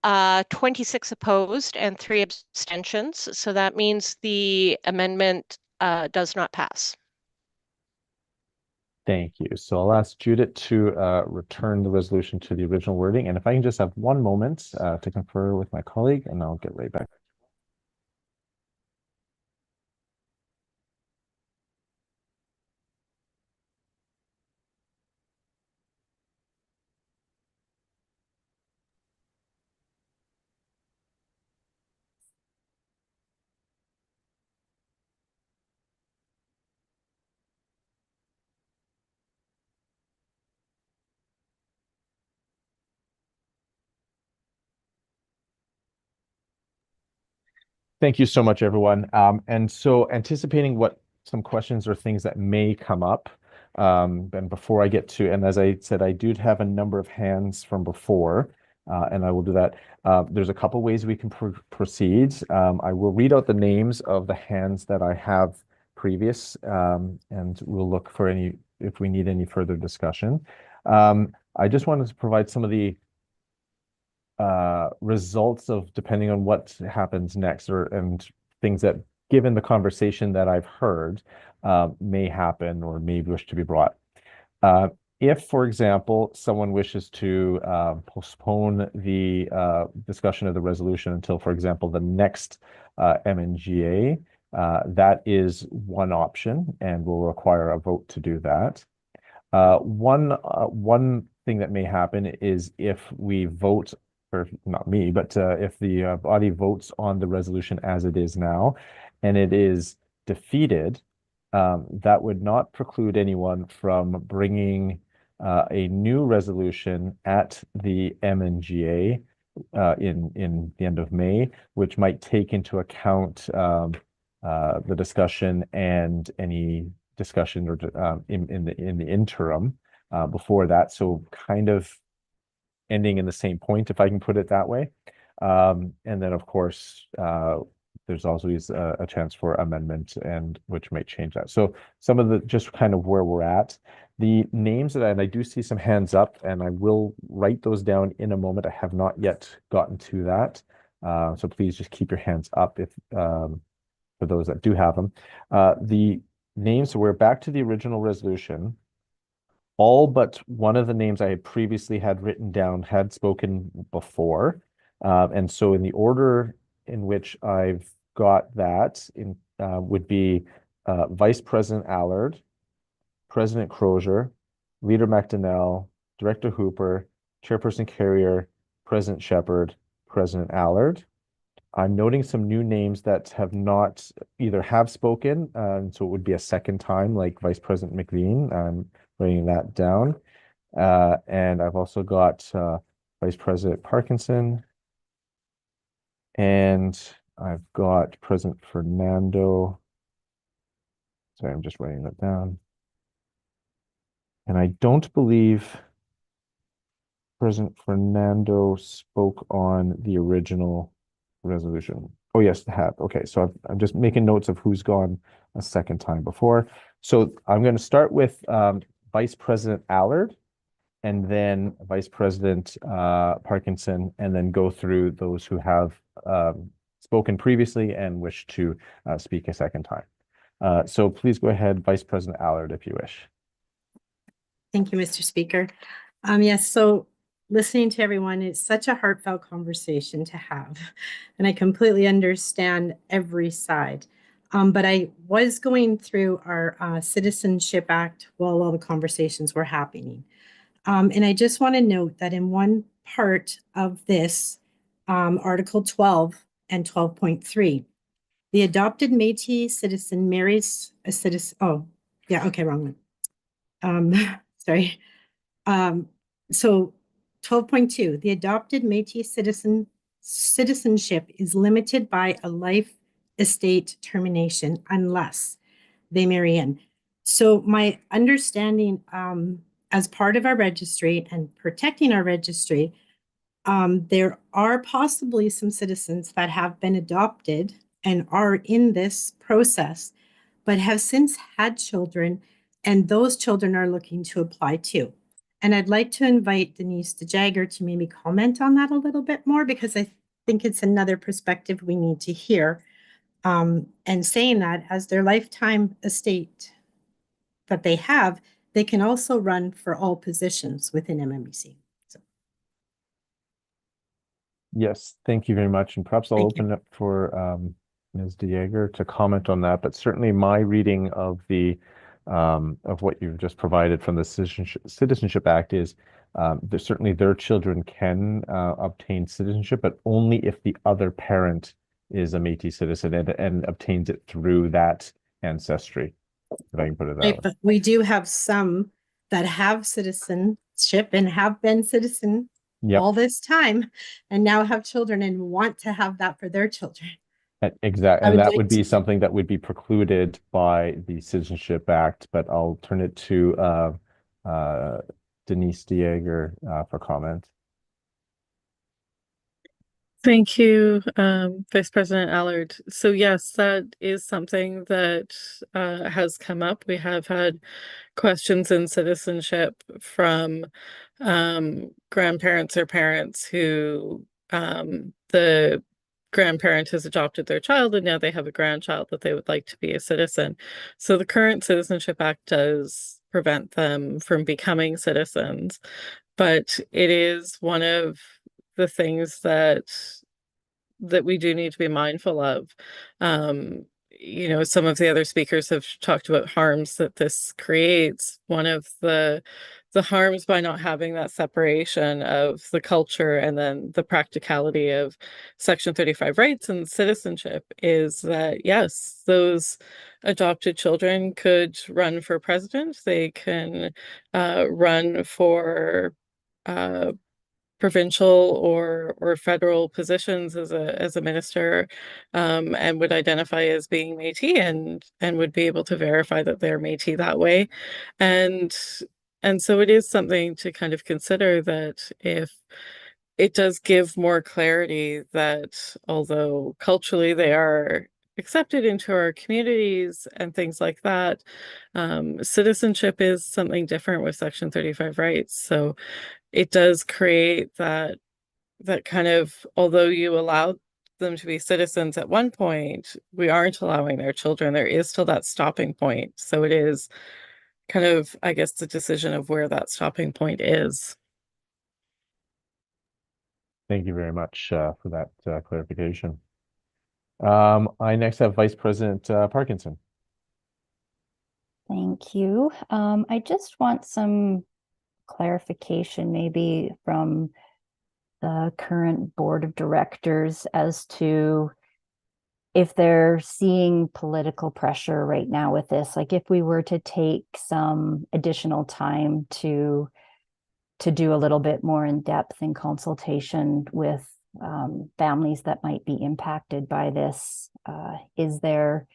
26 opposed, and 3 abstentions. So that means the amendment does not pass. Thank you. So I'll ask Judith to return the resolution to the original wording. And if I can just have one moment to confer with my colleague, and I'll get right back. Thank you so much, everyone. And so anticipating what some questions or things that may come up, and before I get to, and as I said, I do have a number of hands from before, and I will do that. There's a couple ways we can proceed. I will read out the names of the hands that I have previous, and we'll look for any, if we need any further discussion. I just wanted to provide some of the results of depending on what happens next, and things that, given the conversation that I've heard, may happen or may wish to be brought. If, for example, someone wishes to postpone the discussion of the resolution until, for example, the next MNGA, that is one option and will require a vote to do that. One thing that may happen is if we vote, or not me, but if the body votes on the resolution as it is now, and it is defeated, that would not preclude anyone from bringing a new resolution at the MNGA in the end of May, which might take into account the discussion and any discussion or in the interim before that. So kind of ending in the same point, if I can put it that way. And then, of course, there's always a chance for amendment, and which may change that. So some of the, just kind of where we're at. The names that I do see some hands up, and I will write those down in a moment. I have not yet gotten to that. So please just keep your hands up if for those that do have them. The names, so we're back to the original resolution. All but one of the names I had previously had written down had spoken before. And so in the order in which I've got that in would be Vice President Allard, President Crozier, Leader McDonnell, Director Hooper, Chairperson Carrier, President Shepherd, President Allard. I'm noting some new names that have not either have spoken, so it would be a second time, like Vice President McLean. I'm writing that down. And I've also got Vice President Parkinson, and I've got President Fernando. Sorry, I'm just writing that down. And I don't believe President Fernando spoke on the original resolution. Oh, yes, they have. Okay, so I'm just making notes of who's gone a second time before. So I'm going to start with Vice President Allard, and then Vice President Parkinson, and then go through those who have spoken previously and wish to speak a second time. So please go ahead, Vice President Allard, if you wish. Thank you, Mr. Speaker. Yes, so listening to everyone, it's such a heartfelt conversation to have, and I completely understand every side. But I was going through our Citizenship Act while all the conversations were happening. And I just want to note that in one part of this, Article 12 and 12.3, the adopted Métis citizen marries a citizen. Oh, yeah, okay, wrong one. Sorry. So 12.2, the adopted Métis citizenship is limited by a life estate termination unless they marry in. So my understanding, as part of our registry and protecting our registry, there are possibly some citizens that have been adopted and are in this process, but have since had children, and those children are looking to apply too. And I'd like to invite Denise DeJagger to maybe comment on that a little bit more, because I think it's another perspective we need to hear. And saying that as their lifetime estate that they have, they can also run for all positions within MMBC. So, Yes, thank you very much. And perhaps I'll thank you. open up for Ms. DeJager to comment on that. But certainly my reading of the of what you've just provided from the Citizenship Act is certainly their children can obtain citizenship, but only if the other parent is a Métis citizen and obtains it through that ancestry, if I can put it that Right, way. but we do have some that have citizenship and have been citizen Yep. all this time and now have children and want to have that for their children. Exactly, I and would that like would be to- something that would be precluded by the Citizenship Act, but I'll turn it to Denise DeJager for comment. Thank you, Vice President Allard. So yes, that is something that has come up. We have had questions in citizenship from grandparents or parents who the grandparent has adopted their child and now they have a grandchild that they would like to be a citizen. So the current Citizenship Act does prevent them from becoming citizens, but it is one of the things that we do need to be mindful of. You know, some of the other speakers have talked about harms that this creates. One of the harms by not having that separation of the culture and then the practicality of Section 35 rights and citizenship is that, yes, those adopted children could run for president. They can run for provincial or federal positions as a minister, and would identify as being Métis and would be able to verify that they're Métis that way. And so it is something to kind of consider, that if it does give more clarity that although culturally they are accepted into our communities and things like that, citizenship is something different with Section 35 rights. So it does create that kind of, although you allow them to be citizens at one point, we aren't allowing their children. There is still that stopping point. So it is kind of, I guess, the decision of where that stopping point is. Thank you very much for that clarification. I next have Vice President Parkinson. Thank you. I just want some clarification maybe from the current board of directors as to if they're seeing political pressure right now with this. Like if we were to take some additional time to do a little bit more in depth in consultation with families that might be impacted by this, is there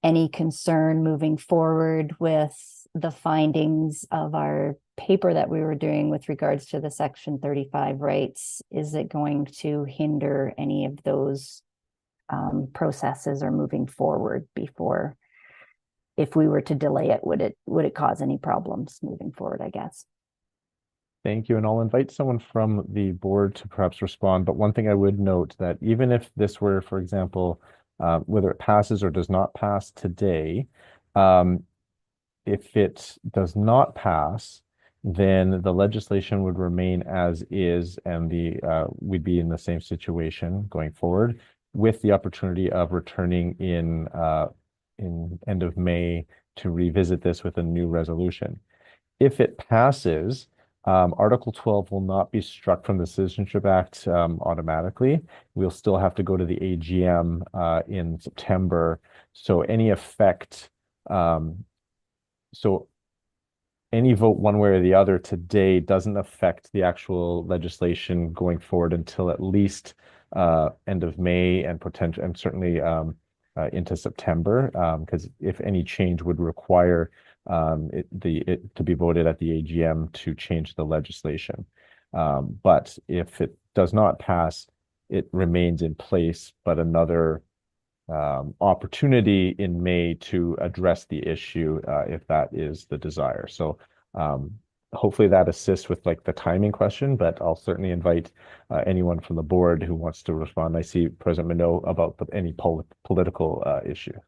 any concern moving forward with the findings of our paper that we were doing with regards to the Section 35 rights? Is it going to hinder any of those processes or moving forward before, if we were to delay it, would it cause any problems moving forward, I guess? Thank you, and I'll invite someone from the board to perhaps respond. But one thing I would note that even if this were, for example, whether it passes or does not pass today, if it does not pass, then the legislation would remain as is, and we'd be in the same situation going forward, with the opportunity of returning in end of May to revisit this with a new resolution. If it passes, Article 12 will not be struck from the Citizenship Act automatically. We'll still have to go to the AGM in September. So any effect, so any vote one way or the other today doesn't affect the actual legislation going forward until at least end of May and certainly into September, because if any change would require it to be voted at the AGM to change the legislation. But if it does not pass, it remains in place, but another opportunity in May to address the issue if that is the desire. So hopefully that assists with like the timing question, but I'll certainly invite anyone from the board who wants to respond. I see President Minot about any political issue.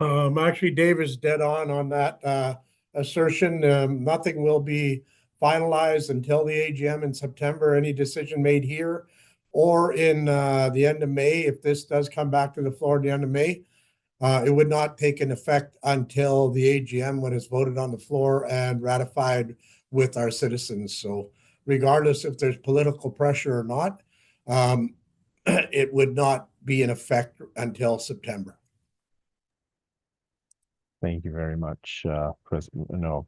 Actually, Dave is dead on that assertion. Nothing will be finalized until the AGM in September. Any decision made here or in the end of May, if this does come back to the floor at the end of May, it would not take an effect until the AGM when it's voted on the floor and ratified with our citizens. So regardless if there's political pressure or not, it would not be in effect until September. Thank you very much, President Minot.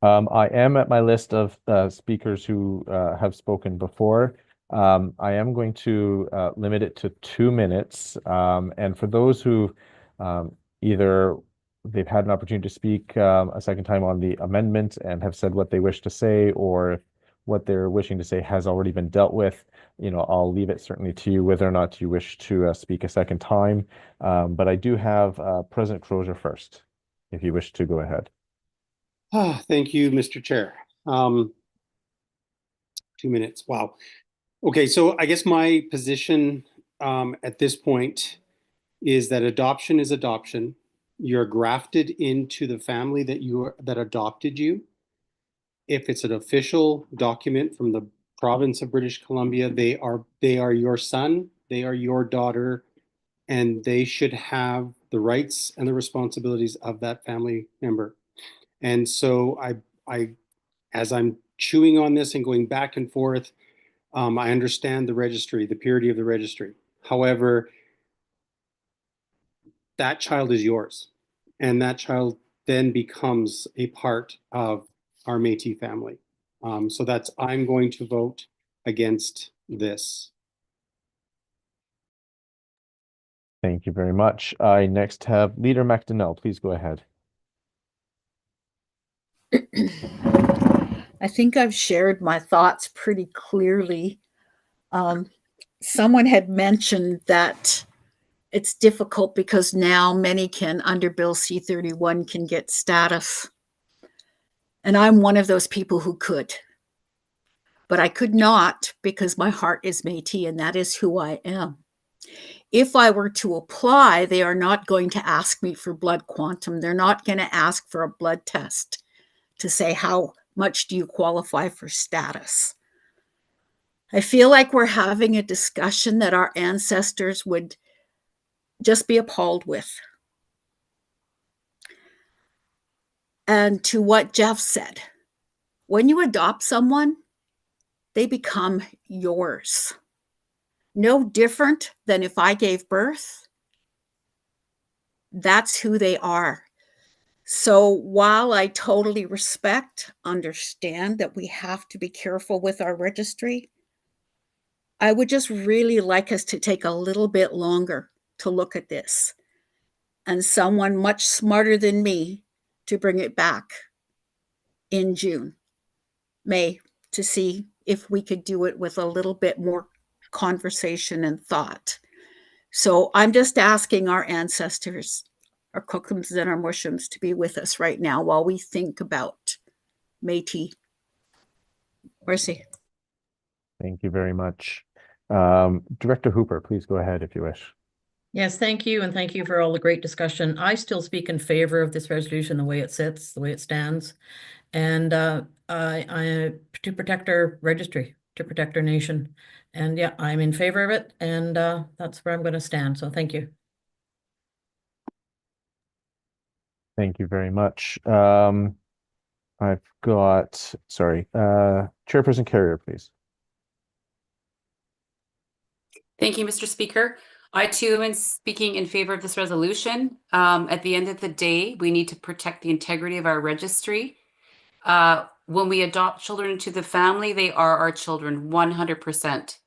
I am at my list of speakers who have spoken before. I am going to limit it to 2 minutes. And for those who either they've had an opportunity to speak a second time on the amendment and have said what they wish to say, or what they're wishing to say has already been dealt with, I'll leave it certainly to you whether or not you wish to speak a second time. But I do have President Crozier first, if you wish to go ahead. Thank you, Mr. Chair. 2 minutes. Wow. Okay, so I guess my position at this point is that adoption is adoption. You're grafted into the family that adopted you. If it's an official document from the province of British Columbia, they are your son, they are your daughter, and they should have the rights and the responsibilities of that family member. And so I as I'm chewing on this and going back and forth, I understand the registry, the purity of the registry. However, that child is yours, and that child then becomes a part of our Métis family. So I'm going to vote against this. Thank you very much. I next have Leader McDonnell. Please go ahead. I think I've shared my thoughts pretty clearly. Someone had mentioned that it's difficult because now many under Bill C-31 can get status. And I'm one of those people who could. But I could not because my heart is Métis and that is who I am. If I were to apply, they are not going to ask me for blood quantum. They're not going to ask for a blood test to say how much do you qualify for status. I feel like we're having a discussion that our ancestors would just be appalled with. And to what Jeff said, when you adopt someone, they become yours. No different than if I gave birth. That's who they are. So while I totally understand that we have to be careful with our registry, I would just really like us to take a little bit longer to look at this, and someone much smarter than me to bring it back in May, to see if we could do it with a little bit more conversation and thought. So I'm just asking our ancestors, our Cookums and our Mushums, to be with us right now while we think about Métis. Mercy. Thank you very much. Director Hooper, please go ahead if you wish. Yes, thank you. And thank you for all the great discussion. I still speak in favor of this resolution, the way it sits, the way it stands. And I to protect our registry, to protect our nation. And yeah, I'm in favor of it. And that's where I'm going to stand. So thank you. Thank you very much. I've got, sorry, Chairperson Carrier, please. Thank you, Mr. Speaker. I too am speaking in favor of this resolution. At the end of the day, we need to protect the integrity of our registry. When we adopt children into the family, they are our children 100%.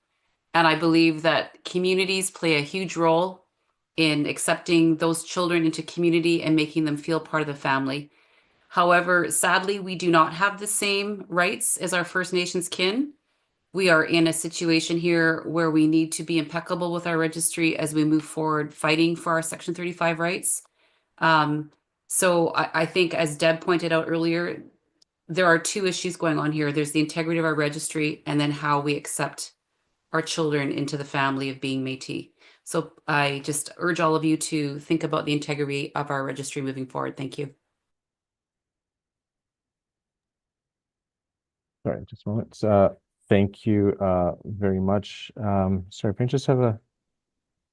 And I believe that communities play a huge role in accepting those children into community and making them feel part of the family. However, sadly, we do not have the same rights as our First Nations kin. We are in a situation here where we need to be impeccable with our registry as we move forward fighting for our Section 35 rights. So I think, as Deb pointed out earlier, there are two issues going on here. There's the integrity of our registry, and then how we accept our children into the family of being Métis. So I just urge all of you to think about the integrity of our registry moving forward. Thank you. Sorry, just a moment. Thank you very much. Sorry, can I just have a,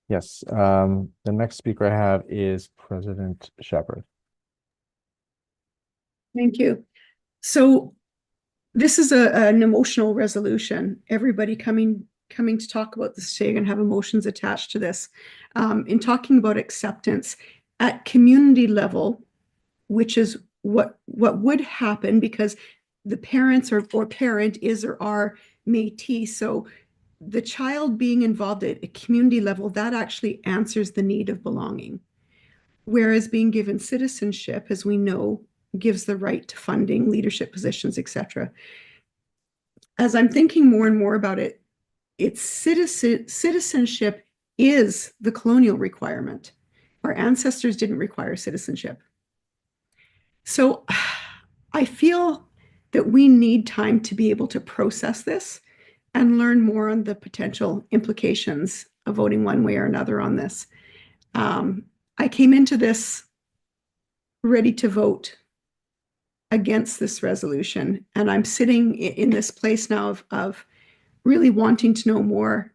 yes, the next speaker I have is President Shepherd. Thank you. So this is an emotional resolution. Everybody coming to talk about this today are going to have emotions attached to this. In talking about acceptance at community level, which is what would happen because the parents or parent is or are Métis. So the child being involved at a community level, that actually answers the need of belonging. Whereas being given citizenship, as we know, gives the right to funding, leadership positions, etc. As I'm thinking more and more about it, it's citizenship is the colonial requirement. Our ancestors didn't require citizenship. So I feel that we need time to be able to process this and learn more on the potential implications of voting one way or another on this. I came into this ready to vote against this resolution, and I'm sitting in this place now of really wanting to know more.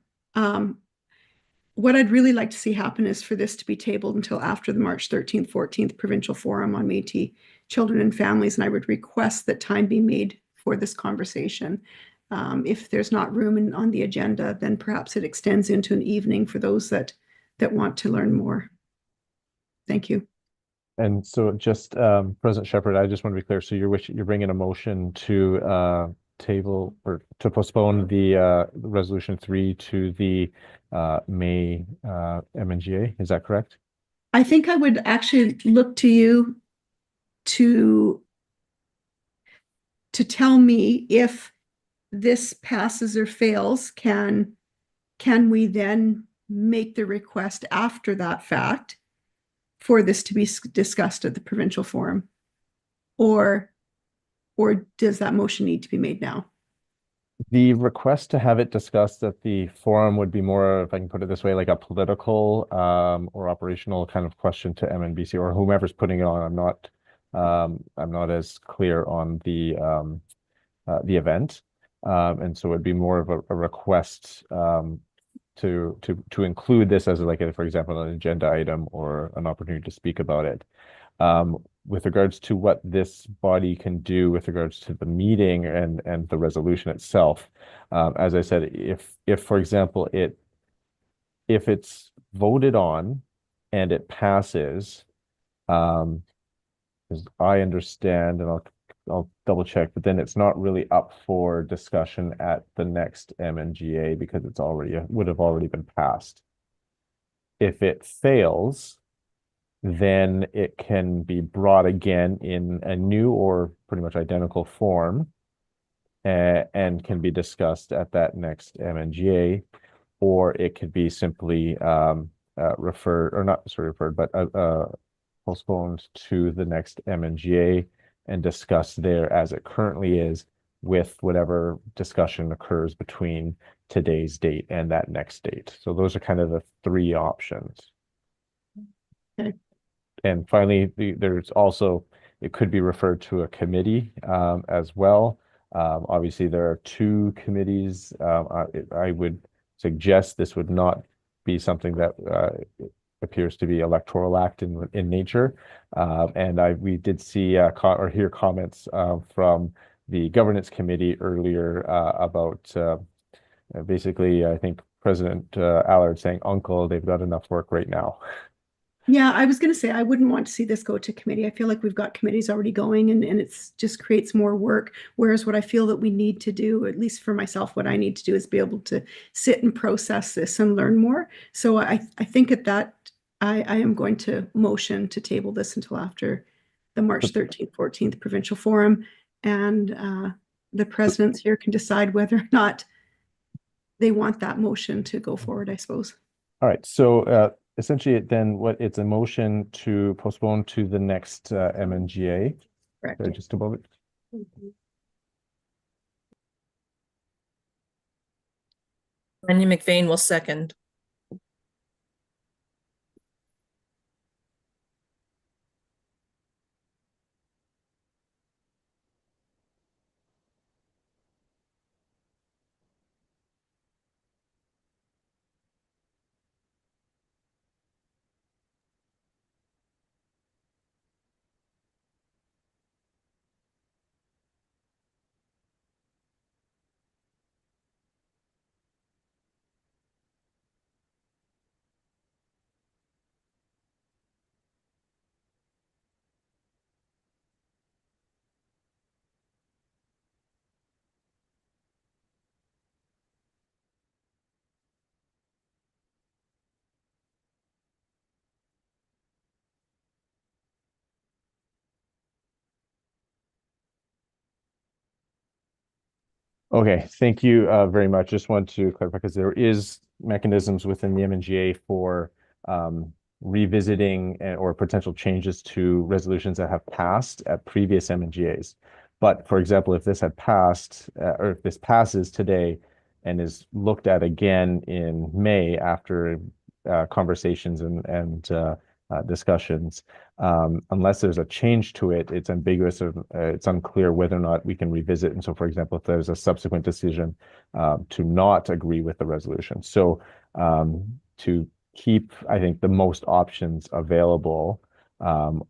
What I'd really like to see happen is for this to be tabled until after the March 13th, 14th Provincial Forum on Métis Children and Families, and I would request that time be made for this conversation. If there's not room on the agenda, then perhaps it extends into an evening for those that want to learn more. Thank you. And so just President Shepherd, I just want to be clear. So you're bringing a motion to table or to postpone the resolution 3 to the May MNGA. Is that correct? I think I would actually look to you to tell me if this passes or fails. Can we then make the request after that fact for this to be discussed at the provincial forum, or does that motion need to be made now? The request to have it discussed at the forum would be more, if I can put it this way, like a political or operational kind of question to MNBC or whomever's putting it on. I'm not as clear on the event, and so it'd be more of a request to include this as like for example an agenda item or an opportunity to speak about it. With regards to what this body can do with regards to the meeting and the resolution itself, as I said, if for example if it's voted on and it passes, as I understand, and I'll double check, but then it's not really up for discussion at the next MNGA because it's would have already been passed. If it fails, then it can be brought again in a new or pretty much identical form and can be discussed at that next MNGA, or it could be simply referred, or not sort of referred, but postponed to the next MNGA and discussed there as it currently is, with whatever discussion occurs between today's date and that next date. So those are kind of the three options. Okay. And finally, there's also, it could be referred to a committee as well. Obviously, there are two committees. I would suggest this would not be something that appears to be electoral act in nature. And we did see or hear comments from the governance committee earlier about basically, I think President Allard saying, "Uncle, they've got enough work right now." Yeah, I was going to say I wouldn't want to see this go to committee. I feel like we've got committees already going and it's just creates more work. Whereas what I feel that we need to do, at least for myself, what I need to do is be able to sit and process this and learn more. So I think at that, I am going to motion to table this until after the March 13th, 14th Provincial Forum. And the presidents here can decide whether or not they want that motion to go forward, I suppose. All right, so essentially then it's a motion to postpone to the next MNGA. Correct. Just a moment. Annie McVeigh will second. Okay, thank you very much. Just want to clarify because there is mechanisms within the MNGA for revisiting or potential changes to resolutions that have passed at previous MNGAs. But for example, if this had passed or if this passes today and is looked at again in May after conversations and discussions, unless there's a change to it, it's ambiguous or it's unclear whether or not we can revisit. And so, for example, if there's a subsequent decision to not agree with the resolution. So to keep, I think, the most options available and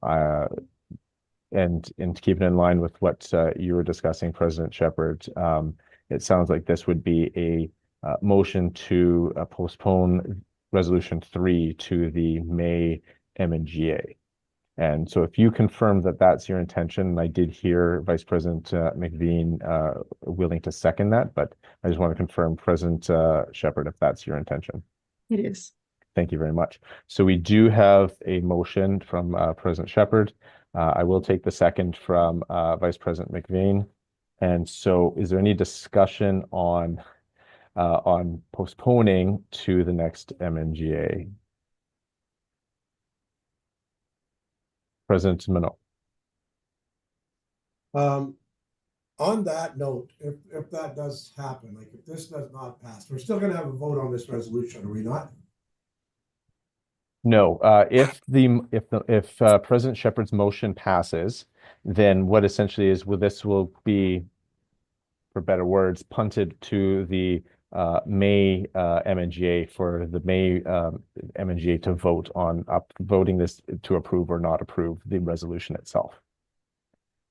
to keep it in line with what you were discussing, President Shepherd, it sounds like this would be a motion to postpone Resolution 3 to the May MNGA. And so if you confirm that that's your intention, and I did hear Vice President McVeigh willing to second that, but I just want to confirm, President Shepherd, if that's your intention. It is. Thank you very much. So we do have a motion from President Shepherd. I will take the second from Vice President McVeigh. And so is there any discussion on postponing to the next MNGA? President Minot. On that note, if that does happen, like if this does not pass, we're still going to have a vote on this resolution, are we not? No, if President Shepherd's motion passes, then what essentially is this will be, for better words, punted to the May MNGA for the May MNGA to vote on voting this to approve or not approve the resolution itself.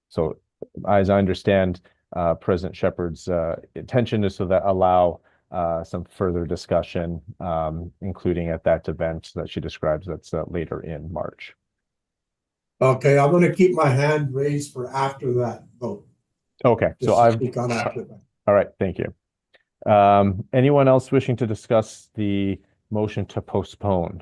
So as I understand, President Shepherd's intention is so that allow some further discussion, including at that event that she describes that's later in March. Okay, I'm going to keep my hand raised for after that vote. Okay, so I've speak on after that. All right, thank you. Anyone else wishing to discuss the motion to postpone?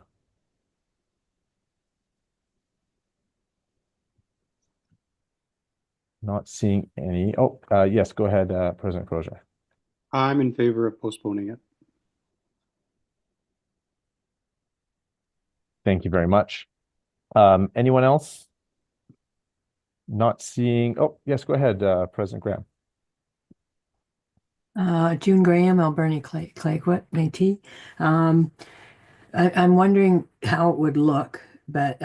Not seeing any. Oh, yes, go ahead, President Crozier. I'm in favor of postponing it. Thank you very much. Anyone else? Not seeing. Oh, yes, go ahead, President Graham. June Graham, Alberni Clayoquot, Métis. I'm wondering how it would look, but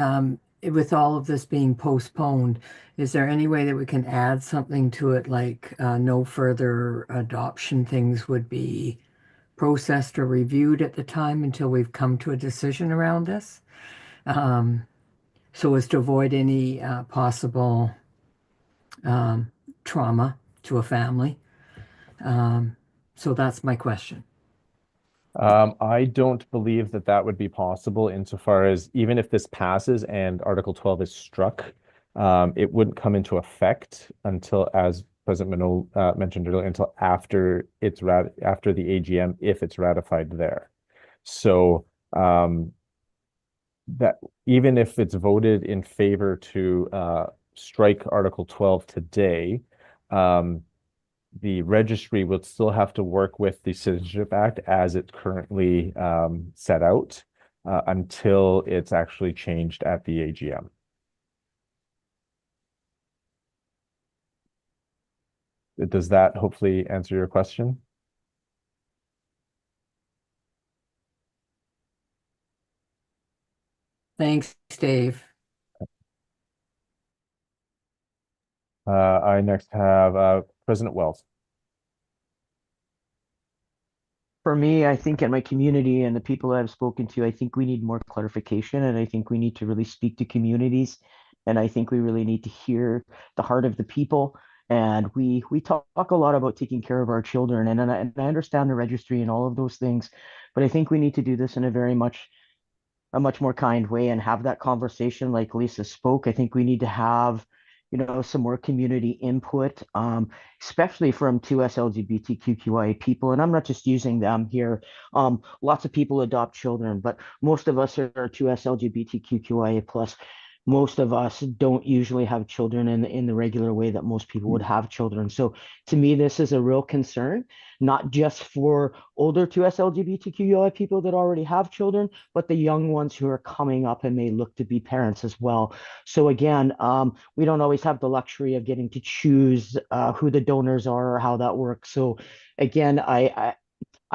with all of this being postponed, is there any way that we can add something to it, like no further adoption things would be processed or reviewed at the time until we've come to a decision around this? So as to avoid any possible trauma to a family. So that's my question. I don't believe that that would be possible insofar as even if this passes and Article 12 is struck, it wouldn't come into effect until, as President Minot mentioned earlier, until after after the AGM, if it's ratified there. So that even if it's voted in favor to strike Article 12 today, the registry would still have to work with the Citizenship Act as it's currently set out until it's actually changed at the AGM. does that hopefully answer your question? Thanks, Dave. I next have President Wells. For me, I think in my community and the people I've spoken to, I think we need more clarification, and I think we need to really speak to communities, and I think we really need to hear the heart of the people. And we talk a lot about taking care of our children, and I understand the registry and all of those things, but I think we need to do this in a much more kind way and have that conversation like Lisa spoke. I think we need to have, some more community input, especially from 2S LGBTQIA people. And I'm not just using them here. Lots of people adopt children, but most of us are 2S LGBTQIA plus. Most of us don't usually have children in the regular way that most people would have children. So to me, this is a real concern, not just for older 2S LGBTQI people that already have children, but the young ones who are coming up and may look to be parents as well. So again, we don't always have the luxury of getting to choose who the donors are or how that works. So again, I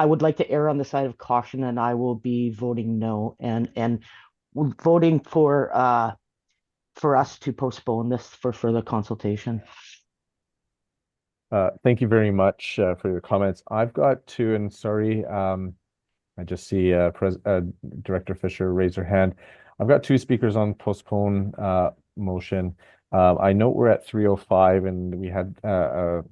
would like to err on the side of caution, and I will be voting no and voting for us to postpone this for further consultation. Thank you very much for your comments. I've got two, and sorry, I just see Director Fisher raise her hand. I've got two speakers on postpone motion. I know we're at 3:05 and we had a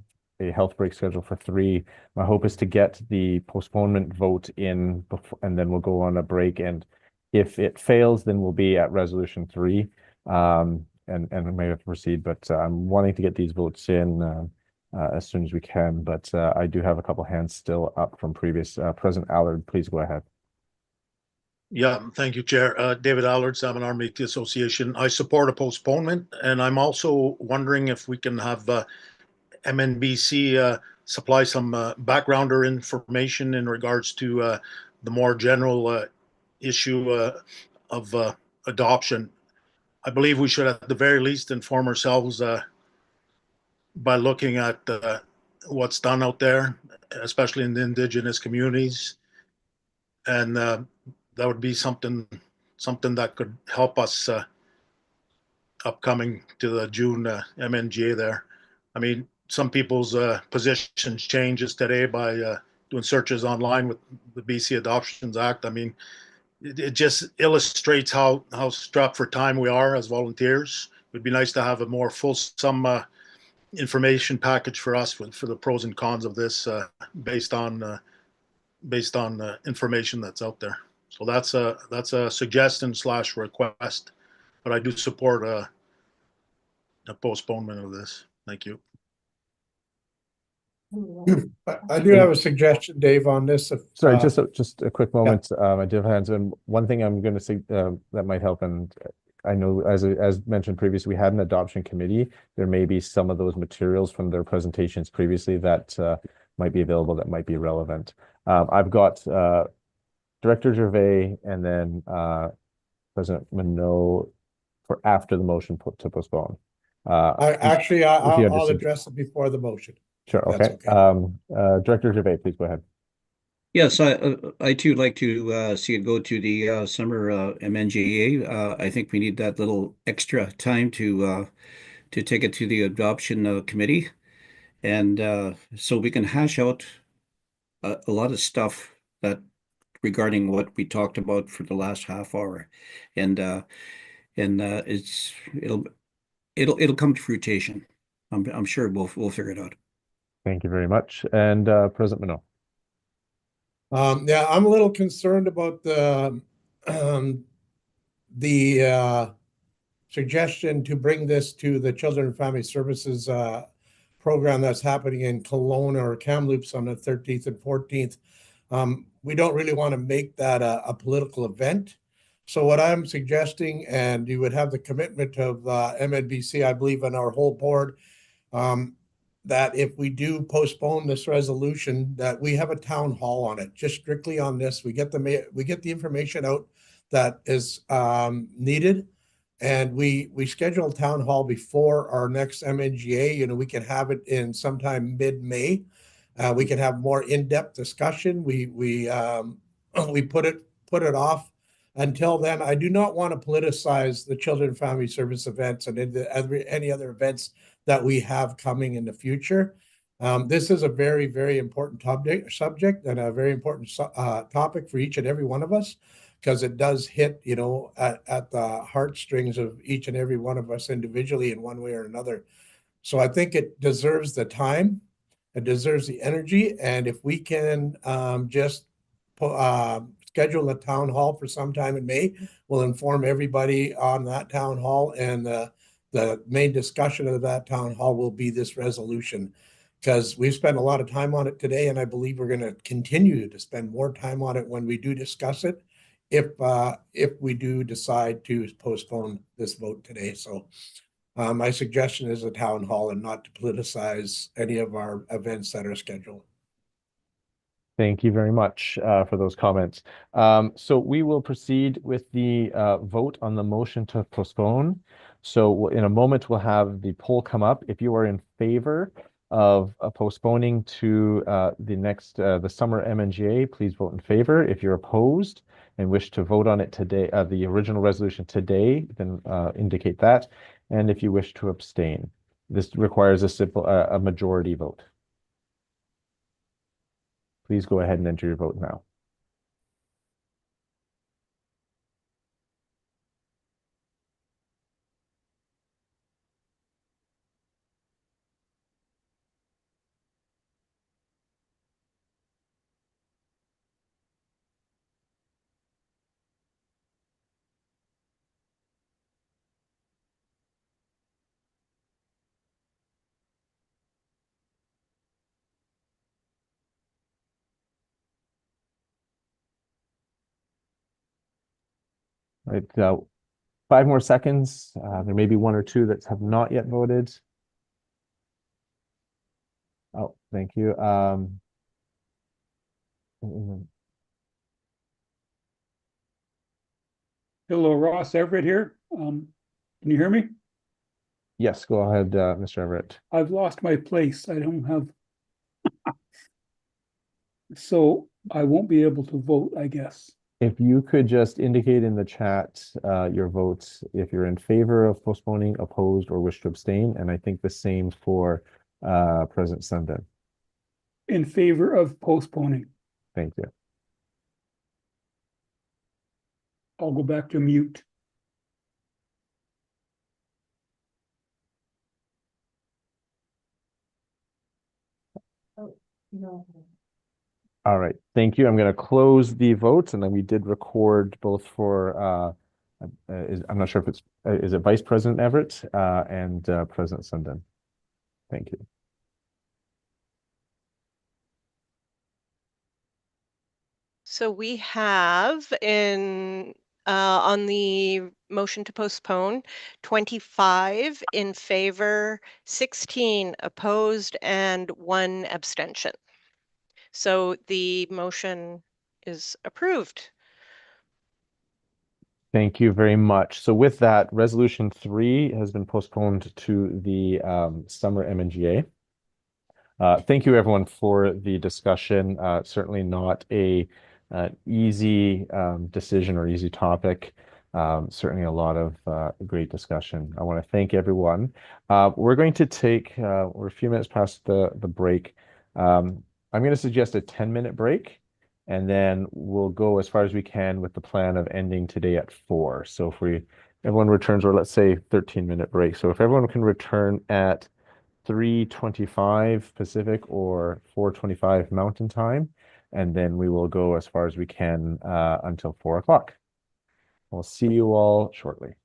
health break scheduled for 3. My hope is to get the postponement vote in before, and then we'll go on a break. And if it fails, then we'll be at resolution 3. And we may have to proceed, but I'm wanting to get these votes in as soon as we can. But I do have a couple hands still up from previous. President Allard, please go ahead. Yeah, thank you, Chair. David Allard, Salmon Army Association. I support a postponement, and I'm also wondering if we can have MNBC supply some backgrounder information in regards to the more general issue of adoption. I believe we should at the very least inform ourselves by looking at what's done out there, especially in the Indigenous communities. And that would be something that could help us upcoming to the June MNGA there. I mean, some people's positions changes today by doing searches online with the BC Adoptions Act. I mean, it just illustrates how strapped for time we are as volunteers. It would be nice to have a more fulsome information package for us for the pros and cons of this based on information that's out there. So that's a suggestion / request, but I do support a postponement of this. Thank you. I do have a suggestion, Dave, on this. Sorry, just a quick moment. Yeah. I do have hands, and one thing I'm going to say that might help, and I know as mentioned previously, we had an adoption committee. There may be some of those materials from their presentations previously that might be available that might be relevant. I've got Director Gervais and then President Minot for after the motion to postpone. I'll address it before the motion. Sure. Okay. Director Gervais, please go ahead. Yes, I too like to see it go to the summer MNGA. I think we need that little extra time to take it to the adoption committee, and so we can hash out a lot of stuff that regarding what we talked about for the last half hour, and it'll come to fruition. I'm sure we'll figure it out. Thank you very much. And President Minot. Yeah, I'm a little concerned about the suggestion to bring this to the Children and Family Services program that's happening in Kelowna or Kamloops on the 13th and 14th. We don't really want to make that a political event. So what I'm suggesting, and you would have the commitment of MNBC, I believe, and our whole board, that if we do postpone this resolution, that we have a town hall on it, just strictly on this. We get the information out that is needed, and we schedule a town hall before our next MNGA. You know, we can have it in sometime mid-May. We can have more in-depth discussion. We put it off until then. I do not want to politicize the Children and Family Service events and any other events that we have coming in the future. This is a very, very important subject and a very important topic for each and every one of us, because it does hit, you know, at the heartstrings of each and every one of us individually in one way or another. So I think it deserves the time, it deserves the energy, and if we can just schedule a town hall for sometime in May, we'll inform everybody on that town hall, and the main discussion of that town hall will be this resolution, because we've spent a lot of time on it today, and I believe we're going to continue to spend more time on it when we do discuss it, if we do decide to postpone this vote today. So my suggestion is a town hall and not to politicize any of our events that are scheduled. Thank you very much for those comments. So we will proceed with the vote on the motion to postpone. So in a moment, we'll have the poll come up. If you are in favor of postponing to the summer MNGA, please vote in favor. If you're opposed and wish to vote on it today, the original resolution today, then indicate that. And if you wish to abstain, this requires a majority vote. Please go ahead and enter your vote now. Right, 5 more seconds. There may be one or two that have not yet voted. Oh, thank you. Hello, Ross Everett here. Can you hear me? Yes, go ahead, Mr. Everett. I've lost my place. I don't have, so I won't be able to vote, I guess. If you could just indicate in the chat your votes, if you're in favor of postponing, opposed, or wish to abstain, and I think the same for President Sundin. In favor of postponing. Thank you. I'll go back to mute. All right, thank you. I'm going to close the votes, and then we did record both for, I'm not sure if it's, is it Vice President Everett and President Sundin? Thank you. So we have on the motion to postpone, 25 in favor, 16 opposed, and 1 abstention. So the motion is approved. Thank you very much. So with that, Resolution 3 has been postponed to the summer MNGA. Thank you, everyone, for the discussion. Certainly not a easy decision or easy topic. Certainly a lot of great discussion. I want to thank everyone. We're going to take, we're a few minutes past the break. I'm going to suggest a 10-minute break, and then we'll go as far as we can with the plan of ending today at 4. So if everyone returns, or let's say 13-minute break. So if everyone can return at 3:25 Pacific or 4:25 Mountain Time, and then we will go as far as we can until 4 o'clock. We'll see you all shortly.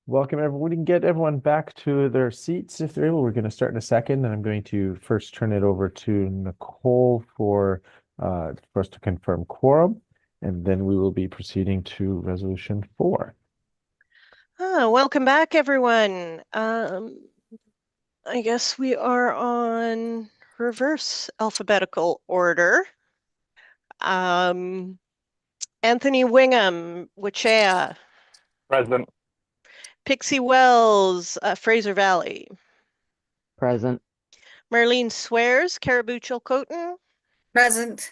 welcome everyone. We can get everyone back to their seats if they're able. We're going to start in a second, and I'm going to first turn it over to Nicole for us to confirm quorum, and then we will be proceeding to resolution 4. Welcome back, everyone. I guess we are on reverse alphabetical order. Anthony Wingham, Wichea. Present. Pixie Wells, Fraser Valley. Present. Marlene Swears, Caribou Chilcotin. Present.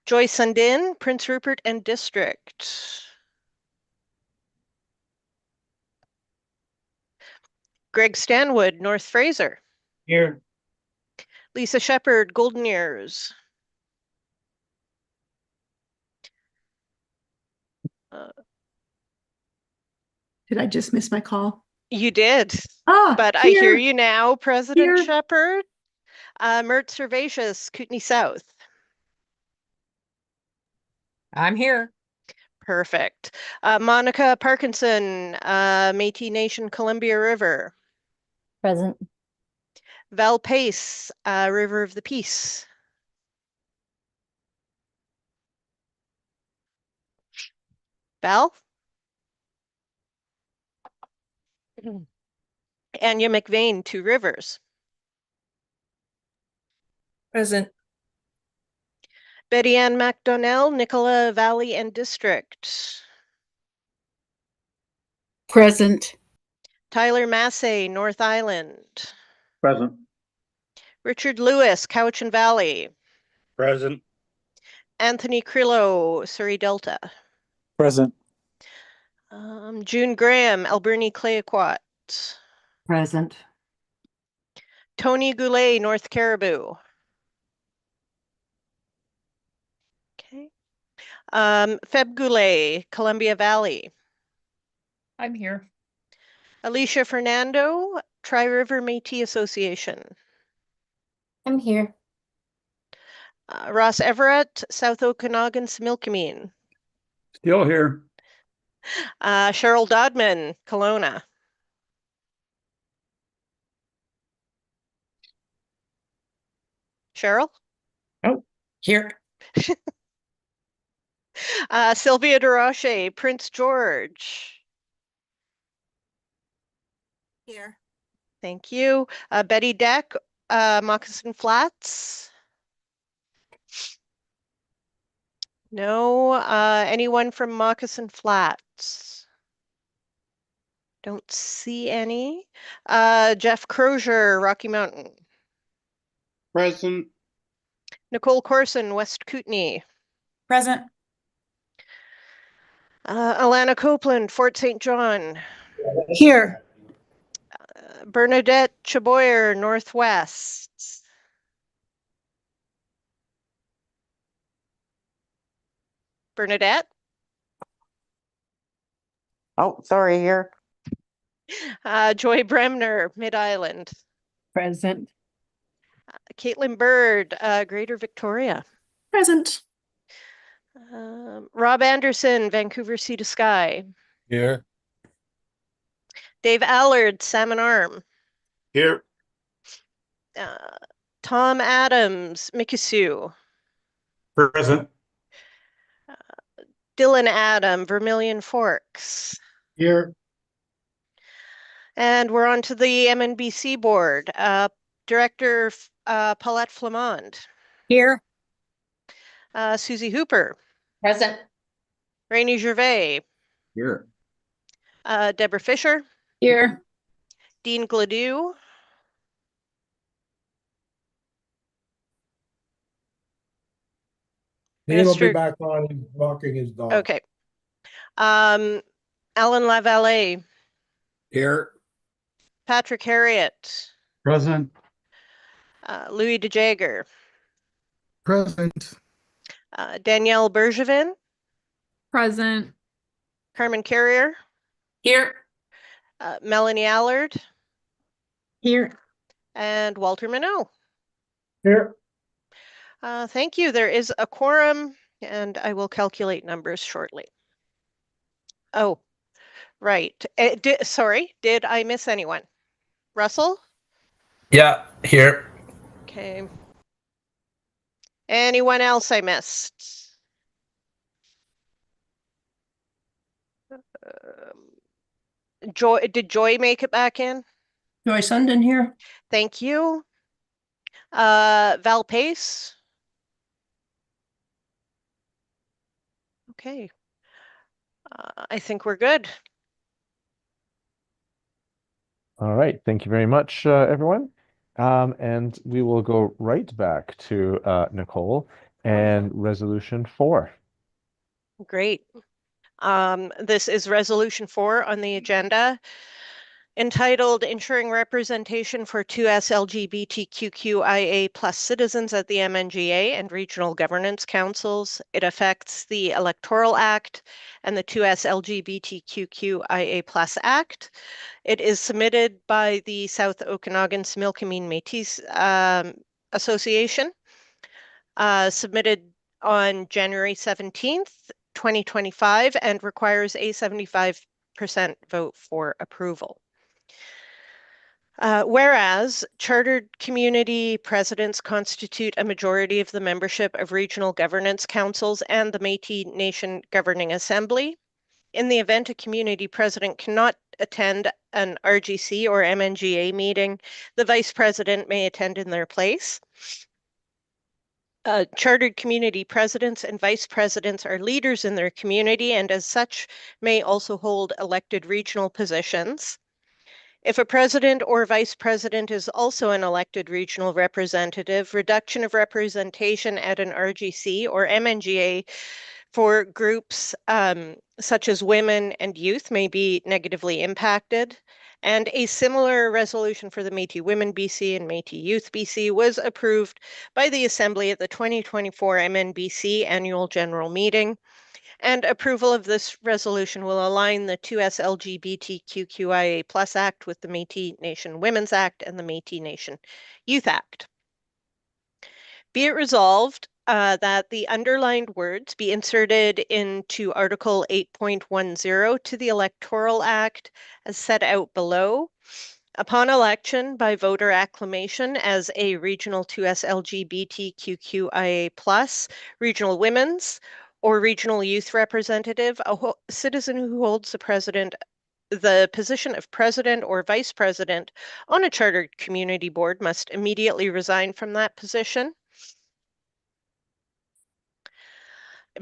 Joy Sundin, Prince Rupert and District. Greg Stanwood, North Fraser. Here. Lisa Shepherd, Golden Ears. Did I just miss my call? You did. Ah, but I hear you now, President Shepherd. Mert Servatius, Kootenai South. I'm here. Perfect. Monica Parkinson, Métis Nation, Columbia River. Present. Val Pace, River of the Peace. Val? Anya McVeigh, Two Rivers. Present. Betty Ann MacDonnell, Nicola Valley and District. Present. Tyler Massey, North Island. Present. Richard Lewis, Cowichan Valley. Present. Anthony Crillo, Surrey Delta. Present. June Graham, Alberni Clayoquot. Present. Tony Goulet, North Caribou. Okay. Feb Goulet, Columbia Valley. I'm here. Alicia Fernando, Tri-River Métis Association. I'm here. Ross Everett, South Okanagan, Similkameen. Still here. Cheryl Dodman, Kelowna. Cheryl? Oh, here. Sylvia DeRoche, Prince George. Here. Thank you. Betty Deck, Moccasin Flats. No. Anyone from Moccasin Flats? Don't see any. Jeff Crozier, Rocky Mountain. Present. Nicole Corson, West Kootenai. Present. Alana Copeland, Fort St. John. Here. Bernadette Chaboyer, Northwest. Bernadette? Oh, sorry, here. Joy Bremner, Mid-Island. Present. Caitlin Bird, Greater Victoria. Present. Rob Anderson, Vancouver Sea to Sky. Here. Dave Allard, Salmon Arm. Here. Tom Adams, Mikisew. Present. Dylan Adam, Vermilion Forks. Here. And we're on to the MNBC board. Director Paulette Flamond. Here. Susie Hooper. Present. Rainey Gervais. Here. Deborah Fisher. Here. Dean Gladue. Dean will be Minister- back on, he's walking his dog. Okay. Alan Lavallee. Here. Patrick Harriet. Present. Louis DeJager. Present. Danielle Bergevin. Present. Carmen Carrier. Here. Melanie Allard. Here. And Walter Minot. Here. Thank you. There is a quorum, and I will calculate numbers shortly. Oh, Right. Sorry, did I miss anyone? Russell? Yeah, here. Okay. Anyone else I missed? Joy, did Joy make it back in? Joy Sundin here. Thank you. Val Pace? Okay. I think we're good. All right, thank you very much, everyone. And we will go right back to Nicole and Resolution 4. Great. This is Resolution 4 on the agenda, entitled Ensuring Representation for 2S LGBTQIA+ citizens at the MNGA and Regional Governance Councils. It affects the Electoral Act and the 2S LGBTQIA+ Act. It is submitted by the South Okanagan Similkameen Métis Association, submitted on January 17th, 2025, and requires a 75% vote for approval. Whereas chartered community presidents constitute a majority of the membership of regional governance councils and the Métis Nation Governing Assembly. In the event a community president cannot attend an RGC or MNGA meeting, the vice president may attend in their place. Chartered community presidents and vice presidents are leaders in their community and as such may also hold elected regional positions. If a president or vice president is also an elected regional representative, reduction of representation at an RGC or MNGA for groups such as women and youth may be negatively impacted. And a similar resolution for the Métis Women BC and Métis Youth BC was approved by the Assembly at the 2024 MNBC Annual General Meeting. And approval of this resolution will align the 2S LGBTQIA+ Act with the Métis Nation Women's Act and the Métis Nation Youth Act. Be it resolved that the underlined words be inserted into Article 8.10 to the Electoral Act as set out below. Upon election by voter acclamation as a Regional 2S LGBTQIA+, Regional Women's, or Regional Youth Representative, a citizen who holds the position of president or vice president on a chartered community board must immediately resign from that position.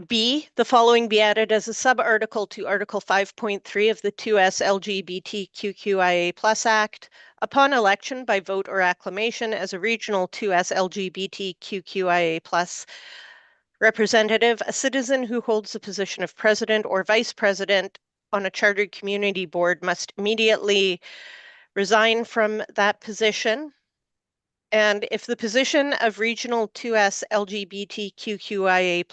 B, the following be added as a sub-article to Article 5.3 of the 2S LGBTQIA+ Act. Upon election by vote or acclamation as a Regional 2S LGBTQIA+ representative, a citizen who holds the position of president or vice president on a chartered community board must immediately resign from that position. And if the position of Regional 2S LGBTQIA+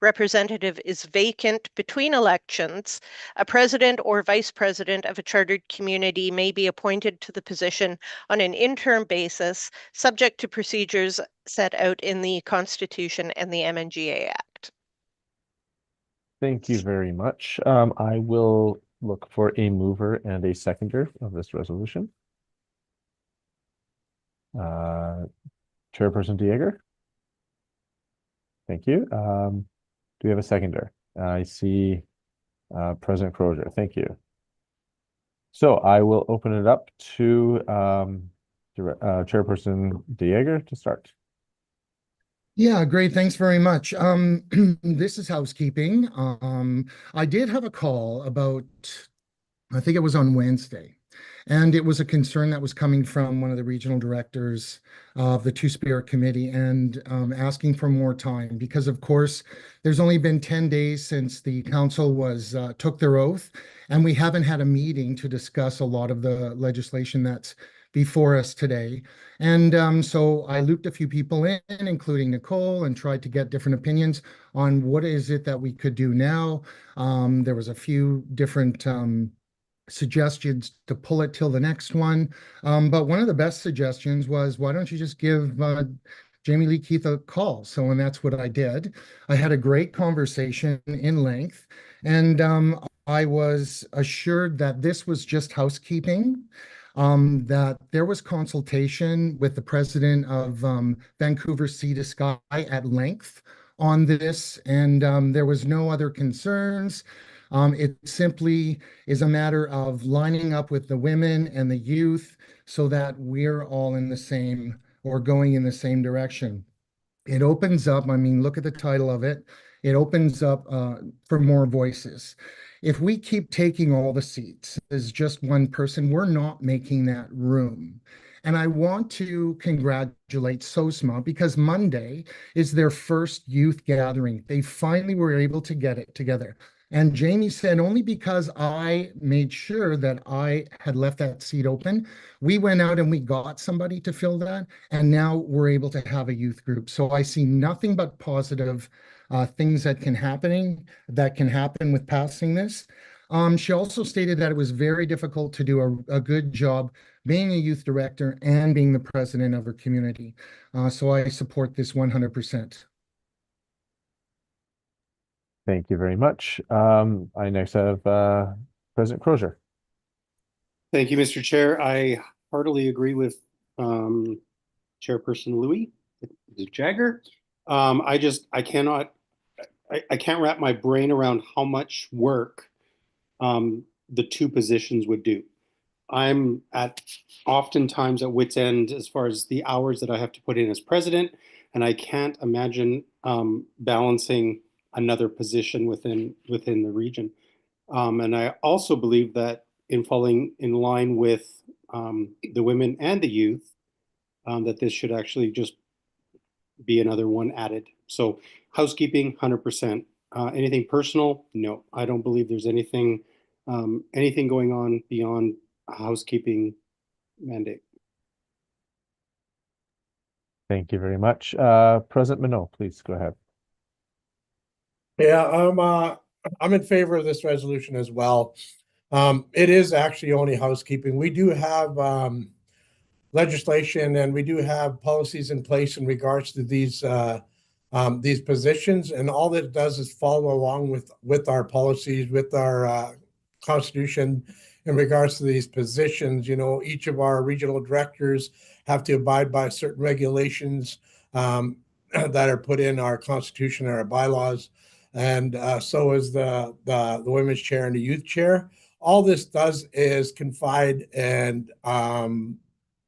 representative is vacant between elections, a president or vice president of a chartered community may be appointed to the position on an interim basis, subject to procedures set out in the Constitution and the MNGA Act. Thank you very much. I will look for a mover and a seconder of this resolution. Chairperson Dieger. Thank you. Do we have a seconder? I see President Crozier. Thank you. So I will open it up to Chairperson Dieger to start. Yeah, great. Thanks very much. This is housekeeping. I did have a call about, I think it was on Wednesday. And it was a concern that was coming from one of the regional directors of the Two-Spirit Committee and asking for more time because, of course, there's only been 10 days since the council took their oath, and we haven't had a meeting to discuss a lot of the legislation that's before us today. And so I looped a few people in, including Nicole, and tried to get different opinions on what is it that we could do now. There was a few different suggestions to pull it till the next one. But one of the best suggestions was, why don't you just give Jamie Lee Keith a call? And that's what I did. I had a great conversation in length. And I was assured that this was just housekeeping, that there was consultation with the president of Vancouver Sea to Sky at length on this, and there was no other concerns. It simply is a matter of lining up with the women and the youth so that we're all in the same or going in the same direction. It opens up, I mean, look at the title of it. It opens up for more voices. If we keep taking all the seats as just one person, we're not making that room. And I want to congratulate SOSMA because Monday is their first youth gathering. They finally were able to get it together. And Jamie said, only because I made sure that I had left that seat open, we went out and we got somebody to fill that. And now we're able to have a youth group. So I see nothing but positive things that can happen with passing this. She also stated that it was very difficult to do a good job being a youth director and being the president of her community. So I support this 100%. Thank you very much. I next have President Crozier. Thank you, Mr. Chair. I heartily agree with Chairperson Louis Jagger. I can't wrap my brain around how much work the two positions would do. I'm oftentimes at wit's end as far as the hours that I have to put in as president, and I can't imagine balancing another position within the region. And I also believe that in falling in line with the women and the youth, that this should actually just be another one added. So housekeeping, 100%. Anything personal? No, I don't believe there's anything going on beyond a housekeeping mandate. Thank you very much. President Minot, please go ahead. Yeah, I'm in favor of this resolution as well. It is actually only housekeeping. We do have legislation and we do have policies in place in regards to these positions, and all that it does is follow along with our policies, with our constitution in regards to these positions. You know, each of our regional directors have to abide by certain regulations that are put in our constitution and our bylaws, and so is the women's chair and the youth chair. All this does is confide and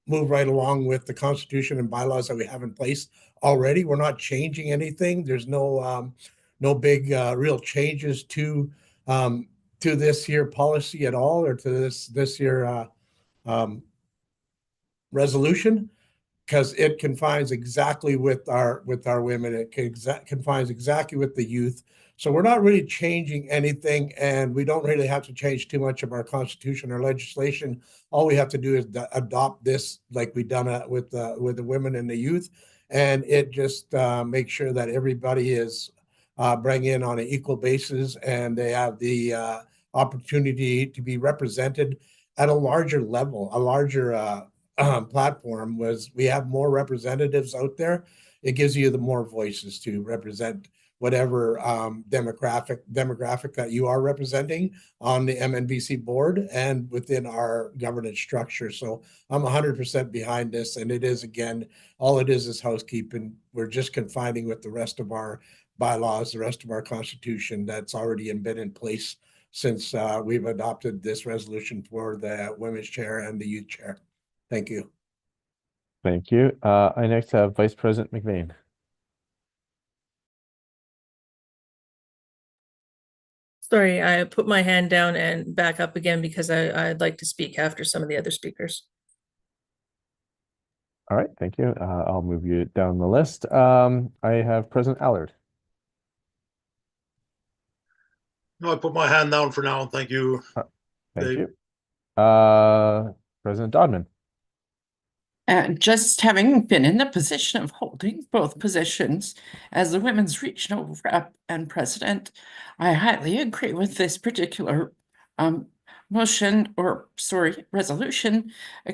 move right along with the constitution and bylaws that we have in place already. We're not changing anything. There's no big real changes to this here policy at all, or to this here resolution, because it confines exactly with our women. It confines exactly with the youth. So we're not really changing anything, and we don't really have to change too much of our constitution or legislation. All we have to do is adopt this, like we've done with the women and the youth, and it just makes sure that everybody is bring in on an equal basis, and they have the opportunity to be represented at a larger level, a larger platform. Was we have more representatives out there, it gives you the more voices to represent whatever demographic that you are representing on the MNBC board and within our governance structure. So I'm 100% behind this, and it is, again, all it is housekeeping. We're just confining with the rest of our bylaws, the rest of our constitution that's already been in place since we've adopted this resolution for the women's chair and the youth chair. Thank you. Thank you. I next have Vice President McVeigh. Sorry, I put my hand down and back up again because I'd like to speak after some of the other speakers. All right, thank you. I'll move you down the list. I have President Allard. No, I put my hand down for now. Thank you. Thank Dave. you. President Dodman. And just having been in the position of holding both positions as the Women's Regional Rep and President, I highly agree with this particular resolution,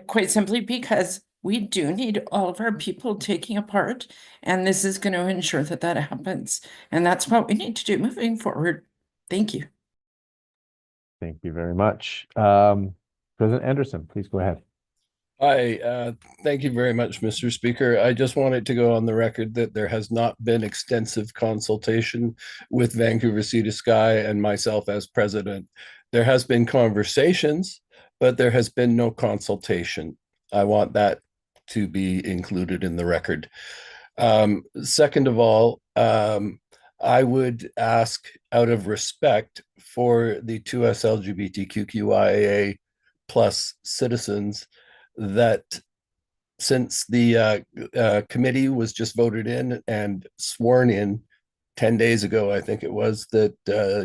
quite simply because we do need all of our people taking a part, and this is going to ensure that that happens. And that's what we need to do moving forward. Thank you. Thank you very much. President Anderson, please go ahead. Hi, thank you very much, Mr. Speaker. I just wanted to go on the record that there has not been extensive consultation with Vancouver Sea to Sky and myself as president. There has been conversations, but there has been no consultation. I want that to be included in the record. Second of all, I would ask, out of respect for the 2S LGBTQIA plus citizens, that since the committee was just voted in and sworn in 10 days ago, I think it was, that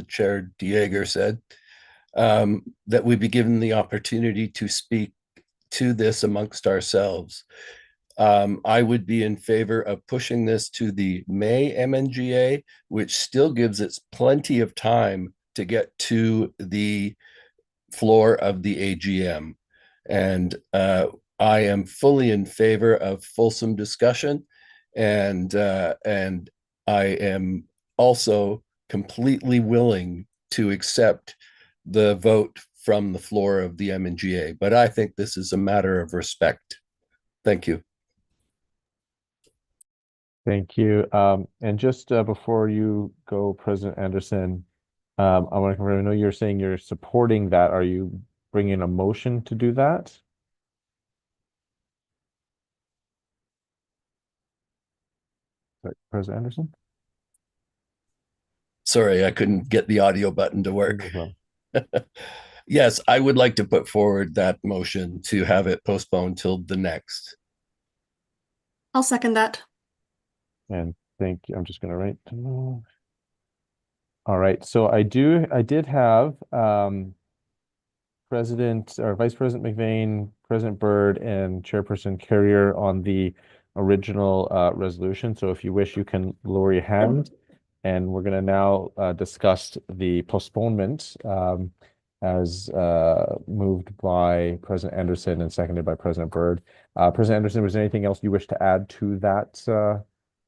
Chair Dieger said, that we be given the opportunity to speak to this amongst ourselves. I would be in favor of pushing this to the May MNGA, which still gives us plenty of time to get to the floor of the AGM. And I am fully in favor of fulsome discussion, and I am also completely willing to accept the vote from the floor of the MNGA. But I think this is a matter of respect. Thank you. Thank you. And just before you go, President Anderson, I want to confirm, I know you're saying you're supporting that. Are you bringing a motion to do that? Sorry, President Anderson? Sorry, I couldn't get the audio button to work. Yes, I would like to put forward that motion to have it postponed till the next. I'll second that. And thank you. I'm just going to write. All right. So I did have President or Vice President McVeigh, President Byrd, and Chairperson Carrier on the original resolution. So if you wish, you can lower your hand. And we're going to now discuss the postponement as moved by President Anderson and seconded by President Byrd. President Anderson, was there anything else you wish to add to that,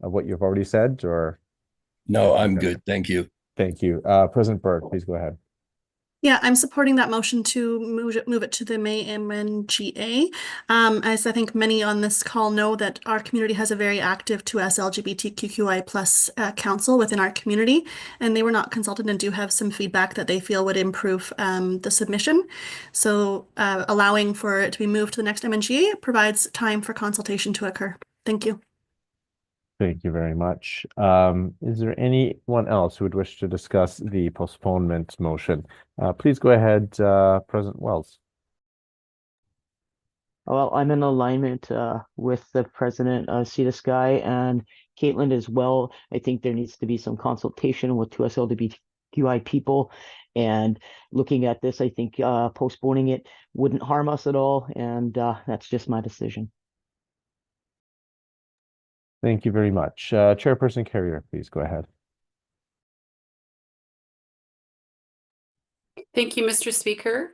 of what you've already said, or? No, I'm good. Thank you. Thank you. President Byrd, please go ahead. Yeah, I'm supporting that motion to move it to the May MNGA. As I think many on this call know, that our community has a very active 2S LGBTQI plus council within our community, and they were not consulted and do have some feedback that they feel would improve the submission. So allowing for it to be moved to the next MNGA provides time for consultation to occur. Thank you. Thank you very much. Is there anyone else who would wish to discuss the postponement motion? Please go ahead, President Wells. Well, I'm in alignment with the president of Sea to Sky and Caitlin as well. I think there needs to be some consultation with 2S LGBTQI people. And looking at this, I think postponing it wouldn't harm us at all. And that's just my decision. Thank you very much. Chairperson Carrier, please go ahead. Thank you, Mr. Speaker.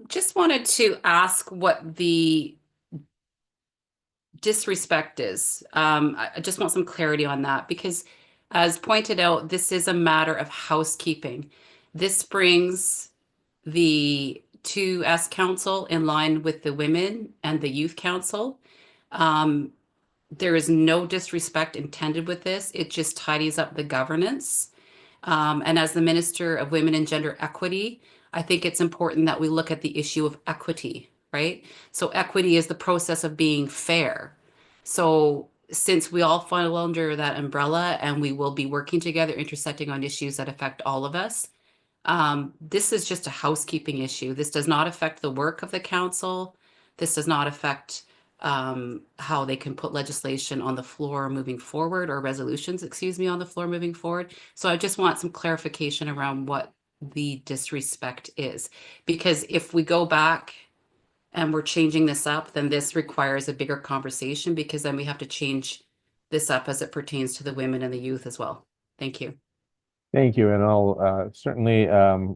Just wanted to ask what the disrespect is. I just want some clarity on that, because as pointed out, this is a matter of housekeeping. This brings the 2S Council in line with the Women and the Youth Council. There is no disrespect intended with this. It just tidies up the governance. And as the Minister of Women and Gender Equity, I think it's important that we look at the issue of equity, right? So equity is the process of being fair. So since we all fall under that umbrella and we will be working together, intersecting on issues that affect all of us, this is just a housekeeping issue. This does not affect the work of the council. This does not affect how they can put legislation on the floor moving forward, or resolutions, excuse me, on the floor moving forward. So I just want some clarification around what the disrespect is, because if we go back and we're changing this up, then this requires a bigger conversation, because then we have to change this up as it pertains to the women and the youth as well. Thank you. Thank you. And I'll certainly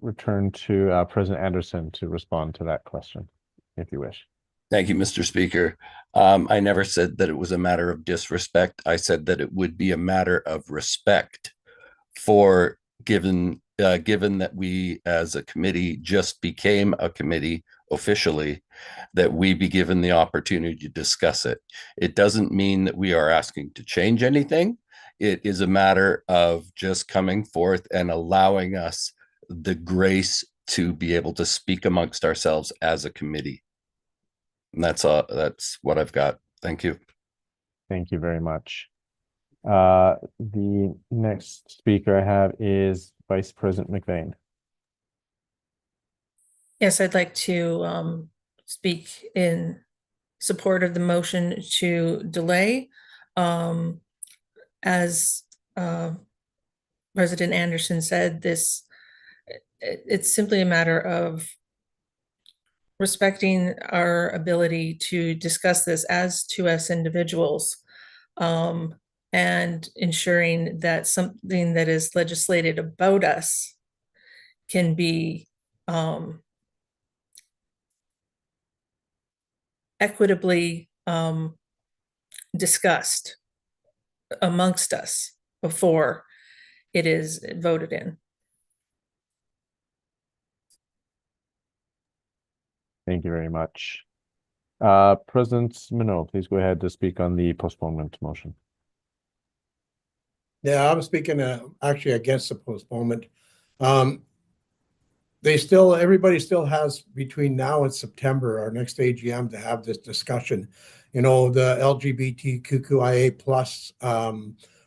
return to President Anderson to respond to that question, if you wish. Thank you, Mr. Speaker. I never said that it was a matter of disrespect. I said that it would be a matter of respect for given that we as a committee just became a committee officially, that we be given the opportunity to discuss it. It doesn't mean that we are asking to change anything. It is a matter of just coming forth and allowing us the grace to be able to speak amongst ourselves as a committee. And that's what I've got. Thank you. Thank you very much. The next speaker I have is Vice President McVeigh. Yes, I'd like to speak in support of the motion to delay. As President Anderson said, it's simply a matter of respecting our ability to discuss this as 2S individuals, and ensuring that something that is legislated about us can be equitably discussed amongst us before it is voted in. Thank you very much. President Minot, please go ahead to speak on the postponement motion. Yeah, I'm speaking actually against the postponement. Everybody still has between now and September, our next AGM, to have this discussion. You know, the LGBTQIA plus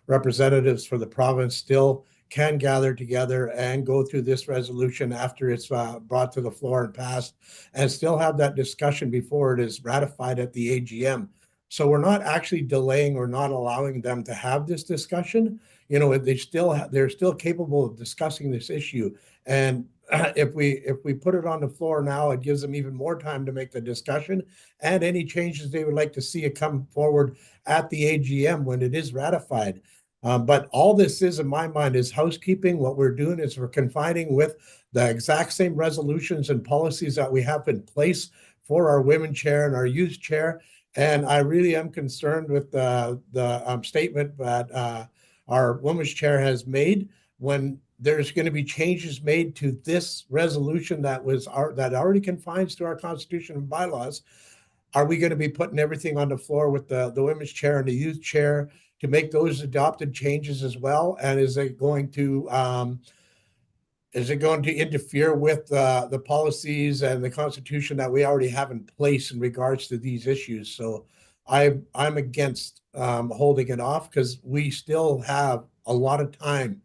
representatives for the province still can gather together and go through this resolution after it's brought to the floor and passed, and still have that discussion before it is ratified at the AGM. So we're not actually delaying or not allowing them to have this discussion. You know, they're still capable of discussing this issue. And if we put it on the floor now, it gives them even more time to make the discussion and any changes they would like to see it come forward at the AGM when it is ratified. But all this is, in my mind, is housekeeping. What we're doing is we're confining with the exact same resolutions and policies that we have in place for our women chair and our youth chair. And I really am concerned with the statement that our women's chair has made when there's going to be changes made to this resolution that already confines to our constitution and bylaws. Are we going to be putting everything on the floor with the women's chair and the youth chair to make those adopted changes as well? And is it going to interfere with the policies and the constitution that we already have in place in regards to these issues? So I'm against holding it off, because we still have a lot of time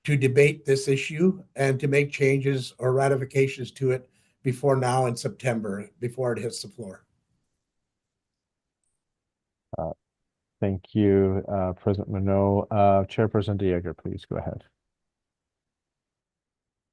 to debate this issue and to make changes or ratifications to it before now in September, before it hits the floor. Thank you, President Minot. Chairperson Dieger, please go ahead.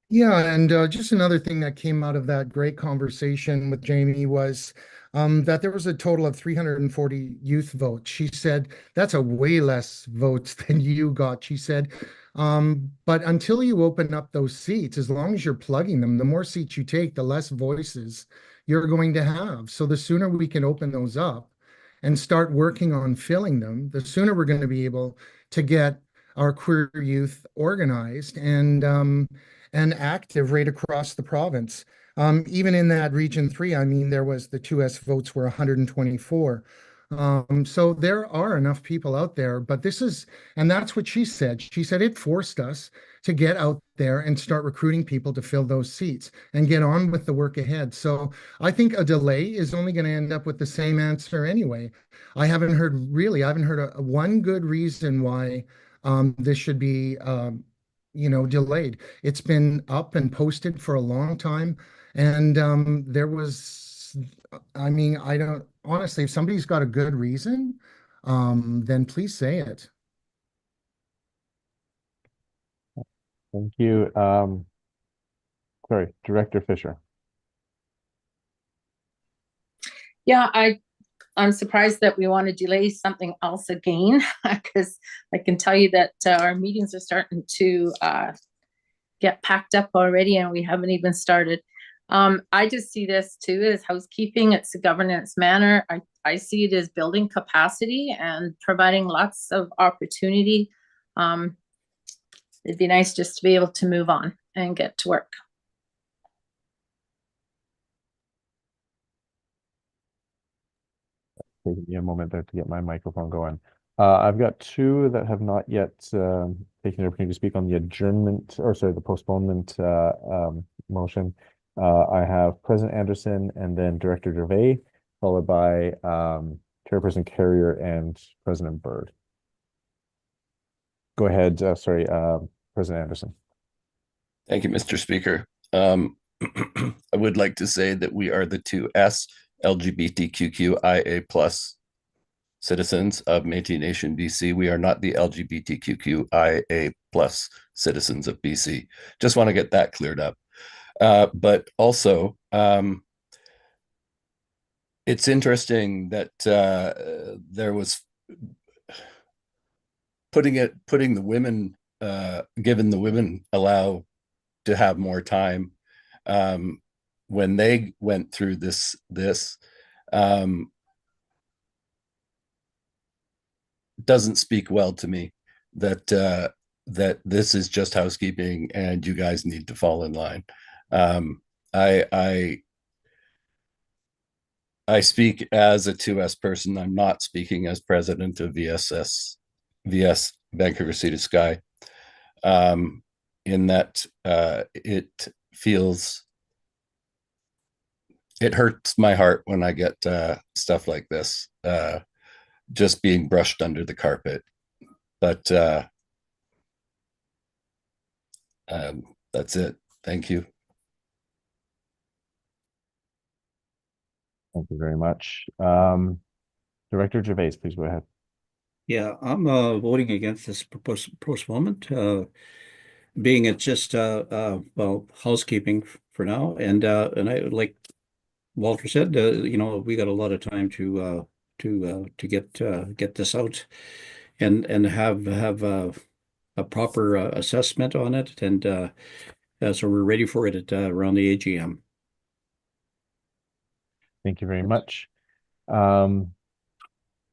Yeah, and just another thing that came out of that great conversation with Jamie was that there was a total of 340 youth votes. She said, that's a way less votes than you got. She said, but until you open up those seats, as long as you're plugging them, the more seats you take, the less voices you're going to have. So the sooner we can open those up and start working on filling them, the sooner we're going to be able to get our queer youth organized and active right across the province. Even in that Region 3, I mean, there was the 2S votes were 124. So there are enough people out there, but and that's what she said. She said it forced us to get out there and start recruiting people to fill those seats and get on with the work ahead. So I think a delay is only going to end up with the same answer anyway. I haven't heard one good reason why this should be delayed. It's been up and posted for a long time. And I don't, honestly, if somebody's got a good reason, then please say it. Thank you. Sorry, Director Fisher. Yeah, I'm surprised that we want to delay something else again, because I can tell you that our meetings are starting to get packed up already, and we haven't even started. I just see this too as housekeeping. It's a governance manner. I see it as building capacity and providing lots of opportunity it'd be nice just to be able to move on and get to work. Taking me a moment there to get my microphone going. I've got two that have not yet taken the opportunity to speak on the adjournment, or sorry, the postponement motion. I have President Anderson and then Director Gervais, followed by Chairperson Carrier and President Byrd. Go ahead, President Anderson. Thank you, Mr. Speaker. I would like to say that we are the 2S LGBTQIA plus citizens of Métis Nation BC. We are not the LGBTQIA plus citizens of BC. Just want to get that cleared up. But also, it's interesting that there was putting the women, given the women allow to have more time when they went through this doesn't speak well to me, that that this is just housekeeping and you guys need to fall in line. I speak as a 2S person. I'm not speaking as president of VS Vancouver City Sky, in that it hurts my heart when I get stuff like this just being brushed under the carpet. But that's it. Thank you. Thank you very much. Director Gervais, please go ahead. Yeah, I'm voting against this proposed postponement, being it's just well, housekeeping for now, and I like Walter said, you know, we got a lot of time to get this out and have a proper assessment on it, and so we're ready for it at around the AGM. Thank you very much. I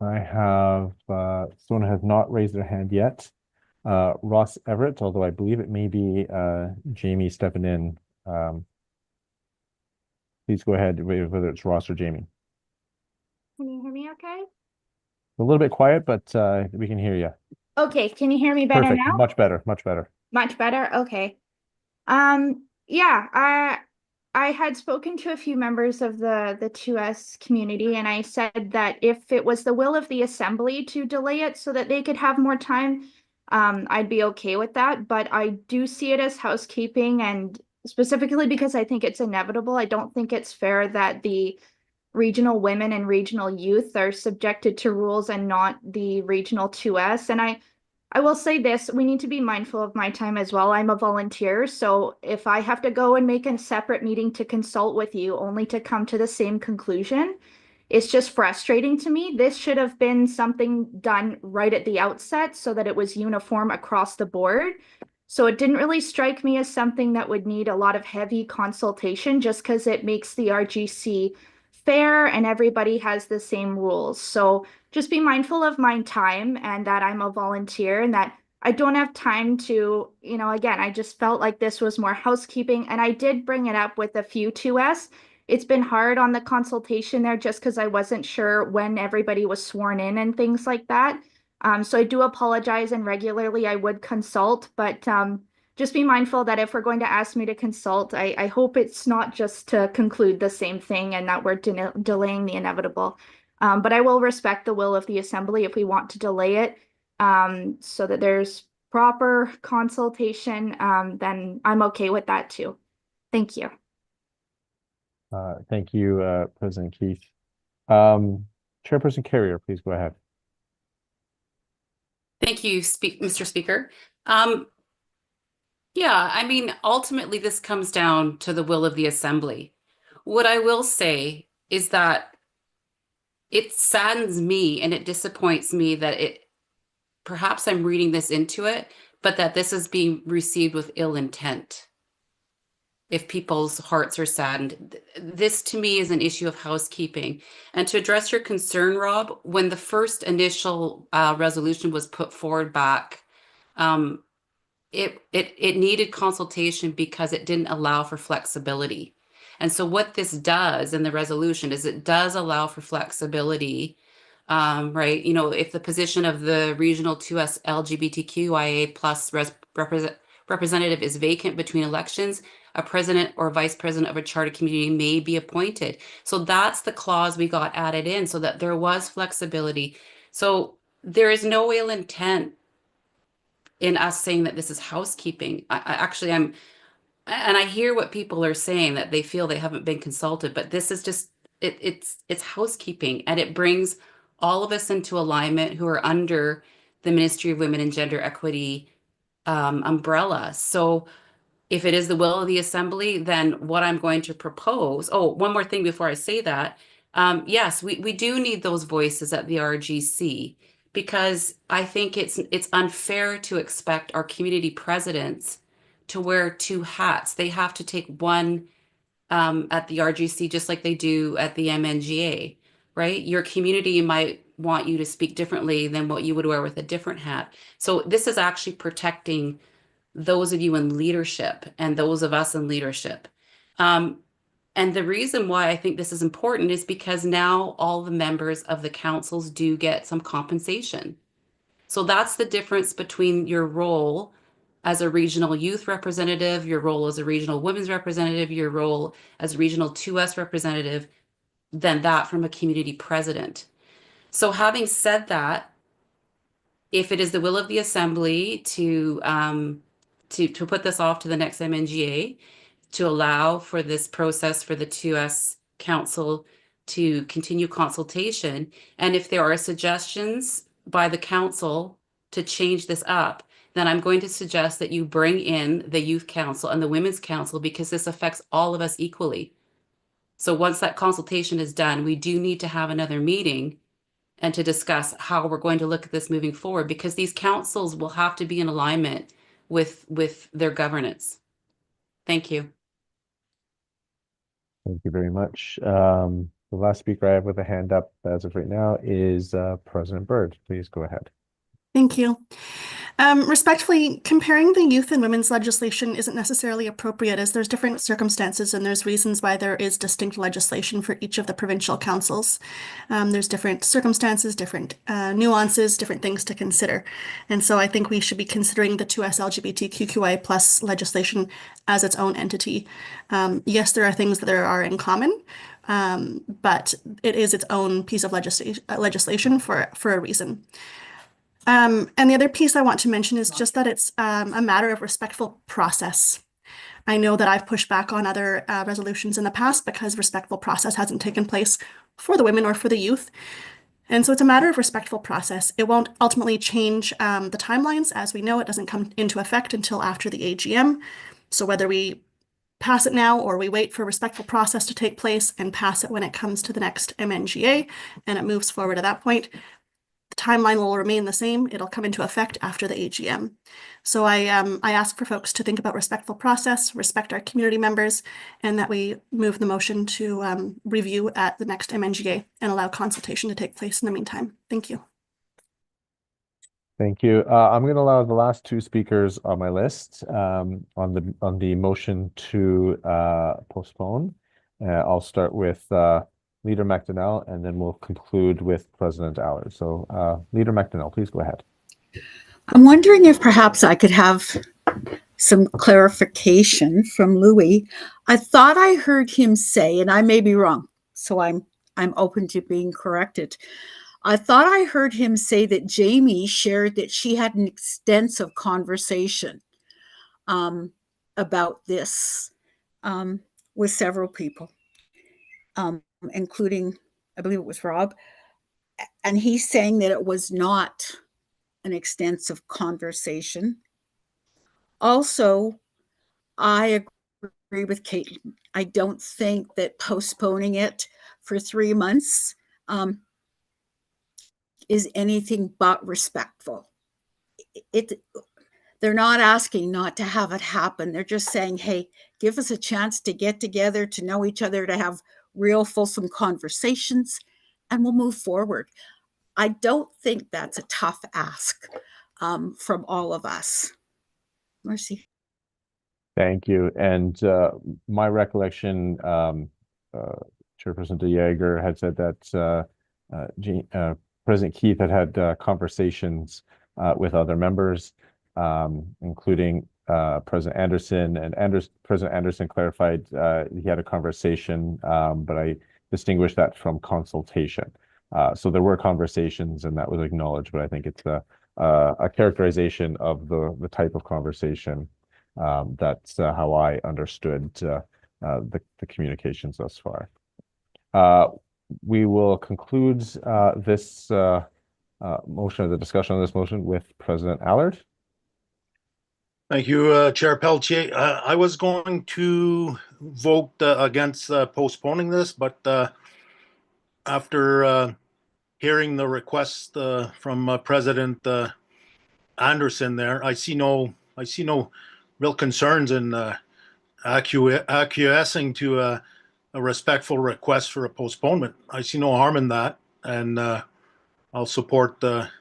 have someone has not raised their hand yet. Ross Everett, although I believe it may be Jamie stepping in. Please go ahead, whether it's Ross or Jamie. Can you hear me okay? A little bit quiet, but we can hear you. Okay, can you hear me better Perfect. now? Much better, much better. Much better? Okay. Yeah, I had spoken to a few members of the 2S community, and I said that if it was the will of the assembly to delay it so that they could have more time, I'd be okay with that. But I do see it as housekeeping, and specifically because I think it's inevitable. I don't think it's fair that the regional women and regional youth are subjected to rules and not the regional 2S. And I will say this, we need to be mindful of my time as well. I'm a volunteer, so if I have to go and make a separate meeting to consult with you only to come to the same conclusion, it's just frustrating to me. This should have been something done right at the outset so that it was uniform across the board. So it didn't really strike me as something that would need a lot of heavy consultation just because it makes the RGC fair and everybody has the same rules. So just be mindful of my time and that I'm a volunteer and that I don't have time to, you know, again, I just felt like this was more housekeeping, and I did bring it up with a few 2S. It's been hard on the consultation there just because I wasn't sure when everybody was sworn in and things like that. So I do apologize, and regularly I would consult, but just be mindful that if we're going to ask me to consult, I hope it's not just to conclude the same thing and that we're delaying the inevitable. But I will respect the will of the assembly if we want to delay it so that there's proper consultation, then I'm okay with that too. Thank you. Thank you, President Keith. Chairperson Carrier, please go ahead. Thank you, Mr. Speaker. Yeah, I mean, ultimately, this comes down to the will of the assembly. What I will say is that it saddens me and it disappoints me that perhaps I'm reading this into it, but that this is being received with ill intent. If people's hearts are saddened, this to me is an issue of housekeeping. And to address your concern, Rob, when the first initial resolution was put forward back, it needed consultation because it didn't allow for flexibility. And so what this does in the resolution is it does allow for flexibility, right? You know, if the position of the regional 2S LGBTQIA plus representative is vacant between elections, a president or vice president of a charter community may be appointed. So that's the clause we got added in so that there was flexibility. So there is no ill intent in us saying that this is housekeeping. I'm and I hear what people are saying, that they feel they haven't been consulted, but this is just it's housekeeping, and it brings all of us into alignment who are under the Ministry of Women and Gender Equity umbrella. So if it is the will of the assembly, then what I'm going to propose, oh, one more thing before I say that. Yes, we do need those voices at the RGC, because I think it's unfair to expect our community presidents to wear two hats. They have to take one at the RGC just like they do at the MNGA, right? Your community might want you to speak differently than what you would wear with a different hat. So this is actually protecting those of you in leadership and those of us in leadership. And the reason why I think this is important is because now all the members of the councils do get some compensation. So that's the difference between your role as a regional youth representative, your role as a regional women's representative, your role as a regional 2S representative, than that from a community president. So having said that, if it is the will of the assembly to put this off to the next MNGA, to allow for this process for the 2S council to continue consultation, and if there are suggestions by the council to change this up, then I'm going to suggest that you bring in the youth council and the women's council, because this affects all of us equally. So once that consultation is done, we do need to have another meeting and to discuss how we're going to look at this moving forward, because these councils will have to be in alignment with their governance. Thank you. Thank you very much. The last speaker I have with a hand up as of right now is President Byrd. Please go ahead. Thank you. Respectfully, comparing the youth and women's legislation isn't necessarily appropriate, as there's different circumstances and there's reasons why there is distinct legislation for each of the provincial councils. There's different circumstances, different nuances, different things to consider. And so I think we should be considering the 2S LGBTQI plus legislation as its own entity. Yes, there are things that there are in common, but it is its own piece of legislation for a reason. And the other piece I want to mention is just that it's a matter of respectful process. I know that I've pushed back on other resolutions in the past because respectful process hasn't taken place for the women or for the youth. And so it's a matter of respectful process. It won't ultimately change the timelines. As we know, it doesn't come into effect until after the AGM. So whether we pass it now or we wait for respectful process to take place and pass it when it comes to the next MNGA and it moves forward at that point, the timeline will remain the same. It'll come into effect after the AGM. So I ask for folks to think about respectful process, respect our community members, and that we move the motion to review at the next MNGA and allow consultation to take place in the meantime. Thank you. Thank you. I'm going to allow the last two speakers on my list on the motion to postpone. I'll start with Leader McDonnell, and then we'll conclude with President Allard. So Leader McDonnell, please go ahead. I'm wondering if perhaps I could have some clarification from Louis. I thought I heard him say, and I may be wrong, so I'm open to being corrected. I thought I heard him say that Jamie shared that she had an extensive conversation about this with several people, including, I believe it was Rob. And he's saying that it was not an extensive conversation. Also, I agree with Kate. I don't think that postponing it for 3 months is anything but respectful. They're not asking not to have it happen. They're just saying, hey, give us a chance to get together, to know each other, to have real fulsome conversations, and we'll move forward. I don't think that's a tough ask from all of us. Mercy. Thank you. And my recollection, Chairperson De Jager had said that President Keith had conversations with other members, including President Anderson. And President Anderson clarified he had a conversation, but I distinguished that from consultation. So there were conversations, and that was acknowledged, but I think it's a characterization of the type of conversation. That's how I understood the communications thus far. We will conclude this motion, or the discussion on this motion, with President Allard. Thank you, Chair Pelletier. I was going to vote against postponing this, but after hearing the request from President Anderson there, I see no real concerns in acquiescing to a respectful request for a postponement. I see no harm in that, and I'll support a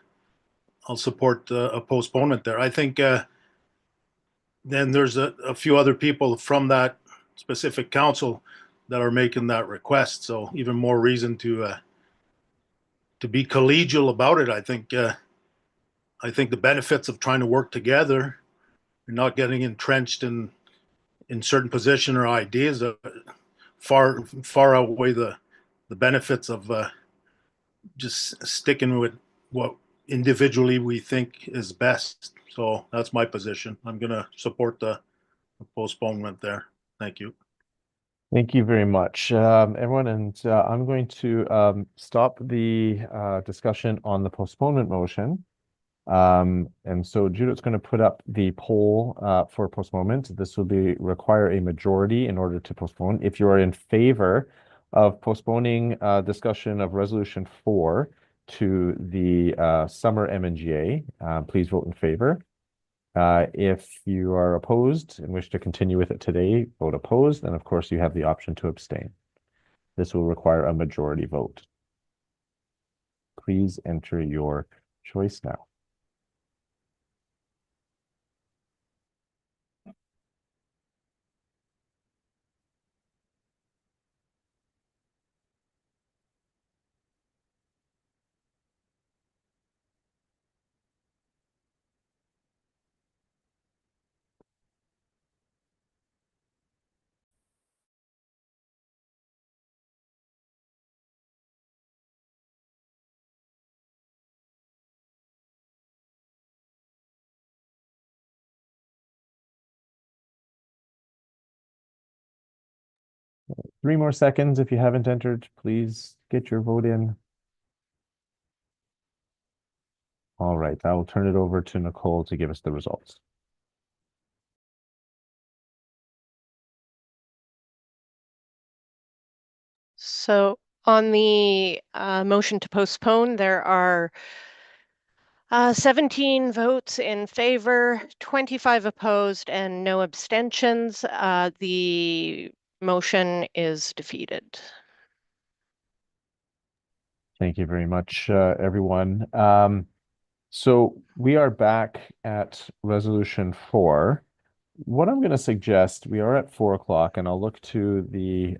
postponement there. I think then there's a few other people from that specific council that are making that request, so even more reason to be collegial about it. I think the benefits of trying to work together and not getting entrenched in certain position or ideas far outweigh the benefits of just sticking with what individually we think is best. So that's my position. I'm going to support the postponement there. Thank you. Thank you very much, everyone. And I'm going to stop the discussion on the postponement motion. And so Judith's going to put up the poll for postponement. This will require a majority in order to postpone. If you are in favor of postponing discussion of Resolution 4 to the summer MNGA, please vote in favor. If you are opposed and wish to continue with it today, vote opposed. And of course, you have the option to abstain. This will require a majority vote. Please enter your choice now. Three more seconds. If you haven't entered, please get your vote in. All right, I will turn it over to Nicole to give us the results. So on the motion to postpone, there are 17 votes in favor, 25 opposed, and no abstentions. The motion is defeated. Thank you very much, everyone. So we are back at Resolution 4. What I'm going to suggest, we are at 4 o'clock, and I'll look to the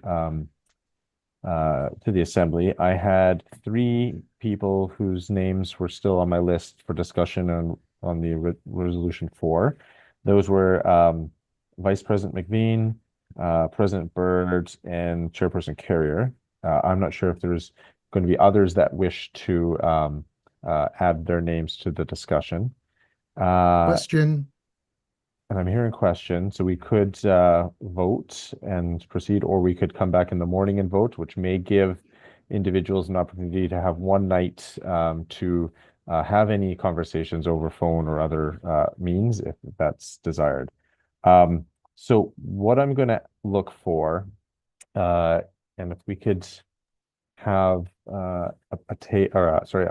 assembly. I had 3 people whose names were still on my list for discussion on the Resolution 4. Those were Vice President McVean, President Byrd, and Chairperson Carrier. I'm not sure if there's going to be others that wish to add their names to the discussion. Question. And I'm hearing questions, so we could vote and proceed, or we could come back in the morning and vote, which may give individuals an opportunity to have one night to have any conversations over phone or other means, if that's desired. So what I'm going to look for, and if we could have a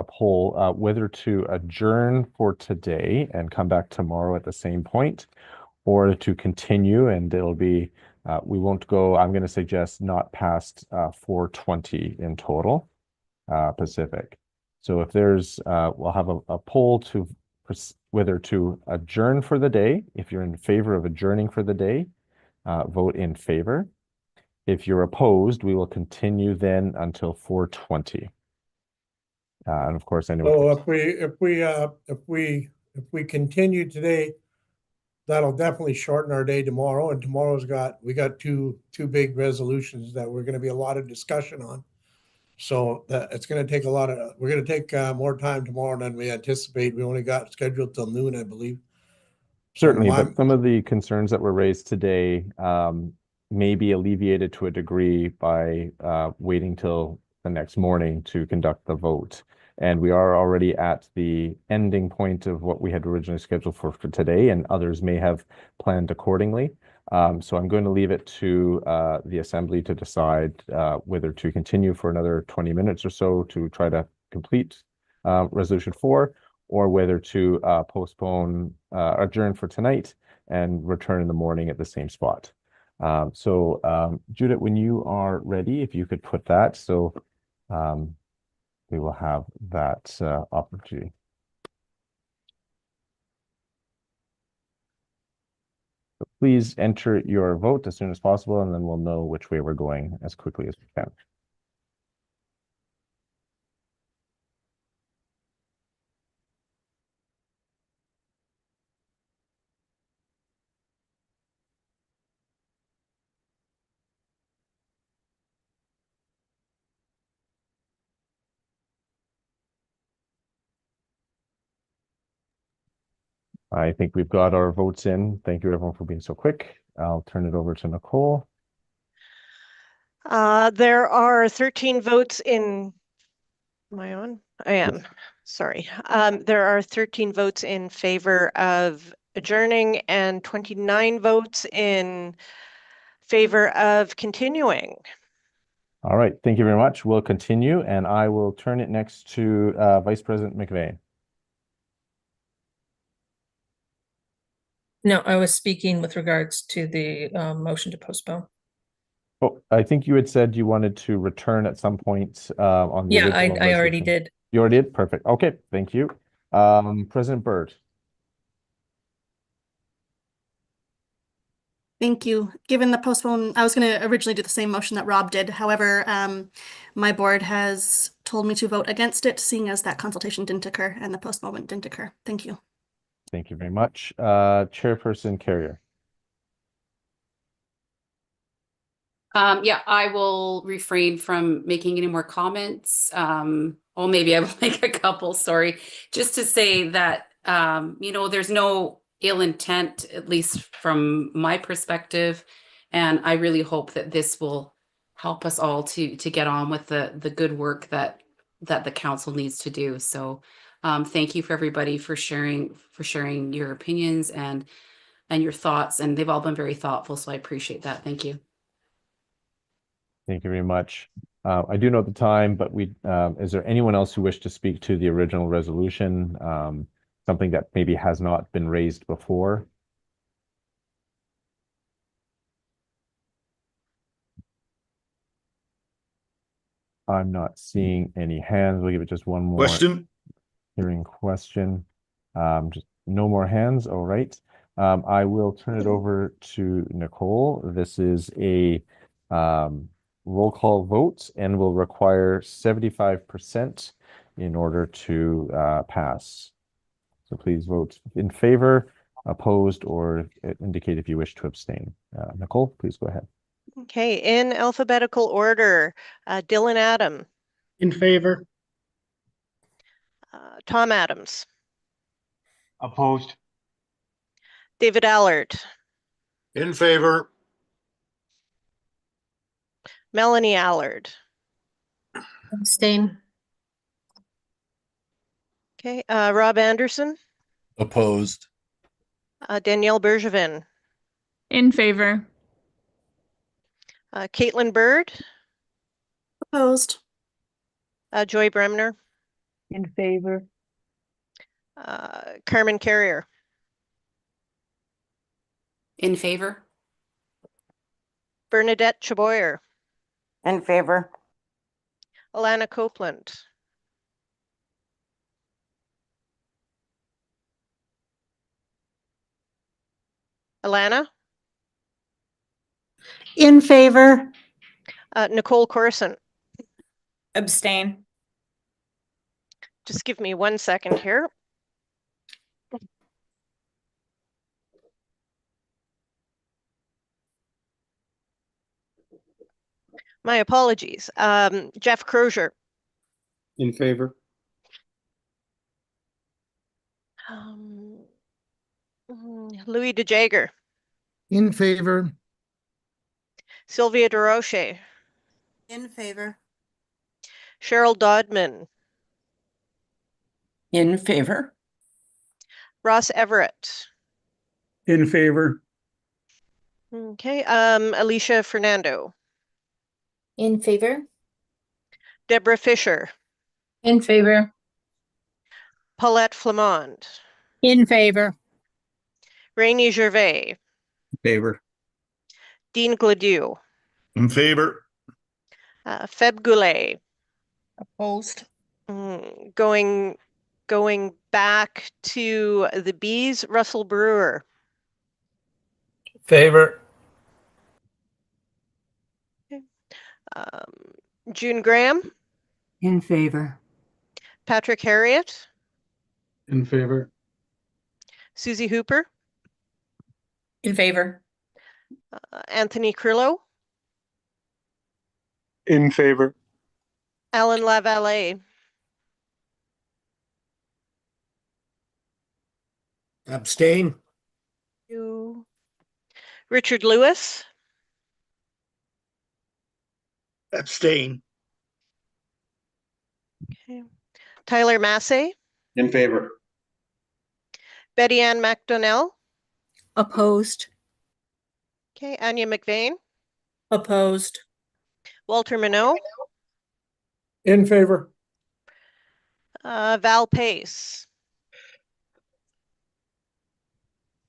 poll whether to adjourn for today and come back tomorrow at the same point, or to continue, and it'll be we won't go, I'm going to suggest not past 4:20 in total Pacific. So if there's we'll have a poll to whether to adjourn for the day. If you're in favor of adjourning for the day, vote in favor. If you're opposed, we will continue then until 4:20. And of course, anyone. So if we continue today, that'll definitely shorten our day tomorrow. And we got two big resolutions that we're going to be a lot of discussion on. So that it's going to take we're going to take more time tomorrow than we anticipate. We only got scheduled till noon, I believe. Certainly, but some of the concerns that were raised today may be alleviated to a degree by waiting till the next morning to conduct the vote. And we are already at the ending point of what we had originally scheduled for today, and others may have planned accordingly. So I'm going to leave it to the Assembly to decide whether to continue for another 20 minutes or so to try to complete Resolution 4, or whether to adjourn for tonight and return in the morning at the same spot. Judith, when you are ready, if you could put that, so we will have that opportunity. So please enter your vote as soon as possible, and then we'll know which way we're going as quickly as we can. I think we've got our votes in. Thank you, everyone, for being so quick. I'll turn it over to Nicole. There are 13 votes in. Am I on? I am. Yes. Sorry. There are 13 votes in favor of adjourning and 29 votes in favor of continuing. All right. Thank you very much. We'll continue, and I will turn it next to Vice President McVeigh. No, I was speaking with regards to the motion to postpone. Oh, I think you had said you wanted to return at some point on the original I already resolution. did. You already did? Perfect. Okay, thank you. President Byrd. Thank you. Given the postpone, I was going to originally do the same motion that Rob did. However, my board has told me to vote against it, seeing as that consultation didn't occur and the postponement didn't occur. Thank you. Thank you very much. Chairperson Carrier. Yeah, I will refrain from making any more comments. Or maybe I will make a couple, sorry. Just to say that, there's no ill intent, at least from my perspective. And I really hope that this will help us all to get on with the good work that the council needs to do. So thank you for everybody for sharing your opinions and your thoughts. And they've all been very thoughtful. So I appreciate that. Thank you. Thank you very much. I do know the time, but is there anyone else who wished to speak to the original resolution? Something that maybe has not been raised before? I'm not seeing any hands. We'll give it just one more question. Hearing question. Just no more hands. All right. I will turn it over to Nicole. This is a roll call vote and will require 75% in order to pass. So please vote in favor, opposed, or indicate if you wish to abstain. Nicole, please go ahead. Okay, in alphabetical order, Dylan Adam. In favor. Tom Adams. Opposed. David Allard. In favor. Melanie Allard. Abstain. Okay, Rob Anderson. Opposed. Danielle Bergevin. In favor. Caitlin Bird. Opposed. Joy Bremner. In favor. Carmen Carrier. In favor. Bernadette Chaboyer. In favor. Alana Copeland. Alana, In favor. Nicole Corson. Abstain. Just give me 1 second here. My apologies. Jeff Crozier. In favor. Louis DeJager. In favor. Sylvia DeRoche. In favor. Cheryl Dodman. In favor. Ross Everett. In favor. Okay. Alicia Fernando. In favor. Deborah Fisher. In favor. Paulette Flamond. In favor. Rainey Gervais. In favor. Dean Gladue. In favor. Feb Goulet. Opposed. Going back to the Bs, Russell Brewer. Favor. June Graham. In favor. Patrick Harriet. In favor. Susie Hooper. In favor. Anthony Crillo. In favor. Alan Lavallee. Abstain. Richard Lewis. Abstain. Okay. Tyler Massey. In favor. Betty Ann McDonnell. Opposed. Okay. Anya McVeigh. Opposed. Walter Minot. In favor. Val Pace.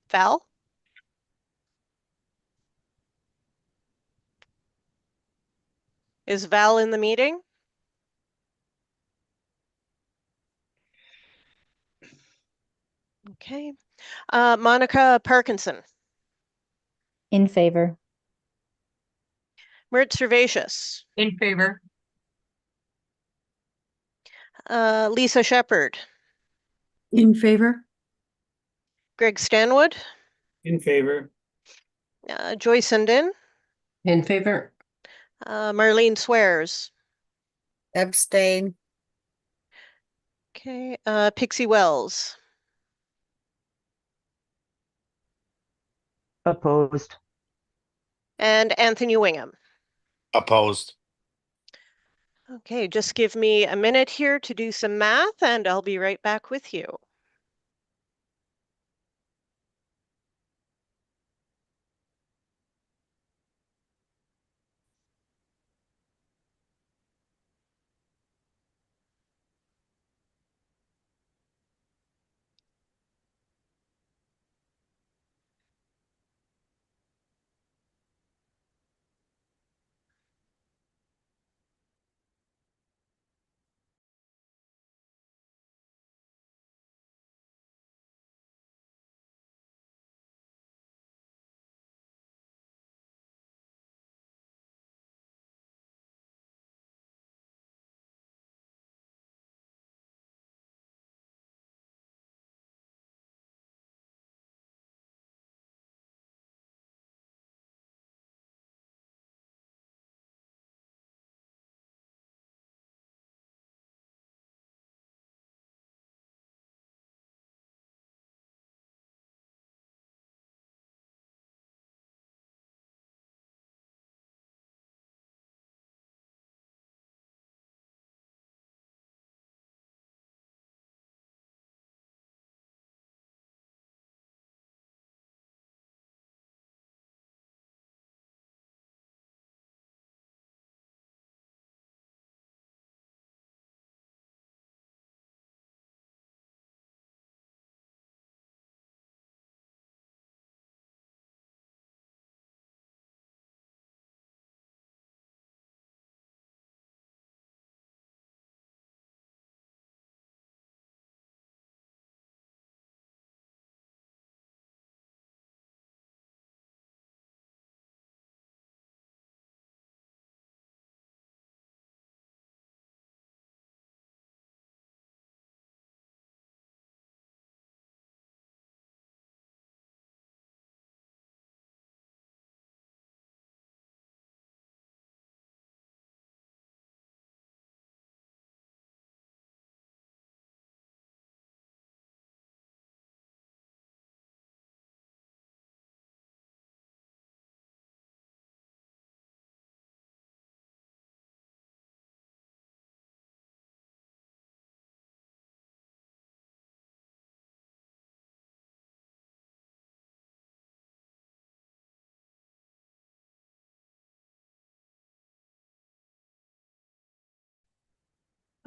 Val. Is Val in the meeting? Okay. Monica Parkinson. In favor. Mert Servatius. In favor. Lisa Shepherd. In favor. Greg Stanwood. In favor. Joy Sundin. In favor. Marlene Swears. Abstain. Okay. Pixie Wells. Opposed. And Anthony Wingham. Opposed. Okay, just give me a minute here to do some math and I'll be right back with you.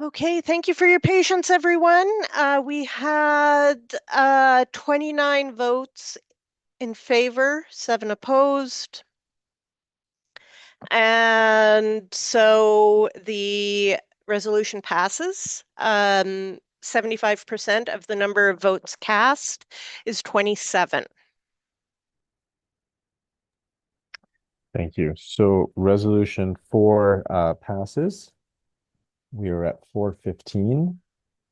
Okay, thank you for your patience, everyone. We had 29 votes in favor, 7 opposed. And so the resolution passes. 75% of the number of votes cast is 27. Thank you. So resolution 4 passes. We are at 4:15,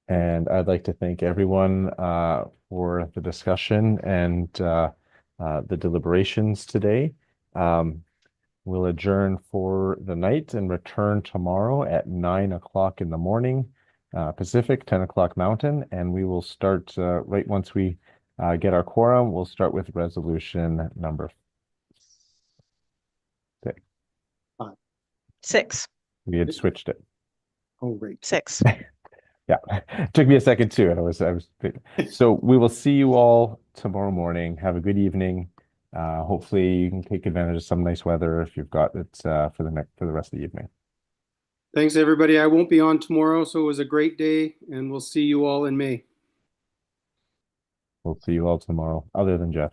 and I'd like to thank everyone for the discussion and the deliberations today. We'll adjourn for the night and return tomorrow at 9 o'clock in the morning, Pacific, 10 o'clock Mountain, and we will start right once we get our quorum. We'll start with resolution number 6. We had switched it. Oh, right. 6. Yeah, it took me a second too. And I was so we will see you all tomorrow morning. Have a good evening. Hopefully you can take advantage of some nice weather if you've got it for the rest of the evening. Thanks, everybody. I won't be on tomorrow, so it was a great day, and we'll see you all in May. We'll see you all tomorrow, other than Jeff.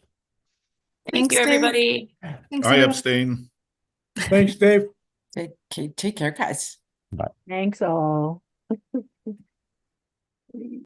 Thank you, everybody. Thanks, I everyone. abstain. Thanks, Dave. Okay, take care, guys. Bye. Thanks all.